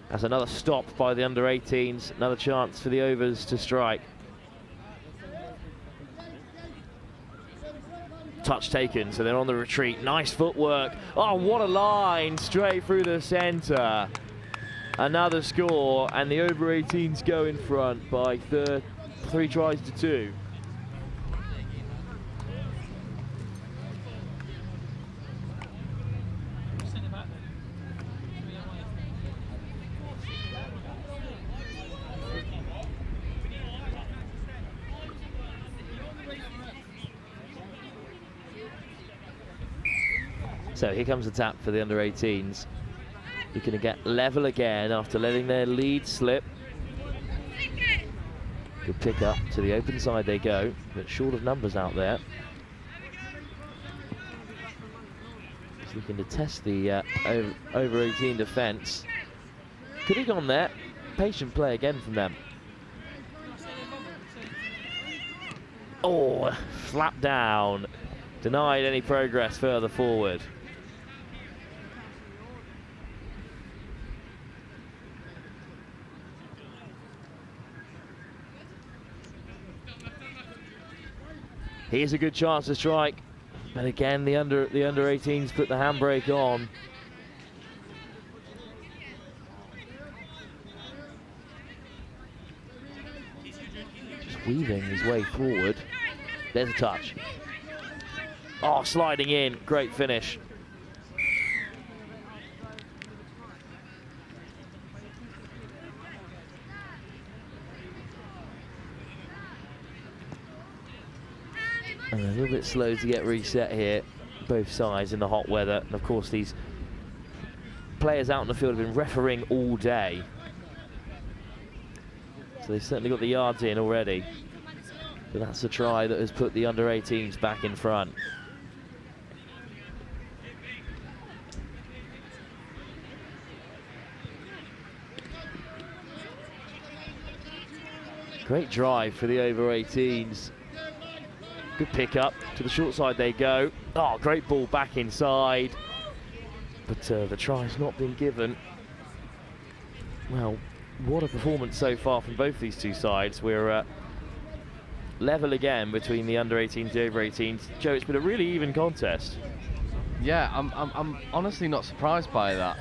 as another stop by the under-18s. Another chance for the overs to strike. Touch taken, so they're on the retreat. Nice footwork. Oh, what a line, straight through the centre. Another score, and the over-18s go in front by 3 tries to 2. So here comes the tap for the under-18s. Looking to get level again after letting their lead slip. Good pick up to the open side they go, but short of numbers out there. Just looking to test the over-18 defence. Could have gone there. Patient play again from them. Oh, flat down. Denied any progress further forward. Here's a good chance to strike, but again the under-18s put the handbrake on. Just weaving his way forward. There's a touch. Oh, sliding in, great finish. And a little bit slow to get reset here, both sides in the hot weather. And of course, these players out in the field have been refereeing all day. So they've certainly got the yards in already. But that's a try that has put the under-18s back in front. Great drive for the over-18s. Good pick up to the short side they go. Oh, great ball back inside. But the try's not been given. Well, what a performance so far from both these two sides. We're level again between the under-18s and the over-18s. Joe, it's been a really even contest. Yeah, I'm honestly not surprised by that.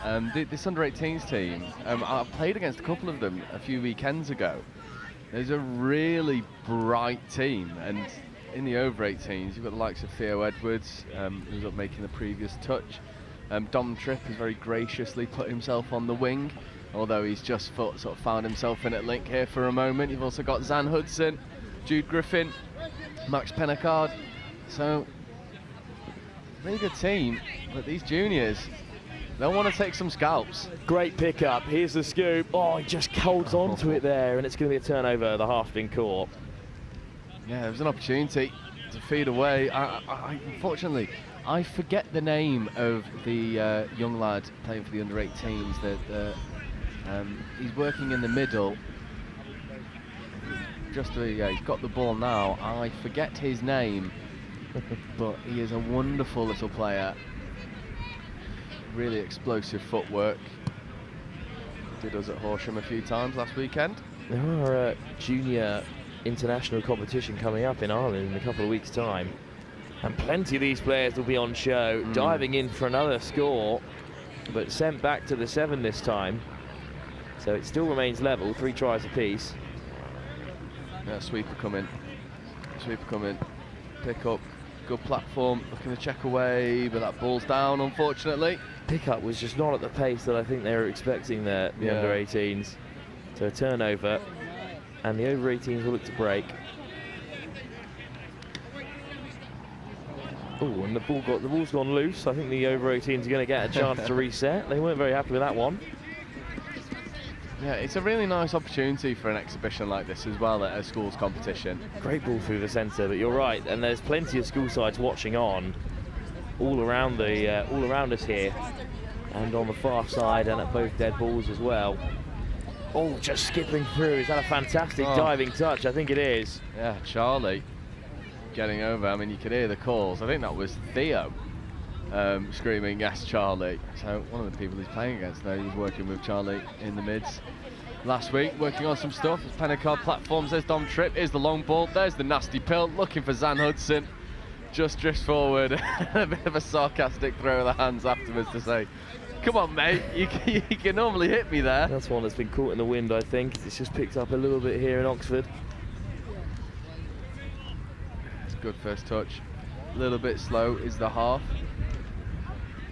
This under-18s team, I played against a couple of them a few weekends ago. There's a really bright team, and in the over-18s, you've got the likes of Theo Edwards, who's up making the previous touch. Dom Tripp has very graciously put himself on the wing, although he's just sort of found himself in at link here for a moment. You've also got Zan Hudson, Jude Griffin, Max Pennicard. So, really good team, but these juniors, they'll want to take some scalps. Great pickup, here's the scoop. Oh, he just holds on to it there, and it's going to be a turnover, the half's been caught. Yeah, there was an opportunity to feed away. Unfortunately, I forget the name of the young lad playing for the under-18s. He's working in the middle. He's got the ball now. I forget his name, but he is a wonderful little player. Really explosive footwork. Did us at Horsham a few times last weekend. There are a junior international competition coming up in Ireland in a couple of weeks' time. And plenty of these players will be on show, diving in for another score, but sent back to the 7 this time. So it still remains level, 3 tries apiece. Yeah, sweeper coming. Sweeper coming. Pick up. Good platform. Looking to check away, but that ball's down, unfortunately. Pickup was just not at the pace that I think they were expecting there, the under-18s. So a turnover, and the over-18s will look to break. Oh, and the ball's gone loose. I think the over-18s are going to get a chance to reset. They weren't very happy with that one. Yeah, it's a really nice opportunity for an exhibition like this as well at a schools competition. Great ball through the centre, but you're right, and there's plenty of school sides watching on, all around us here, and on the far side, and at both dead balls as well. Oh, just skipping through. Is that a fantastic diving touch? I think it is. Yeah, Charlie getting over. I mean, you could hear the calls. I think that was Theo screaming, yes, Charlie. So one of the people he's playing against there, he was working with Charlie in the mids last week, working on some stuff. As Pennicard platforms, there's Dom Tripp, here's the long ball, there's the nasty pill, looking for Zan Hudson. Just drifts forward, a bit of a sarcastic throw of the hands afterwards to say, come on, mate, you can normally hit me there. That's one that's been caught in the wind, I think. It's just picked up a little bit here in Oxford. It's a good first touch. A little bit slow is the half.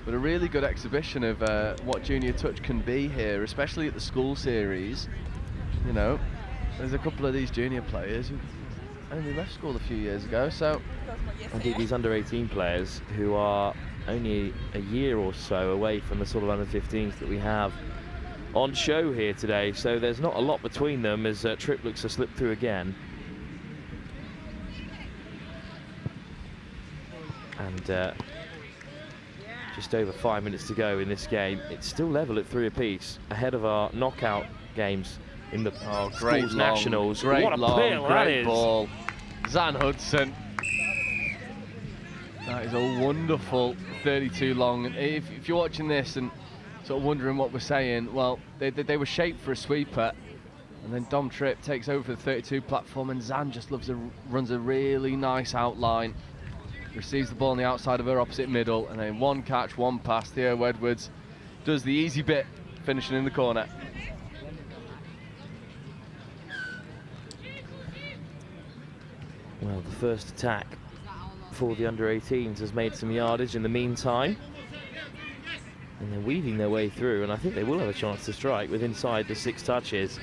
But a really good exhibition of what junior touch can be here, especially at the school series. You know, there's a couple of these junior players who only left school a few years ago, so... Indeed, these under-18 players who are only a year or so away from the sort of under-15s that we have on show here today, so there's not a lot between them as Tripp looks to slip through again. And just over 5 minutes to go in this game. It's still level at 3 apiece, ahead of our knockout games in the schools nationals. Great what a long, pill great ball. Zan Hudson. That is a wonderful 32 long. If you're watching this and sort of wondering what we're saying, well, they were shaped for a sweeper, and then Dom Tripp takes over for the 32 platform, and Zan just runs a really nice outline. Receives the ball on the outside of her opposite middle, and then one catch, one pass. Theo Edwards does the easy bit, finishing in the corner. Well, the first attack for the under-18s has made some yardage in the meantime. And they're weaving their way through, and I think they will have a chance to strike with inside the 6 touches.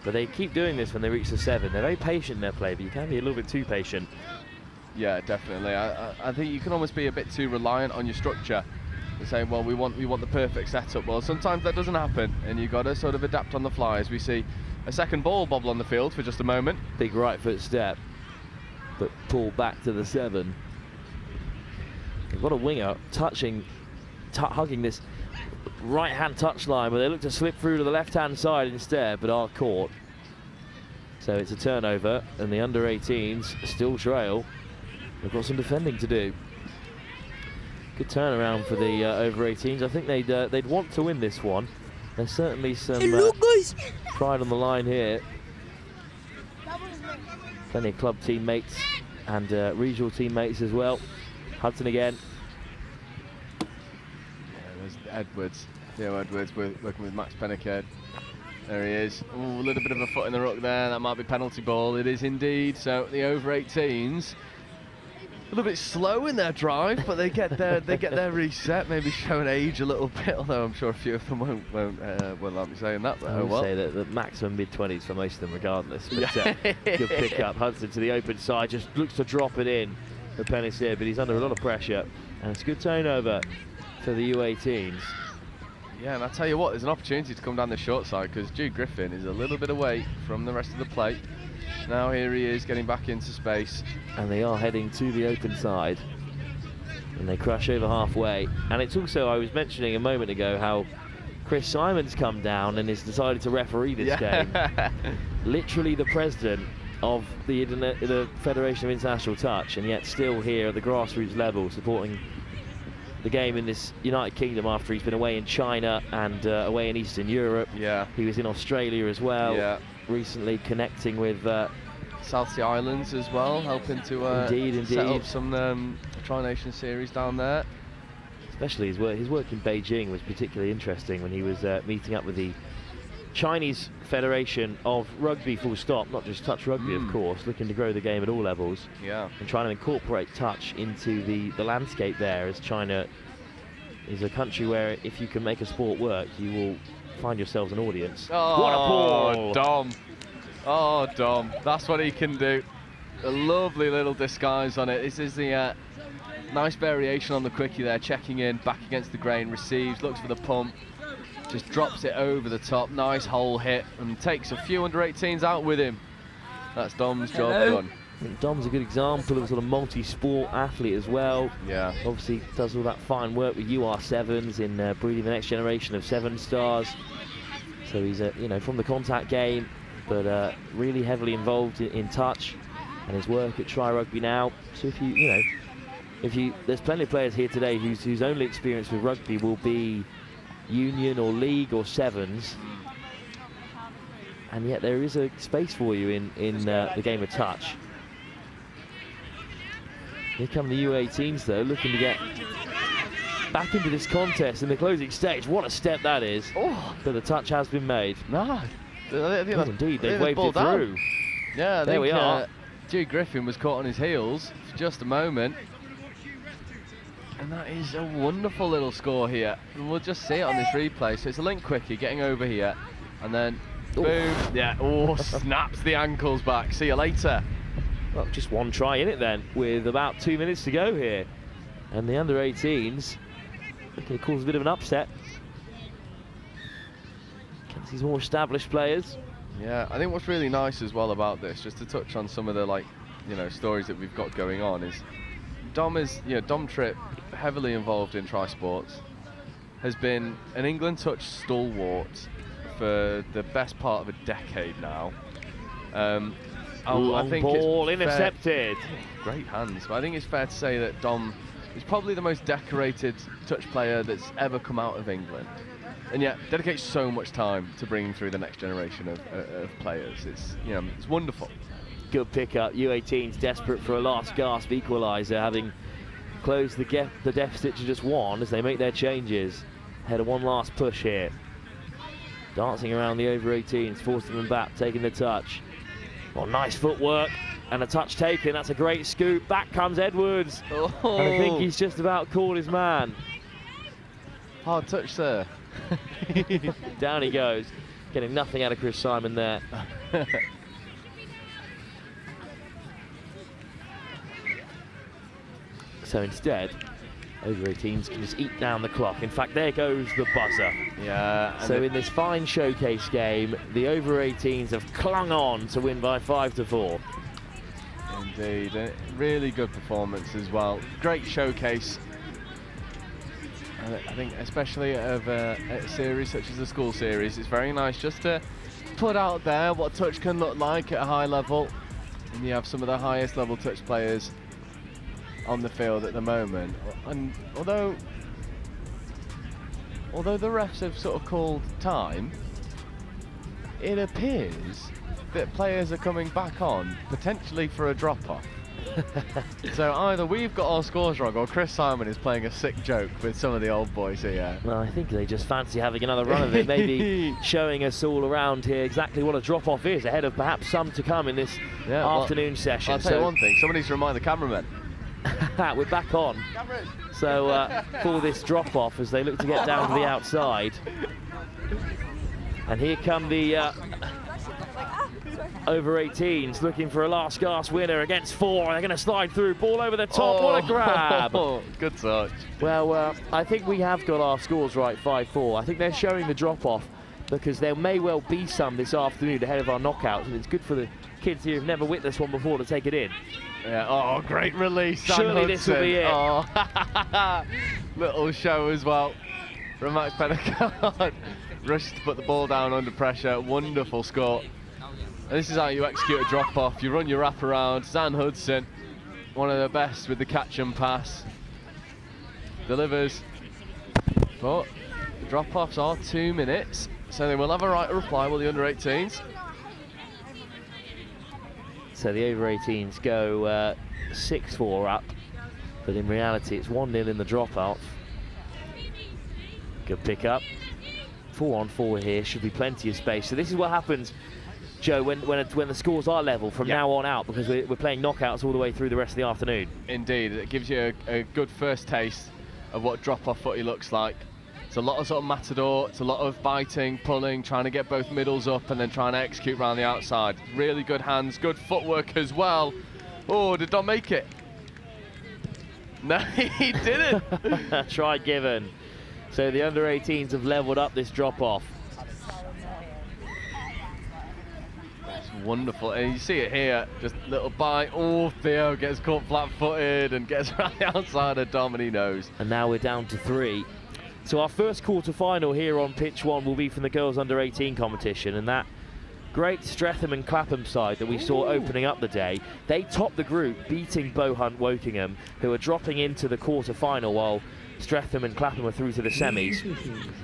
But they keep doing this when they reach the 7. They're very patient in their play, but you can be a little bit too patient. Yeah, definitely. I think you can almost be a bit too reliant on your structure and say, well, we want the perfect setup. Well, sometimes that doesn't happen, and you've got to sort of adapt on the fly. As we see a second ball bobble on the field for just a moment. Big right foot step, but pull back to the 7. They've got a winger hugging this right-hand touch line, but they look to slip through to the left-hand side instead, but are caught. So it's a turnover, and the under-18s still trail. They've got some defending to do. Good turnaround for the over-18s. I think they'd want to win this one. There's certainly some pride on the line here. Plenty of club teammates and regional teammates as well. Hudson again. Yeah, there's Edwards. Theo Edwards working with Max Pennicard. There he is. Ooh, a little bit of a foot in the ruck there. That might be penalty ball. It is indeed. So the over-18s a little bit slow in their drive, but they get their reset. Maybe showing age a little bit, although I'm sure a few of them won't like me saying that. But I would say that the maximum mid-20s for most of them, regardless. But good pick up. Hudson to the open side, just looks to drop it in for Pennicard, but he's under a lot of pressure, and it's a good turnover for the U18s. Yeah, and I tell you what, there's an opportunity to come down the short side because Jude Griffin is a little bit away from the rest of the plate. Now here he is getting back into space. And they are heading to the open side. And they crash over halfway. And it's also, I was mentioning a moment ago, how Chris Simon's come down and has decided to referee this game. Literally the president of the Federation of International Touch, and yet still here at the grassroots level supporting the game in this United Kingdom after he's been away in China and away in Eastern Europe. Yeah. He was in Australia as well. Yeah. Recently connecting with South Sea Islands as well, helping to indeed. set up some Tri-Nation series down there. Especially his work in Beijing was particularly interesting when he was meeting up with the Chinese Federation of Rugby, full stop, not just touch rugby, of course, looking to grow the game at all levels. Yeah. And trying to incorporate touch into the landscape there, as China is a country where if you can make a sport work, you will find yourselves an audience. Oh, what a ball! Dom. Oh, Dom. That's what he can do. A lovely little disguise on it. This is the nice variation on the quickie there, checking in, back against the grain, receives, looks for the pump, just drops it over the top. Nice hole hit, and takes a few under-18s out with him. That's Dom's job done. I think Dom's a good example of a sort of multi-sport athlete as well. Yeah. Obviously does all that fine work with UR7s in breeding the next generation of 7-stars. So he's from the contact game, but really heavily involved in touch and his work at Tri Rugby now. So if you there's plenty of players here today whose only experience with rugby will be union or league or sevens, and yet there is a space for you in the game of touch. Here come the U18s though, looking to get back into this contest in the closing stage. What a step that is. Oh, but the touch has been made. No, indeed, they've waved it through. Yeah, there we are. Dewey Griffin was caught on his heels for just a moment. And that is a wonderful little score here. And we'll just see it on this replay. So it's a link quickie getting over here. And then, boom. Yeah, snaps the ankles back. See you later. Well, just one try in it then, with about 2 minutes to go here. And the under-18s looking to cause a bit of an upset against these more established players. Yeah, I think what's really nice as well about this, just to touch on some of the stories that we've got going on, is Dom Tripp, heavily involved in tri-sports, has been an England touch stalwart for the best part of a decade now. I think ball intercepted. Great hands. But I think it's fair to say that Dom is probably the most decorated touch player that's ever come out of England, and yet dedicates so much time to bringing through the next generation of players. It's wonderful. Good pickup. U18's desperate for a last gasp equaliser, having closed the deficit to just one as they make their changes. Ahead of one last push here. Dancing around the over 18s, forcing them back, taking the touch. Well, nice footwork and a touch taken. That's a great scoop. Back comes Edwards. Oh. And I think he's just about caught his man. Hard touch, sir. Down he goes, getting nothing out of Chris Simon there. So instead, over 18s can just eat down the clock. In fact, there goes the buzzer. Yeah. So in this fine showcase game, the over 18s have clung on to win by 5-4. Indeed, a really good performance as well. Great showcase. And I think especially of a series such as the school series, it's very nice just to put out there what touch can look like at a high level. And you have some of the highest level touch players on the field at the moment, and although the refs have sort of called time, it appears that players are coming back on, potentially for a drop-off. So either we've got our scores wrong, or Chris Simon is playing a sick joke with some of the old boys here. Well, I think they just fancy having another run of it, maybe showing us all around here exactly what a drop-off is, ahead of perhaps some to come in this afternoon session. I'll tell you one thing, somebody needs to remind the cameramen. We're back on. So for this drop-off as they look to get down to the outside. And here come the over 18s looking for a last gasp winner against 4. They're going to slide through, ball over the top. What a grab. Good touch. Well, I think we have got our scores right, 5-4. I think they're showing the drop-off because there may well be some this afternoon ahead of our knockouts, and it's good for the kids here who've never witnessed one before to take it in. Yeah. Oh, great release. Surely this will be it. Oh. Little show as well from Max Pennicott. Rushes to put the ball down under pressure. Wonderful score. And this is how you execute a drop-off. You run your wrap around. Zan Hudson, one of the best with the catch and pass. delivers, but the drop-offs are 2 minutes, so they will have a right to reply, will the under-18s. So the over-18s go 6-4 up, but in reality it's 1-0 in the drop-off. Good pick-up. 4-on-4 here, should be plenty of space. So this is what happens, Joe, when the scores are level from now on out, because we're playing knockouts all the way through the rest of the afternoon. Indeed, it gives you a good first taste of what drop-off footy looks like. It's a lot of sort of matador, it's a lot of biting, pulling, trying to get both middles up and then trying to execute around the outside. Really good hands, good footwork as well. Oh, did Don make it? No, he didn't. Try given. So the under-18s have levelled up this drop-off. That's wonderful, and you see it here, just a little bite. Oh, Theo gets caught flat-footed and gets around the outside of Dom, and he knows. And now we're down to 3. So our first quarter-final here on pitch 1 will be from the girls under-18 competition, and that great Stretham and Clappam side that we saw opening up the day. They topped the group, beating Bohunt Wokingham, who are dropping into the quarter-final while Stretham and Clapham are through to the semis.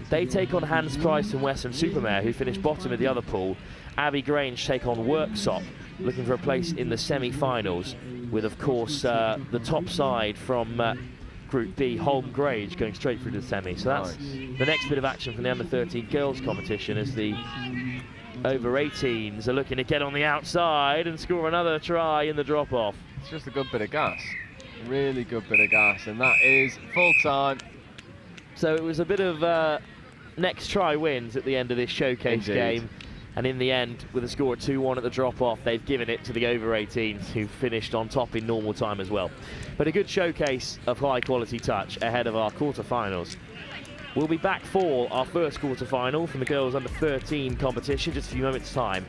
They take on Hans Price and Weston-super-Mare, who finished bottom of the other pool. Abbey Grange take on Worksop, looking for a place in the semi-finals, with, of course, the top side from Group B, Holm Grange, going straight through to the semi. So that's the next bit of action from the under-13 girls competition, as the over-18s are looking to get on the outside and score another try in the drop-off. It's just a good bit of gas. Really good bit of gas, and that is full time. So it was a bit of next try wins at the end of this showcase game, and in the end, with a score of 2-1 at the drop-off, they've given it to the over-18s, who finished on top in normal time as well. But a good showcase of high-quality touch ahead of our quarter-finals. We'll be back for our first quarter-final from the girls under-13 competition just a few moments' time,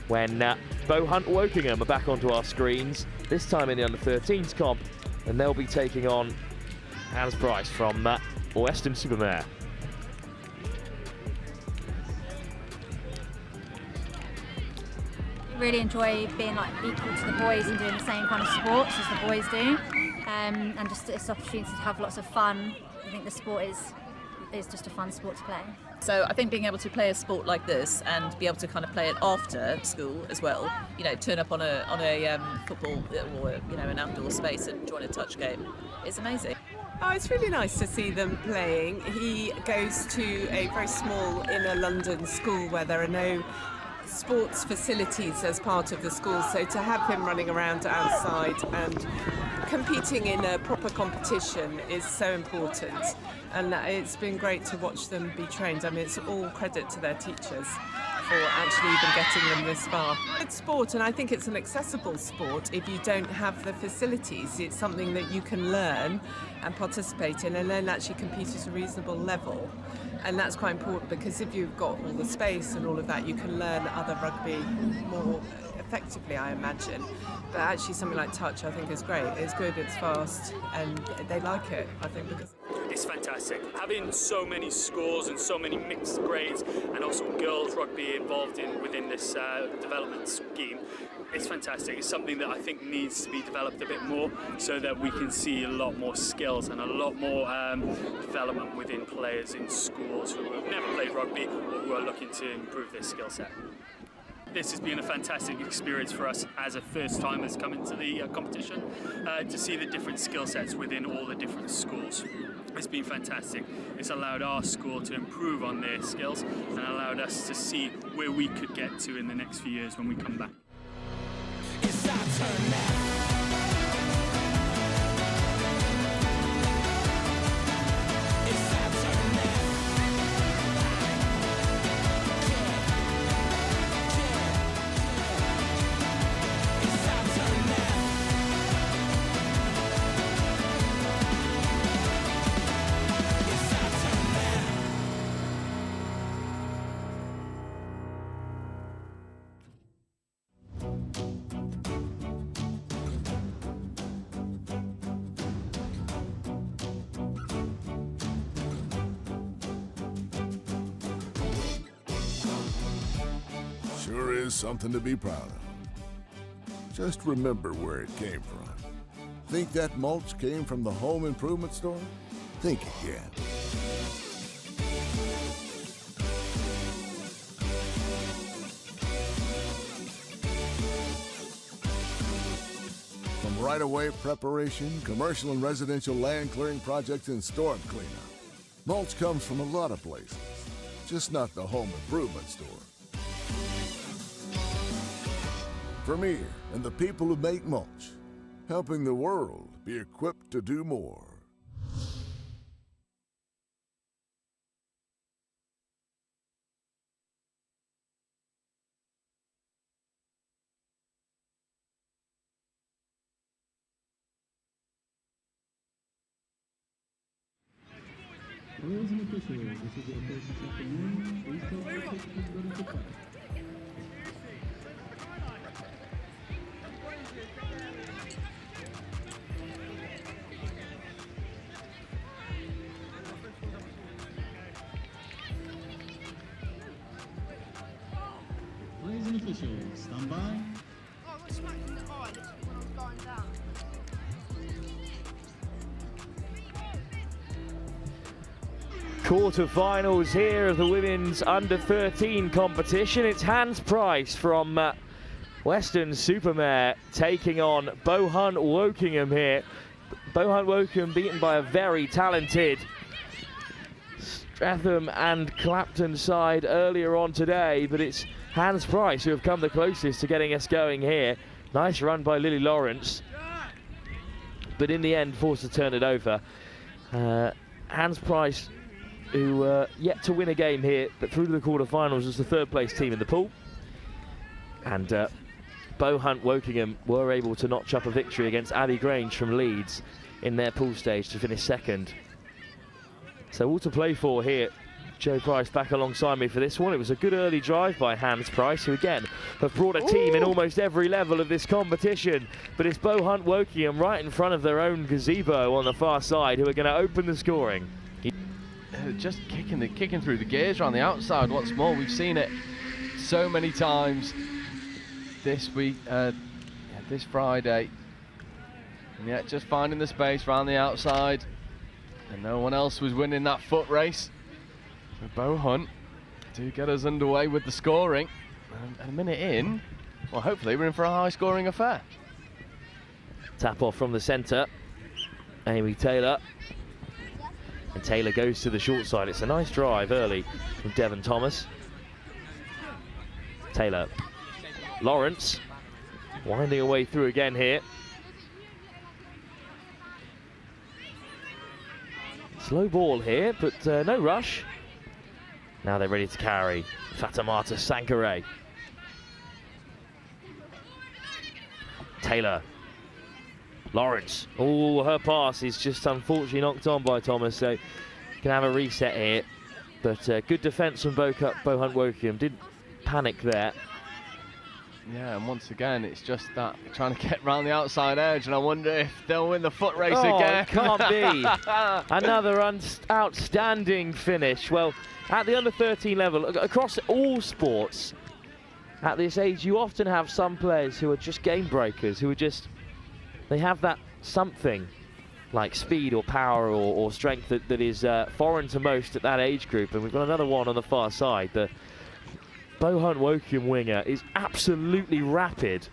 when Bohunt Wokingham are back onto our screens, this time in the under-13s comp, and they'll be taking on Hans Price from Weston-super-Mare. Really enjoy being like equal to the boys and doing the same kind of sports as the boys do, and just it's an opportunity to have lots of fun. I think the sport is just a fun sport to play. So I think being able to play a sport like this and be able to kind of play it after school as well, you know, turn up on a football or an outdoor space and join a touch game is amazing. Oh, it's really nice to see them playing. He goes to a very small inner London school where there are no sports facilities as part of the school, so to have him running around outside and competing in a proper competition is so important, and it's been great to watch them be trained. I mean, it's all credit to their teachers for actually even getting them this far. It's sport, and I think it's an accessible sport if you don't have the facilities. It's something that you can learn and participate in and then actually compete at a reasonable level. And that's quite important, because if you've got all the space and all of that, you can learn other rugby more effectively, I imagine. But actually something like touch, I think, is great. It's good, it's fast, and they like it, I think, because it's fantastic. Having so many schools and so many mixed grades and also girls rugby involved within this development scheme, it's fantastic. It's something that I think needs to be developed a bit more so that we can see a lot more skills and a lot more development within players in schools who have never played rugby or who are looking to improve their skill set. This has been a fantastic experience for us as a first-timers coming to the competition, to see the different skill sets within all the different schools. It's been fantastic. It's allowed our school to improve on their skills and allowed us to see where we could get to in the next few years when we come back. It's our turn now. Sure is something to be proud of. Just remember where it came from. Think that mulch came from the home improvement store? Think again. From right-of-way preparation, commercial and residential land clearing projects, and storm cleanup, mulch comes from a lot of places, just not the home improvement store. Vermeer and the people who make mulch, helping the world be equipped to do more. Rules and officials, this is your first afternoon. Please tell the participants ready to fight. Players and officials, stand by. Oh, I got smacked in the eye literally when I was going down. Quarter-finals here of the women's under-13 competition. It's Hans Price from Weston-super-Mare taking on Bohunt Wokingham here. Bohunt Wokingham beaten by a very talented Stretham and Clappam side earlier on today, but it's Hans Price who have come the closest to getting us going here. Nice run by Lily Lawrence, but in the end forced to turn it over. Hans Price, who yet to win a game here, but through to the quarterfinals as the third place team in the pool. And Bohunt Wokingham were able to notch up a victory against Abbey Grange from Leeds in their pool stage to finish second. So all to play for here. Joe Price back alongside me for this one. It was a good early drive by Hans Price, who again have brought a team in almost every level of this competition. But it's Bohunt Wokingham right in front of their own gazebo on the far side who are going to open the scoring. Just kicking through the gears around the outside once more. We've seen it so many times this week, this Friday. And yet just finding the space around the outside, and no one else was winning that foot race. So Bohunt do get us underway with the scoring. And a minute in, well, hopefully we're in for a high-scoring affair. Tap off from the centre, Amy Taylor. And Taylor goes to the short side. It's a nice drive early from Devon Thomas. Taylor. Lawrence winding her way through again here. Slow ball here, but no rush. Now they're ready to carry. Fatimata Sankare. Taylor. Lawrence. Oh, her pass is just unfortunately knocked on by Thomas, so can have a reset here. But good defence from Bohunt Wokingham. Didn't panic there. Yeah, and once again, it's just that trying to get round the outside edge, and I wonder if they'll win the foot race again. It can't be. Another outstanding finish. Well, at the under-13 level, across all sports, at this age, you often have some players who are just game breakers, who are just, they have that something like speed or power or strength that is foreign to most at that age group. And we've got another one on the far side. The Bohunt Wokingham winger is absolutely rapid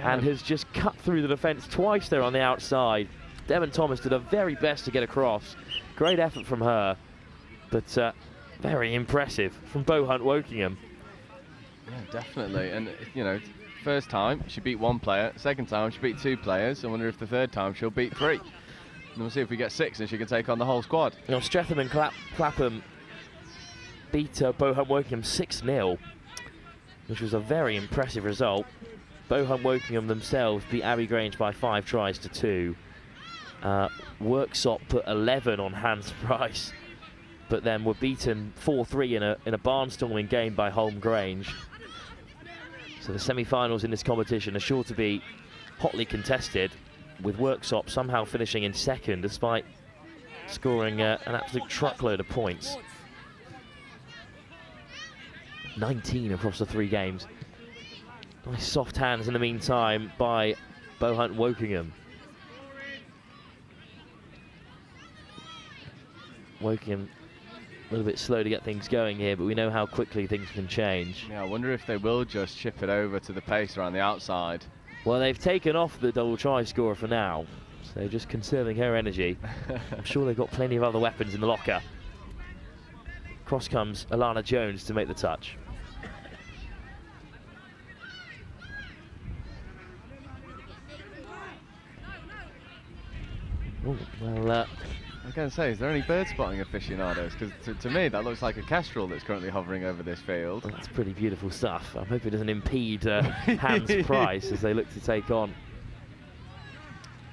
and has just cut through the defence twice there on the outside. Devon Thomas did her very best to get across. Great effort from her, but very impressive from Bohunt Wokingham. Yeah, definitely. And, you know, first time she beat one player, second time she beat two players. I wonder if the third time she'll beat three. And we'll see if we get six and she can take on the whole squad. You know, Stretham and Clappam beat Bohunt Wokingham 6-0. Which was a very impressive result. Bohunt Wokingham themselves beat Abbey Grange by 5 tries to 2. Worksop put 11 on Hans Price, but then were beaten 4-3 in a barnstorming game by Holme Grange. So the semi-finals in this competition are sure to be hotly contested, with Worksop somehow finishing in second despite scoring an absolute truckload of points. 19 across the 3 games. Nice soft hands in the meantime by Bohunt Wokingham. Wokingham a little bit slow to get things going here, but we know how quickly things can change. Yeah, I wonder if they will just chip it over to the pace around the outside. Well, they've taken off the double try scorer for now, so just conserving her energy. I'm sure they've got plenty of other weapons in the locker. Cross comes Alana Jones to make the touch. Oh, well, I was going to say, is there any bird spotting aficionados? Because to me, that looks like a kestrel that's currently hovering over this field. Well, that's pretty beautiful stuff. I hope it doesn't impede Hans Price as they look to take on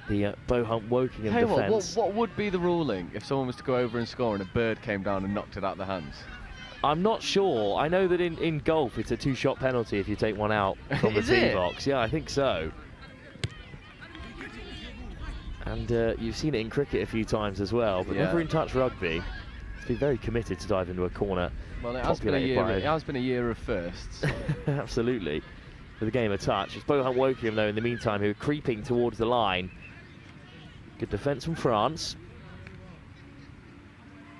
the Bohunt Wokingham defence. What would be the ruling if someone was to go over and score and a bird came down and knocked it out of the hands? I'm not sure. I know that in golf it's a 2-shot penalty if you take one out from the tee box. Yeah, I think so. And you've seen it in cricket a few times as well, but never in touch rugby. It's been very committed to dive into a corner. Well, it has been a year of firsts. Absolutely. For the game of touch. It's Bohunt Wokingham, though, in the meantime, who are creeping towards the line. Good defence from France.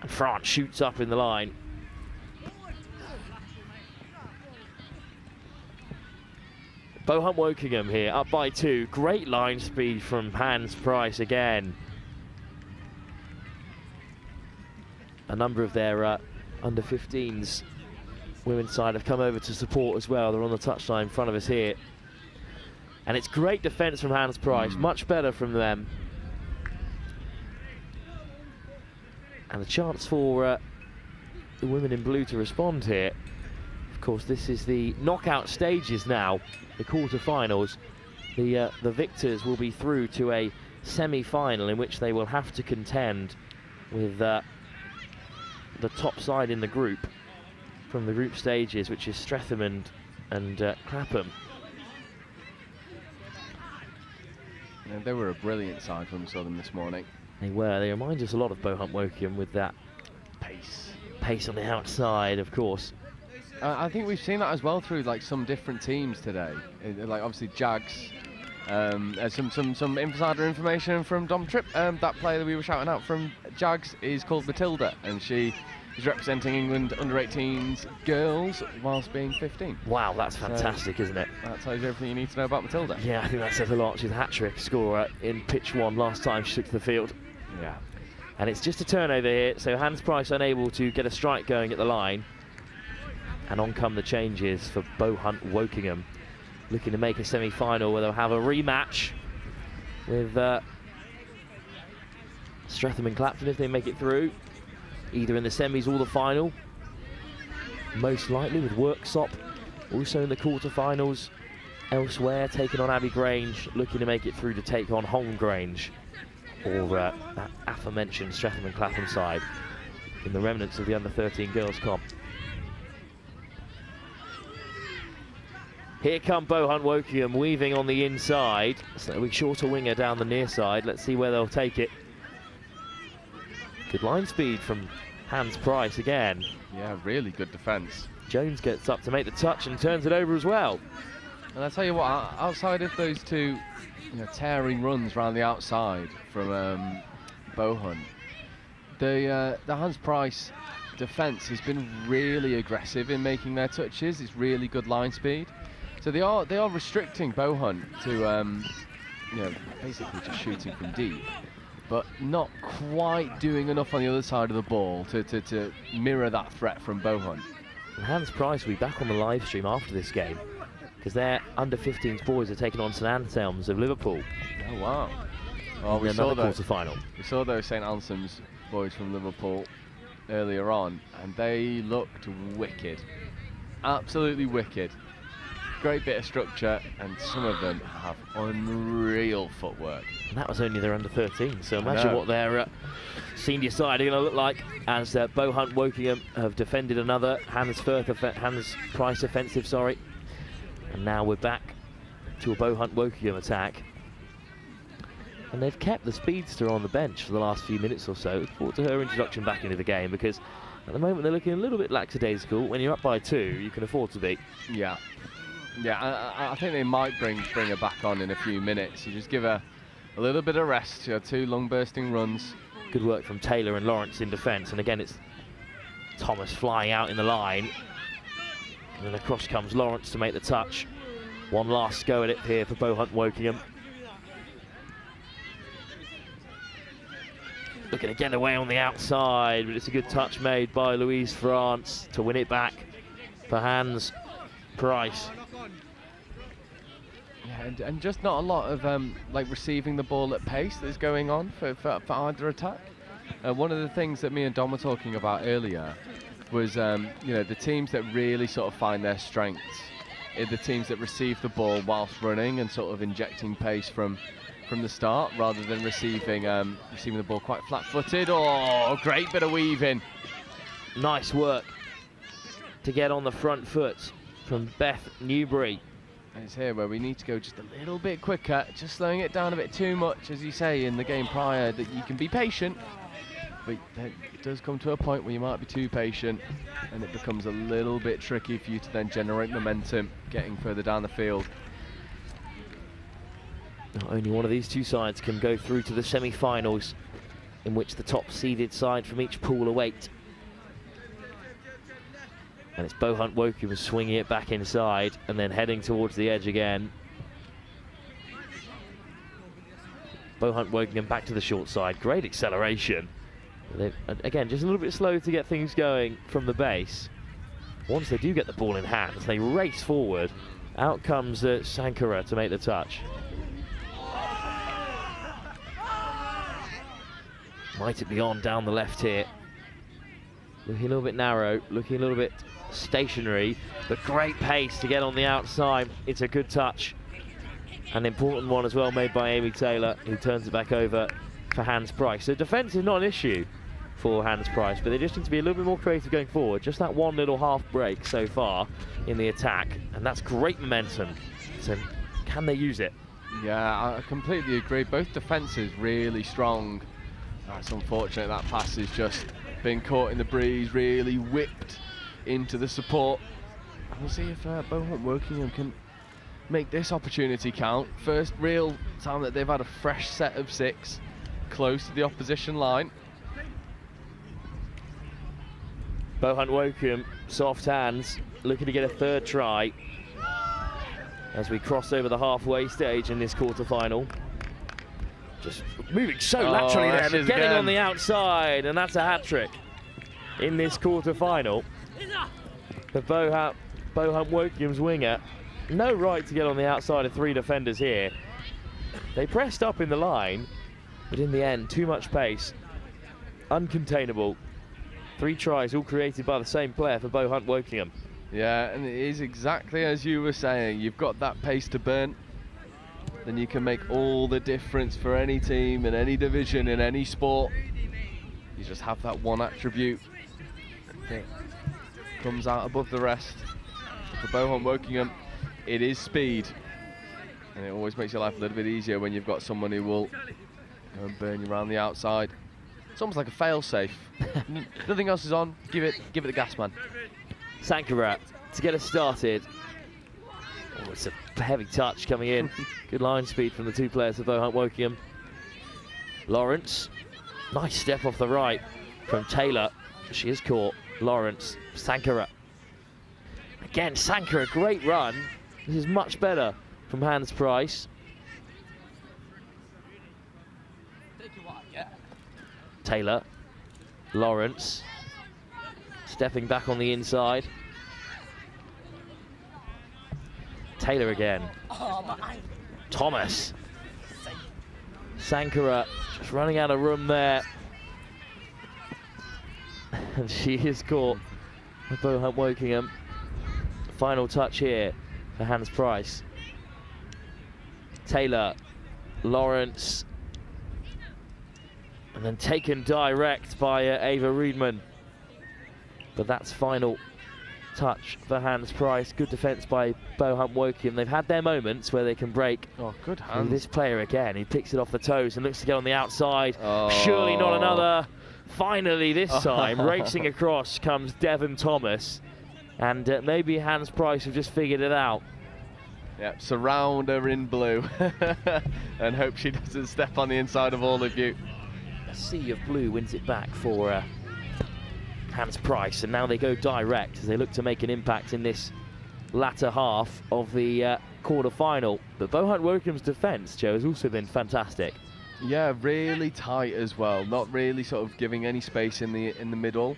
And France shoots up in the line. Bohunt Wokingham here, up by 2. Great line speed from Hans Price again. A number of their under-15s women's side have come over to support as well. They're on the touchline in front of us here. And it's great defence from Hans Price, much better from them. And a chance for the women in blue to respond here. Of course, this is the knockout stages now, the quarterfinals. The victors will be through to a semi-final in which they will have to contend with the top side in the group from the group stages, which is Stretham and Clapham. Yeah, they were a brilliant side when we saw them this morning. They were. They remind us a lot of Bohunt Wokingham with that pace on the outside, of course. I think we've seen that as well through like some different teams today. Like obviously Jags. Some insider information from Dom Tripp. That player that we were shouting out from Jags is called Matilda, and she is representing England under-18s girls whilst being 15. Wow, that's fantastic, isn't it? That tells you everything you need to know about Matilda. Yeah, I think that says a lot. She's a hat-trick scorer in pitch 1 last time she took to the field. Yeah. And it's just a turnover here, so Hans Price unable to get a strike going at the line. And on come the changes for Bohunt Wokingham, looking to make a semi-final where they'll have a rematch with Stretham and Clappam if they make it through, either in the semis or the final. Most likely with Worksop also in the quarterfinals elsewhere, taking on Abbey Grange, looking to make it through to take on Grange, or that aforementioned Stretham and Clappam side in the remnants of the under-13 girls comp. Here come Bohunt Wokingham weaving on the inside. Slightly shorter winger down the near side. Let's see where they'll take it. Good line speed from Hans Price again. Yeah, really good defence. Jones gets up to make the touch and turns it over as well. And I tell you what, outside of those two tearing runs around the outside from Bohunt, the Hans Price defence has been really aggressive in making their touches. It's really good line speed. So they are restricting Bohunt to basically just shooting from deep, but not quite doing enough on the other side of the ball to mirror that threat from Bohunt. And Hans Price will be back on the live stream after this game, because their under-15s boys are taking on St Anselms of Liverpool. Oh wow! Well, we saw those St Anselms boys from Liverpool earlier on, and they looked wicked, absolutely wicked. Great bit of structure, and some of them have unreal footwork. And that was only their under-13, so imagine what their senior side are going to look like as Bohunt Wokingham have defended another Hans Price offensive, and now we're back to a Bohunt Wokingham attack. And they've kept the speedster on the bench for the last few minutes or so. Look forward to her introduction back into the game, because at the moment they're looking a little bit lackadaisical. When you're up by 2, you can afford to be. Yeah. Yeah, I think they might bring her back on in a few minutes. You just give her a little bit of rest. She had 2 long bursting runs, Good work from Taylor and Lawrence in defence, and again it's Thomas flying out in the line. And then across comes Lawrence to make the touch. One last go at it here for Bohunt Wokingham. Looking to get away on the outside, but it's a good touch made by Louise France to win it back for Hans Price. Yeah, and just not a lot of like receiving the ball at pace that's going on for either attack. One of the things that me and Dom were talking about earlier was you know, the teams that really sort of find their strengths are the teams that receive the ball whilst running and sort of injecting pace from the start, rather than receiving the ball quite flat-footed. Oh, great bit of weaving. Nice work to get on the front foot from Beth Newbury. And it's here where we need to go just a little bit quicker, just slowing it down a bit too much, as you say in the game prior, that you can be patient, but it does come to a point where you might be too patient and it becomes a little bit tricky for you to then generate momentum getting further down the field. Only one of these two sides can go through to the semi-finals, in which the top seeded side from each pool await. And it's Bohunt Wokingham swinging it back inside and then heading towards the edge again. Bohunt Wokingham back to the short side. Great acceleration. Again, just a little bit slow to get things going from the base. Once they do get the ball in hand, they race forward. Out comes Sankara to make the touch. Might it be on down the left here? Looking a little bit narrow, looking a little bit stationary, but great pace to get on the outside. It's a good touch. An important one as well, made by Amy Taylor, who turns it back over for Hans Price. So defence is not an issue for Hans Price, but they just need to be a little bit more creative going forward. Just that one little half break so far in the attack, and that's great momentum. So can they use it? Yeah, I completely agree. Both defences really strong. It's unfortunate that pass has just been caught in the breeze, really whipped into the support. And we'll see if Bohunt Wokingham can make this opportunity count. First real time that they've had a fresh set of 6 close to the opposition line. Bohunt Wokingham, soft hands, looking to get a third try as we cross over the halfway stage in this quarter-final. Just moving so laterally there, but getting on the outside, and that's a hat-trick in this quarter-final. For Bohunt Wokingham's winger, no right to get on the outside of 3 defenders here. They pressed up in the line, but in the end, too much pace, uncontainable. 3 tries, all created by the same player for Bohunt Wokingham. Yeah, and it is exactly as you were saying. You've got that pace to burn, then you can make all the difference for any team in any division in any sport. You just have that one attribute that comes out above the rest. For Bohunt Wokingham, it is speed, and it always makes your life a little bit easier when you've got someone who will go and burn you around the outside. It's almost like a fail-safe. Nothing else is on. Give it the gas, man. Sankara to get us started. Oh, it's a heavy touch coming in. Good line speed from the 2 players of Bohunt Wokingham. Lawrence, nice step off the right from Taylor. She is caught. Lawrence, Sankara. Again, Sankara, great run. This is much better from Hans Price. Taylor, Lawrence, stepping back on the inside. Taylor again. Thomas. Sankara just running out of room there. And she is caught by Bohunt Wokingham. Final touch here for Hans Price. Taylor, Lawrence, and then taken direct by Ava Reedman. But that's final touch for Hans Price. Good defence by Bohunt Wokingham. They've had their moments where they can break. Oh, good hands. This player again, he picks it off the toes and looks to get on the outside. Oh. Surely not another. Finally this time, racing across comes Devon Thomas. And maybe Hans Price have just figured it out. Yep, surround her in blue and hope she doesn't step on the inside of all of you. sea of blue wins it back for Hans Price, and now they go direct as they look to make an impact in this latter half of the quarter-final. But Bohunt Wokingham's defence, Joe, has also been fantastic. Yeah, really tight as well. Not really sort of giving any space in the middle.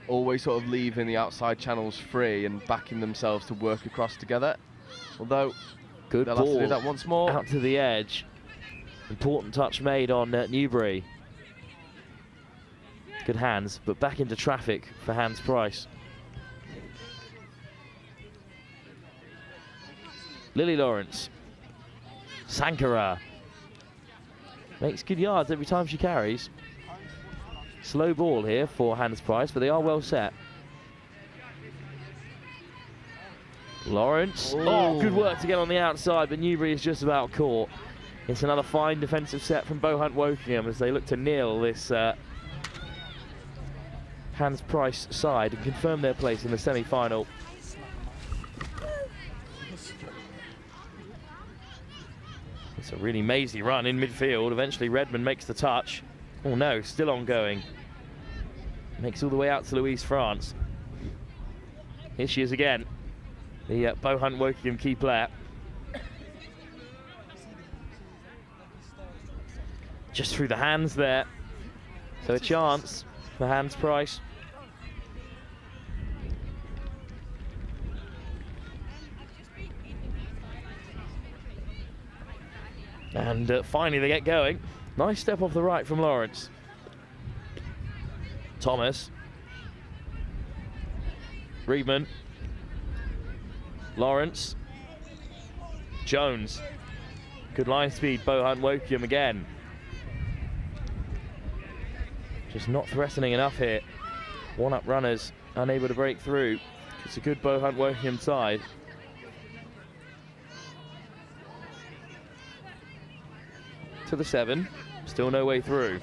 Always sort of leaving the outside channels free and backing themselves to work across together. Although, good they'll ball have to do that once more. Out to the edge. Important touch made on Newbury. Good hands, but back into traffic for Hans Price. Lily Lawrence. Sankara. Makes good yards every time she carries. Slow ball here for Hans Price, but they are well set. Lawrence. Oh, good work to get on the outside, but Newbury is just about caught. It's another fine defensive set from Bohunt Wokingham as they look to nil this Hans Price side and confirm their place in the semi-final. It's a really mazy run in midfield. Eventually Redmond makes the touch. Oh no, still ongoing. Makes all the way out to Louise France. Here she is again. The Bohunt Wokingham key player. Just through the hands there. So a chance for Hans Price. And finally they get going. Nice step off the right from Lawrence. Thomas. Reedman. Lawrence. Jones. Good line speed, Bohunt Wokingham again. Just not threatening enough here. One-up runners unable to break through. It's a good Bohunt Wokingham side. To the 7, still no way through.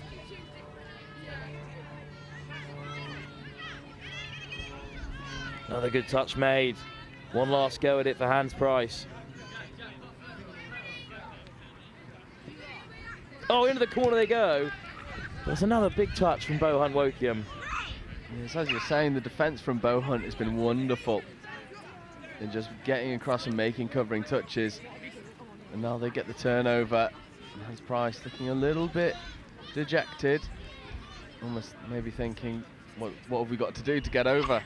Another good touch made. One last go at it for Hans Price. Oh, into the corner they go. There's another big touch from Bohunt Wokingham. Yes, as you're saying, the defence from Bohunt has been wonderful. They're just getting across and making covering touches. And now they get the turnover. Hans Price looking a little bit dejected. Almost maybe thinking, what have we got to do to get over?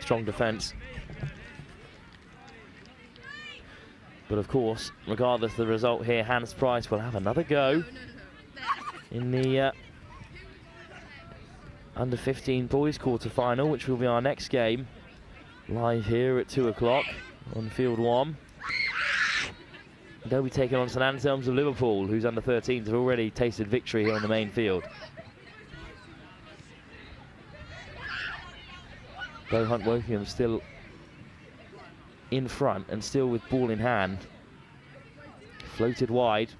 Strong defence. But of course, regardless of the result here, Hans Price will have another go in the under 15 boys quarter-final, which will be our next game. Live here at 2 o'clock on field 1. They'll be taking on St Anselms of Liverpool, whose under 13s have already tasted victory here on the main field. Bohunt Wokingham still in front and still with ball in hand. Floated wide.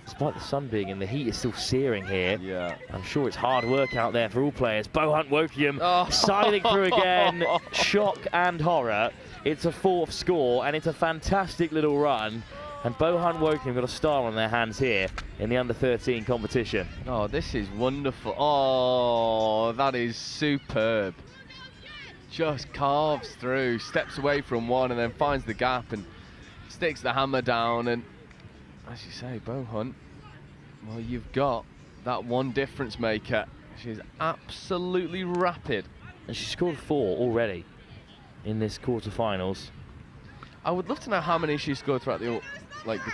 Despite the sun being in, the heat is still searing here. Yeah. I'm sure it's hard work out there for all players. Bohunt Wokingham sidling through again. Shock and horror. It's a 4th score and it's a fantastic little run. And Bohunt Wokingham got a star on their hands here in the under-13 competition. Oh, this is wonderful. Oh, that is superb. Just carves through, steps away from one and then finds the gap and sticks the hammer down. And as you say, Bohunt, well, you've got that one difference maker. She's absolutely rapid. And she scored 4 already in this quarter-finals. I would love to know how many she's scored throughout the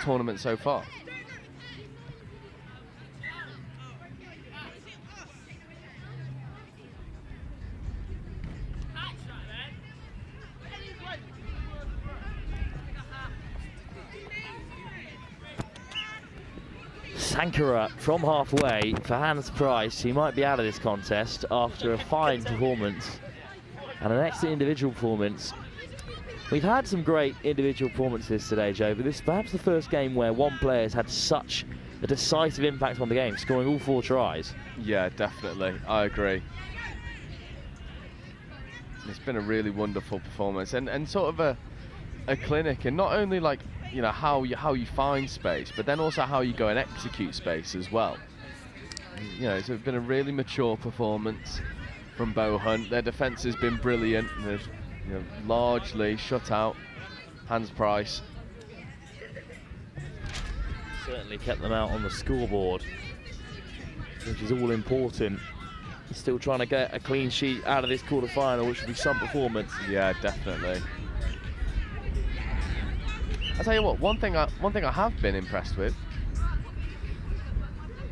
tournament so far. Sankara from halfway for Hans Price. He might be out of this contest after a fine performance and an excellent individual performance. We've had some great individual performances today, Joe, but this is perhaps the first game where one player has had such a decisive impact on the game, scoring all 4 tries. Yeah, definitely. I agree. It's been a really wonderful performance and sort of a a clinic in not only like, you know, how you find space, but then also how you go and execute space as well. You know, it's been a really mature performance from Bohunt. Their defence has been brilliant. They've, you know, largely shut out Hans Price. Certainly kept them out on the scoreboard, which is all important. Still trying to get a clean sheet out of this quarter-final, which would be some performance. Yeah, definitely. I'll tell you what, one thing I have been impressed with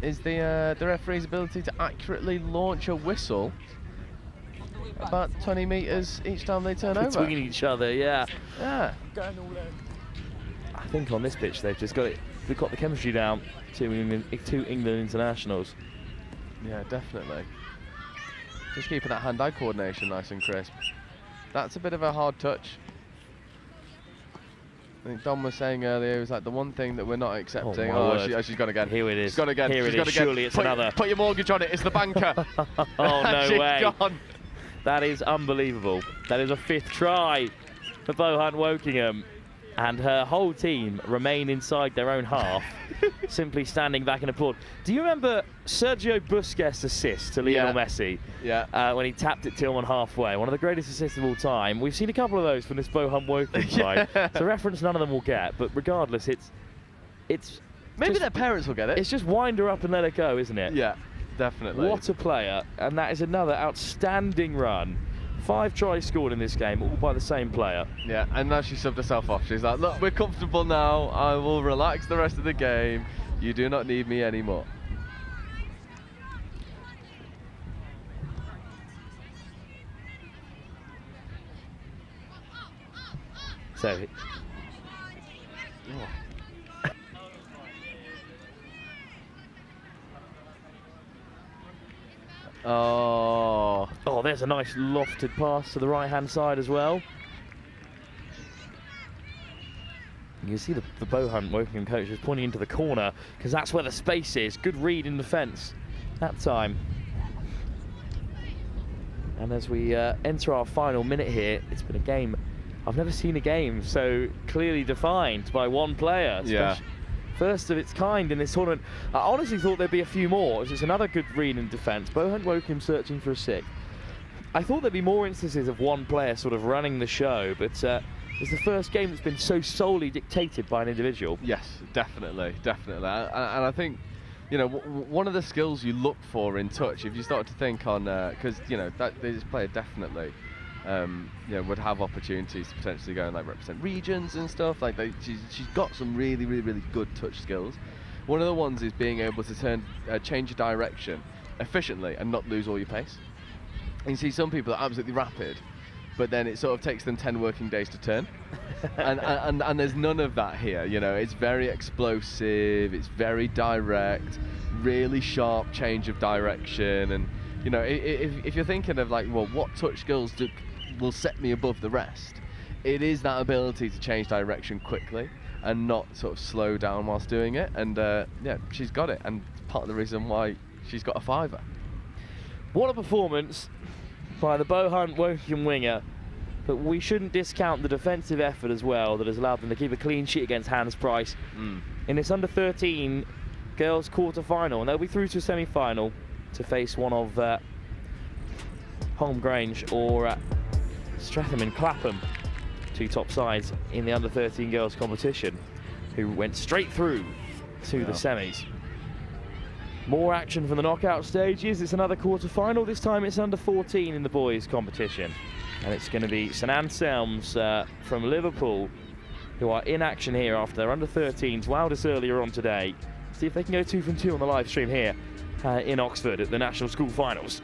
is the referee's ability to accurately launch a whistle about 20 metres each time they turn over. Between each other, yeah. Yeah. I think on this pitch they've just got it. They've got the chemistry down. Two England internationals. Yeah, definitely. Just keeping that hand-eye coordination nice and crisp. That's a bit of a hard touch. I think Dom was saying earlier, it was like the one thing that we're not accepting. She's gone again. Here it is. She's gone again. Here She's it gone is. again. Surely it's another. Put your mortgage on it. It's the banker. Oh, no She's way. Gone. That is unbelievable. That is a 5th try for Bohunt Wokingham. And her whole team remain inside their own half, simply standing back in applaud. Do you remember Sergio Busquets' assist to Lionel Messi? Yeah. When he tapped it Tillman halfway. One of the greatest assists of all time. We've seen a couple of those from this Bohunt Wokingham side. It's a reference none of them will get, but regardless, it's maybe just, their parents will get it. It's just wind her up and let her go, isn't it? Yeah, definitely. What a player, and that is another outstanding run. 5 tries scored in this game, all by the same player. Yeah, and now she subbed herself off. She's like, look, we're comfortable now. I will relax the rest of the game. You do not need me anymore. So... Oh, there's a nice lofted pass to the right-hand side as well. You can see the Bohunt Wokingham coach is pointing into the corner because that's where the space is. Good read in defence that time. And as we enter our final minute here, it's been a game. I've never seen a game so clearly defined by one player. Yeah. First of its kind in this tournament. I honestly thought there'd be a few more. It's another good read in defence. Bohunt Wokingham searching for a 6th. I thought there'd be more instances of one player sort of running the show, but it's the first game that's been so solely dictated by an individual. Yes, definitely. And I think, you know, one of the skills you look for in touch, if you start to think on, because, you know, this player definitely, you know, would have opportunities to potentially go and like represent regions and stuff. Like she's got some really good touch skills. One of the ones is being able to change your direction efficiently and not lose all your pace. And you see some people are absolutely rapid, but then it sort of takes them 10 working days to turn. and there's none of that here. You know, it's very explosive, it's very direct, really sharp change of direction. And you know, if you're thinking of like, well, what touch skills will set me above the rest, it is that ability to change direction quickly and not sort of slow down whilst doing it. And yeah, she's got it, and part of the reason why she's got a 5er. What a performance by the Bohunt Wokingham winger, but we shouldn't discount the defensive effort as well that has allowed them to keep a clean sheet against Hans Price in this under-13 girls quarter-final, and they'll be through to a semi-final to face one of Grange or Stretham and Clappam, 2 top sides in the under-13 girls competition, who went straight through to the semis. More action from the knockout stages. It's another quarter-final. This time it's under-14 in the boys competition, and it's going to be St Anselms from Liverpool who are in action here after their under-13s wowed us earlier on today. See if they can go 2 from 2 on the live stream here in Oxford at the National School Finals.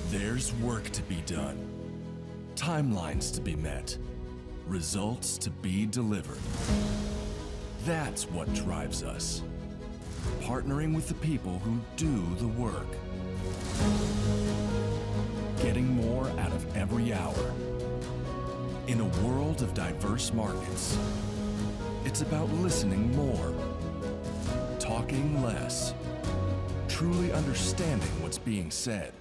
There's work to be done, timelines to be met, results to be delivered. That's what drives us. Partnering with the people who do the work. Getting more out of every hour. In a world of diverse markets, it's about listening more, talking less, truly understanding what's being said.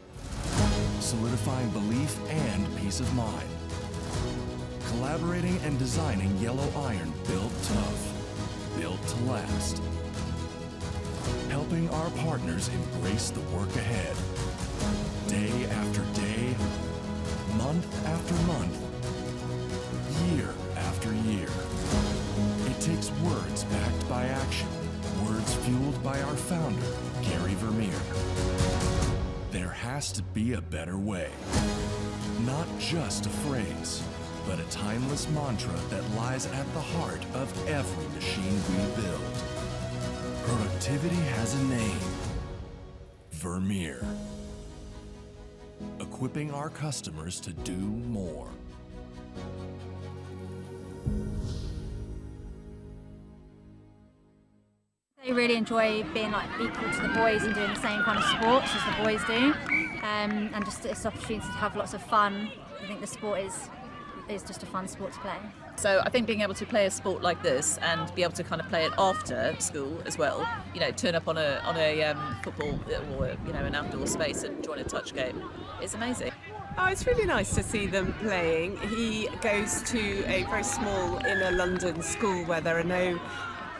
solidifying belief and peace of mind. Collaborating and designing yellow iron built tough, built to last. Helping our partners embrace the work ahead. Day after day, month after month, year after year. It takes words backed by action, words fueled by our founder, Gary Vermeer. There has to be a better way. Not just a phrase, but a timeless mantra that lies at the heart of every machine we build. Productivity has a name. Vermeer. Equipping our customers to do more. They really enjoy being like equal to the boys and doing the same kind of sports as the boys do, and just it's an opportunity to have lots of fun. I think the sport is just a fun sport to play. So I think being able to play a sport like this and be able to kind of play it after school as well, you know, turn up on a football or an outdoor space and join a touch game, is amazing. Oh, it's really nice to see them playing. He goes to a very small inner London school where there are no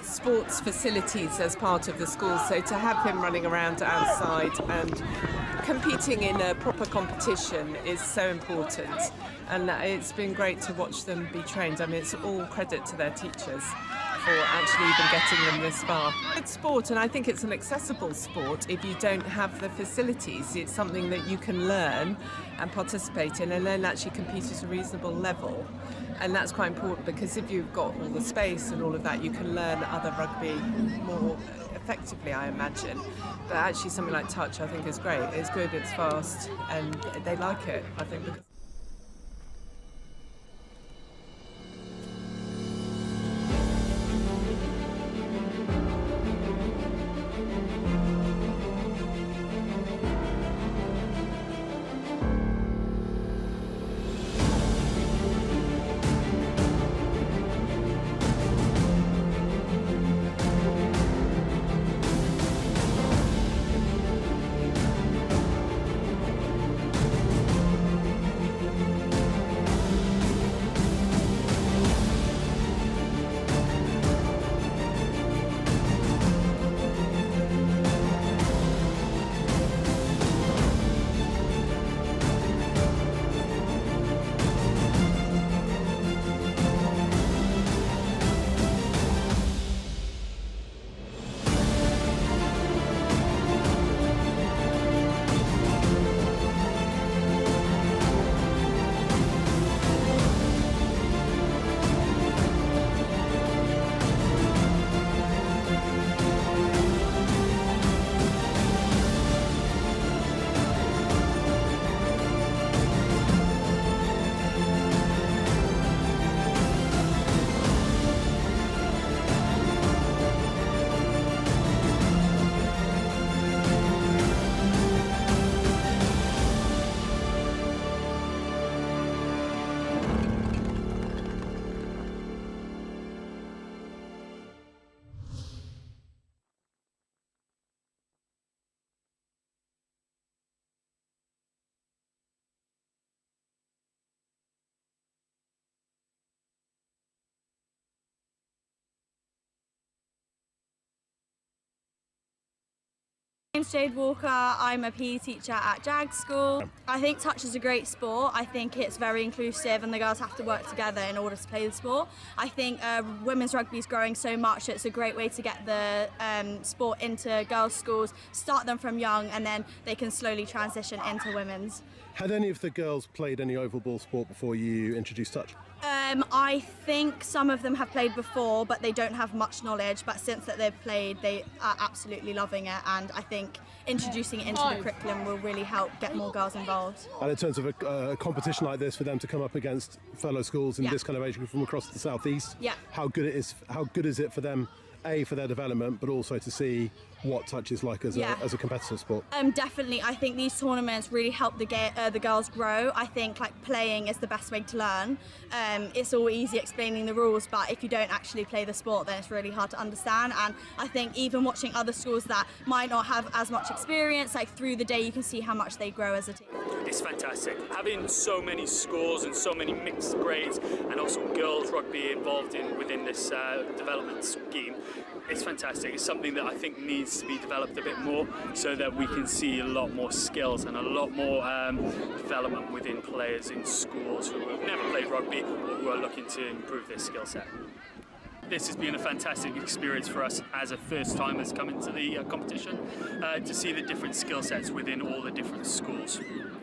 sports facilities as part of the school, so to have him running around outside and competing in a proper competition is so important, and it's been great to watch them be trained. I mean, it's all credit to their teachers for actually even getting them this far. It's sport, and I think it's an accessible sport if you don't have the facilities. It's something that you can learn and participate in and then actually compete at a reasonable level. And that's quite important, because if you've got all the space and all of that, you can learn other rugby more effectively, I imagine. But actually something like touch, I think, is great. It's good, it's fast, and they like it, I think. My name's Jade Walker. I'm a PE teacher at Jags school. I think touch is a great sport. I think it's very inclusive and the girls have to work together in order to play the sport. I think women's rugby is growing so much, it's a great way to get the sport into girls' schools, start them from young, and then they can slowly transition into women's. Had any of the girls played any oval ball sport before you introduced touch? I think some of them have played before, but they don't have much knowledge. But since that they've played, they are absolutely loving it, and I think introducing it into the curriculum will really help get more girls involved. And in terms of a competition like this, for them to come up against fellow schools in this kind of age group from across the southeast, how good is it for them, A, for their development, but also to see what touch is like as a competitive sport? Definitely. I think these tournaments really help the girls grow. I think like playing is the best way to learn. It's all easy explaining the rules, but if you don't actually play the sport, then it's really hard to understand. And I think even watching other schools that might not have as much experience, like through the day, you can see how much they grow as a team. It's fantastic. Having so many schools and so many mixed grades and also girls rugby involved within this development scheme, it's fantastic. It's something that I think needs to be developed a bit more so that we can see a lot more skills and a lot more development within players in schools who have never played rugby or who are looking to improve their skill set. This has been a fantastic experience for us as a first-timers coming to the competition, to see the different skill sets within all the different schools.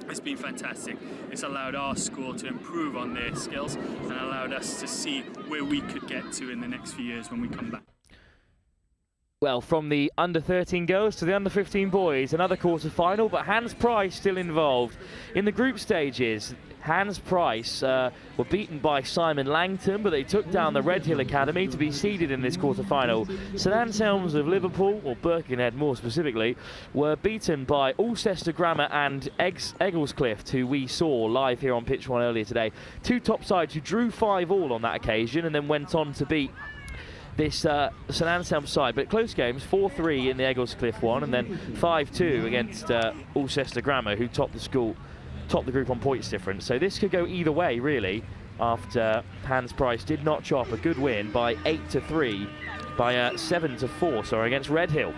It's been fantastic. It's allowed our school to improve on their skills and allowed us to see where we could get to in the next few years when we come back. Well, from the under-13 girls to the under-15 boys, another quarter-final, but Hans Price still involved. In the group stages, Hans Price were beaten by Simon Langton, but they took down the Redhill Academy to be seeded in this quarter-final. St Anselms of Liverpool, or Birkenhead more specifically, were beaten by Alcester Grammar and Egglescliffe, who we saw live here on Pitch 1 earlier today. Two top sides who drew 5-all on that occasion and then went on to beat this St Anselm side, but close games, 4-3 in the Egglescliffe one, and then 5-2 against Alcester Grammar, who topped the group on points difference. So this could go either way, really, after Hans Price did notch off a good win by 8-3, by 7-4, sorry, against Redhill.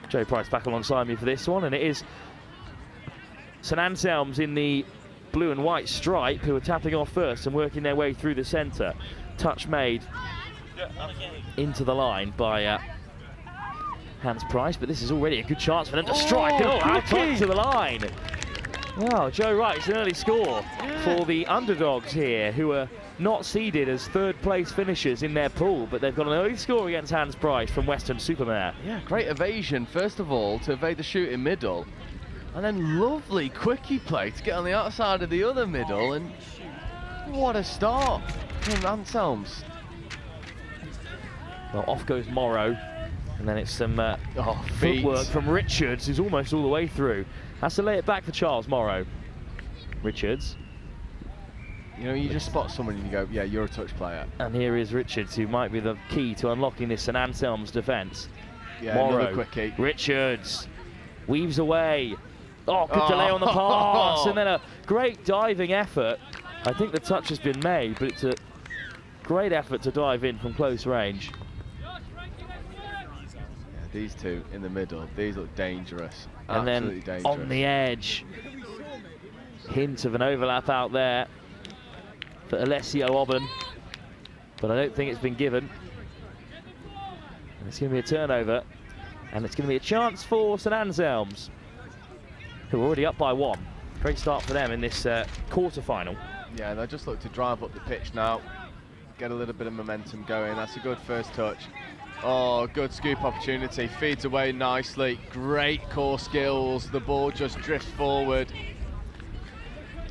Joe Price back alongside me for this one, and it is St Anselms in the blue and white stripe who are tapping off first and working their way through the centre. Touch made into the line by Hans Price, but this is already a good chance for them to strike. Oh, out to the line. Wow, Joe Wright's an early score for the underdogs here, who are not seeded as third place finishers in their pool, but they've got an early score against Hans Price from Weston-super-Mare. Yeah, great evasion, first of all, to evade the shooting middle, and then lovely quickie play to get on the outside of the other middle, and what a start from Anselms. Well, off goes Morrow, and then it's some footwork from Richards, who's almost all the way through. Has to lay it back for Charles Morrow. Richards. You know, you just spot someone and you go, yeah, you're a touch player. And here is Richards, who might be the key to unlocking this St Anselm's defence. Yeah, Morrow, another quickie. Richards weaves away. Oh, good delay on the pass, and then a great diving effort. I think the touch has been made, but it's a great effort to dive in from close range. These two in the middle, these look dangerous. And Absolutely then dangerous. On the edge, hint of an overlap out there for Alessio Oben, but I don't think it's been given. And it's going to be a turnover, and it's going to be a chance for St Anselms, who are already up by 1. Great start for them in this quarter-final. Yeah, they just look to drive up the pitch now, get a little bit of momentum going. That's a good first touch. Oh, good scoop opportunity, feeds away nicely, great core skills, the ball just drifts forward.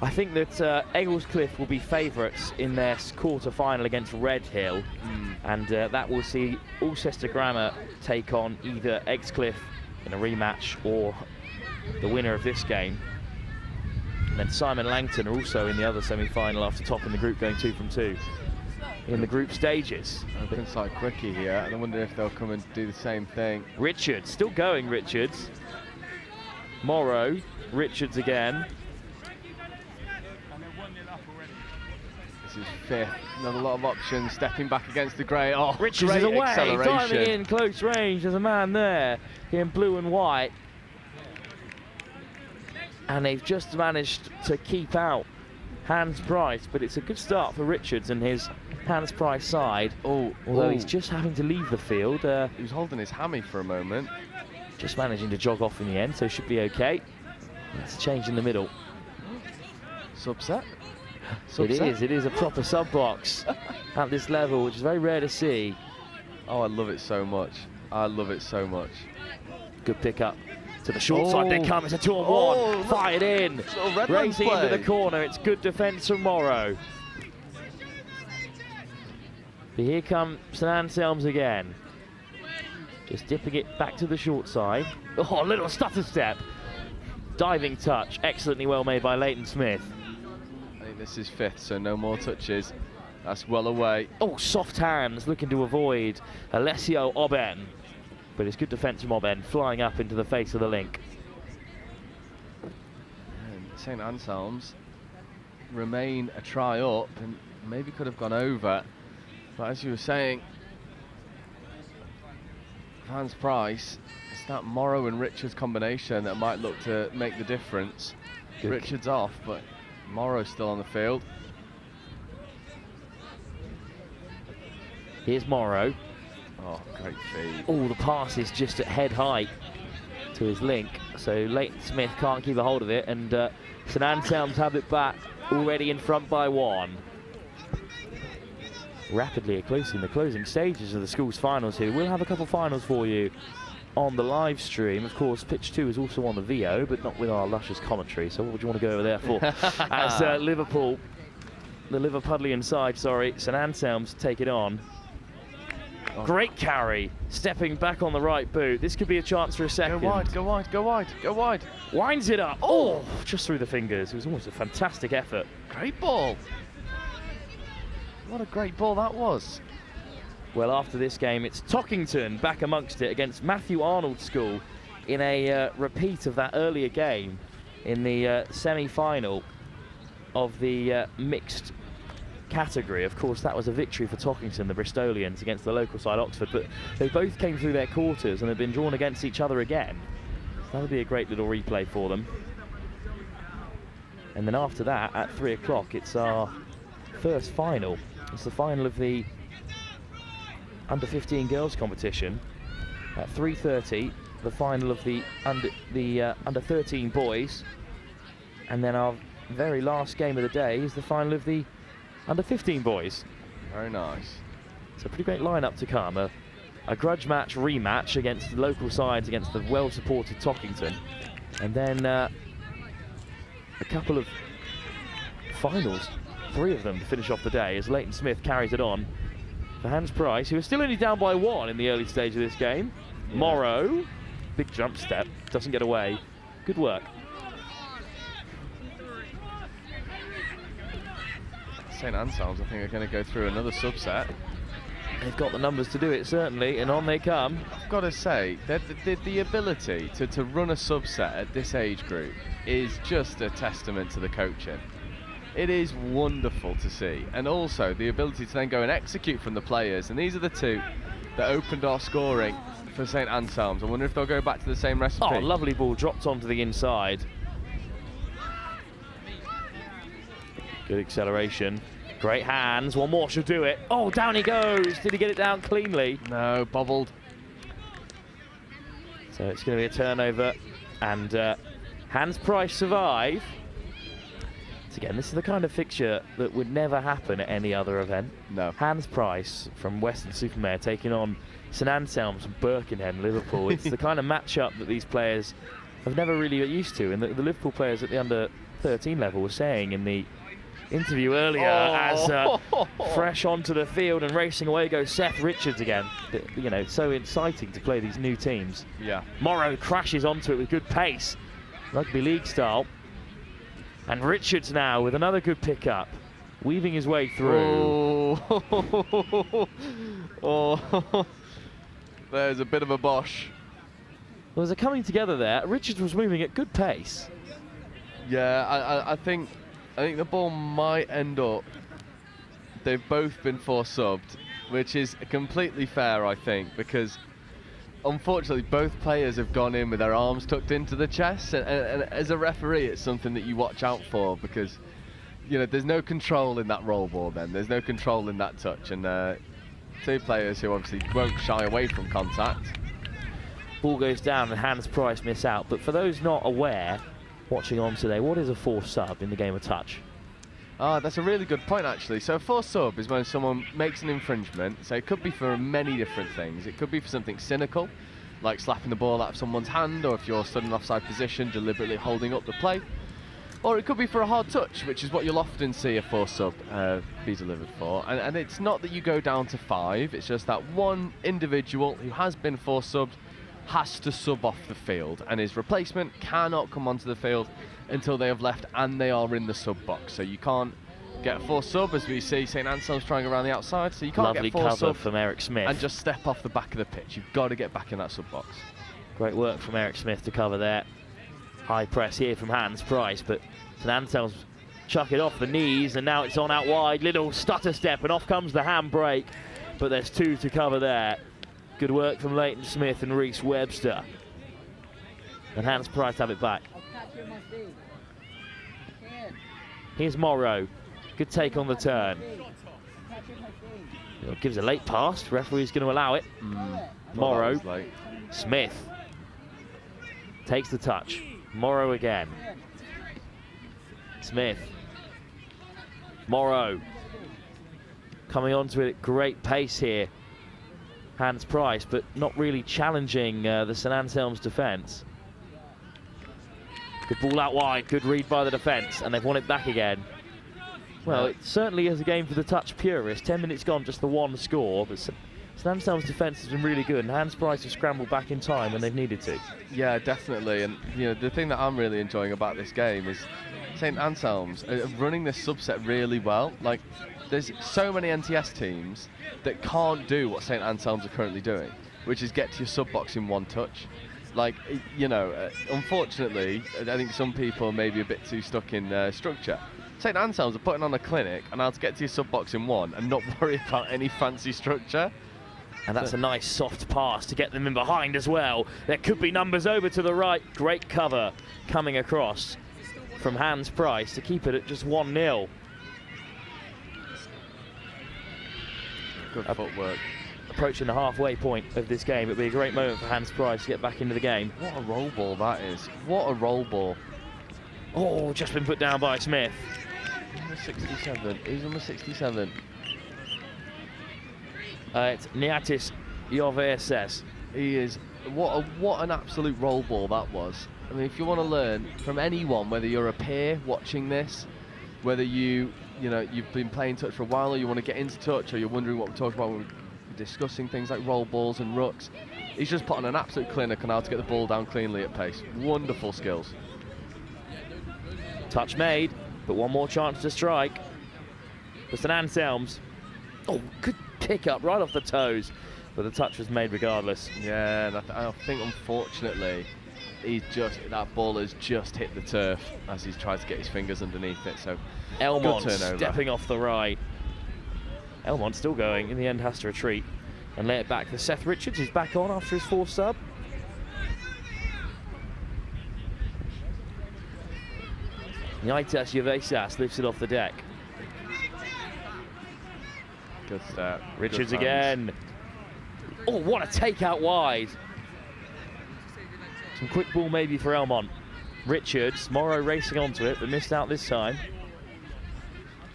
I think that Egglescliffe will be favourites in their quarter-final against Redhill, and that will see Alcester Grammar take on either Egglescliffe in a rematch or the winner of this game. And then Simon Langton are also in the other semi-final after topping the group, going 2 from 2 in the group stages. Open side quickie here, and I wonder if they'll come and do the same thing. Richards, still going Richards. Morrow, Richards again. This is 5th, not a lot of options, stepping back against the grey. Oh, Richards is away, diving in close range. There's a man there in blue and white. And they've just managed to keep out Hans Price, but it's a good start for Richards and his Hans Price side. Although he's just having to leave the field. He was holding his hammy for a moment. Just managing to jog off in the end, so should be okay. It's a change in the middle. Subset? It is a proper sub box at this level, which is very rare to see. Oh, I love it so much. I love it so much. Good pick up to the short side. They come. It's a 2-on-1. Fired in. Racing into the corner. It's good defence from Morrow. But here come St Anselms again. Just dipping it back to the short side. Oh, a little stutter step. Diving touch, excellently well made by Leighton Smith. I think this is 5th, so no more touches. That's well away. Oh, soft hands, looking to avoid Alessio Oben. But it's good defence from Oben, flying up into the face of the link. And St Anselms remain a try up and maybe could have gone over. But as you were saying, Hans Price, it's that Morrow and Richards combination that might look to make the difference. Good. Richards off, but Morrow's still on the field. Here's Morrow. Oh, great feed. Oh, the pass is just at head height to his link. So Leighton Smith can't keep a hold of it, and St Anselms have it back, already in front by 1. Rapidly closing the closing stages of the school's finals here. We'll have a couple finals for you on the live stream. Of course, pitch 2 is also on the VO, but not with our luscious commentary. So what would you want to go over there for? As Liverpool, the Liverpudlian side, sorry, St Anselms take it on. Oh. Great carry, stepping back on the right boot. This could be a chance for a second. Go wide, go wide, go wide, go wide. Winds it up. Oh, just through the fingers. It was almost a fantastic effort. Great ball. What a great ball that was. Well, after this game, it's Tockington back amongst it against Matthew Arnold's school in a repeat of that earlier game in the semi-final of the mixed category. Of course, that was a victory for Tockington, the Bristolians, against the local side Oxford, but they both came through their quarters and have been drawn against each other again. So that'll be a great little replay for them. And then after that, at 3 o'clock, it's our first final. It's the final of the under-15 girls competition. At 3:30, the final of the under-13 boys. And then our very last game of the day is the final of the under-15 boys. Very nice. It's a pretty great lineup to come. A grudge match rematch against the local sides, against the well-supported Tockington. And then a couple of finals, 3 of them to finish off the day, as Leighton Smith carries it on for Hans Price, who is still only down by 1 in the early stage of this game. Yeah. Morrow, big jump step, doesn't get away. Good work. St Anselms, I think, are going to go through another subset. They've got the numbers to do it, certainly, and on they come. I've got to say, the ability to run a subset at this age group is just a testament to the coaching. It is wonderful to see, and also the ability to then go and execute from the players, and these are the 2 that opened our scoring for St Anselms. I wonder if they'll go back to the same recipe. Oh, lovely ball dropped onto the inside. Good acceleration, great hands, one more should do it. Oh, down he goes. Did he get it down cleanly? No, bobbled. So it's going to be a turnover, and Hans Price survive. Again, this is the kind of fixture that would never happen at any other event. No. Hans Price from Weston-super-Mare taking on St Anselms from Birkenhead, Liverpool. It's the kind of matchup that these players have never really got used to. And the Liverpool players at the under-13 level were saying in the interview earlier, as fresh onto the field and racing away goes Seth Richards again. You know, so exciting to play these new teams. Yeah. Morrow crashes onto it with good pace, rugby league style. And Richards now with another good pickup, weaving his way through. Oh, there's a bit of a bosh. Well, there's a coming together there. Richards was moving at good pace. Yeah, I think the ball might end up. They've both been subbed, which is completely fair, I think, because unfortunately, both players have gone in with their arms tucked into the chest, and as a referee, it's something that you watch out for, because you know there's no control in that roll ball. Then there's no control in that touch, and 2 players who obviously won't shy away from contact. Ball goes down, and Hans Price miss out. But for those not aware, watching on today, what is a forced sub in the game of touch? Ah, that's a really good point, actually. So a forced sub is when someone makes an infringement. So it could be for many different things. It could be for something cynical, like slapping the ball out of someone's hand, or if you're stood in an offside position, deliberately holding up the play. Or it could be for a hard touch, which is what you'll often see a force sub be delivered for. And it's not that you go down to 5, it's just that one individual who has been force subbed has to sub off the field, and his replacement cannot come onto the field until they have left and they are in the sub box. So you can't get a force sub, as we see St Anselms trying around the outside, so you can't Lovely get force cover sub from Eric Smith. and just step off the back of the pitch. You've got to get back in that sub box. Great work from Eric Smith to cover there. High press here from Hans Price, but St Anselms chuck it off the knees, and now it's on out wide. Little stutter step, and off comes the handbrake, but there's 2 to cover there. Good work from Leighton Smith and Reese Webster. And Hans Price have it back. Here's Morrow. Good take on the turn. Gives a late pass. Referee's going to allow it. Morrow. Smith takes the touch. Morrow again. Smith. Morrow. Coming onto it at great pace here. Hans Price, but not really challenging the St Anselms defence. Good ball out wide, good read by the defence, and they've won it back again. Well, it certainly is a game for the touch purist. 10 minutes gone, just the 1 score, but St Anselm's defence has been really good, and Hans Price has scrambled back in time when they've needed to. Yeah, definitely, and the thing that I'm really enjoying about this game is St Anselms are running this subset really well. Like, there's so many NTS teams that can't do what St Anselms are currently doing, which is get to your sub box in 1 touch. Like, unfortunately, I think some people may be a bit too stuck in structure. St Anselms are putting on a clinic and how to get to your sub box in 1 and not worry about any fancy structure. And that's a nice soft pass to get them in behind as well. There could be numbers over to the right. Great cover coming across from Hans Price to keep it at just 1-0. Good footwork. Approaching the halfway point of this game. It'll be a great moment for Hans Price to get back into the game. What a roll ball that is. What a roll ball. Oh, just been put down by Smith. Number 67. Who's number 67? It's Niatis Joveses. He is. What an absolute roll ball that was. I mean, if you want to learn from anyone, whether you're a peer watching this, whether you've been playing touch for a while, or you want to get into touch, or you're wondering what we're talking about when we're discussing things like roll balls and rucks, he's just put on an absolute clinic on how to get the ball down cleanly at pace. Wonderful skills. Touch made, but one more chance to strike for St Anselms. Oh, good pick up right off the toes, but the touch was made regardless. Yeah, and I think unfortunately that ball has just hit the turf as he's tried to get his fingers underneath it. So Elmont stepping off the right. Elmont still going, in the end has to retreat and lay it back to Seth Richards, who's back on after his 4th sub. Niatis Joveses lifts it off the deck. Good step. Richards again. Oh, what a take out wide. Some quick ball maybe for Elmont. Richards, Morrow racing onto it, but missed out this time.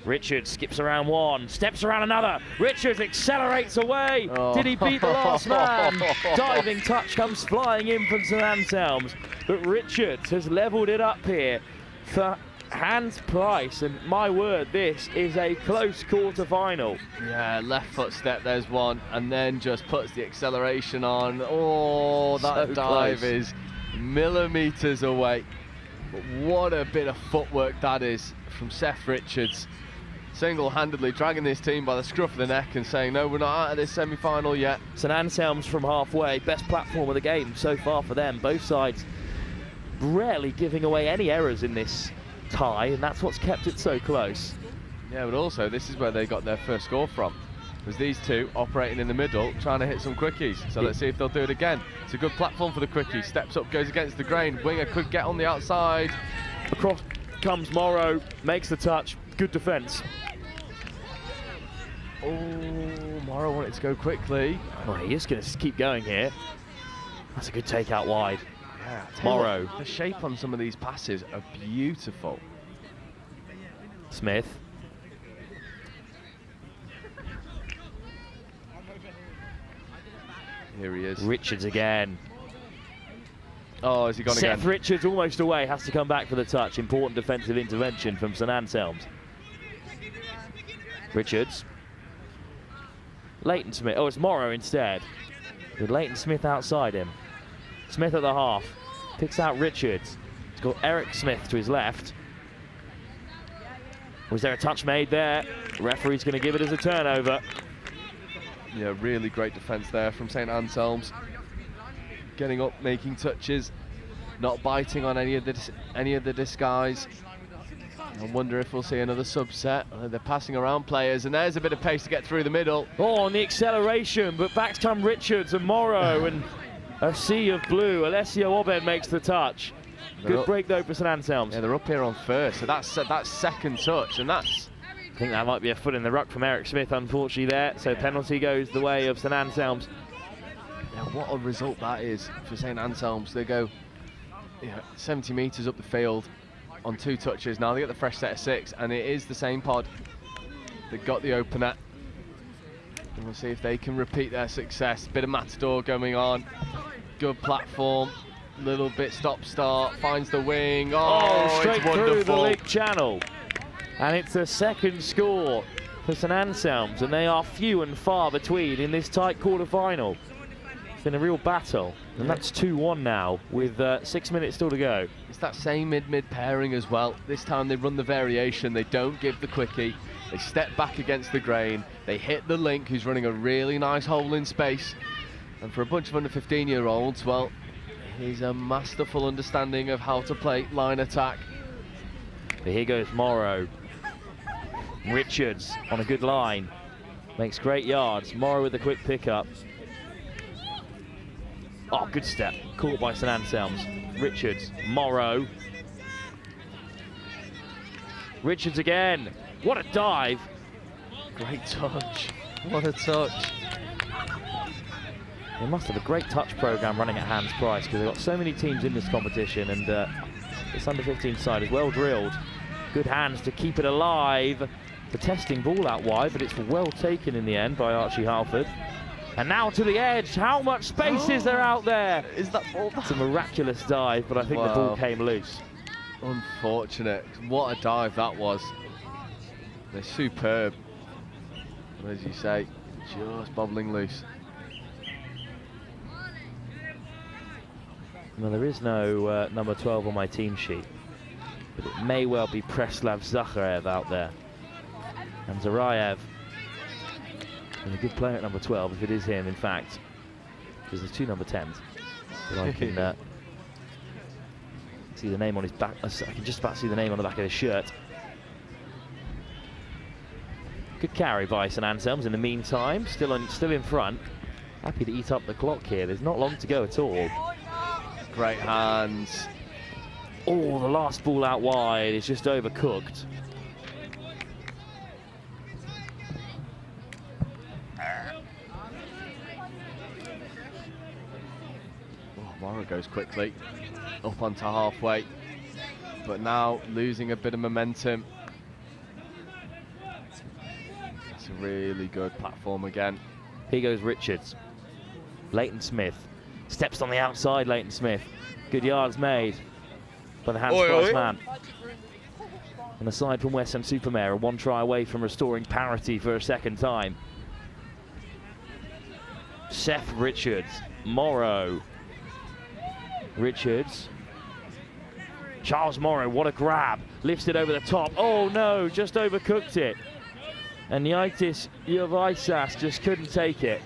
Richards skips around 1, steps around another. Richards accelerates away. Oh. Did he beat the last man? Diving touch comes flying in from St Anselms, but Richards has levelled it up here for Hans Price, and my word, this is a close quarter-final. Yeah, left foot step, there's one, and then just puts the acceleration on. Oh, that So dive close. is millimetres away. But what a bit of footwork that is from Seth Richards. Single-handedly dragging this team by the scruff of the neck and saying, no, we're not out of this semi-final yet. St Anselms from halfway, best platform of the game so far for them. Both sides rarely giving away any errors in this tie, and that's what's kept it so close. Yeah, but also this is where they got their first score from. Was these two operating in the middle, trying to hit some quickies. So let's see if they'll do it again. It's a good platform for the quickie. Steps up, goes against the grain. Winger could get on the outside. Across comes Morrow, makes the touch. Good defence. Oh, Morrow wanted to go quickly. Oh, he is going to keep going here. That's a good take out wide. Yeah, Morrow. The shape on some of these passes are beautiful. Smith. Here he is. Richards again. Oh, has he gone again? Seth Richards almost away, has to come back for the touch. Important defensive intervention from St Anselms. Richards. Leighton Smith. Oh, it's Morrow instead. With Leighton Smith outside him. Smith at the half. Picks out Richards. He's got Eric Smith to his left. Was there a touch made there? The referee's going to give it as a turnover. Yeah, really great defence there from St Anselms. Getting up, making touches, not biting on any of the disguise. I wonder if we'll see another subset. They're passing around players, and there's a bit of pace to get through the middle. Oh, on the acceleration, but back come Richards and Morrow, and a sea of blue. Alessio Obed makes the touch. Good break though for St Anselms. Yeah, they're up here on first, so that's second touch, and that's... I think that might be a foot in the ruck from Eric Smith, unfortunately there. So penalty goes the way of St Anselms. Yeah, what a result that is for St Anselms. They go 70 metres up the field on 2 touches. Now they get the fresh set of 6, and it is the same pod that got the opener. And we'll see if they can repeat their success. Bit of matador going on. Good platform. Little bit stop-start. Finds the wing. Oh, straight it's wonderful. through the league channel. And it's a second score for St Anselms, and they are few and far between in this tight quarter-final. It's been a real battle, and that's 2-1 now with 6 minutes still to go. It's that same mid-mid pairing as well. This time they run the variation. They don't give the quickie. They step back against the grain. They hit the link, who's running a really nice hole in space. And for a bunch of under 15-year-olds, well, he's a masterful understanding of how to play line attack. But here goes Morrow. Richards on a good line. Makes great yards. Morrow with a quick pickup. Oh, good step. Caught by St Anselms. Richards. Morrow. Richards again. What a dive. Great touch. What a touch. They must have a great touch programme running at Hans Price, because they've got so many teams in this competition, and this under-15 side is well drilled. Good hands to keep it alive. The testing ball out wide, but it's well taken in the end by Archie Halford. And now to the edge. How much space is there out there? Is that ball? It's a miraculous dive, but I think the ball came loose. Unfortunate. What a dive that was. They're superb. And as you say, just bobbling loose. Well, there is no number 12 on my team sheet, but it may well be Preslav Zakharev out there. And Zarayev, and a good player at number 12, if it is him, in fact, because there's 2 number 10s. But I can see the name on his back. I can just about see the name on the back of his shirt. Good carry by St Anselms in the meantime, still in front. Happy to eat up the clock here. There's not long to go at all. Great hands. Oh, the last ball out wide is just overcooked. Morrow goes quickly up onto halfway, but now losing a bit of momentum. It's a really good platform again. Here goes Richards. Leighton Smith steps on the outside. Leighton Smith, good yards made by the Hans Price man. And aside from West Ham Supermare, 1 try away from restoring parity for a second time. Seth Richards, Morrow. Richards. Charles Morrow, what a grab. Lifts it over the top. Oh no, just overcooked it. And Yaitis Yovaisas just couldn't take it.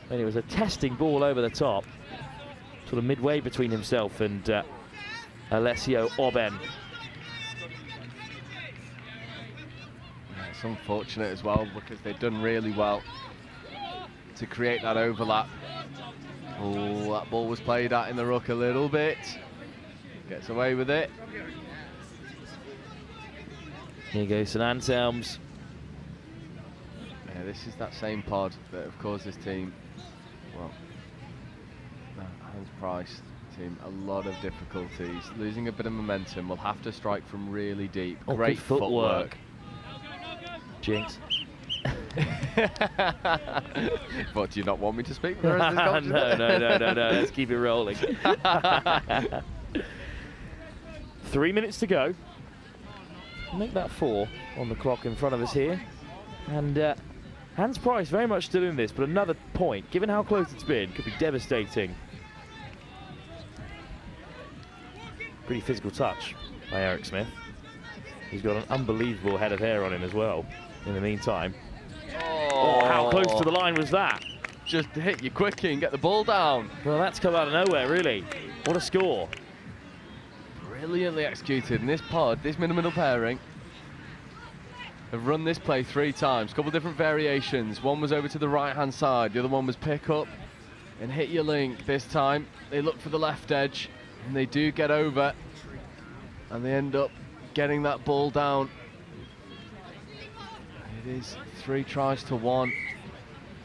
And it was a testing ball over the top. Sort of midway between himself and Alessio Oben. It's unfortunate as well, because they've done really well to create that overlap. Oh, that ball was played at in the ruck a little bit. Gets away with it. Here goes St Anselms. Yeah, this is that same pod that have caused this team, well, Hans Price team, a lot of difficulties. Losing a bit of momentum, will have to strike from really deep. Oh, great footwork. Jinx. What, do you not want me to speak? No. Let's keep it rolling. 3 minutes to go. Make that 4 on the clock in front of us here. And Hans Price very much still in this, but another point, given how close it's been, could be devastating. Pretty physical touch by Eric Smith. He's got an unbelievable head of hair on him as well in the meantime. Oh, how close to the line was that? Just hit you quickly and get the ball down. Well, that's come out of nowhere, really. What a score. Brilliantly executed. And this pod, this middle pairing, have run this play 3 times. Couple different variations. One was over to the right-hand side. The other one was pick up and hit your link. This time, they look for the left edge, and they do get over. And they end up getting that ball down. It is 3 tries to 1.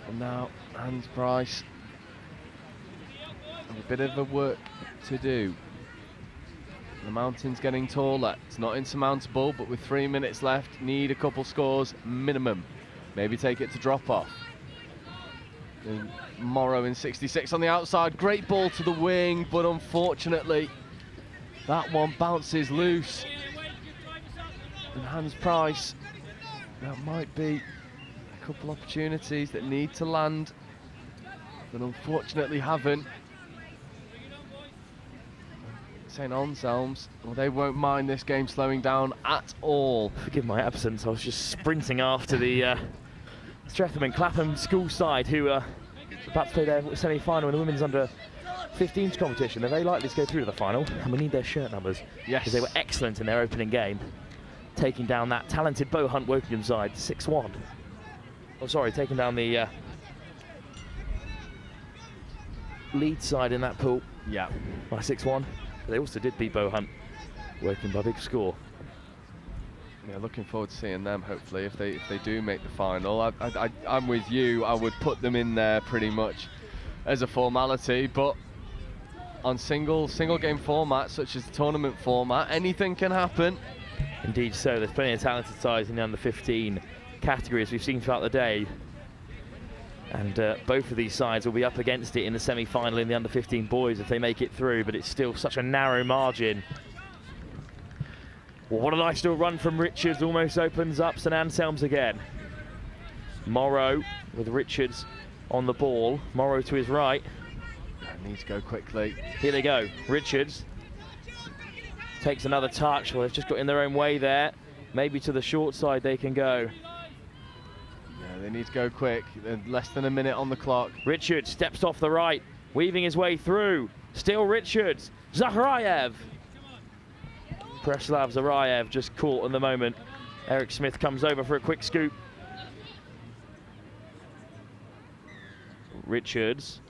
And now Hans Price have a bit of a work to do. The mountain's getting taller. It's not insurmountable, but with 3 minutes left, need a couple scores minimum. Maybe take it to drop off. And Morrow in 66 on the outside. Great ball to the wing, but unfortunately, that one bounces loose. And Hans Price, that might be a couple opportunities that need to land, but unfortunately haven't. St Anselms, well, they won't mind this game slowing down at all. Forgive my absence, I was just sprinting after the Stretham and Clappam school side who are about to play their semi-final in the women's under-15s competition. They're very likely to go through to the final, and we need their shirt numbers. Yes. Because they were excellent in their opening game, taking down that talented Bohunt Wokingham side 6-1. Oh, sorry, taking down the lead side in that pool. Yeah. By 6-1. They also did beat Bohunt, working by big score. Yeah, looking forward to seeing them. Hopefully, if they do make the final, I'm with you. I would put them in there pretty much as a formality, but on single game format, such as the tournament format, anything can happen. Indeed, so there's plenty of talented sides in the under-15 category, as we've seen throughout the day. And both of these sides will be up against it in the semi-final in the under-15 boys if they make it through, but it's still such a narrow margin. Well, what a nice little run from Richards, almost opens up St Anselms again. Morrow with Richards on the ball. Morrow to his right. Needs to go quickly. Here they go. Richards takes another touch. Well, they've just got in their own way there. Maybe to the short side they can go. They need to go quick. Less than a minute on the clock. Richards steps off the right, weaving his way through. Still Richards. Zaharev. Preslav Zaharev just caught in the moment. Eric Smith comes over for a quick scoop. Richards.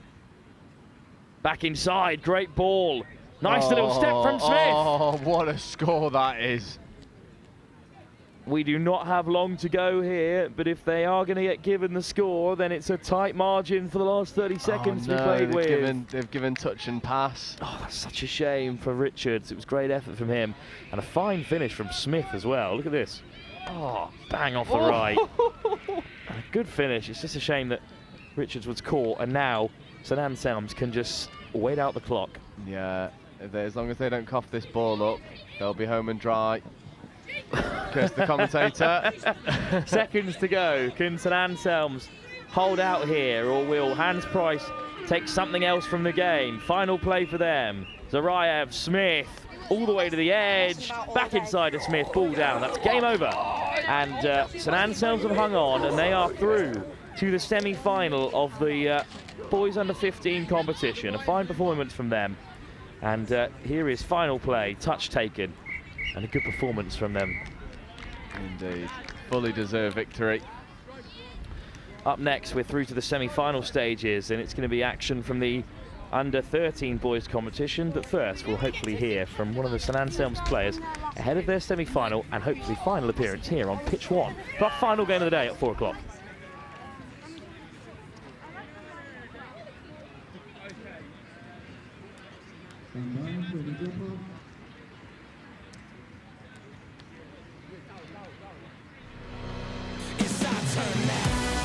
Back inside. Great ball. Nice little step from Smith. Oh, what a score that is. We do not have long to go here, but if they are going to get given the score, then it's a tight margin for the last 30 seconds we played with. They've given touch and pass. Oh, that's such a shame for Richards. It was great effort from him. And a fine finish from Smith as well. Look at this. Oh, bang off the right. And a good finish. It's just a shame that Richards was caught, and now St Anselms can just wait out the clock. Yeah, as long as they don't cough this ball up, they'll be home and dry. Curse the commentator. Seconds to go. Can St Anselms hold out here, or will Hans Price take something else from the game? Final play for them. Zaharev, Smith, all the way to the edge. Back inside to Smith, ball down. That's game over. And St Anselms have hung on, and they are through to the semi-final of the boys under-15 competition. A fine performance from them. And here is final play, touch taken. And a good performance from them. Indeed. Fully deserved victory. Up next, we're through to the semi-final stages, and it's going to be action from the under-13 boys competition. But first, we'll hopefully hear from one of the St Anselms players ahead of their semi-final and hopefully final appearance here on pitch 1 for our final game of the day at 4 o'clock. It's our turn now.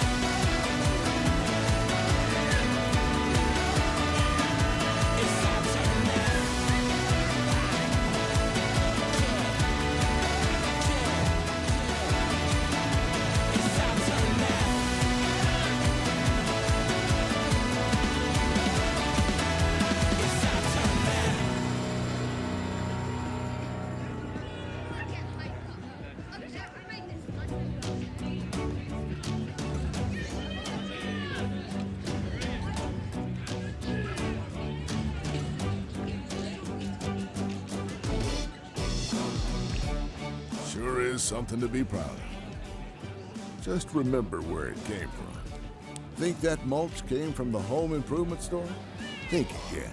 is something to be proud of. Just remember where it came from. Think that mulch came from the home improvement store? Think again.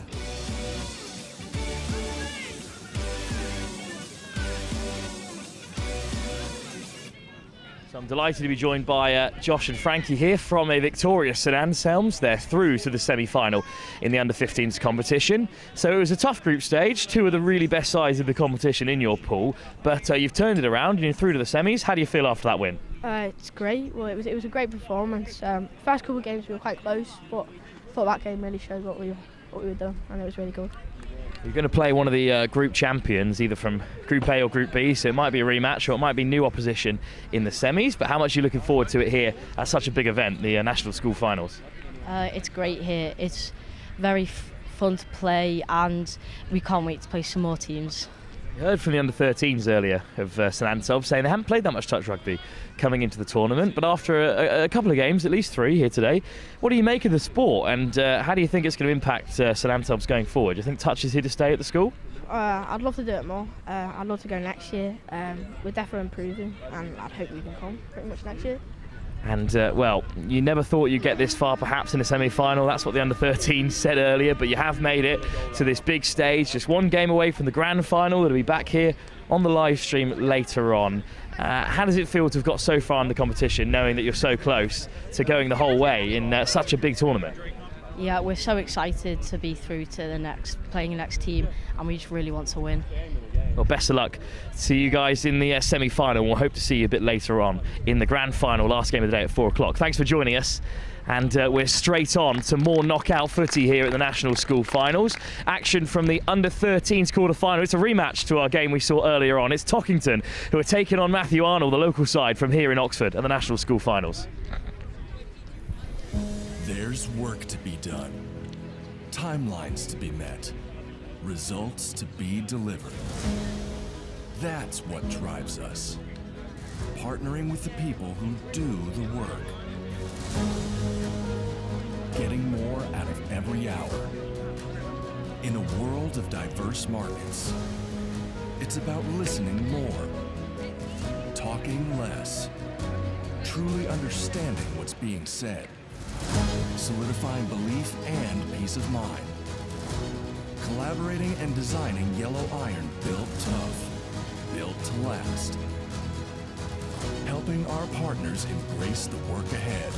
So I'm delighted to be joined by Josh and Frankie here from a victorious St Anselms. They're through to the semi-final in the under-15s competition. So it was a tough group stage, two of the really best sides of the competition in your pool, but you've turned it around and you're through to the semis. How do you feel after that win? It's great. Well, it was a great performance. First couple of games we were quite close, but I thought that game really showed what we were doing, and it was really good. You're going to play one of the group champions, either from Group A or Group B, so it might be a rematch or it might be new opposition in the semis. But how much are you looking forward to it here at such a big event, the National School Finals? It's great here. It's very fun to play, and we can't wait to play some more teams. We heard from the under-13s earlier of St Anselms saying they haven't played that much touch rugby coming into the tournament, but after a couple of games, at least 3 here today, what do you make of the sport, and how do you think it's going to impact St Anselms going forward? Do you think touch is here to stay at the school? I'd love to do it more. I'd love to go next year. We're definitely improving, and I'd hope we can come pretty much next year. And, well, you never thought you'd get this far perhaps in a semi-final. That's what the under-13s said earlier, but you have made it to this big stage, just one game away from the grand final. That'll be back here on the live stream later on. How does it feel to have got so far in the competition, knowing that you're so close to going the whole way in such a big tournament? Yeah, we're so excited to be through to playing the next team, and we just really want to win. Well, best of luck to you guys in the semi-final. We'll hope to see you a bit later on in the grand final, last game of the day at 4 o'clock. Thanks for joining us. And we're straight on to more knockout footy here at the National School Finals. Action from the under-13s quarter-final. It's a rematch to our game we saw earlier on. It's Tockington who are taking on Matthew Arnold, the local side from here in Oxford, at the National School Finals. There's work to be done, timelines to be met, results to be delivered. That's what drives us. Partnering with the people who do the work. Getting more out of every hour. In a world of diverse markets, it's about listening more, talking less, truly understanding what's being said, solidifying belief and peace of mind, collaborating and designing yellow iron built tough, built to last, helping our partners embrace the work ahead,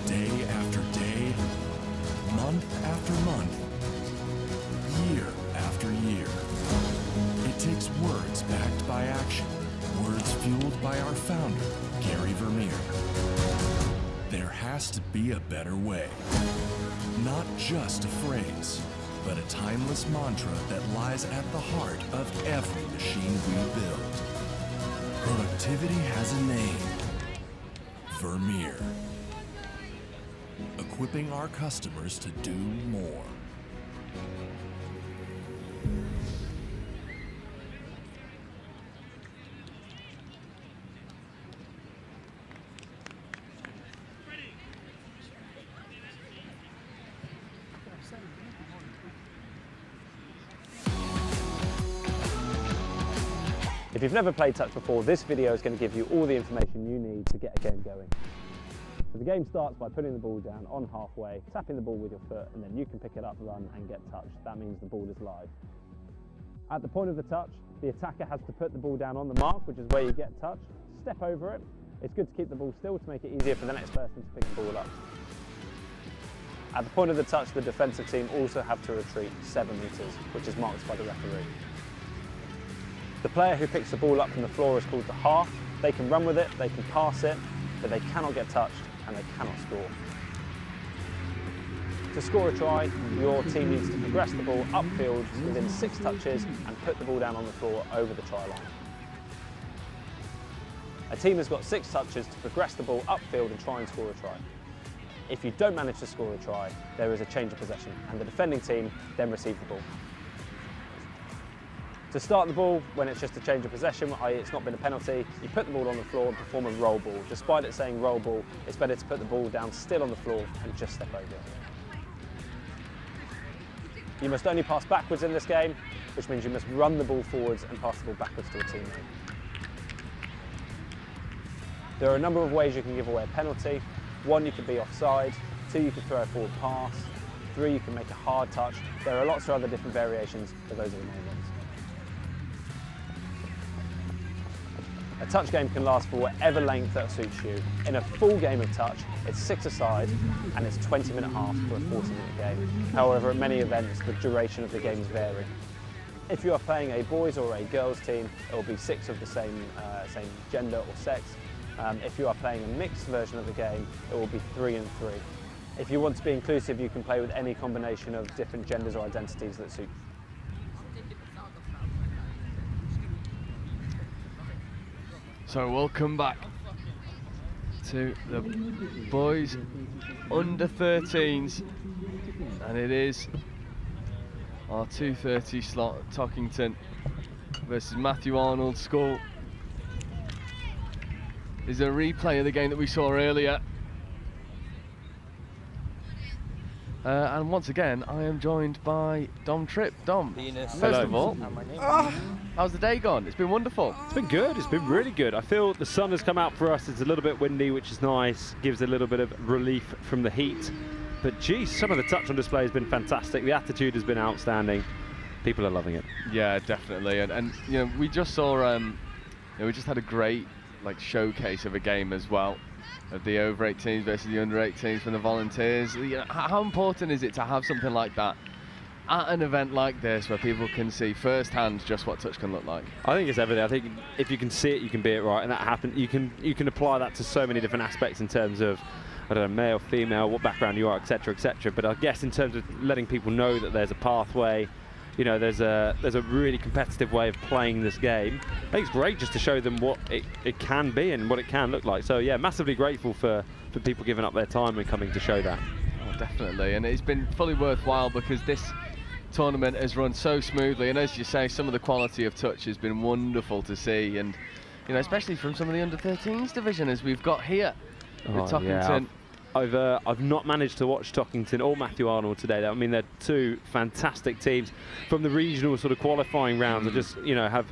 day after day, month after month, year after year. It takes words backed by action, words fueled by our founder, Gary Vermeer. There has to be a better way. Not just a phrase, but a timeless mantra that lies at the heart of every machine we build. Productivity has a name. Vermeer. Equipping our customers to do more. If you've never played touch before, this video is going to give you all the information you need to get a game going. So the game starts by putting the ball down on halfway, tapping the ball with your foot, and then you can pick it up, run and get touched. That means the ball is live. At the point of the touch, the attacker has to put the ball down on the mark, which is where you get touched, step over it. It's good to keep the ball still to make it easier for the next person to pick the ball up. At the point of the touch, the defensive team also have to retreat 7 metres, which is marked by the referee. The player who picks the ball up from the floor is called the half. They can run with it, they can pass it, but they cannot get touched and they cannot score. To score a try, your team needs to progress the ball upfield within 6 touches and put the ball down on the floor over the try line. A team has got 6 touches to progress the ball upfield and try and score a try. If you don't manage to score a try, there is a change of possession and the defending team then receive the ball. To start the ball, when it's just a change of possession, i.e. it's not been a penalty, you put the ball on the floor and perform a roll ball. Despite it saying roll ball, it's better to put the ball down still on the floor and just step over it. You must only pass backwards in this game, which means you must run the ball forwards and pass the ball backwards to a teammate. There are a number of ways you can give away a penalty. 1, you could be offside. 2, you could throw a forward pass. 3, you can make a hard touch. There are lots of other different variations, but those are the main ones. A touch game can last for whatever length that suits you. In a full game of touch, it's 6-a-side and it's 20-minute halves for a 40-minute game. However, at many events, the duration of the games vary. If you are playing a boys or a girls team, it will be 6 of the same gender or sex. If you are playing a mixed version of the game, it will be 3 and 3. If you want to be inclusive, you can play with any combination of different genders or identities that suit. So we'll come back to the boys under 13s, and it is our 2:30 slot at Tockington versus Matthew Arnold School. Is a replay of the game that we saw earlier. And once again, I am joined by Dom Tripp. Dom, first of all, how's the day gone? It's been wonderful. It's been good. It's been really good. I feel the sun has come out for us. It's a little bit windy, which is nice. Gives a little bit of relief from the heat. But geez, some of the touch on display has been fantastic. The attitude has been outstanding. People are loving it. Yeah, definitely. And you know, we just saw, we just had a great showcase of a game as well, of the over 18s versus the under 18s from the volunteers. You know, how important is it to have something like that at an event like this where people can see firsthand just what touch can look like? I think it's everything. I think if you can see it, you can be it right, and that happens. You can apply that to so many different aspects in terms of, I don't know, male, female, what background you are, etc., etc. But I guess in terms of letting people know that there's a pathway, you know, there's a really competitive way of playing this game. I think it's great just to show them what it can be and what it can look like. So yeah, massively grateful for people giving up their time and coming to show that. Oh, definitely, and it's been fully worthwhile because this tournament has run so smoothly, and as you say, some of the quality of touch has been wonderful to see, and you know, especially from some of the under 13s division as we've got here with Tockington. Yeah. I've not managed to watch Tockington or Matthew Arnold today. I mean, they're two fantastic teams from the regional sort of qualifying rounds. I just, you know, have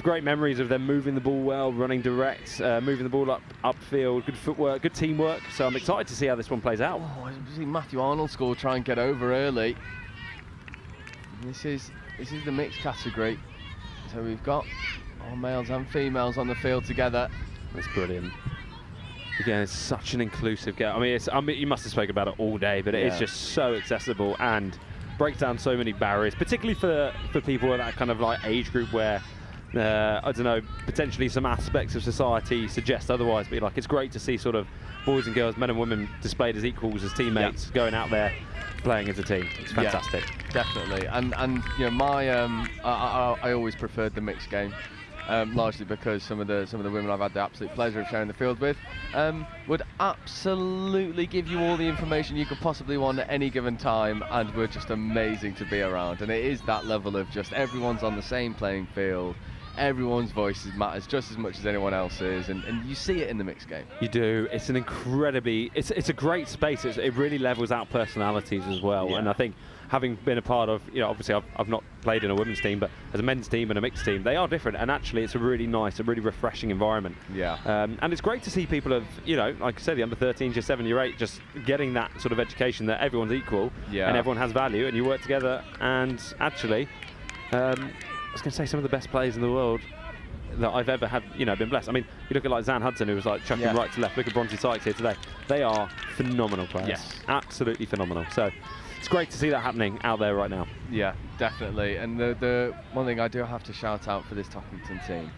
great memories of them moving the ball well, running direct, moving the ball upfield, good footwork, good teamwork. So I'm excited to see how this one plays out. Oh, I see Matthew Arnold score, try and get over early. And this is the mixed category. So we've got all males and females on the field together. That's brilliant. Again, it's such an inclusive game. I mean, you must have spoken about it all day, but it is just so accessible and breaks down so many barriers, particularly for people in that kind of age group where, I don't know, potentially some aspects of society suggest otherwise. But it's great to see sort of boys and girls, men and women displayed as equals, as teammates, going out there playing as a team. It's fantastic. Yeah, definitely. And you know, I always preferred the mixed game. Largely because some of the women I've had the absolute pleasure of sharing the field with would absolutely give you all the information you could possibly want at any given time, and were just amazing to be around. And it is that level of just everyone's on the same playing field, everyone's voice matters just as much as anyone else's, and you see it in the mixed game. You do. It's an incredibly, it's a great space. It really levels out personalities as well, and I think having been a part of, you know, obviously I've not played in a women's team, but as a men's team and a mixed team, they are different, and actually it's a really nice, a really refreshing environment. Yeah. And it's great to see people of, you know, like I said, the under 13s, your 7, your 8, just getting that sort of education that everyone's equal and everyone has value, and you work together. And actually, I was going to say, some of the best players in the world that I've ever had, you know, been blessed. I mean, you look at Zan Hudson, who was chucking right to left. Look at Bronte Sykes here today. They are phenomenal players. Yes. Absolutely phenomenal. So it's great to see that happening out there right now. Yeah, definitely. And the one thing I do have to shout out for this Tockington team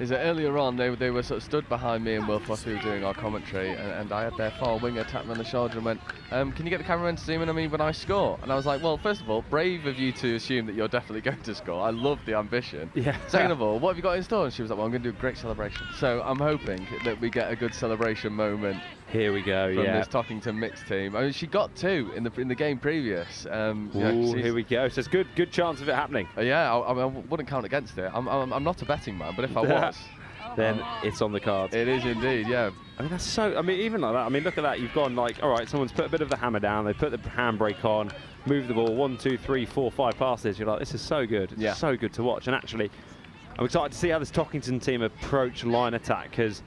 is that earlier on they were sort of stood behind me and Wilf whilst we were doing our commentary, and I had their far winger tap me on the shoulder and went, can you get the cameraman to zoom in on me when I score? And I was like, well, first of all, brave of you to assume that you're definitely going to score. I love the ambition. Yeah. Second of all, what have you got in store? And she was like, well, I'm going to do a great celebration. So I'm hoping that we get a good celebration moment. Here we go, from this Tockington mixed team. I mean, she got 2 in the game previous. Here we go. So it's good chance of it happening. Yeah, I wouldn't count against it. I'm not a betting man, but if I was, then it's on the cards. It is indeed, yeah. I mean, that's so. I mean, even like that. I mean, look at that. You've gone all right. Someone's put a bit of the hammer down. They put the handbrake on, move the ball. 1, 2, 3, 4, 5 passes. You're like, this is so good. It's so good to watch. And actually, I'm excited to see how this Tockington team approach line attack, because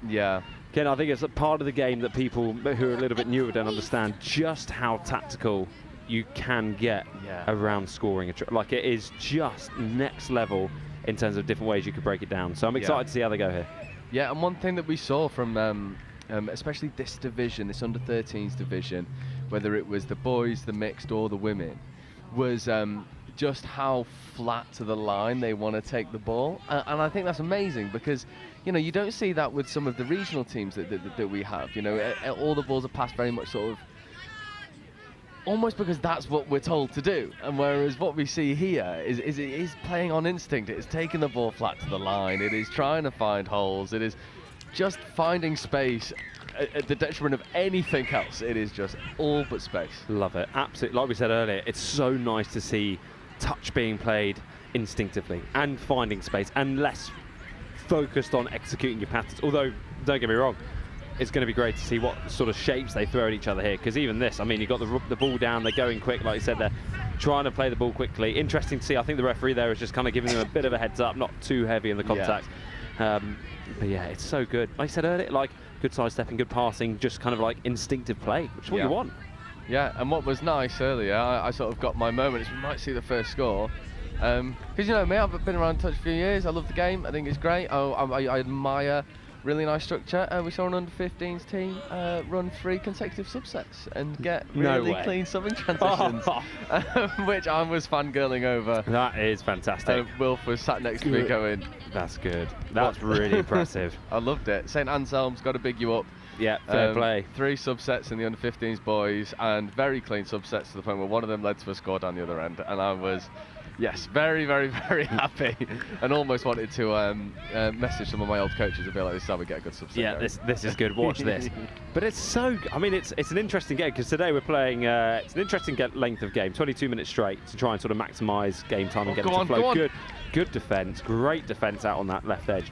Again, I think it's a part of the game that people who are a little bit newer don't understand just how tactical you can get around scoring. Like, it is just next level in terms of different ways you could break it down. So I'm excited to see how they go here. Yeah, and one thing that we saw from especially this division, this under-13s division, whether it was the boys, the mixed or the women, was just how flat to the line they want to take the ball. And I think that's amazing because, you know, you don't see that with some of the regional teams that we have. You know, all the balls are passed very much sort of almost because that's what we're told to do. And whereas what we see here is playing on instinct. It is taking the ball flat to the line. It is trying to find holes. It is just finding space at the detriment of anything else. It is just all but space. Love it. Absolutely. Like we said earlier, it's so nice to see touch being played instinctively and finding space and less focused on executing your patterns. Although, don't get me wrong, it's going to be great to see what sort of shapes they throw at each other here, because even this, I mean, you've got the ball down, they're going quick, like you said, they're trying to play the ball quickly. Interesting to see. I think the referee there is just kind of giving them a bit of a heads up, not too heavy in the contact. But yeah, it's so good. Like I said earlier, like good sidestepping, good passing, just kind of like instinctive play, which is what you want. Yeah, and what was nice earlier, I sort of got my moment, is we might see the first score. Because, you know me, I've been around touch a few years, I love the game, I think it's great. I admire really nice structure. We saw an under-15s team run 3 consecutive subsets and get really clean subbing transitions, which I was fangirling over. That is fantastic. Wilf was sat next to me going, that's good. That's really impressive. I loved it. St Anselms got to big you up. Yeah, fair play. 3 subsets in the under-15s boys and very clean subsets to the point where one of them led to a score down the other end, and I was, yes, very, very, very happy, and almost wanted to message some of my old coaches and be like, this is how we get a good subset. Yeah, this is good. Watch this. But it's so, I mean, it's an interesting game because today we're playing. It's an interesting length of game, 22 minutes straight, to try and sort of maximise game time and get it to flow. Good defence, great defence out on that left edge.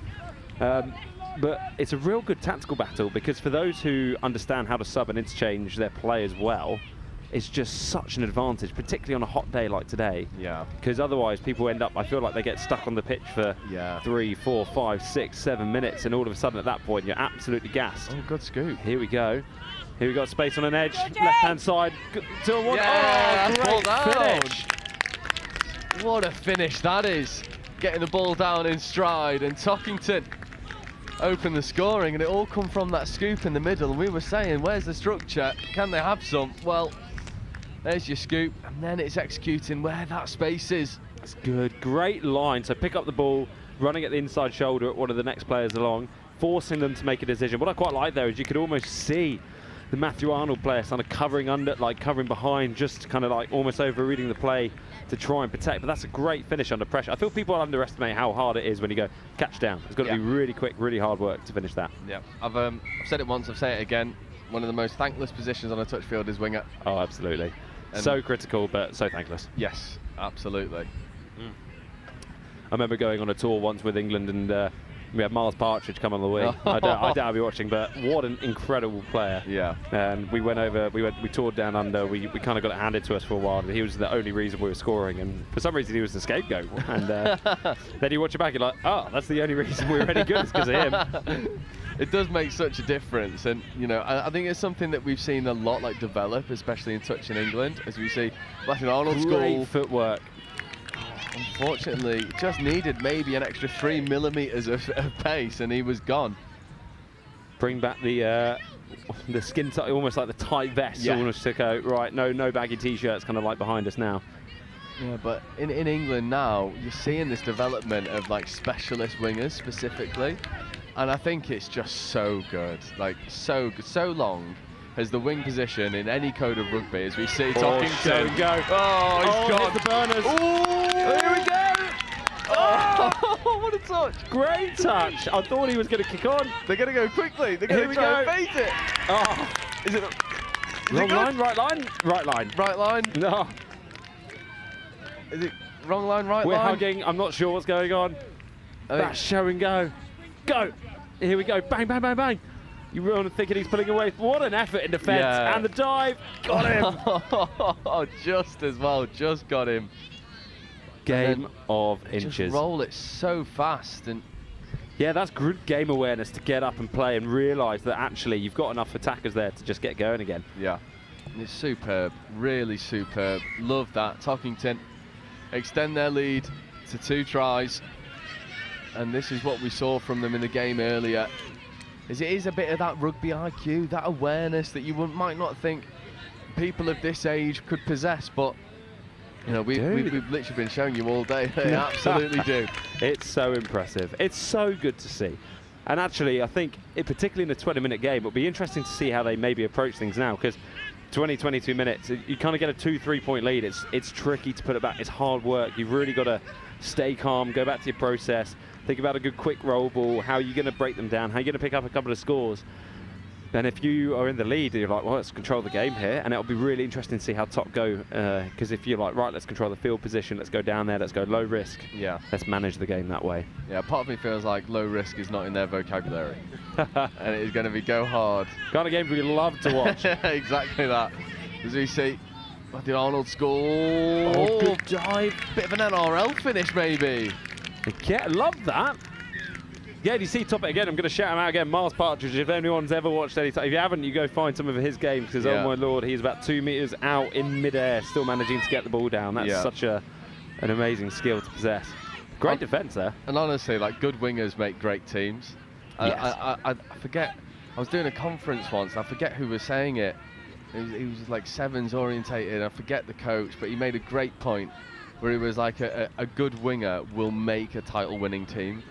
But it's a real good tactical battle because for those who understand how to sub and interchange their play as well, it's just such an advantage, particularly on a hot day like today. Yeah. Because otherwise people end up, I feel like they get stuck on the pitch for 3, 4, 5, 6, 7 minutes, and all of a sudden at that point you're absolutely gassed. Oh, good scoop. Here we go. Here we got space on an edge, left-hand side, 2-1. Yeah, oh, great finish. What a finish that is. Getting the ball down in stride, and Tockington open the scoring, and it all come from that scoop in the middle. And we were saying, where's the structure? Can they have some? Well, there's your scoop, and then it's executing where that space is. That's good. Great line. So pick up the ball, running at the inside shoulder at one of the next players along, forcing them to make a decision. What I quite like there is you could almost see the Matthew Arnold player kind of covering under, like covering behind, just kind of like almost overreading the play to try and protect. But that's a great finish under pressure. I feel people underestimate how hard it is when you go catch down. It's got to be really quick, really hard work to finish that. Yeah, I've said it once, I've said it again. One of the most thankless positions on a touch field is winger. Oh, absolutely. And so critical, but so thankless. Yes, absolutely. I remember going on a tour once with England, and we had Miles Partridge come on the wing. I doubt I'll be watching, but what an incredible player. Yeah. And we went over, we toured down under, we kind of got it handed to us for a while, and he was the only reason we were scoring, and for some reason he was the scapegoat. And then you watch it back, you're like, oh, that's the only reason we were any good, is because of him. It does make such a difference, and you know, I think it's something that we've seen a lot like develop, especially in touch in England, as we see Matthew Arnold Great footwork. Unfortunately, just needed maybe an extra 3 millimeters of pace, and he was gone. Bring back the skin tight, almost like the tight vest, almost to go right. No baggy t-shirts, kind of like behind us now. Yeah, but in England now, you're seeing this development of like specialist wingers specifically, and I think it's just so good, like so good, so long. As the wing position in any code of rugby, as we see Tockington. Go. Oh, he's gone. The burners. Ooh, here we go. Oh, what a touch. Great touch. I thought he was going to kick on. They're going to go quickly. They're going to try and bait it. Oh. Is it wrong line, right line? Right line. Right line? No. Is it wrong line, right line? We're hugging. I'm not sure what's going on. That's show and go. Go. Here we go. Bang, bang, bang, bang. You were thinking he's pulling away. What an effort in defence. And the dive. Got him. Oh, just as well. Just got him. Game of inches. Just roll it so fast. And Yeah, that's good game awareness to get up and play and realise that actually you've got enough attackers there to just get going again. Yeah, it's superb, really superb. Love that. Tockington extend their lead to 2 tries, and this is what we saw from them in the game earlier. It is a bit of that rugby IQ, that awareness that you might not think people of this age could possess, but you know, we've literally been showing you all day. They absolutely do. It's so impressive. It's so good to see. And actually, I think, particularly in a 20-minute game, it'll be interesting to see how they maybe approach things now, because 22 minutes, you kind of get a 2-3 point lead. It's tricky to put it back. It's hard work. You've really got to stay calm, go back to your process, think about a good quick roll ball, how you're going to break them down, how you're going to pick up a couple of scores. Then if you are in the lead, you're like, well, let's control the game here, and it'll be really interesting to see how Top go, because if you're like, right, let's control the field position, let's go down there, let's go low risk, let's manage the game that way. Yeah, part of me feels like low risk is not in their vocabulary, and it is going to be go hard. Kind of game we love to watch. Exactly that. As we see, Matthew Arnold score. Oh, good dive. Bit of an NRL finish, maybe. Yeah, love that. Yeah, you see Top it again. I'm going to shout him out again. Miles Partridge, if anyone's ever watched any, if you haven't, you go find some of his games, because oh my lord, he's about 2 meters out in midair, still managing to get the ball down. That's such an amazing skill to possess. Great defence there. And honestly, like, good wingers make great teams. Yes. I forget, I was doing a conference once, and I forget who was saying it. He was like sevens orientated. I forget the coach, but he made a great point where he was like, a good winger will make a title-winning team.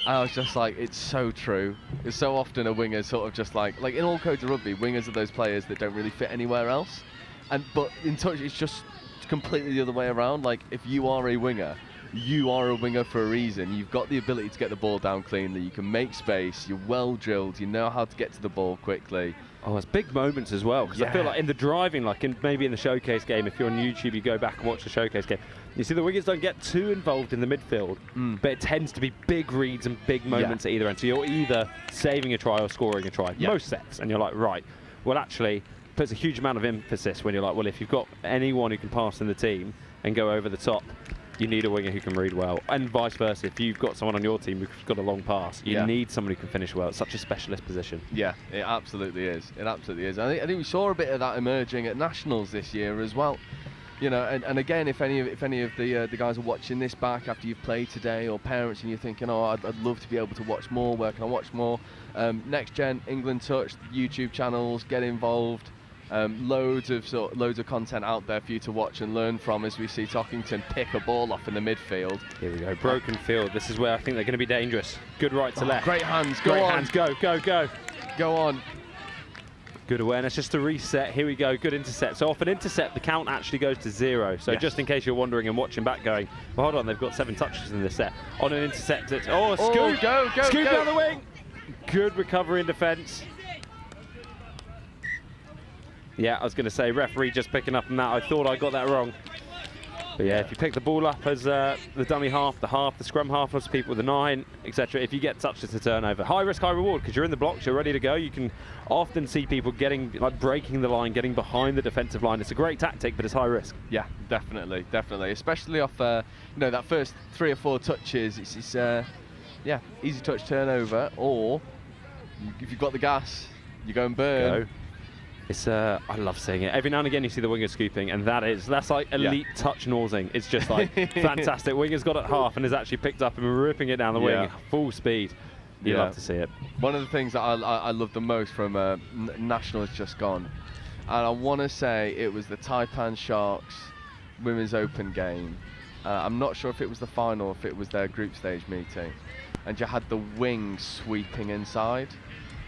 I was just like, it's so true. It's so often a winger sort of just like in all codes of rugby, wingers are those players that don't really fit anywhere else. But in touch, it's just completely the other way around. Like, if you are a winger, you are a winger for a reason. You've got the ability to get the ball down cleanly. You can make space. You're well drilled. You know how to get to the ball quickly. Oh, it's big moments as well, because I feel like in the driving, like maybe in the showcase game, if you're on YouTube, you go back and watch the showcase game, you see the wingers don't get too involved in the midfield, but it tends to be big reads and big moments at either end. So you're either saving a try or scoring a try, most sets, and you're like, right, well actually, puts a huge amount of emphasis when you're like, well, if you've got anyone who can pass in the team and go over the top, you need a winger who can read well, and vice versa. If you've got someone on your team who's got a long pass, you need someone who can finish well. It's such a specialist position. Yeah, it absolutely is. It absolutely is. I think we saw a bit of that emerging at Nationals this year as well. You know, and again, if any of the guys are watching this back after you've played today, or parents, and you're thinking, oh, I'd love to be able to watch more. Where can I watch more? Next Gen England Touch YouTube channels, get involved. Loads of content out there for you to watch and learn from as we see Tockington pick a ball off in the midfield. Here we go, broken field. This is where I think they're going to be dangerous. Good right to left. Great hands, go on. Go on. Good awareness, just to reset. Here we go, good intercept. So off an intercept, the count actually goes to 0. So just in case you're wondering and watching back going, well, hold on, they've got 7 touches in this set. On an intercept, it's, scoop! Scoop down the wing! Good recovery in defence. Yeah, I was going to say, referee just picking up on that. I thought I got that wrong. But yeah, if you pick the ball up as the dummy half, the scrum half, lots of people with a 9, etc. If you get touched, it's a turnover. High risk, high reward, because you're in the blocks, you're ready to go. You can often see people breaking the line, getting behind the defensive line. It's a great tactic, but it's high risk. Yeah, definitely, especially off that first 3 or 4 touches. It's easy touch turnover, or if you've got the gas, you go and burn. Go. It's I love seeing it. Every now and again you see the winger scooping, and that's like elite touch nosing. It's just like fantastic. Winger's got it half and is actually picked up and ripping it down the wing full speed. You love to see it. One of the things that I love the most from National has just gone, and I want to say it was the Taipan Sharks Women's Open game. I'm not sure if it was the final or if it was their group stage meeting, and you had the wing sweeping inside,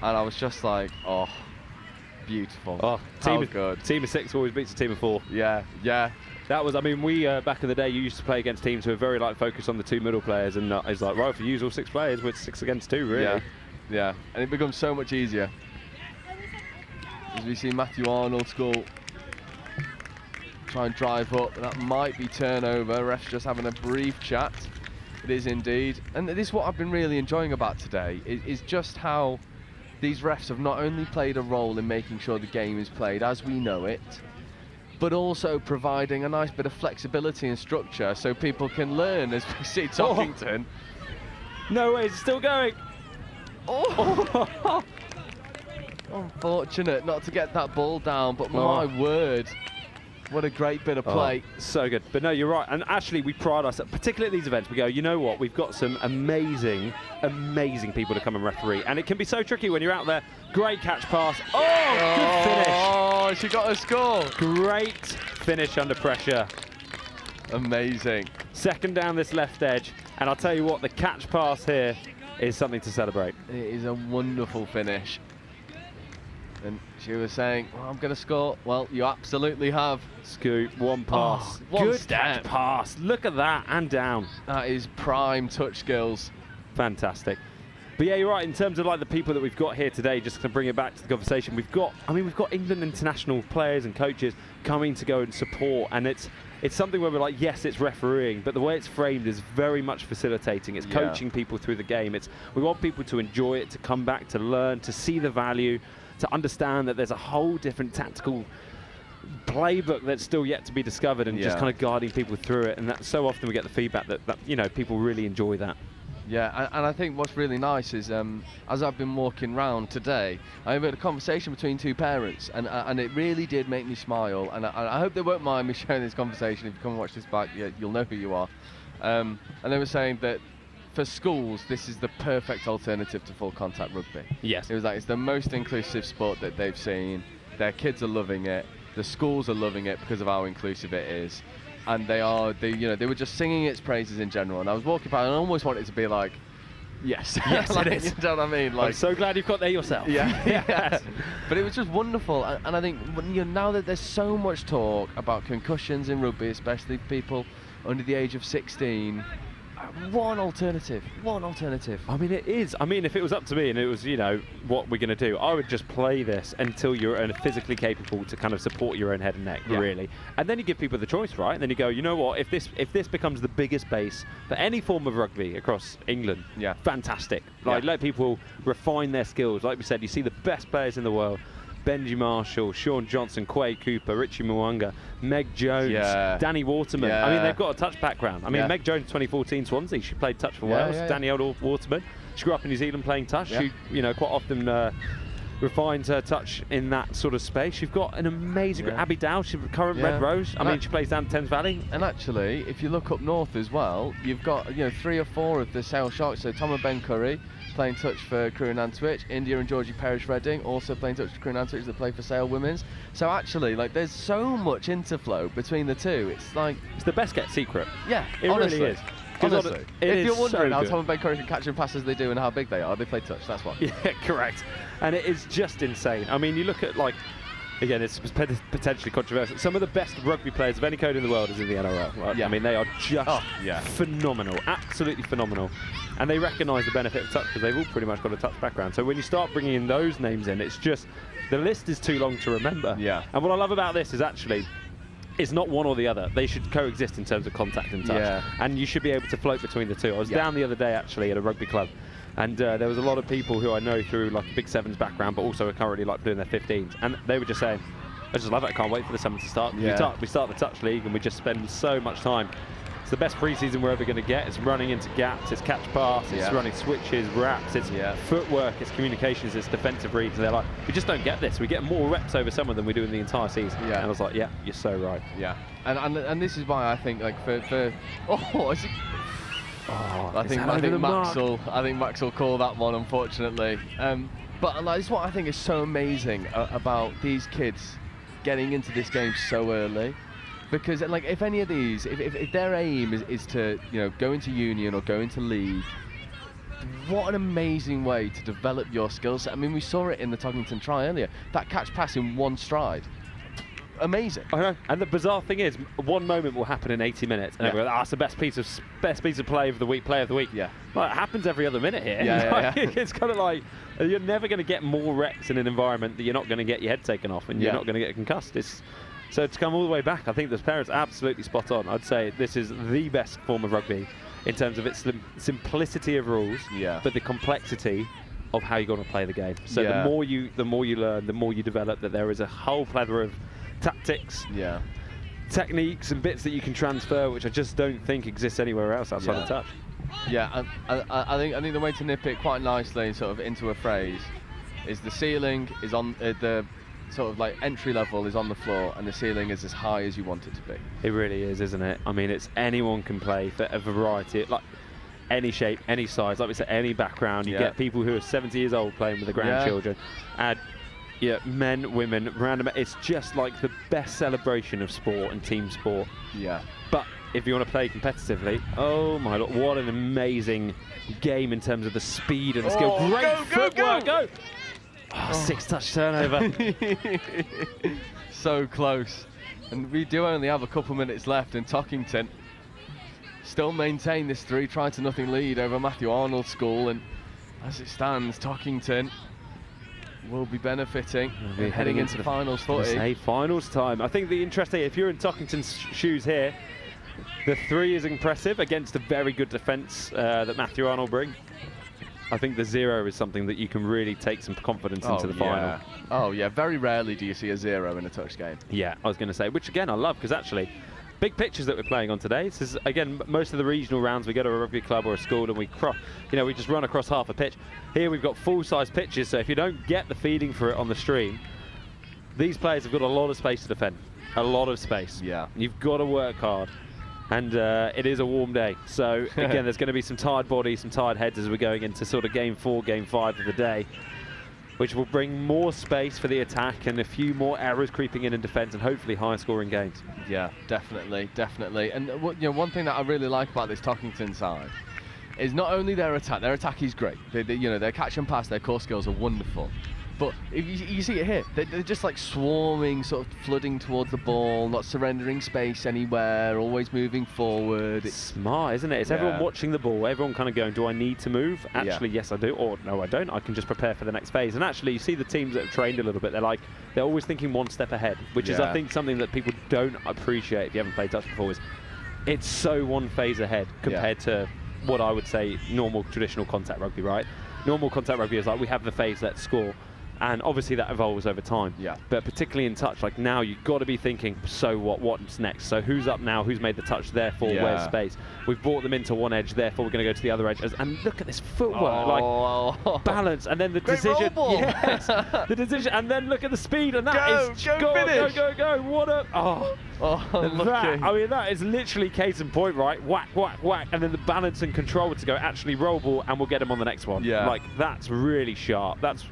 and I was just like, oh, beautiful. Oh, good. Team of 6 always beats a team of 4. Yeah. That was, I mean, we back in the day, you used to play against teams who were very focused on the 2 middle players, and it's like, right, if you use all 6 players, we're 6 against 2, really. Yeah, and it becomes so much easier. As we see Matthew Arnold score, try and drive up, and that might be turnover. Ref's just having a brief chat. It is indeed, and this is what I've been really enjoying about today, is just how these refs have not only played a role in making sure the game is played as we know it, but also providing a nice bit of flexibility and structure so people can learn, as we see Tockington. No way, it's still going. Oh. Unfortunate not to get that ball down, but my word, what a great bit of play. So good. But no, you're right. And actually, we pride ourselves, particularly at these events, we go, you know what, we've got some amazing, amazing people to come and referee. And it can be so tricky when you're out there. Great catch pass. Oh, good finish. Oh, she got a score. Great finish under pressure. Amazing. Second down this left edge. And I'll tell you what, the catch pass here is something to celebrate. It is a wonderful finish. And she was saying, well, I'm going to score. Well, you absolutely have. Scoop, one pass. One good step. catch pass. Look at that, and down. That is prime touch skills. Fantastic. But yeah, you're right, in terms of like the people that we've got here today, just to bring it back to the conversation, we've got England international players and coaches coming to go and support, and it's something where we're like, yes, it's refereeing, but the way it's framed is very much facilitating. It's coaching people through the game. We want people to enjoy it, to come back, to learn, to see the value, to understand that there's a whole different tactical playbook that's still yet to be discovered, and just kind of guiding people through it. And that so often we get the feedback that you know, people really enjoy that. Yeah, and I think what's really nice is, as I've been walking round today, I had a conversation between two parents, and it really did make me smile. And I hope they won't mind me sharing this conversation. If you come and watch this back, you'll know who you are. And they were saying that for schools, this is the perfect alternative to full contact rugby. Yes. It was like, it's the most inclusive sport that they've seen. Their kids are loving it. The schools are loving it because of how inclusive it is. And they were just singing its praises in general. And I was walking by and I almost wanted to be like, yes. Yes, like, it is. You know what I mean? Like, I'm so glad you've got there yourself. Yeah. Yes. But it was just wonderful. And I think now that there's so much talk about concussions in rugby, especially people under the age of 16, one alternative. I mean, it is. I mean, if it was up to me and it was, you know, what we're going to do, I would just play this until you're physically capable to kind of support your own head and neck, really. And then you give people the choice, right? And then you go, you know what, if this becomes the biggest base for any form of rugby across England, fantastic. Like, let people refine their skills. Like we said, you see the best players in the world. Benji Marshall, Sean Johnson, Quay Cooper, Richie Mwanga, Meg Jones, Danny Waterman. I mean, they've got a touch background. I mean, Meg Jones, 2014 Swansea, she played touch for Wales. Danielle Waterman, she grew up in New Zealand playing touch. She, you know, quite often refines her touch in that sort of space. You've got an amazing Abbey Dow, she's current Red Rose. I mean, she plays down Thames Valley. And actually, if you look up north as well, you've got 3 or 4 of the Sale Sharks. So Tom and Ben Curry playing touch for Crewe and Nantwich, India and Georgie Parrish-Redding also playing touch for Crewe and Nantwich that play for Sale Women's. So actually, like, there's so much interflow between the two. It's like, it's the best kept secret. Yeah, it honestly, really is. Honestly, if you're wondering how so Tom and Ben Curry can catch and pass as they do and how big they are, they play touch. That's why. Yeah, correct. And it is just insane. I mean, you look at, like, again, it's potentially controversial. Some of the best rugby players of any code in the world is in the NRL. Right? I mean, they are just phenomenal, absolutely phenomenal. And they recognise the benefit of touch because they've all pretty much got a touch background. So when you start bringing in those names in, it's just, the list is too long to remember. Yeah. And what I love about this is actually, it's not one or the other. They should coexist in terms of contact and touch. Yeah. And you should be able to float between the two. I was down the other day actually at a rugby club, and there was a lot of people who I know through like a big sevens background, but also are currently like doing their 15s, and they were just saying, I just love it. I can't wait for the summer to start. We start the touch league, and we just spend so much time. It's the best pre-season we're ever going to get. It's running into gaps, it's catch pass, it's running switches, wraps, it's footwork, it's communications, it's defensive reads. And they're like, we just don't get this. We get more reps over summer than we do in the entire season. And I was like, yeah, you're so right. Yeah. And this is why I think, like, I think Max will call that one, unfortunately. But like, it's what I think is so amazing about these kids getting into this game so early. Because, like, if any of these, if their aim is to, you know, go into union or go into league, what an amazing way to develop your skill set. I mean, we saw it in the Tockington try earlier. That catch pass in one stride. Amazing. I know. And the bizarre thing is, one moment will happen in 80 minutes, and everyone, that's the best piece of play of the week, player of the week. Yeah. Well, it happens every other minute here. It's kind of like, you're never going to get more reps in an environment that you're not going to get your head taken off, and you're not going to get concussed. So to come all the way back, I think the parents are absolutely spot on. I'd say this is the best form of rugby in terms of its simplicity of rules, but the complexity of how you're going to play the game. So the more you learn, the more you develop, that there is a whole plethora of tactics, techniques and bits that you can transfer, which I just don't think exists anywhere else outside of touch. Yeah, I think the way to nip it quite nicely, sort of into a phrase, is the ceiling is on the sort of like entry level is on the floor, and the ceiling is as high as you want it to be. It really is, isn't it? I mean, it's anyone can play for a variety, like any shape, any size, like we said, any background. You get people who are 70 years old playing with the grandchildren, and men, women, random. It's just like the best celebration of sport and team sport. Yeah. But if you want to play competitively, oh my Lord, what an amazing game in terms of the speed and the skill. Great footwork, go! Oh, 6-touch turnover. So close. And we do only have a couple minutes left, and Tockington still maintain this 3-0 lead over Matthew Arnold School, and as it stands, Tockington will be benefiting and heading into the finals footy. Hey, finals time. I think the interesting, if you're in Tockington's shoes here, the 3 is impressive against a very good defence that Matthew Arnold bring. I think the 0 is something that you can really take some confidence into the final. Oh yeah, very rarely do you see a 0 in a touch game. Yeah, I was going to say, which again I love, because actually big pitches that we're playing on today. This is, again, most of the regional rounds we go to a rugby club or a school and we we just run across half a pitch. Here we've got full-size pitches, so if you don't get the feeling for it on the stream, these players have got a lot of space to defend. A lot of space. Yeah. You've got to work hard. And it is a warm day, so again there's going to be some tired bodies, some tired heads as we're going into sort of game 4, game 5 of the day, which will bring more space for the attack and a few more errors creeping in defence, and hopefully higher scoring games. Yeah, definitely. And one thing that I really like about this Tockington side is not only their attack is great. Their catch and pass, their core skills are wonderful. But if you see it here, they're just like swarming, sort of flooding towards the ball, not surrendering space anywhere, always moving forward. It's smart, isn't it? It's everyone watching the ball, everyone kind of going, do I need to move? Actually, yes, I do, or no, I don't. I can just prepare for the next phase. And actually, you see the teams that have trained a little bit, they're always thinking one step ahead, which is, I think, something that people don't appreciate if you haven't played touch before. Is it's so one phase ahead compared to what I would say normal, traditional contact rugby, right? Normal contact rugby is like, we have the phase, let's score. And obviously that evolves over time. Yeah. But particularly in touch, like now you've got to be thinking, so what's next? So who's up now? Who's made the touch? Therefore, where's space? We've brought them into one edge, therefore we're going to go to the other edge. And look at this footwork, like balance, and then the decision. Yes, the decision, and then look at the speed, and that is go. What a that is literally case in point, right? Whack, whack, whack, and then the balance and control to go actually roll ball, and we'll get them on the next one. Yeah. Like that's really sharp. That's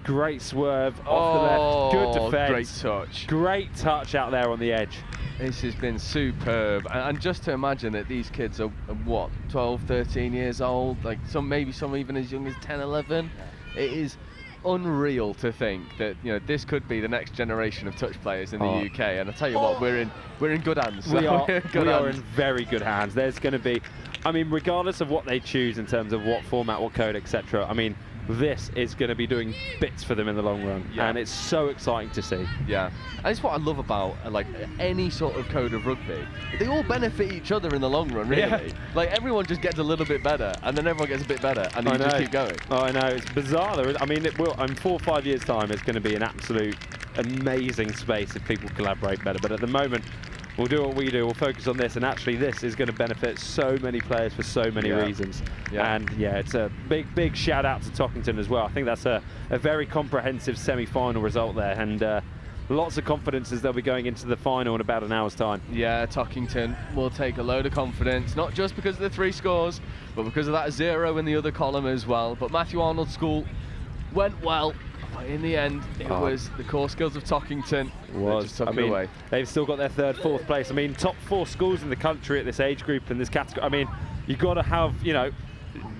great swerve off the left, good defence. Great touch. Great touch out there on the edge. This has been superb. And just to imagine that these kids are, what, 12, 13 years old, like maybe some even as young as 10, 11. It is unreal to think that this could be the next generation of touch players in the UK. And I tell you what, we're in good hands. We are in very good hands. There's going to be, I mean, regardless of what they choose in terms of what format, what code, etc. I mean, this is going to be doing bits for them in the long run, and it's so exciting to see. Yeah, and it's what I love about like any sort of code of rugby. They all benefit each other in the long run, really. Yeah. Like everyone just gets a little bit better, and then everyone gets a bit better, and you just keep going. Oh, I know, it's bizarre though. I mean, it will. In 4 or 5 years' time, it's going to be an absolute amazing space if people collaborate better. But at the moment, we'll do what we do. We'll focus on this, and actually, this is going to benefit so many players for so many reasons. Yeah. And it's a big shout out to Tockington as well. I think that's a very comprehensive semi-final result there, and lots of confidence as they'll be going into the final in about an hour's time. Yeah, Tockington will take a load of confidence, not just because of the 3 scores, but because of that 0 in the other column as well. But Matthew Arnold School went well. But in the end, it was the core skills of Tockington that just took it away. They've still got their 3rd, 4th place. I mean, top 4 schools in the country at this age group in this category. I mean, you've got to have,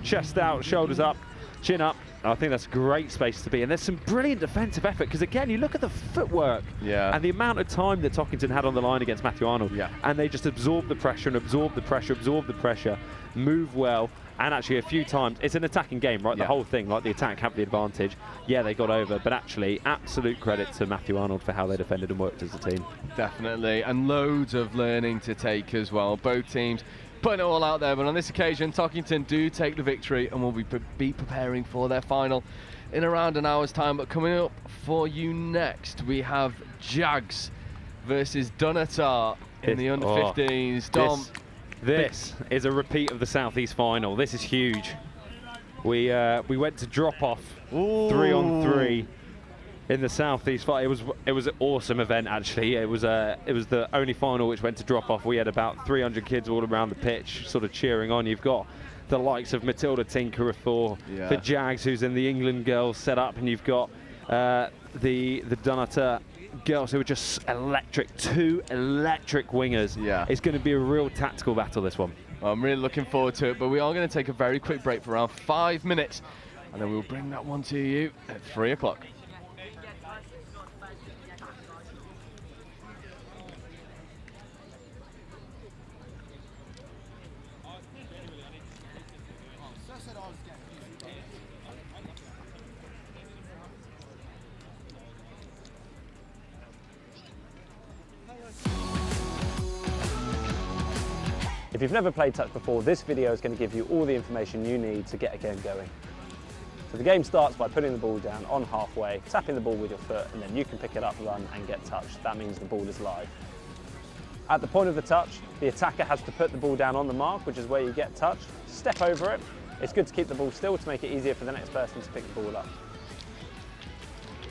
chest out, shoulders up, chin up. I think that's a great space to be. And there's some brilliant defensive effort, because again, you look at the footwork and the amount of time that Tockington had on the line against Matthew Arnold. Yeah. And they just absorbed the pressure, move well. And actually a few times, it's an attacking game, right? The whole thing, like the attack have the advantage. Yeah, they got over, but actually absolute credit to Matthew Arnold for how they defended and worked as a team. Definitely, and loads of learning to take as well. Both teams putting it all out there, but on this occasion, Tockington do take the victory and will be preparing for their final in around an hour's time. But coming up for you next, we have Jags versus Dunatar in the under-15s. Dom, This is a repeat of the Southeast final. This is huge. We went to drop off 3-on-3 in the Southeast final. It was an awesome event actually. It was the only final which went to drop off. We had about 300 kids all around the pitch, sort of cheering on. You've got the likes of Matilda Tinker for Jags, who's in the England girls setup, and you've got the Dunnottar girls who are just electric. 2 electric wingers. Yeah, it's going to be a real tactical battle, this one. Well, I'm really looking forward to it, but we are going to take a very quick break for around 5 minutes, and then we'll bring that one to you at 3 o'clock. If you've never played touch before, this video is going to give you all the information you need to get a game going. So the game starts by putting the ball down on halfway, tapping the ball with your foot, and then you can pick it up, run and get touched. That means the ball is live. At the point of the touch, the attacker has to put the ball down on the mark, which is where you get touched, step over it. It's good to keep the ball still to make it easier for the next person to pick the ball up.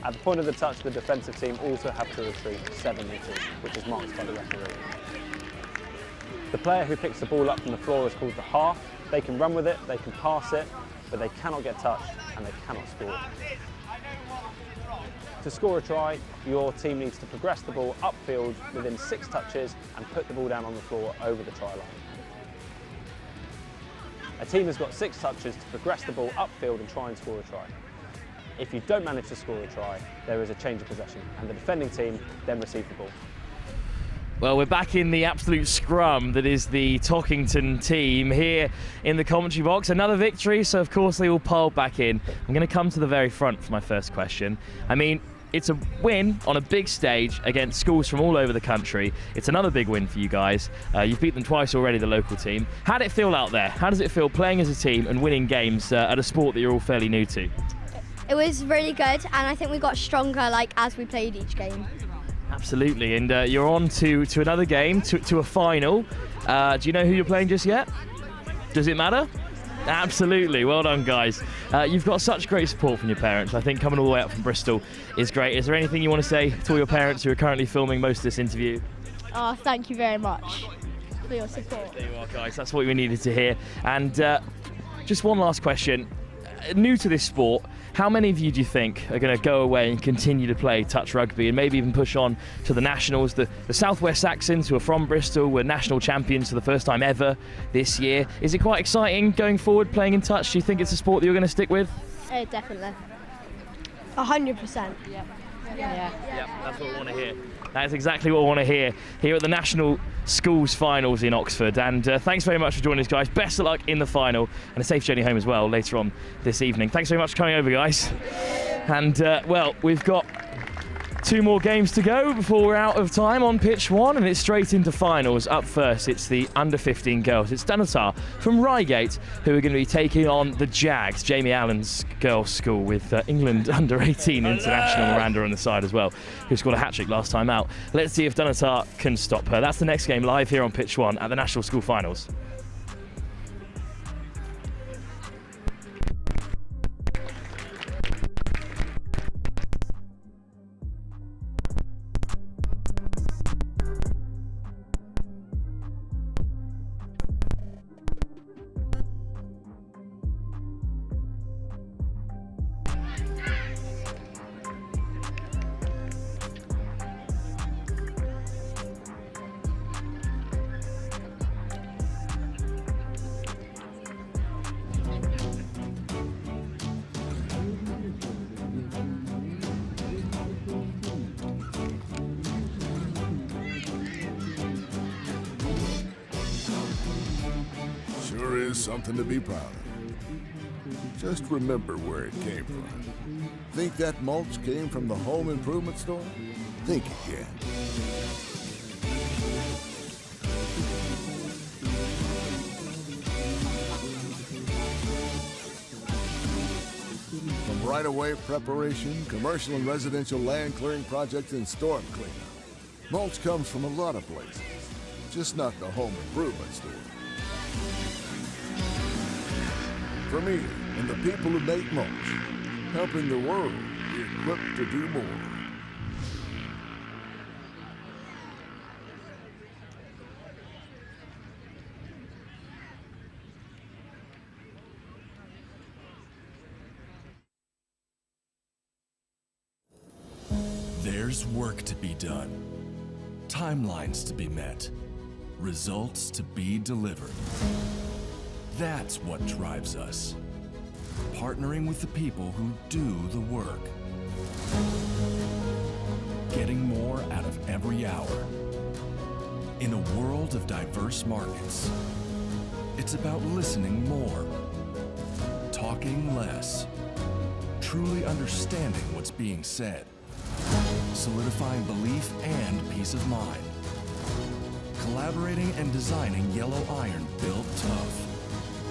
At the point of the touch, the defensive team also have to retreat 7 metres, which is marked by the referee. The player who picks the ball up from the floor is called the half. They can run with it, they can pass it, but they cannot get touched and they cannot score. To score a try, your team needs to progress the ball upfield within 6 touches and put the ball down on the floor over the try line. A team has got 6 touches to progress the ball upfield and try and score a try. If you don't manage to score a try, there is a change of possession and the defending team then receive the ball. Well, we're back in the absolute scrum that is the Tockington team here in the commentary box. Another victory, so of course they all piled back in. I'm going to come to the very front for my first question. I mean, it's a win on a big stage against schools from all over the country. It's another big win for you guys. You've beat them twice already, the local team. How did it feel out there? How does it feel playing as a team and winning games at a sport that you're all fairly new to? It was really good, and I think we got stronger as we played each game. Absolutely, and you're on to another game, to a final. Do you know who you're playing just yet? Does it matter? Absolutely, well done guys. You've got such great support from your parents. I think coming all the way up from Bristol is great. Is there anything you want to say to all your parents who are currently filming most of this interview? Oh, thank you very much for your support. There you are guys, that's what we needed to hear. And just one last question. New to this sport, how many of you do you think are going to go away and continue to play touch rugby and maybe even push on to the nationals? The Southwest Saxons, who are from Bristol, were national champions for the first time ever this year. Is it quite exciting going forward playing in touch? Do you think it's a sport that you're going to stick with? Definitely. 100%. Yeah, that's what we want to hear. That is exactly what we want to hear here at the National Schools Finals in Oxford. And thanks very much for joining us, guys. Best of luck in the final and a safe journey home as well later on this evening. Thanks very much for coming over, guys. And, well, we've got 2 more games to go before we're out of time on pitch 1, and it's straight into finals. Up first, it's the under-15 girls. It's Dunnottar from Reigate who are going to be taking on the Jags, Jamie Allen's girls' school, with England under-18 international Miranda on the side as well, who scored a hat-trick last time out. Let's see if Dunnottar can stop her. That's the next game live here on pitch 1 at the National School Finals. Something to be proud of. Just remember where it came from. Think that mulch came from the home improvement store? Think again. From right-of-way preparation, commercial and residential land clearing projects, and storm cleanup, mulch comes from a lot of places, just not the home improvement store. Vermeer and the people who make mulch, helping the world be equipped to do more. There's work to be done, timelines to be met, results to be delivered. That's what drives us. Partnering with the people who do the work. Getting more out of every hour. In a world of diverse markets, it's about listening more, talking less, truly understanding what's being said, solidifying belief and peace of mind, collaborating and designing yellow iron built tough,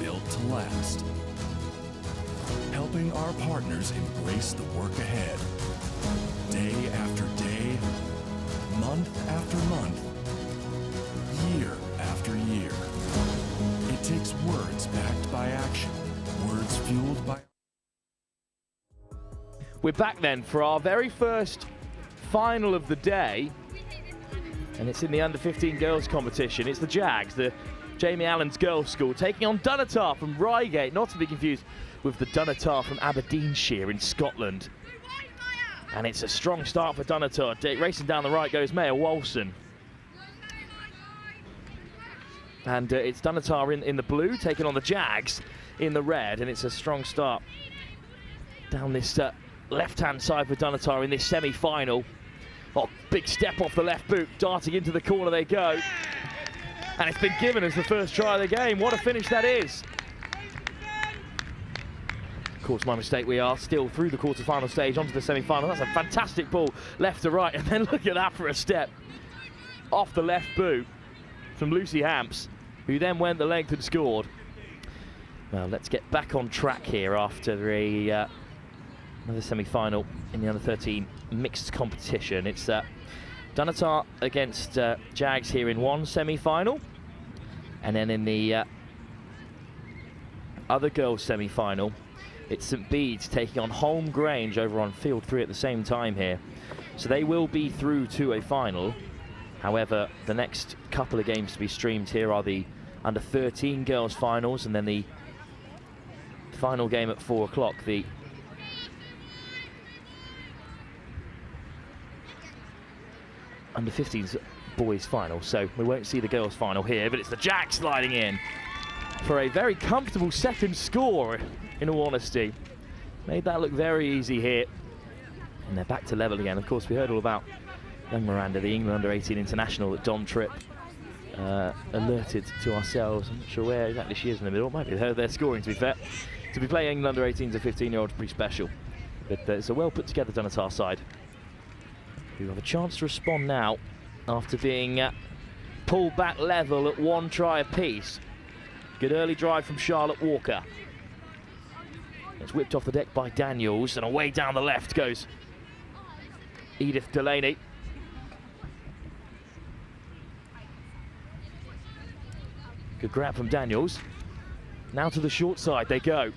built to last, helping our partners embrace the work ahead, day after day, month after month, year after year. It takes words backed by action, words fueled by... We're back then for our very first final of the day, and it's in the under-15 girls competition. It's the Jags, the Jamie Allen's girls' school, taking on Dunatar from Reigate, not to be confused with the Dunatar from Aberdeenshire in Scotland. And it's a strong start for Dunatar. Racing down the right goes Maya Wolson. And it's Dunatar in the blue, taking on the Jags in the red, and it's a strong start down this left-hand side for Dunatar in this semi-final. Oh, big step off the left boot, darting into the corner they go. And it's been given as the first try of the game. What a finish that is. Of course, my mistake, we are still through the quarter-final stage onto the semi-final. That's a fantastic ball, left to right, and then look at that for a step off the left boot from Lucy Hamps, who then went the length and scored. Well, let's get back on track here after another semi-final in the under-13 mixed competition. It's Dunatar against Jags here in one semi-final, and then in the other girls semi-final, it's St Bede's taking on Holm Grange over on field 3 at the same time here. So they will be through to a final. However, the next couple of games to be streamed here are the under-13 girls finals, and then the final game at 4 o'clock, the under-15s boys final. So we won't see the girls final here, but it's the Jags sliding in for a very comfortable second score, in all honesty. Made that look very easy here. And they're back to level again. Of course, we heard all about young Miranda, the England under-18 international that Dom Tripp alerted to ourselves. I'm not sure where exactly she is in the middle. It might be their scoring, to be fair. To be playing England under-18s to 15-year-olds, pretty special. But it's a well put together Dunatar side, who have a chance to respond now after being pulled back level at 1 try apiece. Good early drive from Charlotte Walker. It's whipped off the deck by Daniels, and away down the left goes Edith Delaney. Good grab from Daniels. Now to the short side they go.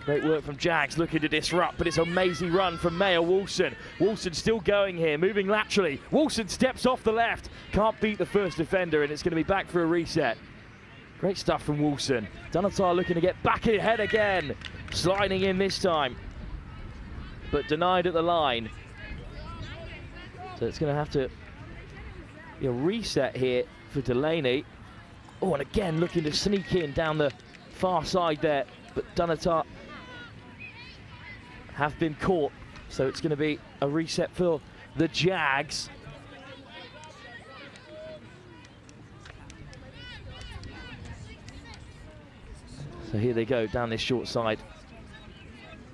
Great work from Jags, looking to disrupt, but it's an amazing run from Maya Wolson. Wolson still going here, moving laterally. Wolson steps off the left, can't beat the first defender, and it's going to be back for a reset. Great stuff from Wolson. Dunatar looking to get back ahead again, sliding in this time, but denied at the line. So it's going to have to be a reset here for Delaney. Oh, and again looking to sneak in down the far side there, but Dunatar have been caught, so it's going to be a reset for the Jags. So here they go down this short side,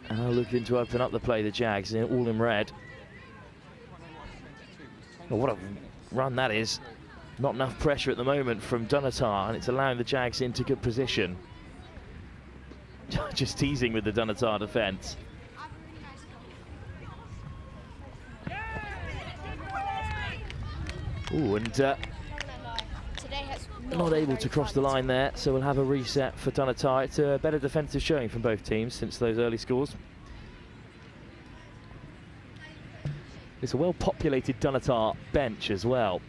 and they're looking to open up the play, the Jags, all in red. Oh, what a run that is. Not enough pressure at the moment from Dunatar, and it's allowing the Jags into good position. Just teasing with the Dunatar defence. Ooh, and Today has not able to cross the line there, so we'll have a reset for Dunatar. It's a better defensive showing from both teams since those early scores. It's a well-populated Dunatar bench as well.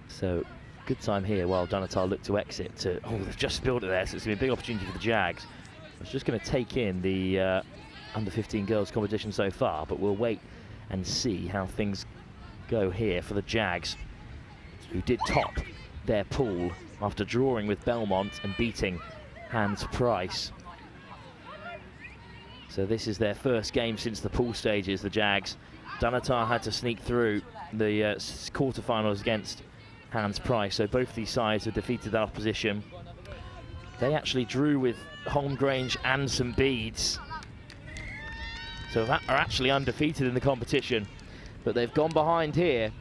So, good time here while Dunatar look to exit to... Oh, they've just spilled it there, so it's going to be a big opportunity for the Jags. I was just going to take in the under-15 girls competition so far, but we'll wait and see how things go here for the Jags, who did top their pool after drawing with Belmont and beating Hans Price. So this is their first game since the pool stages, the Jags. Dunatar had to sneak through the quarterfinals against Hans Price, so both these sides have defeated that opposition. They actually drew with Grange and St Bede's, so that are actually undefeated in the competition, but they've gone behind here.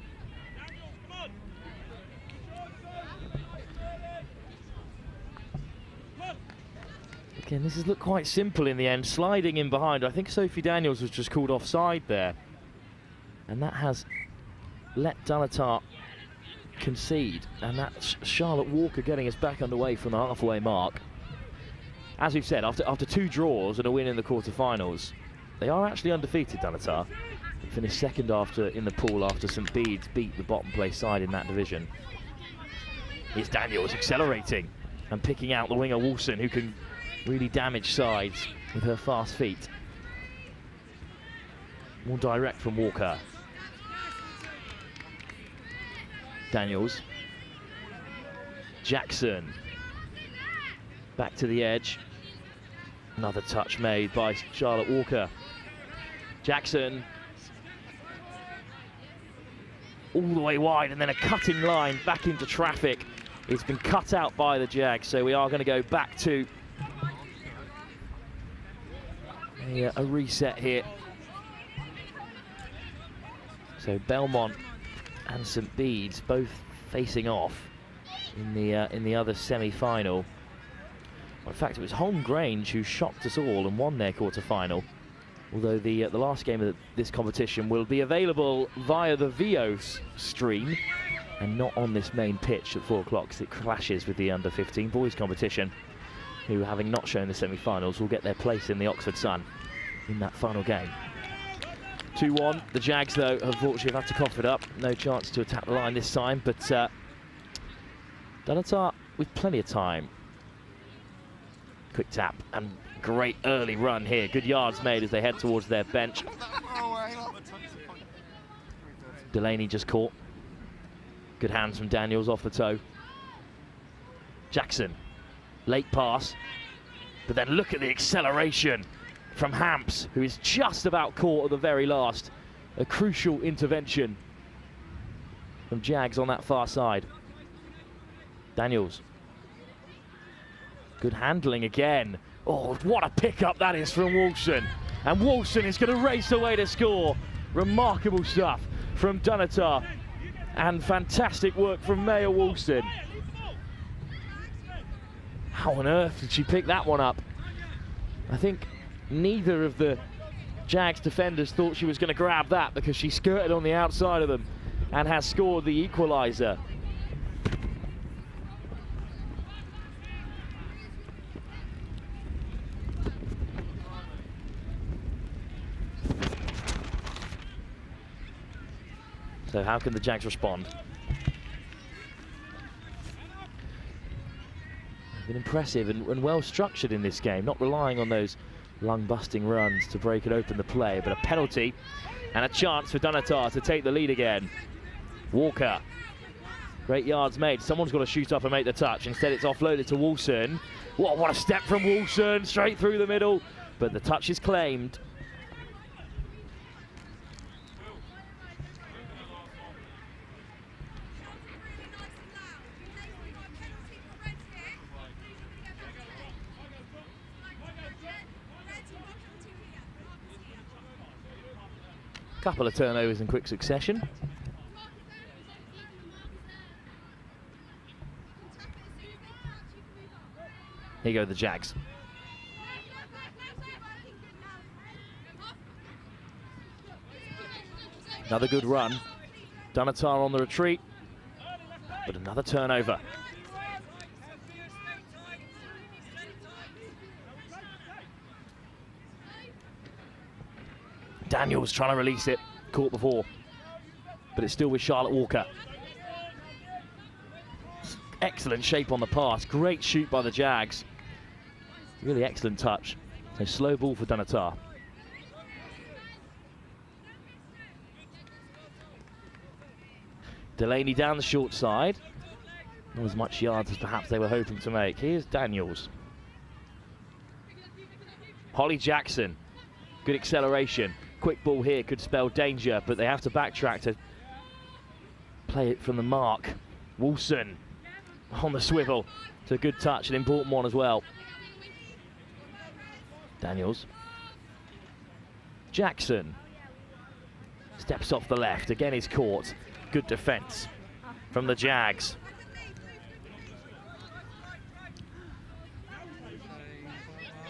Again, this has looked quite simple in the end, sliding in behind. I think Sophie Daniels was just called offside there, and that has let Dunatar concede, and that's Charlotte Walker getting us back underway from the halfway mark. As we've said, after 2 draws and a win in the quarterfinals, they are actually undefeated, Dunatar. They finished second in the pool after St Bede's beat the bottom place side in that division. Here's Daniels accelerating and picking out the winger Wilson, who can really damage sides with her fast feet. More direct from Walker. Daniels. Jackson. Back to the edge. Another touch made by Charlotte Walker. Jackson. All the way wide, and then a cutting line back into traffic. It's been cut out by the Jags, so we are going to go back to a reset here. So Belmont and St Bede's both facing off in the other semi-final. Well, in fact, it was Grange who shocked us all and won their quarter-final. Although the last game of this competition will be available via the VO stream and not on this main pitch at 4 o'clock, because it clashes with the under-15 boys competition, who, having not shown the semi-finals, will get their place in the Oxford Sun in that final game. 2-1. The Jags, though, unfortunately have had to cough it up. No chance to attack the line this time, but Dunatar with plenty of time. Quick tap and great early run here. Good yards made as they head towards their bench. Delaney just caught. Good hands from Daniels off the toe. Jackson, late pass, but then look at the acceleration from Hamps, who is just about caught at the very last. A crucial intervention from Jags on that far side. Daniels. Good handling again. Oh, what a pickup that is from Wilson. And Wilson is going to race away to score. Remarkable stuff from Dunatar. And fantastic work from Maya Wilson. How on earth did she pick that one up? I think neither of the Jags defenders thought she was going to grab that, because she skirted on the outside of them and has scored the equaliser. So how can the Jags respond? They've been impressive and well structured in this game, not relying on those lung-busting runs to break and open the play, but a penalty and a chance for Dunatar to take the lead again. Walker. Great yards made. Someone's got to shoot up and make the touch. Instead, it's offloaded to Wilson. What a step from Wilson, straight through the middle, but the touch is claimed. Couple of turnovers in quick succession. Here go the Jags. Another good run. Dunatar on the retreat, but another turnover. Daniels trying to release it, caught before, but it's still with Charlotte Walker. Excellent shape on the pass, great shoot by the Jags. Really excellent touch. So slow ball for Dunatar. Delaney down the short side. Not as much yards as perhaps they were hoping to make. Here's Daniels. Holly Jackson, good acceleration. Quick ball here could spell danger, but they have to backtrack to play it from the mark. Wilson on the swivel. It's a good touch, an important one as well. Daniels. Jackson steps off the left. Again, he's caught. Good defence from the Jags.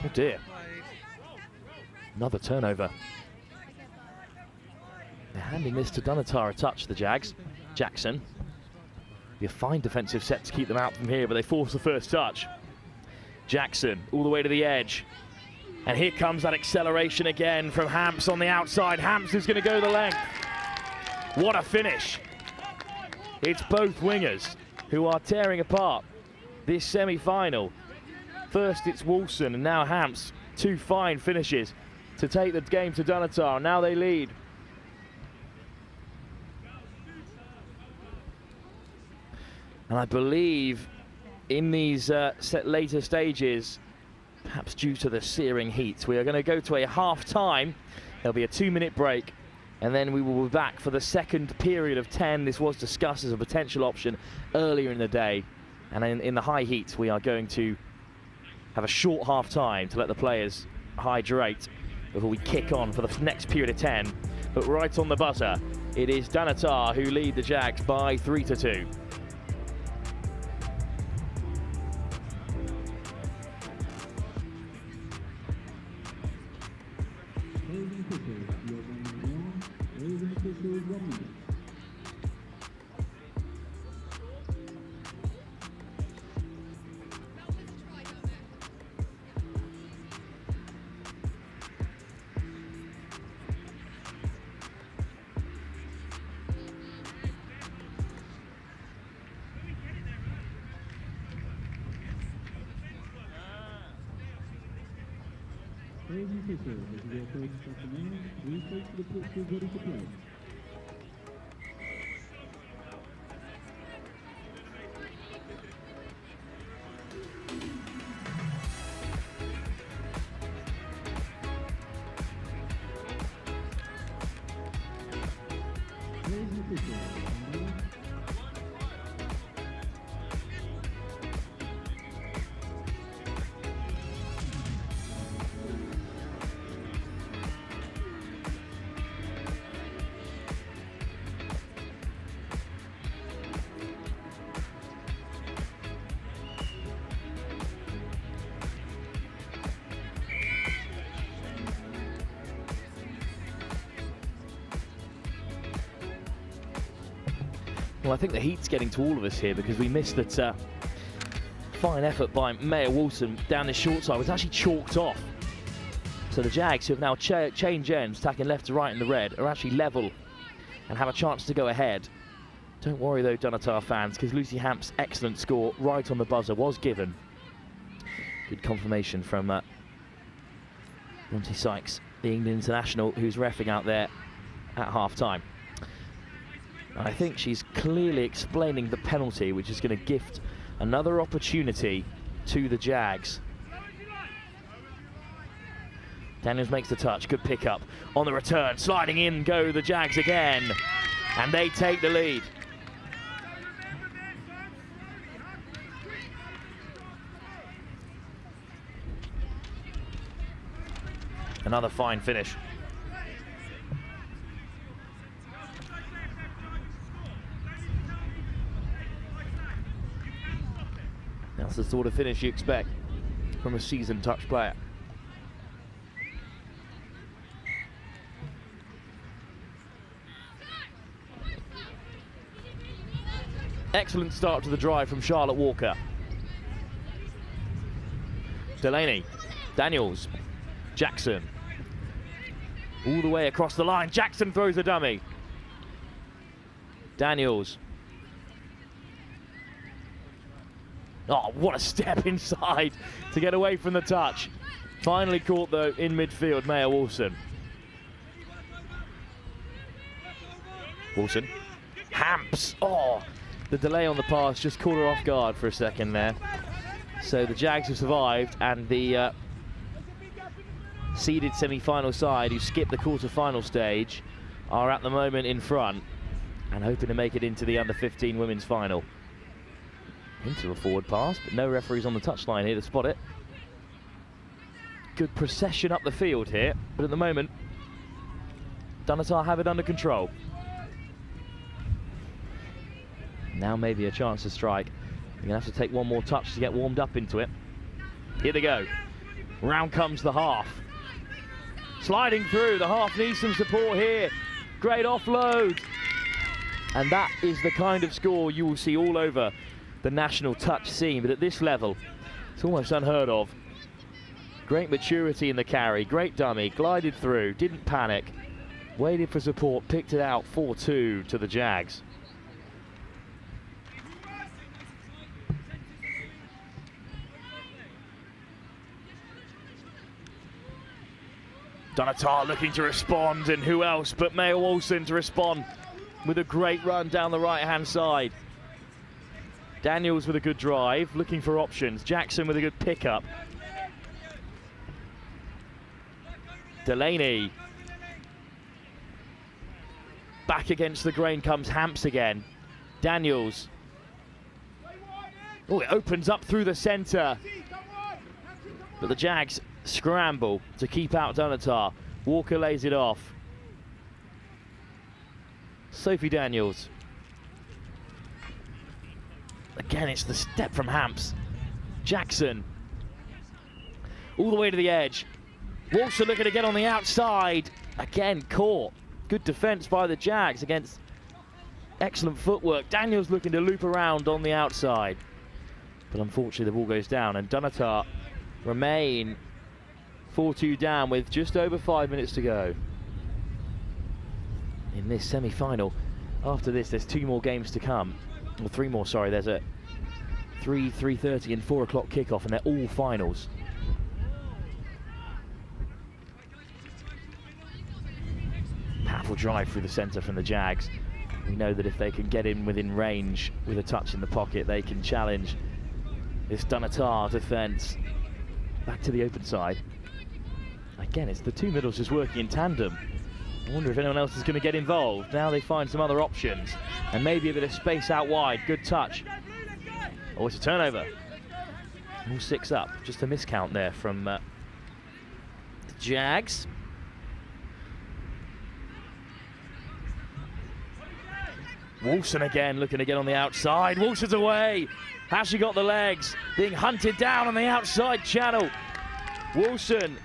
Oh dear. Another turnover. They're handing this to Dunatar a touch, the Jags. Jackson. Be a fine defensive set to keep them out from here, but they force the first touch. Jackson all the way to the edge. And here comes that acceleration again from Hamps on the outside. Hamps is going to go the length. What a finish. It's both wingers who are tearing apart this semi-final. First it's Wilson and now Hamps. Two fine finishes to take the game to Dunatar. Now they lead. And I believe in these later stages, perhaps due to the searing heat, we are going to go to a half-time. There'll be a 2-minute break, and then we will be back for the second period of 10. This was discussed as a potential option earlier in the day. And in the high heat, we are going to have a short half-time to let the players hydrate before we kick on for the next period of 10. But right on the buzzer, it is Dunatar who lead the Jags by 3-2. Well, I think the heat's getting to all of us here because we missed that fine effort by Mayor Wilson down this short side was actually chalked off. So the Jags, who have now changed ends, tacking left to right in the red, are actually level and have a chance to go ahead. Don't worry though, Dunatar fans, because Lucy Hamp's excellent score right on the buzzer was given. Good confirmation from Monty Sykes, the England international, who's reffing out there at half-time. I think she's clearly explaining the penalty, which is going to gift another opportunity to the Jags. Daniels makes the touch, good pick-up on the return. Sliding in go the Jags again, and they take the lead. Another fine finish. That's the sort of finish you expect from a seasoned touch player. Excellent start to the drive from Charlotte Walker. Delaney, Daniels, Jackson. All the way across the line, Jackson throws a dummy. Daniels. Oh, what a step inside to get away from the touch. Finally caught though in midfield, Mayor Wilson. Wilson. Hamps. Oh, the delay on the pass just caught her off guard for a second there. So the Jags have survived, and the seeded semi-final side who skipped the quarter-final stage are at the moment in front and hoping to make it into the under-15 women's final. Into a forward pass, but no referees on the touchline here to spot it. Good procession up the field here, but at the moment, Dunatar have it under control. Now maybe a chance to strike. You're going to have to take one more touch to get warmed up into it. Here they go. Round comes the half. Sliding through, the half needs some support here. Great offload. And that is the kind of score you will see all over the national touch scene, but at this level, it's almost unheard of. Great maturity in the carry, great dummy, glided through, didn't panic, waited for support, picked it out 4-2 to the Jags. Dunatar looking to respond, and who else but Mayor Wilson to respond with a great run down the right-hand side. Daniels with a good drive, looking for options. Jackson with a good pickup. Delaney. Back against the grain comes Hamps again. Daniels. Oh, it opens up through the centre. But the Jags scramble to keep out Dunatar. Walker lays it off. Sophie Daniels. Again, it's the step from Hamps. Jackson. All the way to the edge. Wilson looking to get on the outside. Again, caught. Good defence by the Jags against excellent footwork. Daniels looking to loop around on the outside. But unfortunately, the ball goes down, and Dunatar remain 4-2 down with just over 5 minutes to go in this semi-final. After this, there's 2 more games to come. Or 3 more, sorry. There's a 3:30 and 4 o'clock kickoff, and they're all finals. Powerful drive through the centre from the Jags. We know that if they can get in within range with a touch in the pocket, they can challenge this Dunatar defence. Back to the open side. Again, it's the 2 middles just working in tandem. I wonder if anyone else is going to get involved. Now they find some other options. And maybe a bit of space out wide. Good touch. Oh, it's a turnover. All 6 up. Just a miscount there from the Jags. Wilson again looking to get on the outside. Wilson's away. Has she got the legs? Being hunted down on the outside channel. Wilson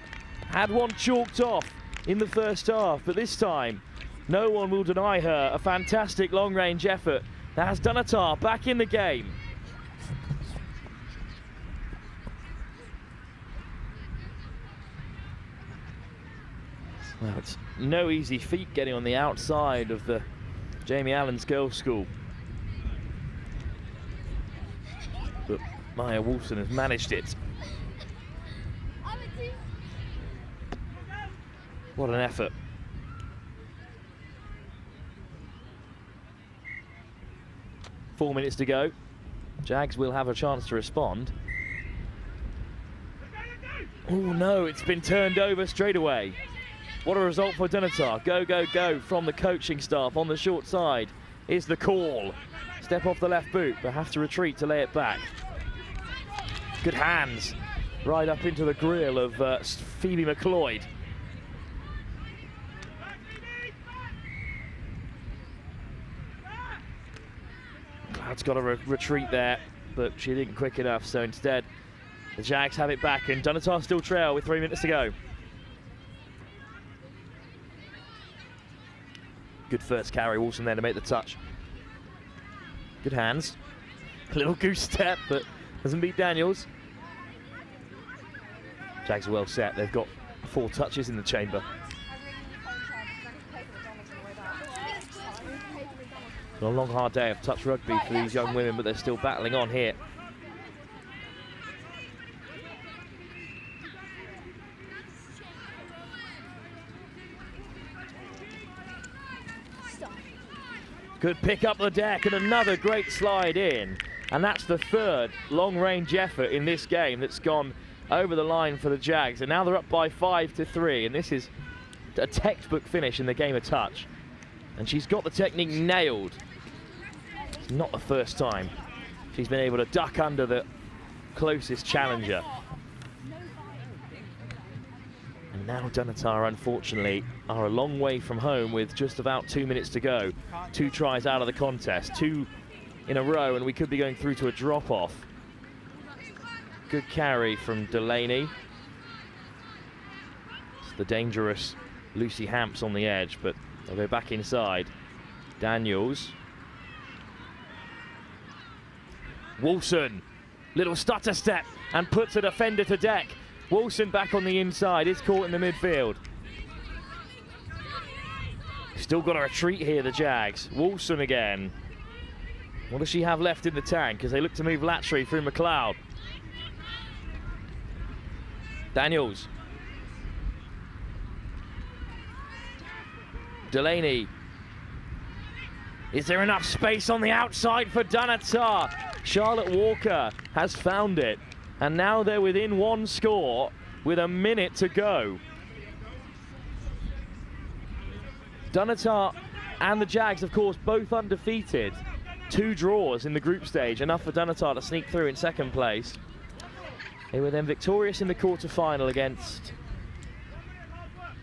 had one chalked off in the first half, but this time no one will deny her a fantastic long-range effort that has Dunatar back in the game. Well, it's no easy feat getting on the outside of the Jamie Allen's girls' school. But Maya Wilson has managed it. What an effort. Four minutes to go. Jags will have a chance to respond. Oh no, it's been turned over straight away. What a result for Dunatar. Go, go, go from the coaching staff on the short side is the call. Step off the left boot, but have to retreat to lay it back. Good hands. Right up into the grill of Phoebe McLeod. Cloud's got to retreat there, but she didn't quick enough, so instead the Jags have it back, and Dunatar still trail with 3 minutes to go. Good first carry, Wilson there to make the touch. Good hands. A little goose step, but doesn't beat Daniels. Jags are well set. They've got 4 touches in the chamber. A long, hard day of touch rugby for these young women, but they're still battling on here. Good pick up the deck and another great slide in. And that's the 3rd long-range effort in this game that's gone over the line for the Jags. And now they're up by 5-3, and this is a textbook finish in the game of touch. And she's got the technique nailed. It's not the first time she's been able to duck under the closest challenger. And now Dunatar, unfortunately, are a long way from home with just about 2 minutes to go. 2 tries out of the contest, 2 in a row, and we could be going through to a drop-off. Good carry from Delaney. It's the dangerous Lucy Hamps on the edge, but they'll go back inside. Daniels. Wilson, little stutter step, and puts a defender to deck. Wilson back on the inside, is caught in the midfield. Still got a retreat here, the Jags. Wilson again. What does she have left in the tank as they look to move laterally through McLeod? Daniels. Delaney. Is there enough space on the outside for Dunatar? Charlotte Walker has found it. And now they're within 1 score with a minute to go. Dunatar and the Jags, of course, both undefeated. 2 draws in the group stage, enough for Dunatar to sneak through in 2nd place. They were then victorious in the quarter-final against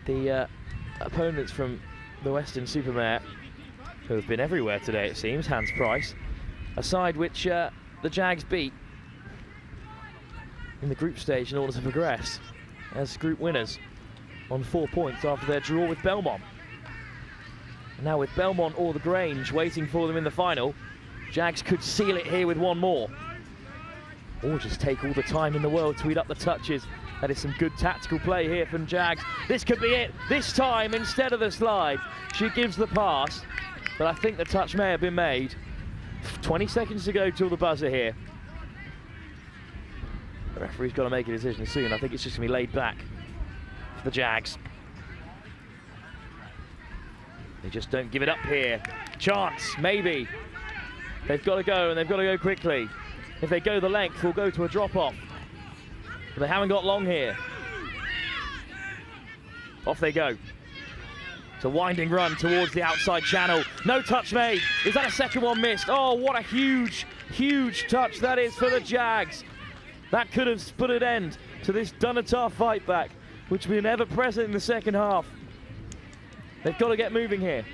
the opponents from the Western Supermare, who have been everywhere today, it seems. Hans Price, a side which the Jags beat in the group stage in order to progress as group winners on 4 points after their draw with Belmont. And now with Belmont or the Grange waiting for them in the final, Jags could seal it here with 1 more. Or just take all the time in the world to eat up the touches. That is some good tactical play here from Jags. This could be it. This time, instead of the slide, she gives the pass. But I think the touch may have been made. 20 seconds to go till the buzzer here. The referee's got to make a decision soon. I think it's just going to be laid back for the Jags. They just don't give it up here. Chance, maybe. They've got to go, and they've got to go quickly. If they go the length, we'll go to a drop-off. But they haven't got long here. Off they go. It's a winding run towards the outside channel. No touch made. Is that a second one missed? Oh, what a huge, huge touch that is for the Jags. That could have put an end to this Dunatar fight back, which has been ever present in the second half. They've got to get moving here.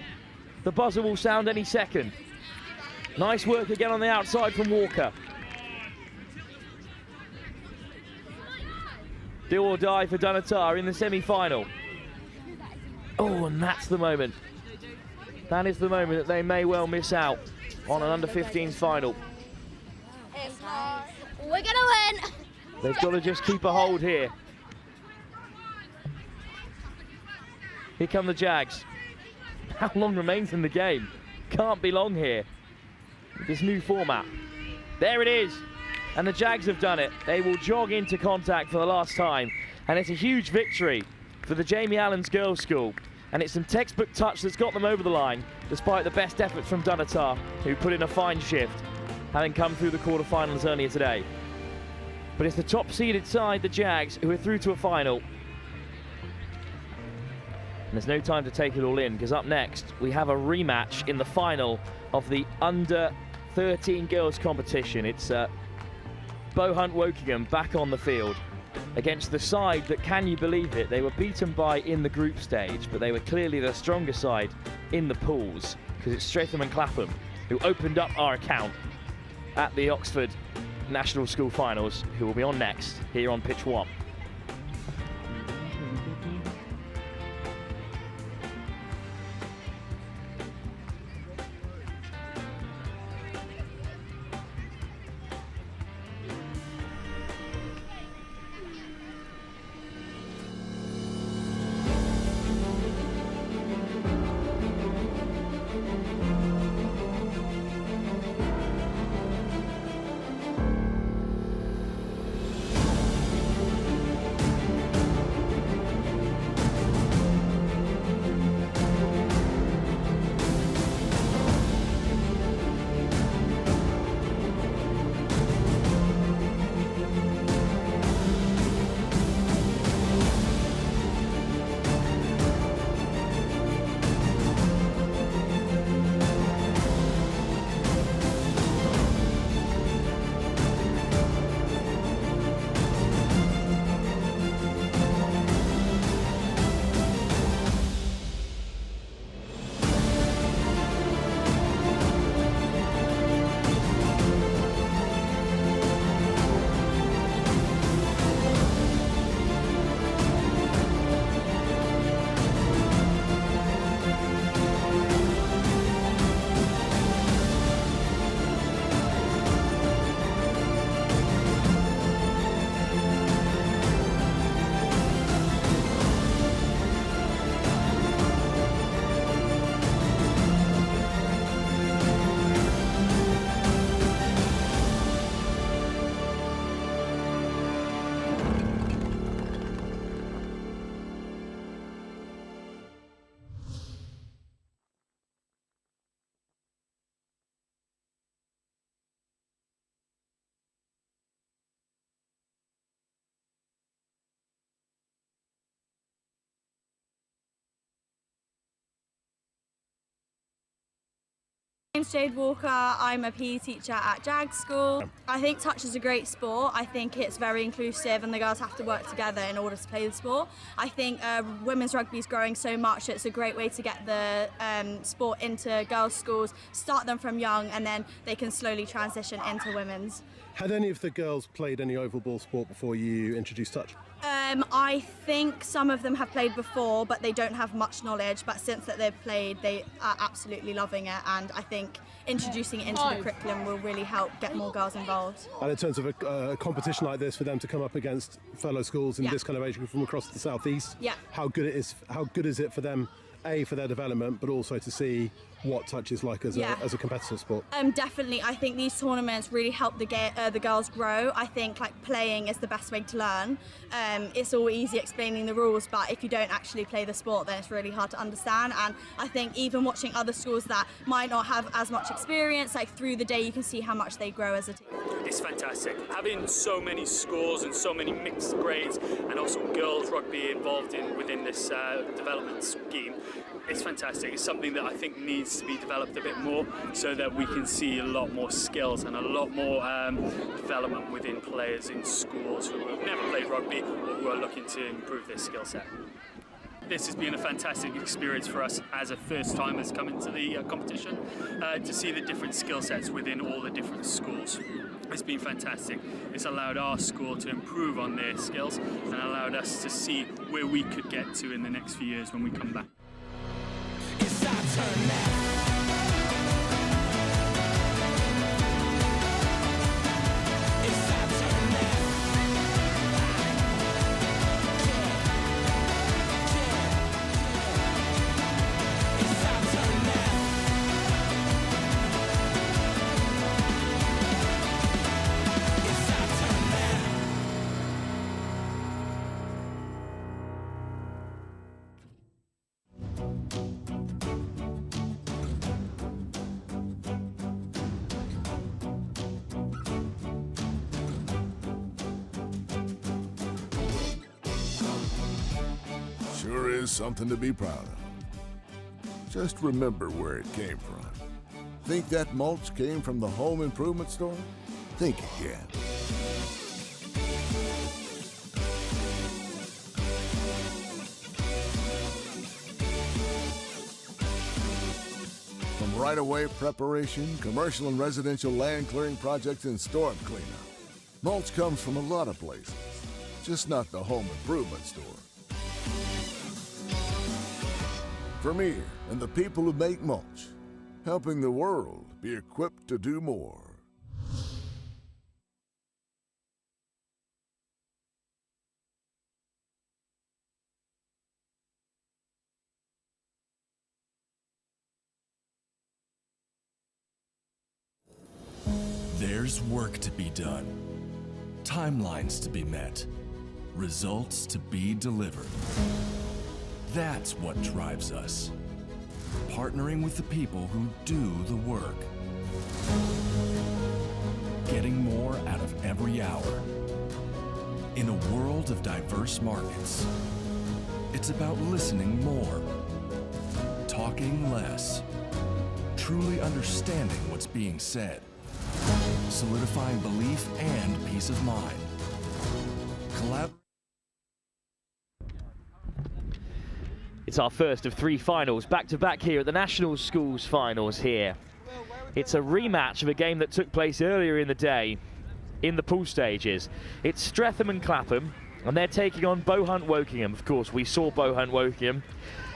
The buzzer will sound any second. Nice work again on the outside from Walker. Do or die for Dunatar in the semi-final. Oh, and that's the moment. That is the moment that they may well miss out on an under-15s final. We're gonna win. They've got to just keep a hold here. Here come the Jags. How long remains in the game? Can't be long here. This new format. There it is. And the Jags have done it. They will jog into contact for the last time. And it's a huge victory for the Jamie Allen's Girls' School. And it's some textbook touch that's got them over the line, despite the best efforts from Dunatar, who put in a fine shift, having come through the quarterfinals earlier today. But it's the top-seeded side, the Jags, who are through to a final. And there's no time to take it all in, because up next, we have a rematch in the final of the under-13 girls competition. It's Bohunt Wokingham back on the field against the side that, can you believe it, they were beaten by in the group stage, but they were clearly the stronger side in the pools, because it's Stretham and Clapham who opened up our account at the Oxford National School Finals, who will be on next here on Pitch 1. name's Jade Walker. I'm a PE teacher at Jags School. I think touch is a great sport. I think it's very inclusive and the girls have to work together in order to play the sport. I think women's rugby is growing so much, it's a great way to get the sport into girls' schools, start them from young, and then they can slowly transition into women's. Had any of the girls played any oval ball sport before you introduced touch? I think some of them have played before, but they don't have much knowledge. But since that they've played, they are absolutely loving it. And I think introducing it into the curriculum will really help get more girls involved. And in terms of a competition like this, for them to come up against fellow schools in this kind of age group from across the southeast, how good is it for them? For their development, but also to see what touch is like as a competitive sport. Definitely, I think these tournaments really help the girls grow. I think like playing is the best way to learn. It's all easy explaining the rules, but if you don't actually play the sport, then it's really hard to understand. And I think even watching other schools that might not have as much experience, like through the day, you can see how much they grow as a team. It's fantastic. Having so many schools and so many mixed grades and also girls rugby involved within this development scheme, it's fantastic. It's something that I think needs to be developed a bit more so that we can see a lot more skills and a lot more development within players in schools who have never played rugby or who are looking to improve their skill set. This has been a fantastic experience for us as a first-timers coming to the competition, to see the different skill sets within all the different schools. It's been fantastic. It's allowed our school to improve on their skills and allowed us to see where we could get to in the next few years when we come back. It's our turn now. Sure is something to be proud of. Just remember where it came from. Think that mulch came from the home improvement store? Think again. From right-of-way preparation, commercial and residential land clearing projects, and storm cleanup, mulch comes from a lot of places, just not the home improvement store. Vermeer and the people who make mulch, helping the world be equipped to do more. There's work to be done, timelines to be met, results to be delivered. That's what drives us. Partnering with the people who do the work. Getting more out of every hour. In a world of diverse markets, it's about listening more, talking less, truly understanding what's being said, solidifying belief and peace of mind. It's our first of three finals, back-to-back here at the National Schools Finals here. It's a rematch of a game that took place earlier in the day in the pool stages. It's Stretham and Clappam, and they're taking on Bohunt Wokingham. Of course, we saw Bohunt Wokingham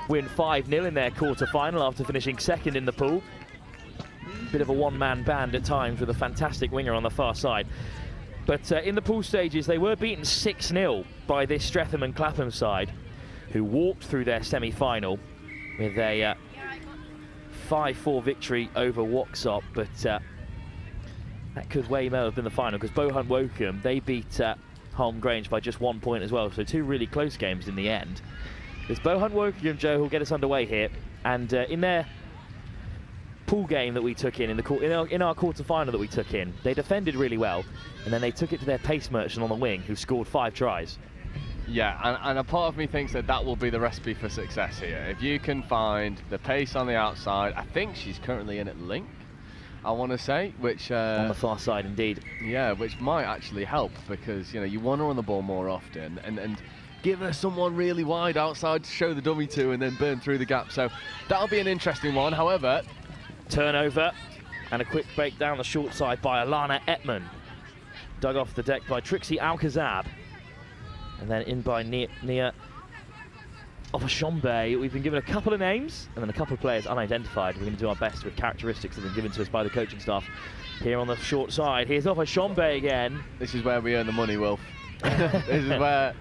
win 5-0 in their quarter-final after finishing second in the pool. Bit of a one-man band at times with a fantastic winger on the far side. But in the pool stages, they were beaten 6-0 by this Stretham and Clappam side, who walked through their semi-final with a 5-4 victory over Woksop, but that could well have been the final, because Bohunt Wokingham, they beat Grange by just 1 point as well, so two really close games in the end. It's Bohunt Wokingham, Joe, who'll get us underway here, and in their pool game that we took in our quarter-final that we took in, they defended really well, and then they took it to their pace merchant on the wing, who scored 5 tries. Yeah, and a part of me thinks that that will be the recipe for success here. If you can find the pace on the outside, I think she's currently in at Link. I want to say, which on the far side indeed. Yeah, which might actually help, because you want to run the ball more often and give us someone really wide outside to show the dummy to, and then burn through the gap. So that'll be an interesting one. However, turnover and a quick break down the short side by Alana Etman, dug off the deck by Trixie Alcazab, and then in by Nia Ofashombe. We've been given a couple of names and then a couple of players unidentified. We're going to do our best with characteristics that have been given to us by the coaching staff here on the short side. Here's Ofashombe again. This is where we earn the money, Wilf. This is where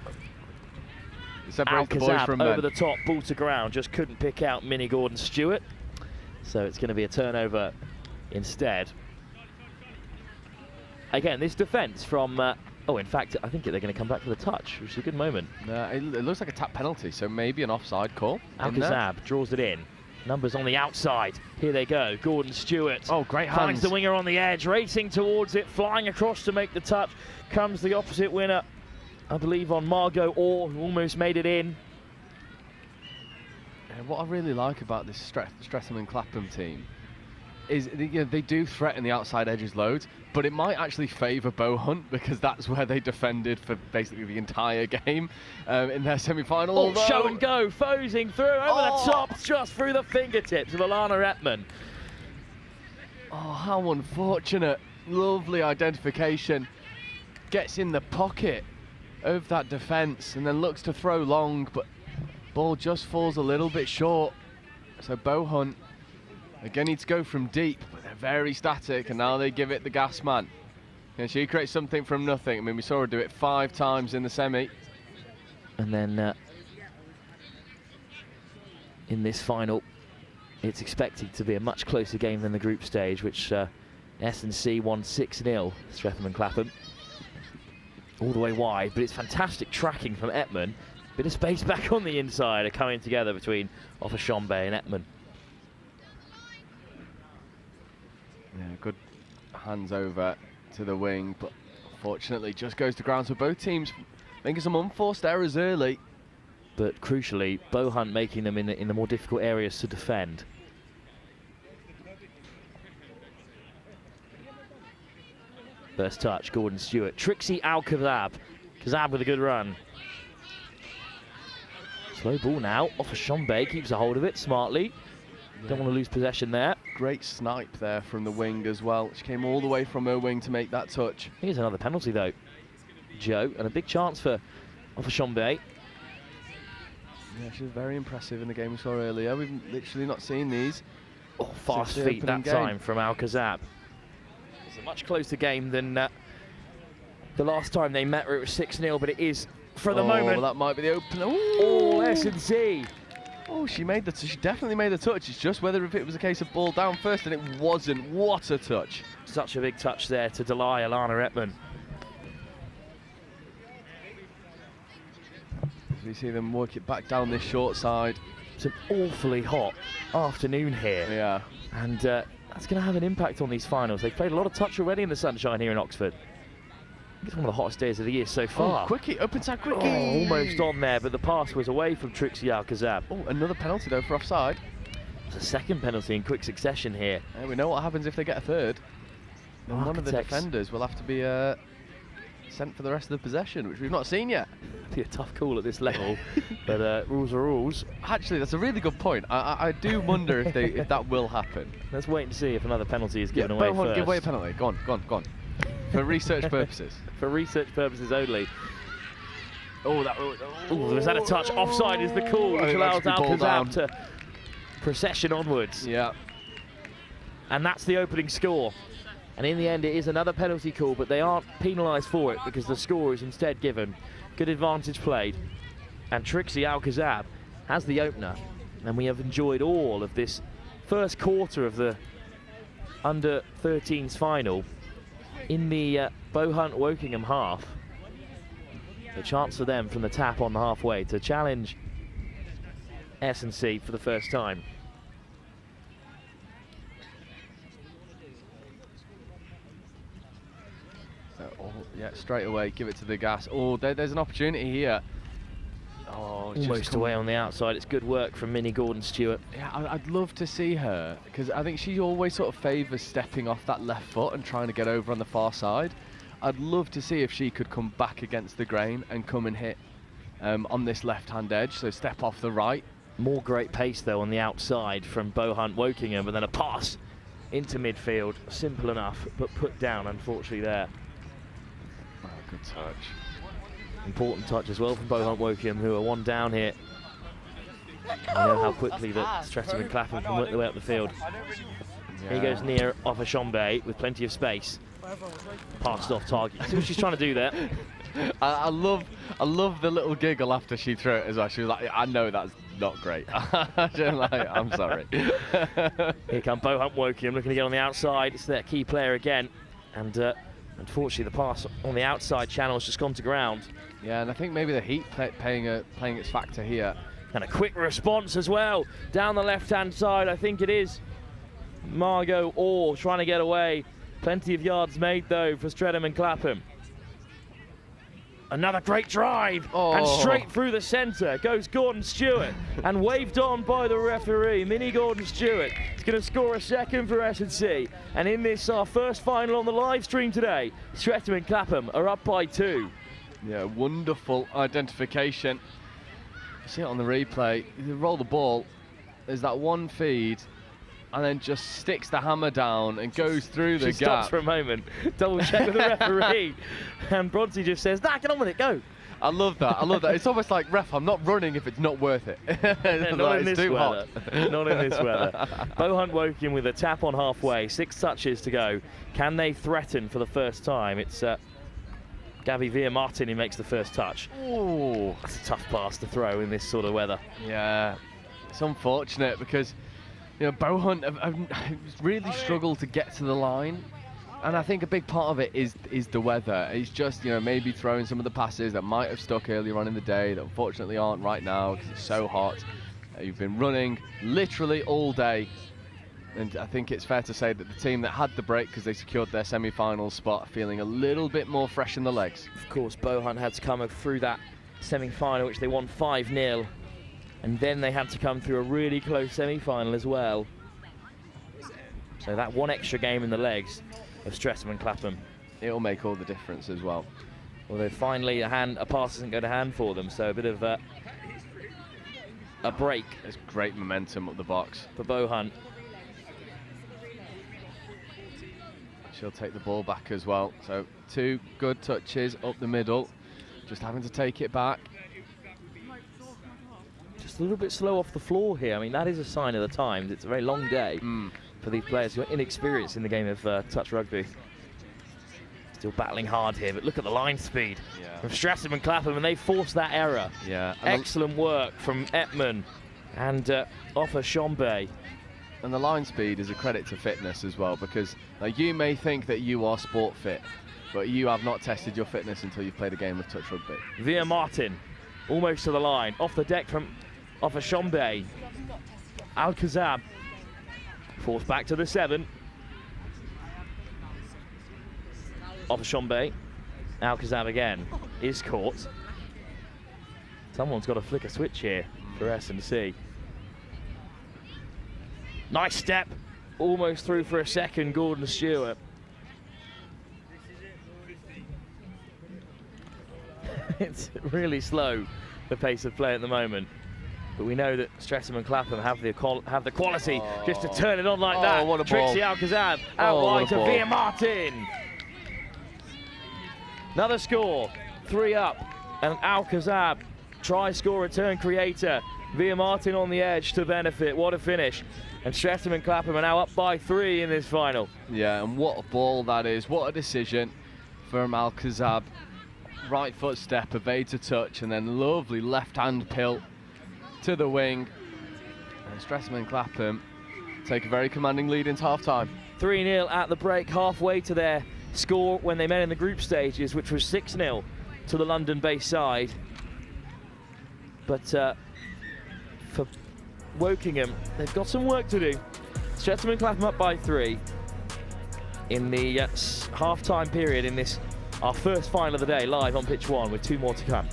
it separates the boys from men. Over the top, ball to ground, just couldn't pick out Minnie Gordon-Stewart. So it's going to be a turnover instead. Again, this defence from oh, in fact, I think they're going to come back for the touch, which is a good moment. It looks like a tap penalty, so maybe an offside call. Alcazab draws it in. Numbers on the outside. Here they go. Gordon-Stewart. Oh, great hands. Finds the winger on the edge, racing towards it, flying across to make the touch. Comes the opposite winner, I believe, on Margot Orr, who almost made it in. And what I really like about this Stretham and Clappam team is they do threaten the outside edges loads, but it might actually favour Bohunt, because that's where they defended for basically the entire game in their semi-final. Oh, show and go, Fosing through, over the top, just through the fingertips of Alana Etman. Oh, how unfortunate. Lovely identification. Gets in the pocket of that defence and then looks to throw long, but ball just falls a little bit short. So Bohunt again needs to go from deep, but they're very static, and now they give it the gas man. And she creates something from nothing. I mean, we saw her do it 5 times in the semi. And then in this final, it's expected to be a much closer game than the group stage, which S&C won 6-0, Stretham and Clappam. All the way wide, but it's fantastic tracking from Etman. Bit of space back on the inside, are coming together between Ofashombe and Etman. Yeah, good hands over to the wing, but unfortunately just goes to ground. So both teams making some unforced errors early. But crucially, Bohunt making them in the more difficult areas to defend. First touch, Gordon-Stewart. Trixie Alcazab. Kazab with a good run. Slow ball now. Ofashombe keeps a hold of it smartly. Don't want to lose possession there. Great snipe there from the wing as well. She came all the way from her wing to make that touch. Here's another penalty though, Joe, and a big chance for Ofashombe. Yeah, she was very impressive in the game we saw earlier. We've literally not seen these. Oh, fast feet that time from Alcazab. It's a much closer game than the last time they met, where it was 6-0, but it is, for the moment. Well, that might be the opener. Oh, S&C. Oh, she definitely made the touch. It's just whether if it was a case of ball down first, and it wasn't. What a touch. Such a big touch there to Delay Alana Etman. We see them work it back down this short side. It's an awfully hot afternoon here. Yeah. And that's going to have an impact on these finals. They've played a lot of touch already in the sunshine here in Oxford. It's one of the hottest days of the year so far. Oh, quickie, open side quickie. Oh, almost on there, but the pass was away from Trixie Alcazab. Oh, another penalty though for offside. It's a second penalty in quick succession here. Yeah, we know what happens if they get a third. And one of the defenders will have to be sent for the rest of the possession, which we've not seen yet. It'll be a tough call at this level, but rules are rules. Actually, that's a really good point. I do wonder if that will happen. Let's wait and see if another penalty is given away first. Give away a penalty. Go on. For research purposes. For research purposes only. Oh, was that a touch? Offside is the call, which allows Alcazab to procession onwards. Yeah. And that's the opening score. And in the end, it is another penalty call, but they aren't penalised for it because the score is instead given. Good advantage played. And Trixie Alcazab has the opener. And we have enjoyed all of this first quarter of the under-13s final. In the Bohunt Wokingham half, a chance for them from the tap on the halfway to challenge S&C for the first time. So, yeah, straight away, give it to the gas. Oh, there's an opportunity here. Oh, Oh, almost away on the outside. It's good work from Minnie Gordon-Stewart. Yeah, I'd love to see her, because I think she always sort of favours stepping off that left foot and trying to get over on the far side. I'd love to see if she could come back against the grain and come and hit on this left-hand edge, so step off the right. More great pace, though, on the outside from Bohunt Wokingham, but then a pass into midfield. Simple enough, but put down, unfortunately, there. Oh, good touch. Important touch as well from Bohunt Wokingham, who are one down here. You know how quickly that Stretham and Clapham can work their way up the field. Yeah. He goes near off of Shombe with plenty of space. Passed off target. See what she's trying to do there. I love the little giggle after she threw it as well. She was like, I know that's not great. I'm sorry. Here come Bohunt Wokingham looking to get on the outside. It's their key player again. And unfortunately, the pass on the outside channel has just gone to ground. Yeah, and I think maybe the heat playing its factor here. And a quick response as well. Down the left-hand side, I think it is Margot Orr trying to get away. Plenty of yards made, though, for Stretham and Clappam. Another great drive, and straight through the centre goes Gordon-Stewart, and waved on by the referee. Minnie Gordon-Stewart is going to score a second for S&C. And in this, our first final on the live stream today, Stretham and Clappam are up by 2. Yeah, wonderful identification. You see it on the replay. You roll the ball, there's that one feed, and then just sticks the hammer down and goes through the gap. She stops for a moment, double check with the referee, and Bronte just says, nah, get on with it, go. I love that, I love that. It's almost like, ref, I'm not running if it's not worth it. Not in this weather. Not in this weather. Bohunt Wokingham with a tap on halfway, 6 touches to go. Can they threaten for the first time? It's Gabby Veer-Martin who makes the first touch. Ooh. That's a tough pass to throw in this sort of weather. Yeah, it's unfortunate because, you know, Bohunt have really struggled to get to the line, and I think a big part of it is the weather. It's just, you know, maybe throwing some of the passes that might have stuck earlier on in the day that unfortunately aren't right now because it's so hot. You've been running literally all day, and I think it's fair to say that the team that had the break because they secured their semi-final spot are feeling a little bit more fresh in the legs. Of course, Bohunt had to come through that semi-final, which they won 5-0. And then they had to come through a really close semi-final as well. So that one extra game in the legs of Stretham and Clappam. It'll make all the difference as well. Although finally a pass doesn't go to hand for them, so a bit of a break. There's great momentum up the box for Bohunt. She'll take the ball back as well. So 2 good touches up the middle, just having to take it back. Just a little bit slow off the floor here. I mean, that is a sign of the times. It's a very long day for these players who are inexperienced in the game of touch rugby. Still battling hard here, but look at the line speed from Stretham and Clapham, and they forced that error. Yeah. Excellent work from Epman and off of Shombe. And the line speed is a credit to fitness as well, because like, you may think that you are sport fit, but you have not tested your fitness until you've played a game of touch rugby. Veer-Martin almost to the line, off the deck from off of Shombe. Al-Kazab forced back to the 7. Off of Shombe. Al-Kazab again is caught. Someone's got to flick a switch here for S&C. Nice step, almost through for a second, Gordon-Stewart. It's really slow, the pace of play at the moment. But we know that Stretham and Clapham have the quality just to turn it on like that. What a Trixie ball. Al-Kazab out wide to ball. Veer-Martin. Another score, 3 up, and Al-Kazab, try-score return creator. Veer-Martin on the edge to benefit. What a finish. And Stretham and Clappam are now up by 3 in this final. Yeah, and what a ball that is. What a decision from Al-Kazab. Right foot step, evades a touch, and then lovely left-hand pill to the wing. And Stretham and Clappam take a very commanding lead into half-time. 3-0 at the break, halfway to their score when they met in the group stages, which was 6-0 to the London-based side. But for Wokingham, they've got some work to do. Stretham and Clapham up by 3 in the half-time period in this, our first final of the day, live on pitch 1, with 2 more to come.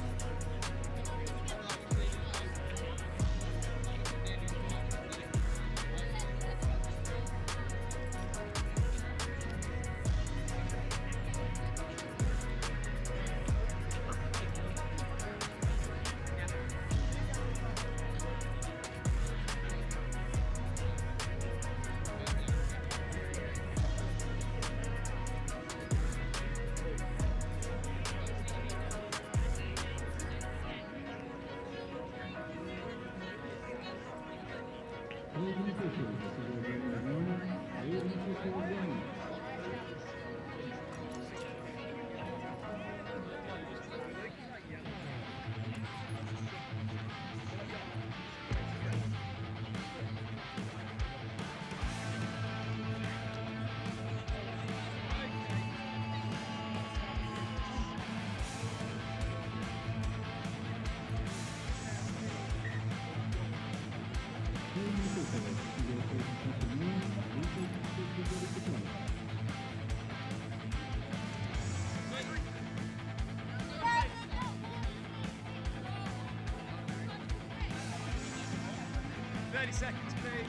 Seconds, please.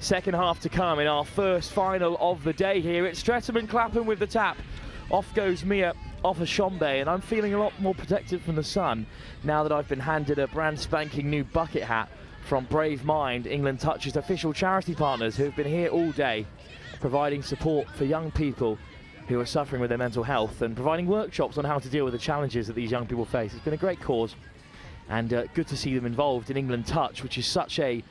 Second half to come in our first final of the day here. It's Stretham and Clappam with the tap. Off goes Mia, off a Shombe, and I'm feeling a lot more protected from the sun now that I've been handed a brand spanking new bucket hat from Brave Mind, England Touch's official charity partners who have been here all day, providing support for young people who are suffering with their mental health and providing workshops on how to deal with the challenges that these young people face. It's been a great cause, and good to see them involved in England Touch, which is such a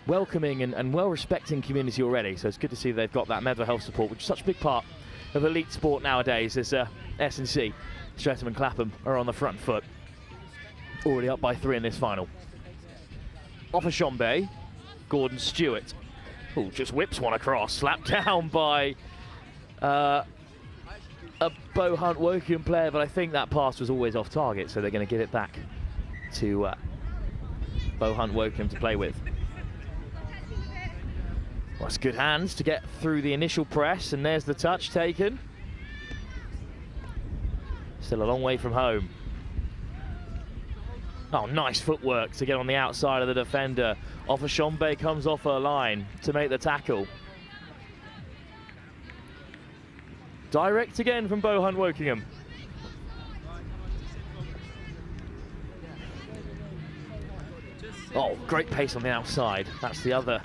welcoming and well-respecting community already. So it's good to see they've got that mental health support, which is such a big part of elite sport nowadays. As S&C, Stretham and Clappam are on the front foot, already up by 3 in this final. Off a Shombe, Gordon Stewart, who just whips one across, slapped down by a Bohunt Wokingham player, but I think that pass was always off target, so they're going to give it back to Bohunt Wokingham to play with. Well, it's good hands to get through the initial press, and there's the touch taken. Still a long way from home. Oh, nice footwork to get on the outside of the defender. Off a Shombe comes off her line to make the tackle. Direct again from Bohunt Wokingham. Oh, great pace on the outside. That's the other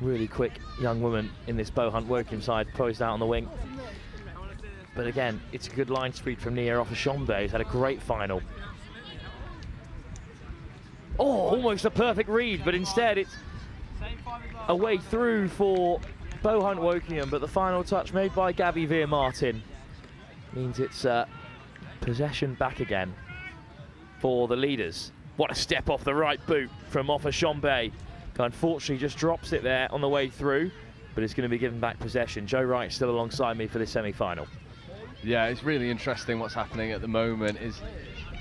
really quick young woman in this Bohunt Wokingham side, poised out on the wing. But again, it's a good line speed from Nia off a Shombe, who's had a great final. Oh, almost a perfect read, but instead it's a way through for Bohunt Wokingham, but the final touch made by Gabby Veer-Martin means it's possession back again for the leaders. What a step off the right boot from off a Shombe. Unfortunately just drops it there on the way through, but it's going to be given back possession. Joe Wright still alongside me for this semi-final. Yeah, it's really interesting what's happening at the moment. Is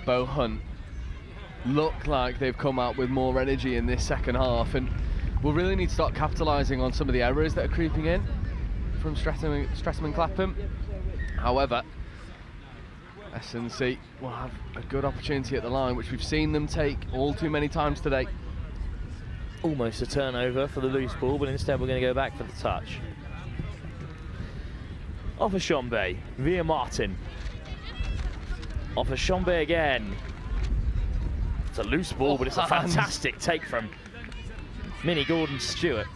Bohunt look like they've come out with more energy in this second half, and we'll really need to start capitalising on some of the errors that are creeping in from Stretham and Clappam. However, S&C will have a good opportunity at the line, which we've seen them take all too many times today. Almost a turnover for the loose ball, but instead we're going to go back for the touch. Off a Shombe, Veer-Martin. Off a Shombe again. It's a loose ball, but it's a fantastic take from Minnie Gordon Stewart.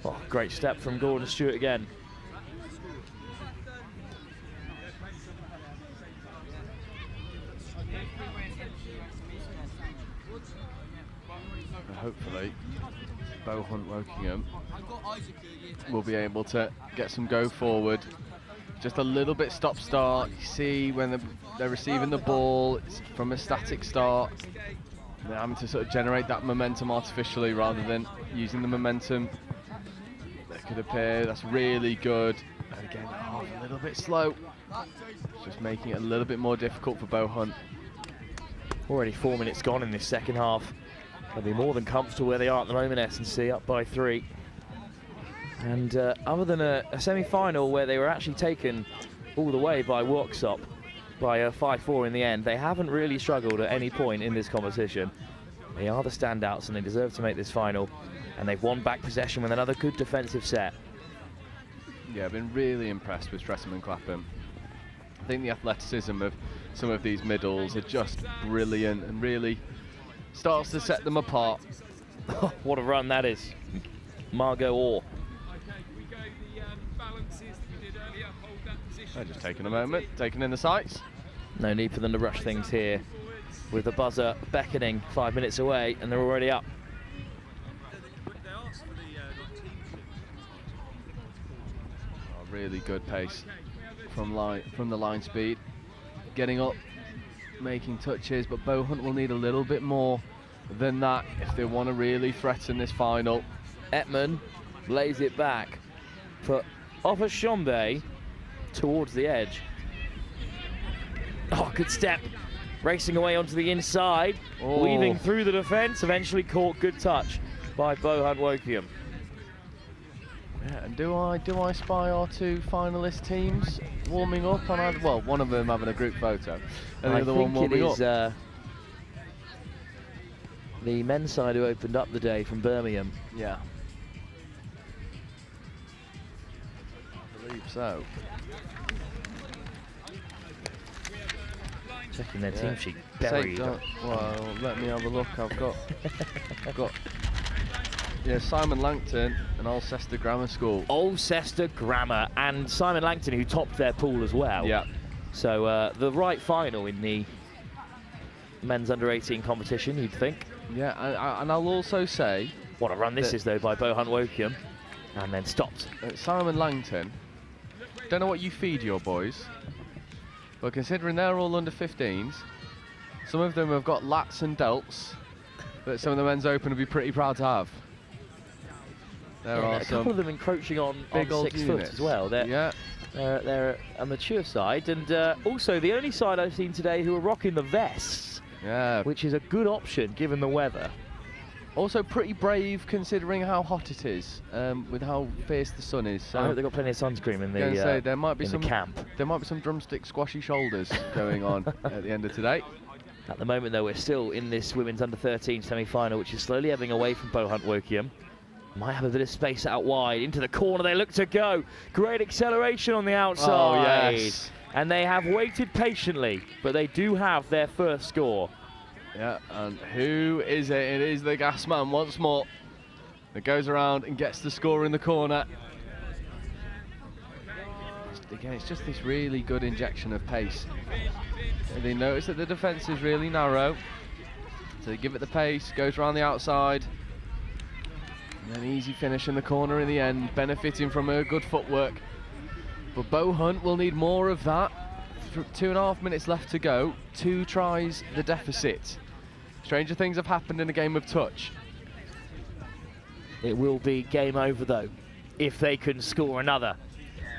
Oh, great step from Gordon Stewart again. Hopefully Bohunt Wokingham will be able to get some go forward. Just a little bit stop-start. You see when they're receiving the ball, it's from a static start. They're having to sort of generate that momentum artificially rather than using the momentum that could appear. That's really good And again, a little bit slow. Just making it a little bit more difficult for Bohunt. Already 4 minutes gone in this second half. They'll be more than comfortable where they are at the moment, S&C, up by 3. And other than a semi-final where they were actually taken all the way by Worksop by 5-4 in the end, they haven't really struggled at any point in this competition. They are the standouts and they deserve to make this final. And they've won back possession with another good defensive set. Yeah, I've been really impressed with Stretham and Clapham. I think the athleticism of some of these middles are just brilliant and really starts to set them apart. What a run that is. Margot Orr. They're just taking a moment, taking in the sights. No need for them to rush things here with the buzzer beckoning 5 minutes away and they're already up. Oh, really good pace from the line speed. Getting up, making touches, but Bohunt will need a little bit more than that if they want to really threaten this final. Etman lays it back for Ofashombe towards the edge. Oh, good step. Racing away onto the inside, weaving through the defence, eventually caught. Good touch by Bohunt Wokingham. Yeah, and do I spy our 2 finalist teams warming up on either? Well, one of them having a group photo, and the other one warming up. The men's side who opened up the day from Birmingham. Yeah. I believe so. Checking their team sheet. Buried. Well, let me have a look. I've got yeah, Simon Langton and Alcester Grammar School. Alcester Grammar and Simon Langton, who topped their pool as well. Yeah. So the right final in the men's under-18 competition, you'd think. Yeah, and I'll also say... What a run this is, though, by Bohunt Wokingham. And then stopped. Simon Langton, don't know what you feed your boys, but considering they're all under 15s, some of them have got lats and delts that some of the men's open would be pretty proud to have. There are a couple of them encroaching on big old 6 units foot as well. They're a mature side, and also the only side I've seen today who are rocking the vests, which is a good option given the weather. Also pretty brave considering how hot it is, with how fierce the sun is. So I hope they've got plenty of sunscreen in the there might be some camp. There might be some drumstick squashy shoulders going on at the end of today. At the moment, though, we're still in this women's under-13 semi-final, which is slowly ebbing away from Bohunt Wokingham. Might have a bit of space out wide. Into the corner they look to go. Great acceleration on the outside. Oh, yes. And they have waited patiently, but they do have their first score. Yeah, and who is it? It is the gas man once more. That goes around and gets the score in the corner. Again, it's just this really good injection of pace. And they notice that the defence is really narrow. So they give it the pace, goes around the outside. And an easy finish in the corner in the end, benefiting from her good footwork. But Bohunt will need more of that. 2.5 minutes left to go. 2 tries the deficit. Stranger things have happened in a game of touch. It will be game over, though, if they can score another.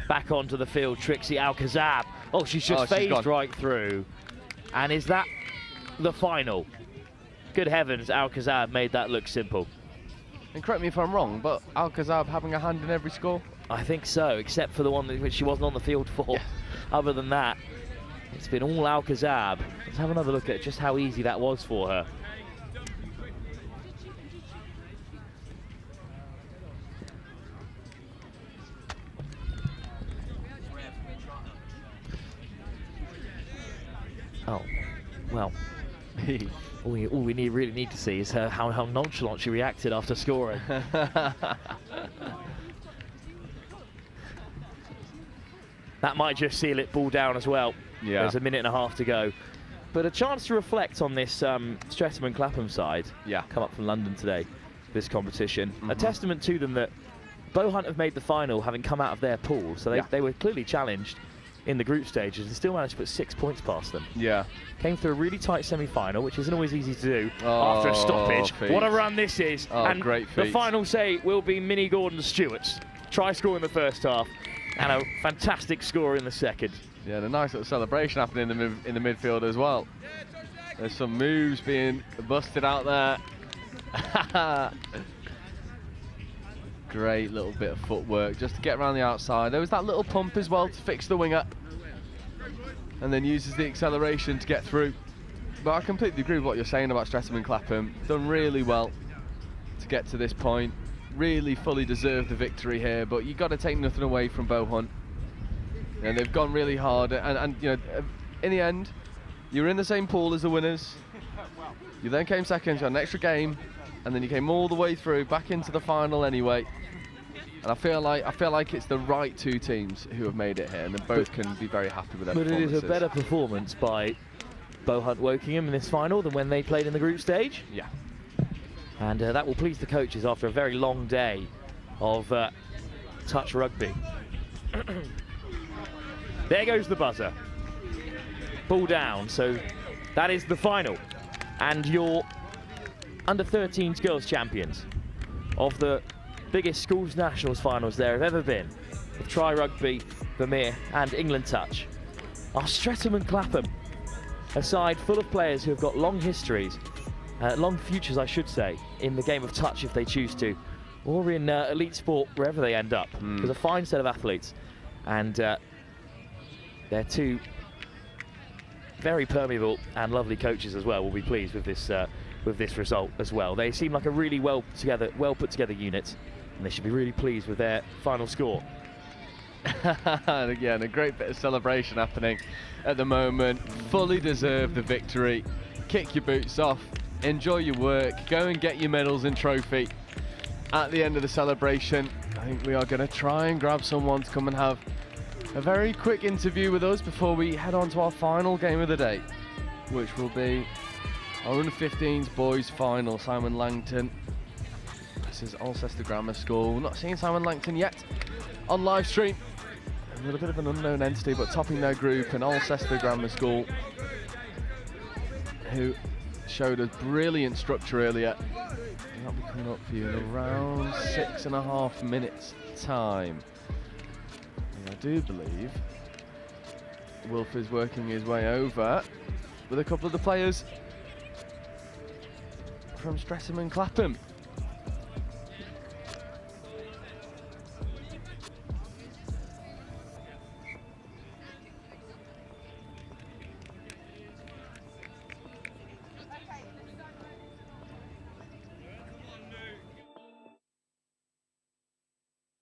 Back onto the field, Trixie Alcazab. Oh, she's just phased right through. And is that the final? Good heavens, Alcazab made that look simple. And correct me if I'm wrong, but Alcazab having a hand in every score? I think so, except for the one which she wasn't on the field for. Yeah. Other than that, it's been all Alcazab. Let's have another look at just how easy that was for her. Oh, well, all we really need to see is how nonchalant she reacted after scoring. That might just seal it, ball down as well. Yeah. There's a minute and a half to go. But a chance to reflect on this Stretham and Clappam side. Yeah. Come up from London today, this competition. A testament to them that Bohunt have made the final having come out of their pool. So they were clearly challenged in the group stages and still managed to put 6 points past them. Yeah. Came through a really tight semi-final, which isn't always easy to do after a stoppage. Feat. What a run this is. Oh, and great feat. The final say will be Minnie Gordon-Stewart's. Try score in the first half. And a fantastic score in the second. Yeah, and a nice little celebration happening in the midfield as well. There's some moves being busted out there. Great little bit of footwork just to get around the outside. There was that little pump as well to fix the winger, and then uses the acceleration to get through. But I completely agree with what you're saying about Stretham and Clappam. Done really well to get to this point. Really fully deserved the victory here, but you've got to take nothing away from Bohunt. And they've gone really hard, and you know, in the end, you were in the same pool as the winners. You then came second, you had an extra game, and then you came all the way through back into the final anyway. And I feel like it's the right two teams who have made it here, and they both can be very happy with their performances. But it is a better performance by Bohunt Wokingham in this final than when they played in the group stage. Yeah. And that will please the coaches after a very long day of touch rugby. There goes the buzzer. Ball down, so that is the final. And your under-13s girls champions of the biggest schools nationals finals there have ever been, with Tri Rugby, Vermeer and England Touch, are Stretham and Clappam, a side full of players who have got long histories, long futures I should say, in the game of touch if they choose to, or in elite sport wherever they end up. There's a fine set of athletes, and they're two very permeable and lovely coaches as well. Will be pleased with this result as well. They seem like a really well put together unit, and they should be really pleased with their final score. And again, a great bit of celebration happening at the moment. Fully deserved the victory. Kick your boots off, enjoy your work, go and get your medals and trophy. At the end of the celebration, I think we are going to try and grab someone to come and have a very quick interview with us before we head on to our final game of the day, which will be our under-15s boys final. Simon Langton. This is Alcester Grammar School. We're not seeing Simon Langton yet on live stream. A little bit of an unknown entity, but topping their group, and Alcester Grammar School, who showed a brilliant structure earlier. That'll be coming up for you in around 6.5 minutes time. And I do believe Wilf is working his way over with a couple of the players from Stretham and Clappam.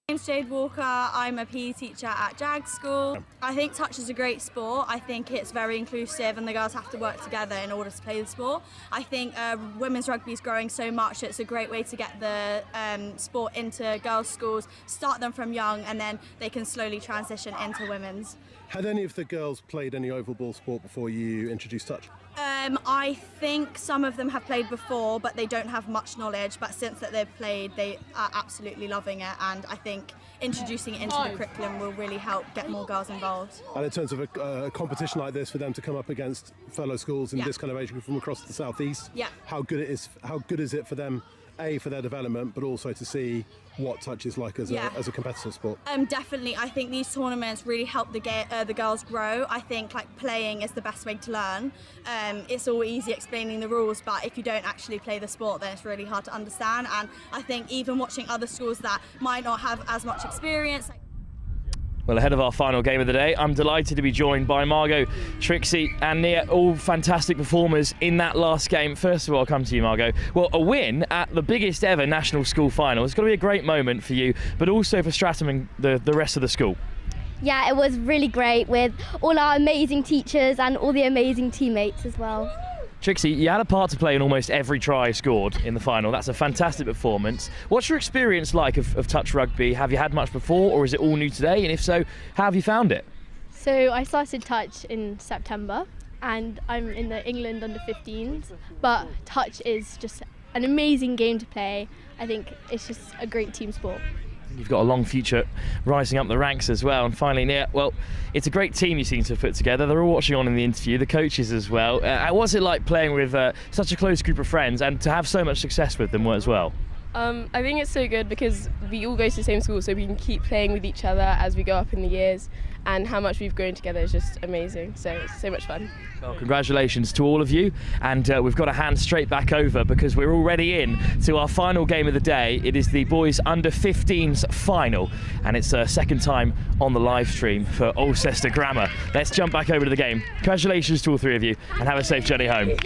My name's Jade Walker. I'm a PE teacher at Jags School. I think touch is a great sport. I think it's very inclusive and the girls have to work together in order to play the sport. I think women's rugby is growing so much, it's a great way to get the sport into girls' schools, start them from young, and then they can slowly transition into women's. Had any of the girls played any oval ball sport before you introduced touch? I think some of them have played before, but they don't have much knowledge. But since that they've played, they are absolutely loving it, and I think introducing it into the curriculum will really help get more girls involved. And in terms of a competition like this, for them to come up against fellow schools in this kind of age group from across the southeast, how good is it for them? A, for their development, but also to see what touch is like as a competitive sport. Definitely, I think these tournaments really help the girls grow. I think like playing is the best way to learn. It's all easy explaining the rules, but if you don't actually play the sport, then it's really hard to understand. And I think even watching other schools that might not have as much experience. Well, ahead of our final game of the day, I'm delighted to be joined by Margot, Trixie and Nia, all fantastic performers in that last game. First of all, I'll come to you, Margot. Well, a win at the biggest ever national school final. It's got to be a great moment for you, but also for Streatham and the rest of the school. Yeah, it was really great with all our amazing teachers and all the amazing teammates as well. Trixie, you had a part to play in almost every try scored in the final. That's a fantastic performance. What's your experience like of touch rugby? Have you had much before, or is it all new today? And if so, how have you found it? So I started touch in September, and I'm in the England under-15s, but touch is just an amazing game to play. I think it's just a great team sport. You've got a long future rising up the ranks as well. And finally, Nia, well, it's a great team you seem to have put together. They're all watching on in the interview, the coaches as well. What's it like playing with such a close group of friends and to have so much success with them as well? I think it's so good because we all go to the same school, so we can keep playing with each other as we go up in the years, and how much we've grown together is just amazing. So it's so much fun. Well, congratulations to all of you, and we've got to hand straight back over because we're already in to our final game of the day. It is the boys under 15s final, and it's a second time on the live stream for Alcester Grammar. Let's jump back over to the game. Congratulations to all three of you, and have a safe journey home.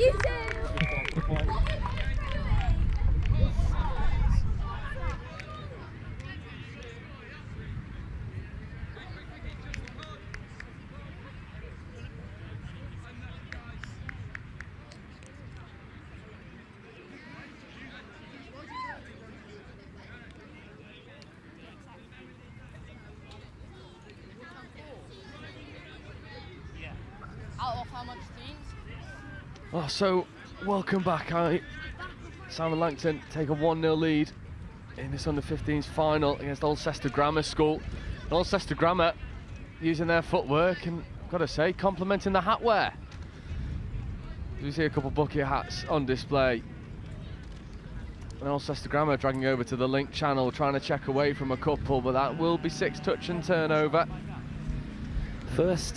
Oh, so welcome back. Simon Langton take a 1-0 lead in this under-15s final against Alcester Grammar School. And Alcester Grammar using their footwork and, I've got to say, complimenting the hat wear. We see a couple bucket hats on display. And Alcester Grammar dragging over to the link channel, trying to check away from a couple, but that will be 6 touch and turnover. Last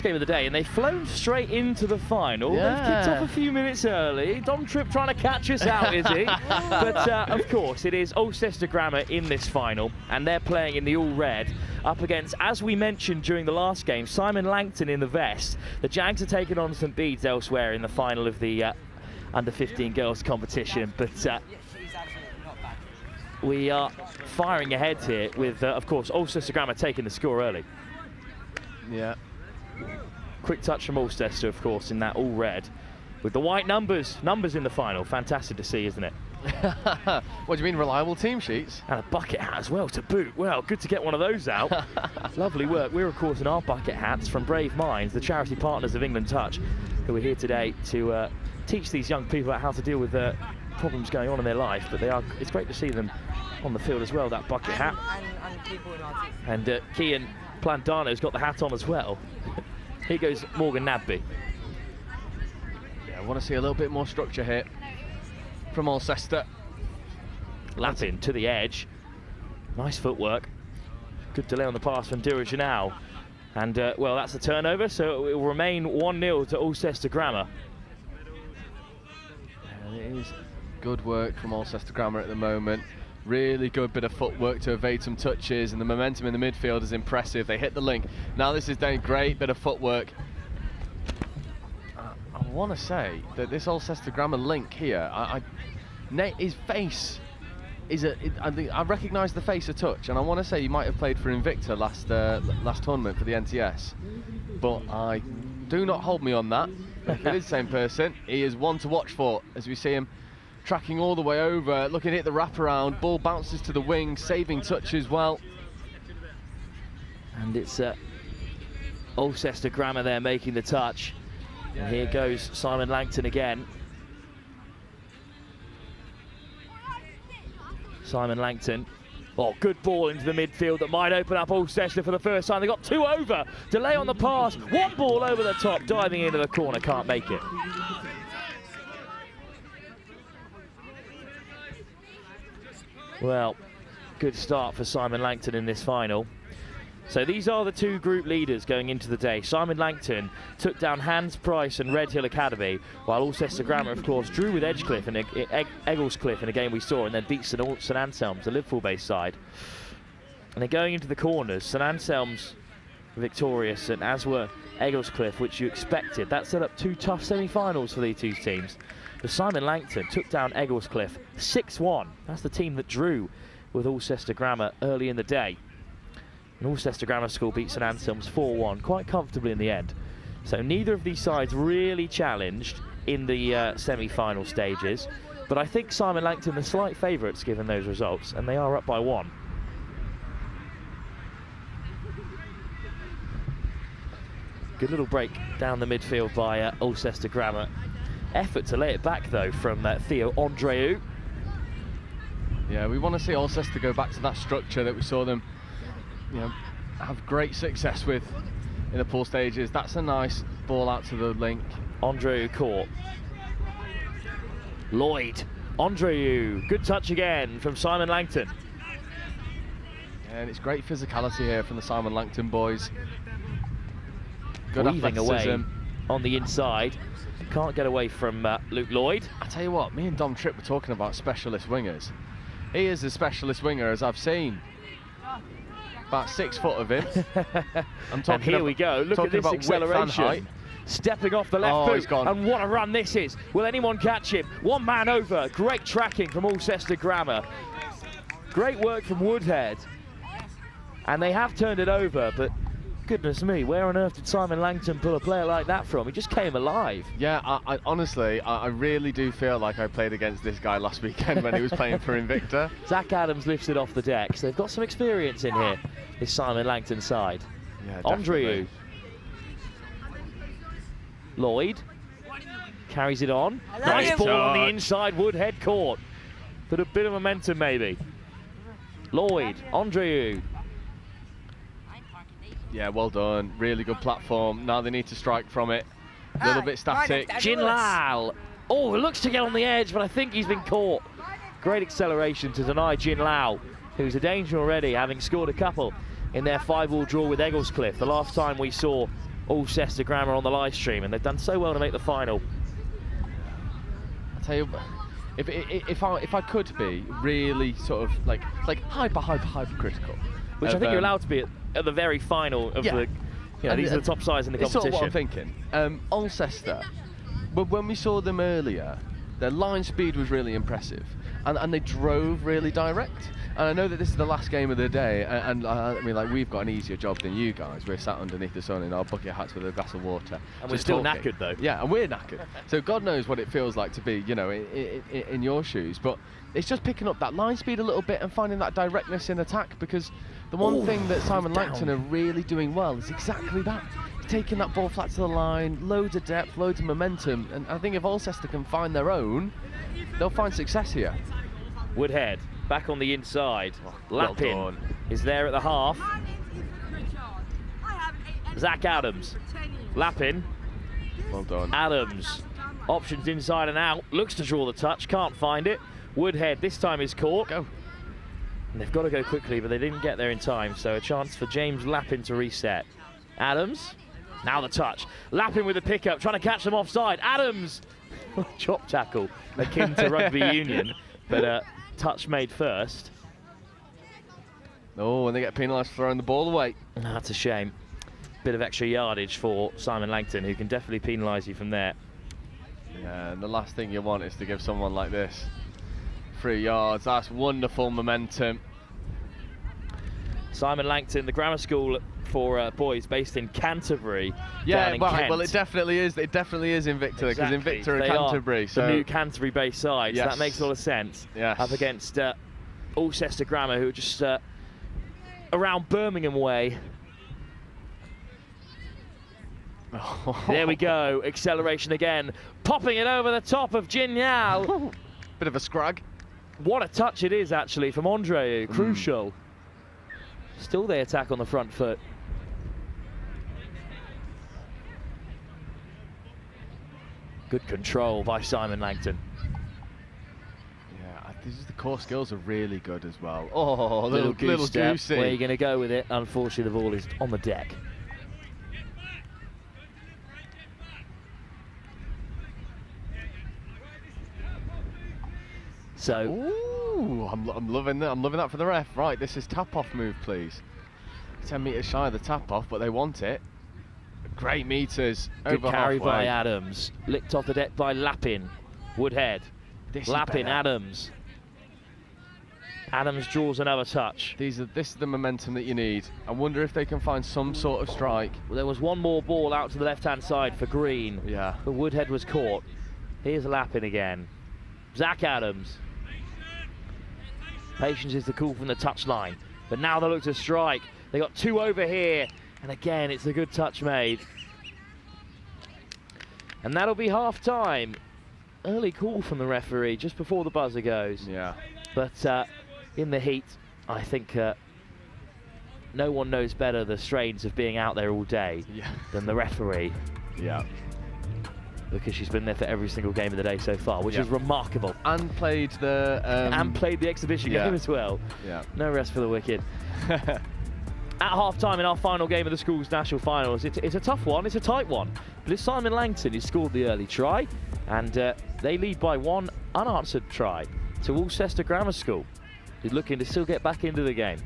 game of the day, and they've flown straight into the final. Yeah. They've kicked off a few minutes early. Dom Tripp trying to catch us out, is he? But of course, it is Alcester Grammar in this final, and they're playing in the all-red up against, as we mentioned during the last game, Simon Langton in the vest. The Jags are taking on St Bede's elsewhere in the final of the under-15 girls competition, but we are firing ahead here with, of course, Alcester Grammar taking the score early. Yeah. Quick touch from Alcester, of course, in that all red. With the white numbers in the final. Fantastic to see, isn't it? What do you mean, reliable team sheets? And a bucket hat as well to boot. Well, good to get one of those out. Lovely work. We're, of course, in our bucket hats from Brave Minds, the charity partners of England Touch, who are here today to teach these young people about how to deal with problems going on in their life. But it's great to see them on the field as well, that bucket hat. And people in our team. And Kian Plantano's got the hat on as well. Here goes Morgan Nabby. Yeah, I want to see a little bit more structure here from Alcester. Lappin to the edge. Nice footwork. Good delay on the pass from Dirijanau. And, well, that's a turnover, so it will remain 1-0 to Alcester Grammar. And it is good work from Alcester Grammar at the moment. Really good bit of footwork to evade some touches, and the momentum in the midfield is impressive. They hit the link. Now this is a great bit of footwork. I want to say that this Alcester Grammar link here, his face is I recognise the face a touch, and I want to say he might have played for Invicta last tournament for the NTS, but I do not hold me on that. If it is the same person, he is one to watch for as we see him tracking all the way over, looking to hit the wraparound. Ball bounces to the wing, saving touch as well. And it's Alcester Grammar there making the touch. And here goes Simon Langton again. Simon Langton. Oh, good ball into the midfield that might open up Alcester for the first time. They got 2 over. Delay on the pass. 1 ball over the top, diving into the corner, can't make it. Well, good start for Simon Langton in this final. So these are the 2 group leaders going into the day. Simon Langton took down Hans Price and Red Hill Academy, while Alcester Grammar, of course, drew with Egglescliffe in a game we saw, and then beat St Anselms, the Liverpool-based side. And then going into the corners, St Anselms victorious, and as were Egglescliffe, which you expected. That set up 2 tough semi-finals for these 2 teams. But Simon Langton took down Egglescliffe 6-1. That's the team that drew with Alcester Grammar early in the day. And Alcester Grammar School beat St Anselms 4-1 quite comfortably in the end. So neither of these sides really challenged in the semi-final stages. But I think Simon Langton the slight favourites given those results, and they are up by 1. Good little break down the midfield by Alcester Grammar. Effort to lay it back though from Theo Andreu. Yeah, we want to see Alcester go back to that structure that we saw them, have great success with in the pool stages. That's a nice ball out to the link. Andreu caught. Lloyd Andrew, good touch again from Simon Langton. And it's great physicality here from the Simon Langton boys. Good Weaving away athleticism on the inside. Can't get away from Luke Lloyd. I tell you what, me and Dom Tripp were talking about specialist wingers. He is a specialist winger as I've seen. About 6 foot of him. I'm talking and here we go. Look at this acceleration. Stepping off the left boot. And what a run this is. Will anyone catch him? One man over. Great tracking from Alcester Grammar. Great work from Woodhead. And they have turned it over, but goodness me, where on earth did Simon Langton pull a player like that from? He just came alive. Yeah, I honestly, I really do feel like I played against this guy last weekend when he was playing for Invicta. Zach Adams lifts it off the deck, so they've got some experience in here, this Simon Langton side. Yeah, Andrew. Lloyd carries it on. Nice ball on the inside, Woodhead caught. Put a bit of momentum maybe. Lloyd, Andrew. Yeah, well done. Really good platform. Now they need to strike from it. A little bit static. Jin Lal. Oh, looks to get on the edge, but I think he's been caught. Great acceleration to deny Jin Lao, who's a danger already, having scored a couple in their 5-all draw with Egglescliffe. The last time we saw Alcester Grammar on the live stream, and they've done so well to make the final. I tell you, if I could be really sort of like hypercritical, which I think you're allowed to be at the very final of the. You know, these are the top sides in the competition. It's sort of what I'm thinking. Alcester, but when we saw them earlier, their line speed was really impressive, and they drove really direct. And I know that this is the last game of the day, and I mean, like, we've got an easier job than you guys. We're sat underneath the sun in our bucket hats with a glass of water. And we're still knackered, though. Yeah, and we're knackered. So God knows what it feels like to be, you know, in your shoes. But it's just picking up that line speed a little bit and finding that directness in attack, because the one thing that Simon Langton are really doing well is exactly that. Taking that ball flat to the line, loads of depth, loads of momentum. And I think if Alcester can find their own, they'll find success here. Woodhead. Back on the inside. Lappin is there at the half. Zach Adams. Lappin. Well done. Adams. Options inside and out. Looks to draw the touch. Can't find it. Woodhead this time is caught. Go. And they've got to go quickly, but they didn't get there in time. So a chance for James Lappin to reset. Adams. Now the touch. Lappin with the pickup. Trying to catch them offside. Adams. Chop tackle. Akin to rugby union. But touch made first. Oh, and they get penalised for throwing the ball away. That's a shame. Bit of extra yardage for Simon Langton, who can definitely penalise you from there. Yeah, and the last thing you want is to give someone like this 3 yards. That's wonderful momentum. Simon Langton, the grammar school for boys based in Canterbury. Yeah, Kent. Well, it definitely is. It definitely is Invicta, because Invicta are Canterbury. So the new Canterbury-based side. Yes. So that makes a lot of sense. Yes. Up against Alcester Grammar, who are just around Birmingham way. There we go. Acceleration again. Popping it over the top of Jin Yao. Bit of a scrag. What a touch it is, actually, from Andreu. Crucial. Still the attack on the front foot. Good control by Simon Langton. Yeah, the core skills are really good as well. Oh, little step. goosey. Where are you going to go with it? Unfortunately, the ball is on the deck. So, ooh, I'm loving that. I'm loving that for the ref. Right, this is tap-off move, please. 10 metres shy of the tap-off, but they want it. Great meters. Good over carry halfway. by Adams. Licked off the deck by Lappin. Woodhead. Lappin, Adams. Adams draws another touch. This is the momentum that you need. I wonder if they can find some sort of strike. Well, there was one more ball out to the left-hand side for Green. Yeah. But Woodhead was caught. Here's Lappin again. Zach Adams. Patience is the call from the touchline. But now they look to strike. They got 2 over here. And again, it's a good touch made. And that'll be half-time. Early call from the referee just before the buzzer goes. Yeah. But in the heat, I think no one knows better the strains of being out there all day than the referee. Yeah. because she's been there for every single game of the day so far, which is remarkable. And played the exhibition game as well. Yeah. No rest for the wicked. At half-time in our final game of the school's national finals, it's a tough one, it's a tight one. But it's Simon Langton who scored the early try, and they lead by one unanswered try to Alcester Grammar School, who's looking to still get back into the game.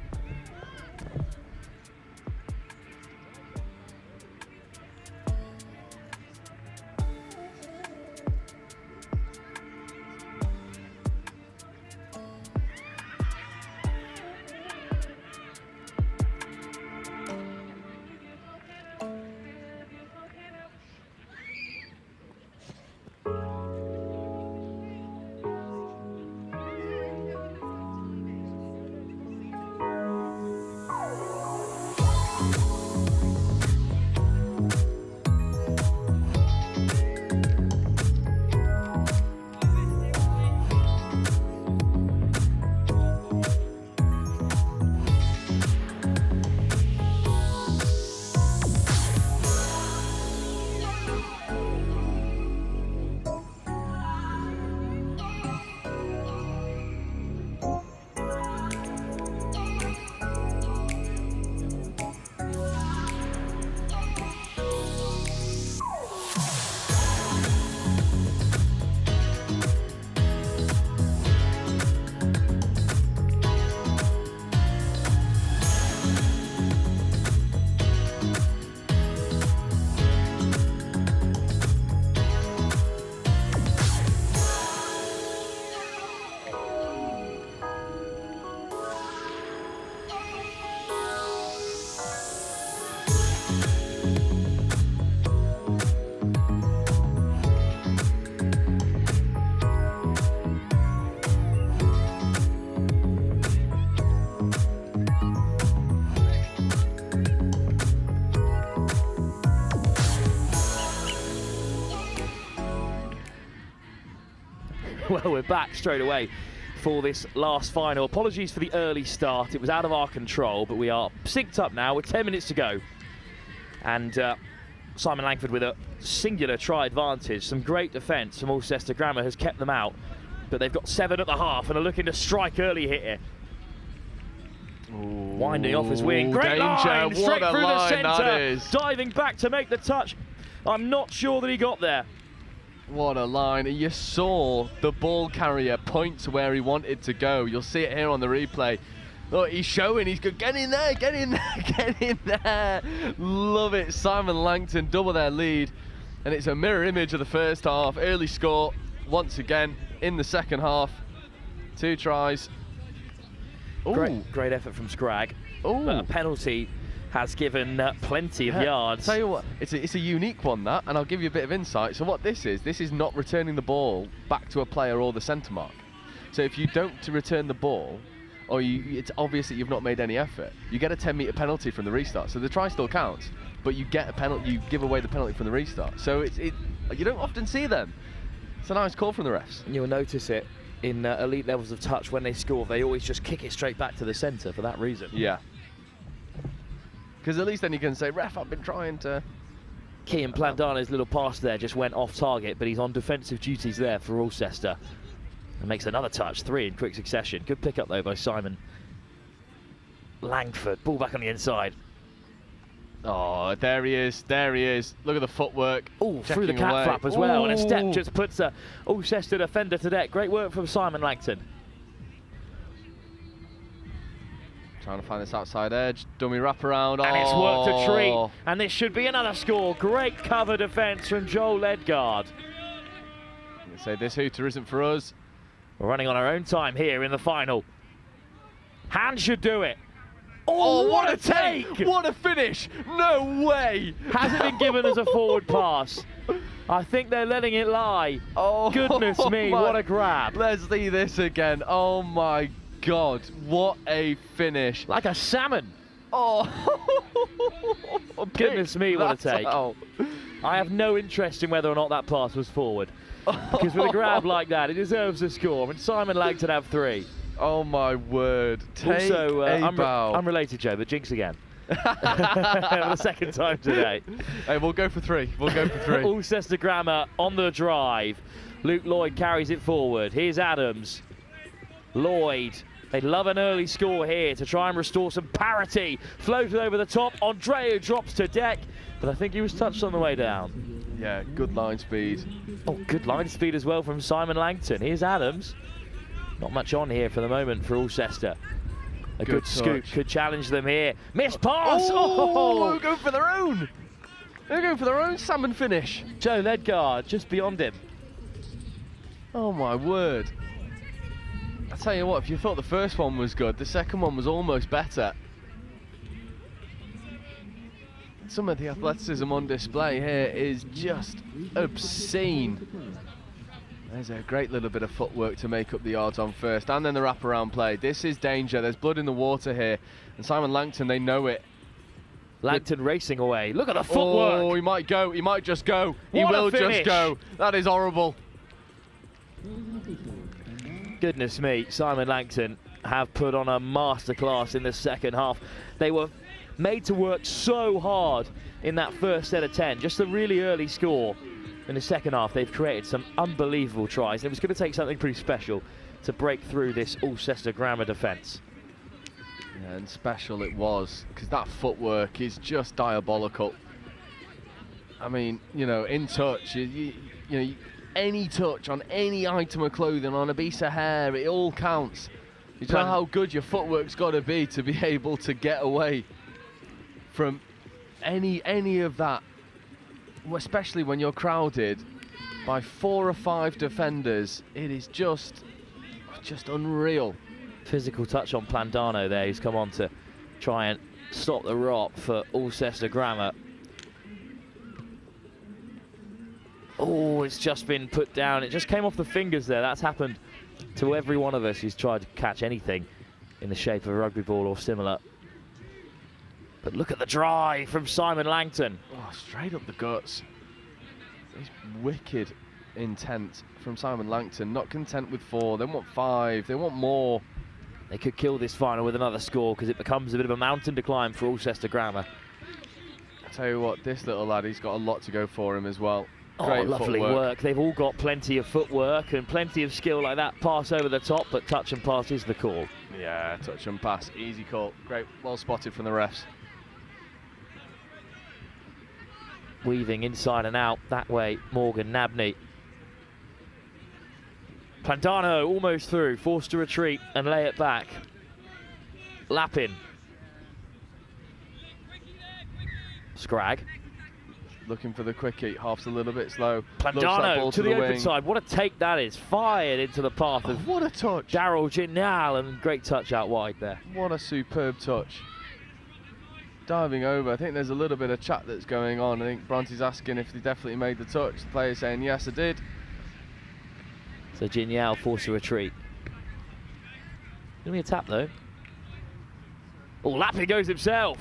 Well, we're back straight away for this last final. Apologies for the early start. It was out of our control, but we are synced up now with 10 minutes to go. And Simon Langford with a singular try advantage. Some great defence from Alcester Grammar has kept them out, but they've got 7 at the half and are looking to strike early here. Ooh, winding off his wing. Great danger. Line, straight through the centre. Diving back to make the touch. I'm not sure that he got there. What a line. You saw the ball carrier point to where he wanted to go. You'll see it here on the replay. Look, he's showing, he's good. Get in there, get in there, get in there. Love it. Simon Langton double their lead. And it's a mirror image of the first half. Early score once again in the second half. 2 tries. Great effort from Scragg. But a penalty has given plenty of yards. Tell you what, it's a unique one, that, and I'll give you a bit of insight. So what this is not returning the ball back to a player or the centre mark. So if you don't return the ball, or it's obvious that you've not made any effort, you get a 10-metre penalty from the restart. So the try still counts, but you get a penalty, you give away the penalty from the restart. So you don't often see them. It's a nice call from the refs. You'll notice it in elite levels of touch. When they score, they always just kick it straight back to the centre for that reason. Yeah. Because at least then you can say, ref, I've been trying to... Kian Plandana's little pass there just went off target, but he's on defensive duties there for Alcester. And makes another touch, 3 in quick succession. Good pick up though by Simon Langford. Ball back on the inside. Oh, there he is, there he is. Look at the footwork. Oh, through the cat flap as well. And a step just puts a Alcester defender to deck. Great work from Simon Langton. Trying to find this outside edge, dummy wraparound. And it's worked a treat. And this should be another score. Great cover defence from Joel Ledgard. They say this hooter isn't for us. We're running on our own time here in the final. Hand should do it. Oh, what a take! What a finish! No way! Has it been given as a forward pass? I think they're letting it lie. Oh, goodness me, what a grab. Let's see this again. Oh my God, what a finish. Like a salmon. Oh, goodness me, what a take. I have no interest in whether or not that pass was forward. Because with a grab like that, it deserves a score. And Simon Langton have 3. Oh my word. Take Also, a bow. unrelated, Joe, but jinx again. For the second time today. Hey, we'll go for 3. We'll go for 3. Alcester Grammar on the drive. Luke Lloyd carries it forward. Here's Adams. Lloyd. They'd love an early score here to try and restore some parity. Floated over the top. Andreu drops to deck, but I think he was touched on the way down. Yeah, good line speed. Oh, good line speed as well from Simon Langton. Here's Adams. Not much on here for the moment for Alcester. A good scoop could challenge them here. Missed pass! Oh, they're going for their own. They're going for their own salmon finish. Joe Ledgard just beyond him. Oh my word. I tell you what, if you thought the first one was good, the second one was almost better. Some of the athleticism on display here is just obscene. There's a great little bit of footwork to make up the yards on first, and then the wraparound play. This is danger. There's blood in the water here, and Simon Langton, they know it. Langton racing away. Look at the footwork. Oh, he might go. He might just go. He What a will finish. just go. That is horrible. Goodness me, Simon Langton have put on a masterclass in the second half. They were made to work so hard in that first set of 10. Just a really early score. In the second half, they've created some unbelievable tries. And it was going to take something pretty special to break through this Alcester Grammar defence. Yeah, and special it was, because that footwork is just diabolical. I mean, you know, in touch, you know, any touch on any item of clothing, on a piece of hair, it all counts. You know how good your footwork's got to be able to get away from any of that, especially when you're crowded by 4 or 5 defenders. It is just unreal. Physical touch on Plandano there. He's come on to try and stop the rot for Alcester Grammar. Oh, it's just been put down. It just came off the fingers there. That's happened to every one of us who's tried to catch anything in the shape of a rugby ball or similar. But look at the drive from Simon Langton. Oh, straight up the guts. It's wicked intent from Simon Langton. Not content with 4. They want 5. They want more. They could kill this final with another score, because it becomes a bit of a mountain to climb for Alcester Grammar. I tell you what, this little lad, he's got a lot to go for him as well. Great lovely footwork. work. They've all got plenty of footwork and plenty of skill like that. Pass over the top, but touch and pass is the call. Yeah, touch and pass. Easy call. Great. Well spotted from the refs. Weaving inside and out that way, Morgan Nabney. Plandano almost through, forced to retreat and lay it back. Lappin. Scragg. Looking for the quickie, half's a little bit slow. Plandano to the open side. What a take that is. Fired into the path of what a touch. Daryl Ginnal, and great touch out wide there. What a superb touch. Diving over. I think there's a little bit of chat that's going on. I think Bronte's asking if they definitely made the touch. The player saying, yes, I did. So Ginnal forced to retreat. Gonna be a tap though. Oh, Lappin goes himself.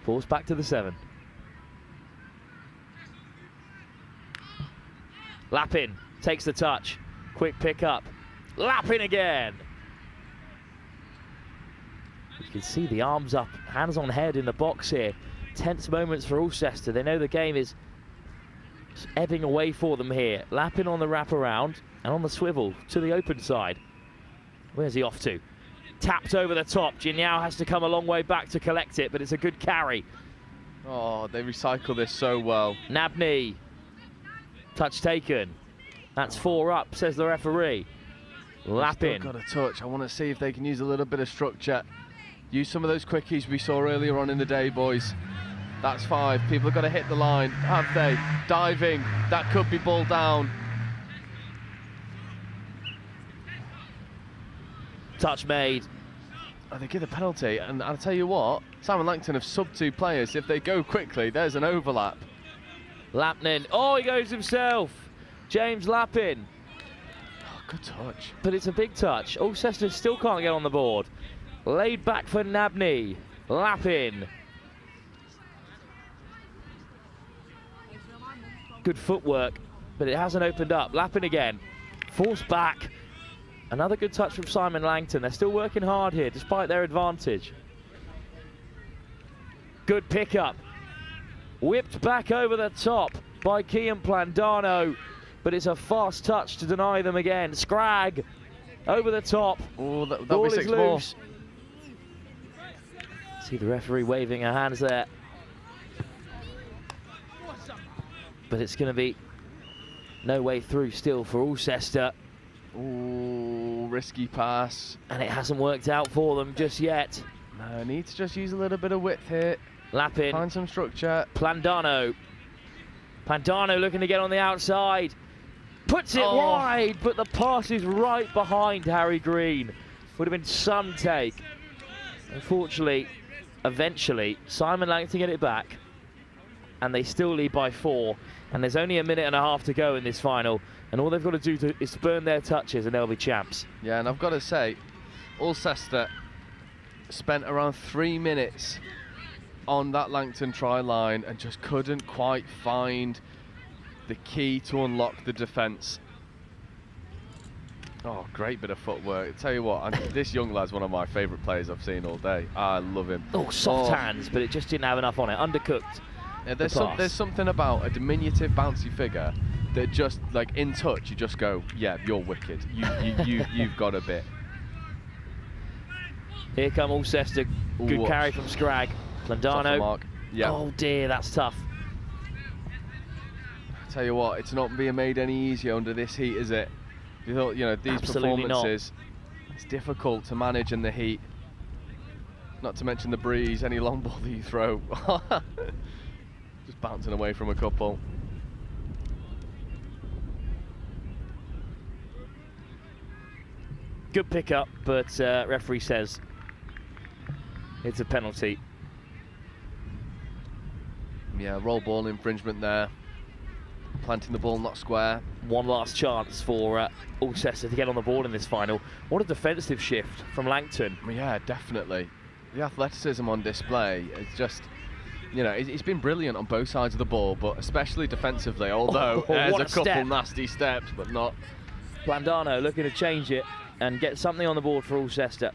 Force back to the 7. Lappin takes the touch. Quick pick up. Lappin again. You can see the arms up, hands on head in the box here. Tense moments for Alcester. They know the game is ebbing away for them here. Lappin on the wraparound and on the swivel to the open side. Where's he off to? Tapped over the top. Ginnal has to come a long way back to collect it, but it's a good carry. Oh, they recycle this so well. Nabney. Touch taken. That's 4 up, says the referee. Lappin. Got a touch. I want to see if they can use a little bit of structure. Use some of those quickies we saw earlier on in the day, boys. That's 5. People have got to hit the line. Have they? Diving. That could be ball down. Touch made. Oh, they give the penalty, and I'll tell you what, Simon Langton have subbed 2 players. If they go quickly, there's an overlap. Lappin. Oh, he goes himself. James Lappin. Oh, good touch. But it's a big touch. Alcester still can't get on the board. Laid back for Nabney. Lappin. Good footwork, but it hasn't opened up. Lappin again. Forced back. Another good touch from Simon Langton. They're still working hard here, despite their advantage. Good pickup. Whipped back over the top by Kian Plandano, but it's a fast touch to deny them again. Scragg over the top. Oh, that'll Ball be is 6 more. loose. See the referee waving her hands there. But it's going to be no way through still for Alcester. Ooh, risky pass. And it hasn't worked out for them just yet. No, need to just use a little bit of width here. Lappin. Find some structure. Plandano. Plandano looking to get on the outside. Puts it wide, but the pass is right behind Harry Green. Would have been some take. Unfortunately, eventually, Simon Langton get it back. And they still lead by 4. And there's only a minute and a half to go in this final. And all they've got to do is burn their touches and they'll be champs. Yeah, and I've got to say, Alcester spent around 3 minutes on that Langton try line and just couldn't quite find the key to unlock the defence. Oh, great bit of footwork. I tell you what, this young lad's one of my favourite players I've seen all day. I love him. Oh, soft hands, but it just didn't have enough on it. Undercooked. Yeah, there's something about a diminutive, bouncy figure that just, like, in touch, you just go, yeah, you're wicked. You've got a bit. Here come Alcester. Good carry from Scragg. Plandano. Yeah. Oh dear, that's tough. I tell you what, it's not being made any easier under this heat, is it? You thought, you know, these Absolutely performances, it's difficult to manage in the heat. Not to mention the breeze, any long ball that you throw. Just bouncing away from a couple. Good pickup, but referee says it's a penalty. Yeah, roll ball infringement there. Planting the ball not square. One last chance for Alcester to get on the board in this final. What a defensive shift from Langton. Yeah, definitely. The athleticism on display, it's just, you know, it's been brilliant on both sides of the ball, but especially defensively, although there's a couple nasty steps, but not. Plandano looking to change it and get something on the board for Alcester.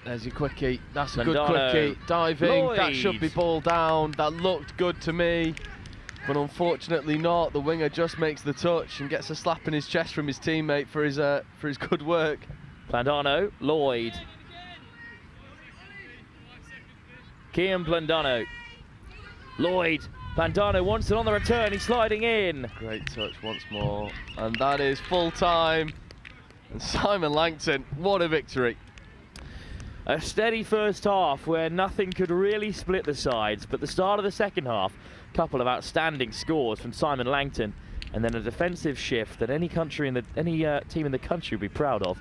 There's your quickie. That's a good quickie. Diving. Lloyd. That should be ball down. That looked good to me. But unfortunately not. The winger just makes the touch and gets a slap in his chest from his teammate for his good work. Plandano. Lloyd. Kian Plandano. Lloyd. Plandano wants it on the return. He's sliding in. Great touch once more. And that is full time. And Simon Langton, what a victory. A steady first half where nothing could really split the sides, but the start of the second half, a couple of outstanding scores from Simon Langton, and then a defensive shift that any team in the country would be proud of,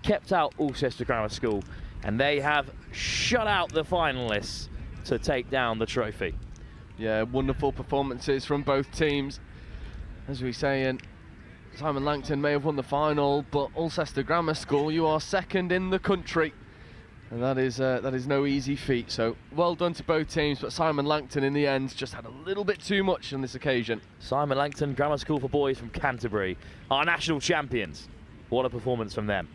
kept out Alcester Grammar School, and they have shut out the finalists to take down the trophy. Yeah, wonderful performances from both teams. As we were saying, Simon Langton may have won the final, but Alcester Grammar School, you are second in the country. And that is no easy feat, so well done to both teams, but Simon Langton in the end just had a little bit too much on this occasion. Simon Langton, Grammar School for Boys from Canterbury, our national champions. What a performance from them.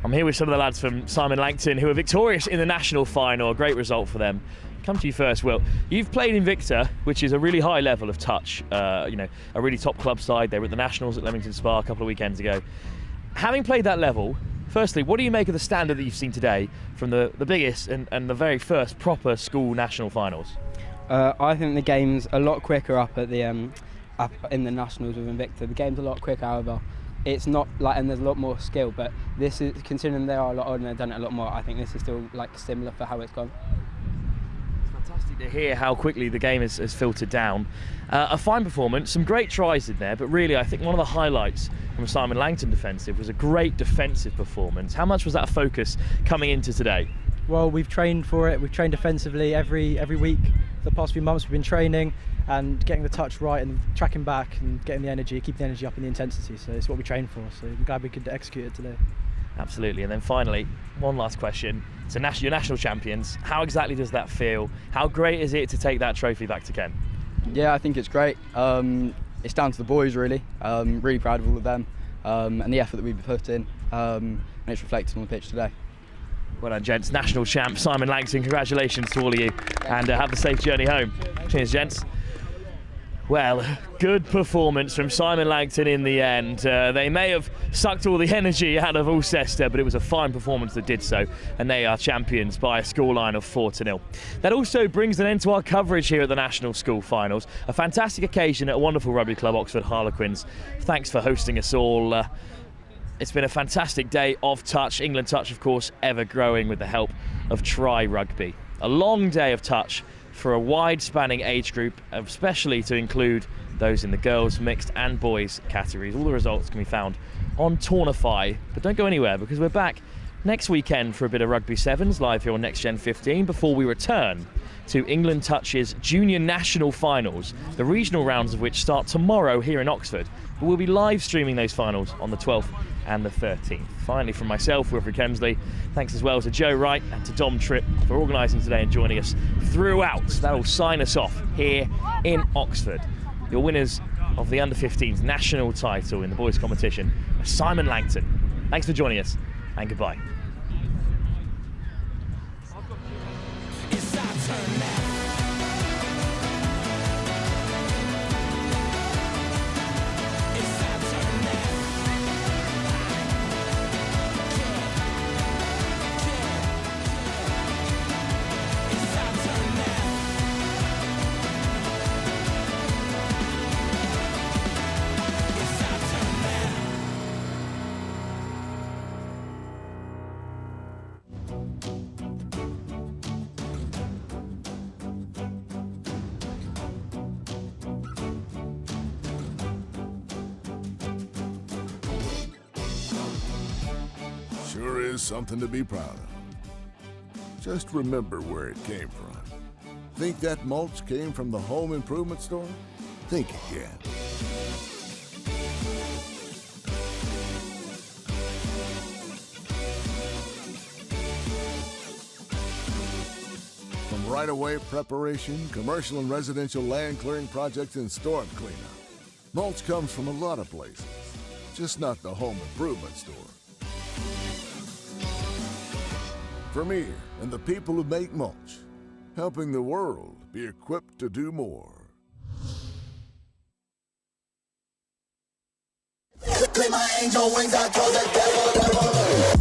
I'm here with some of the lads from Simon Langton who are victorious in the national final. A great result for them. Come to you first, Will. You've played Invicta, which is a really high level of touch. You know, a really top club side. They were at the Nationals at Leamington Spa a couple of weekends ago. Having played that level, firstly, what do you make of the standard that you've seen today from the biggest and the very first proper school national finals? I think the game's a lot quicker up at the up in the Nationals with Invicta. The game's a lot quicker, however. It's not like, and there's a lot more skill, but this is, considering they are a lot older and they've done it a lot more, I think this is still like similar for how it's gone. Fantastic to hear how quickly the game has filtered down. A fine performance, some great tries in there, but really I think one of the highlights from Simon Langton defensive was a great defensive performance. How much was that a focus coming into today? Well, we've trained for it. We've trained defensively every week. For the past few months we've been training and getting the touch right and tracking back and getting the energy, keeping the energy up and the intensity. So it's what we train for. So I'm glad we could execute it today. Absolutely. And then finally, one last question. So you're national champions. How exactly does that feel? How great is it to take that trophy back to Kent? Yeah, I think it's great. It's down to the boys really. Really proud of all of them and the effort that we've put in, and it's reflected on the pitch today. Well done, gents. National champ Simon Langton, congratulations to all of you, and have a safe journey home. Cheers, gents. Well, good performance from Simon Langton in the end. They may have sucked all the energy out of Alcester, but it was a fine performance that did so, and they are champions by a scoreline of 4-0. That also brings an end to our coverage here at the National School Finals. A fantastic occasion at a wonderful rugby club, Oxford Harlequins. Thanks for hosting us all. It's been a fantastic day of touch. England touch, of course, ever growing with the help of Try Rugby. A long day of touch for a wide-spanning age group, especially to include those in the girls, mixed and boys categories. All the results can be found on Tornify. But don't go anywhere, because we're back next weekend for a bit of Rugby Sevens live here on Next Gen 15 before we return to England Touch's Junior National Finals, the regional rounds of which start tomorrow here in Oxford. But we'll be live streaming those finals on the 12th and the 13th. Finally, from myself, Wilfred Kemsley, thanks as well to Joe Wright and to Dom Tripp for organising today and joining us throughout. That'll sign us off here in Oxford. Your winners of the Under-15s national title in the boys' competition are Simon Langton. Thanks for joining us, and goodbye. Sure is something to be proud of. Just remember where it came from. Think that mulch came from the home improvement store? Think again. From right-of-way preparation, commercial and residential land clearing projects, and storm cleanup, mulch comes from a lot of places, just not the home improvement store. Vermeer and the people who make mulch, helping the world be equipped to do more. Clip my angel wings, I told the devil.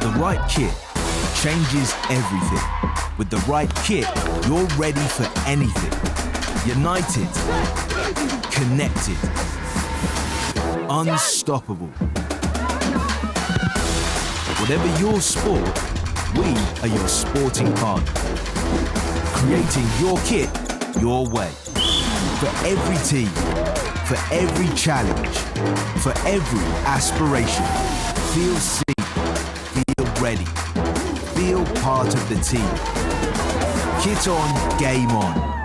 The right kit changes everything. With the right kit, you're ready for anything. United, connected, unstoppable. Whatever your sport, we are your sporting partner. Creating your kit your way. For every team, for every challenge, for every aspiration. Feel seen, feel ready, feel part of the team. Kit on, game on.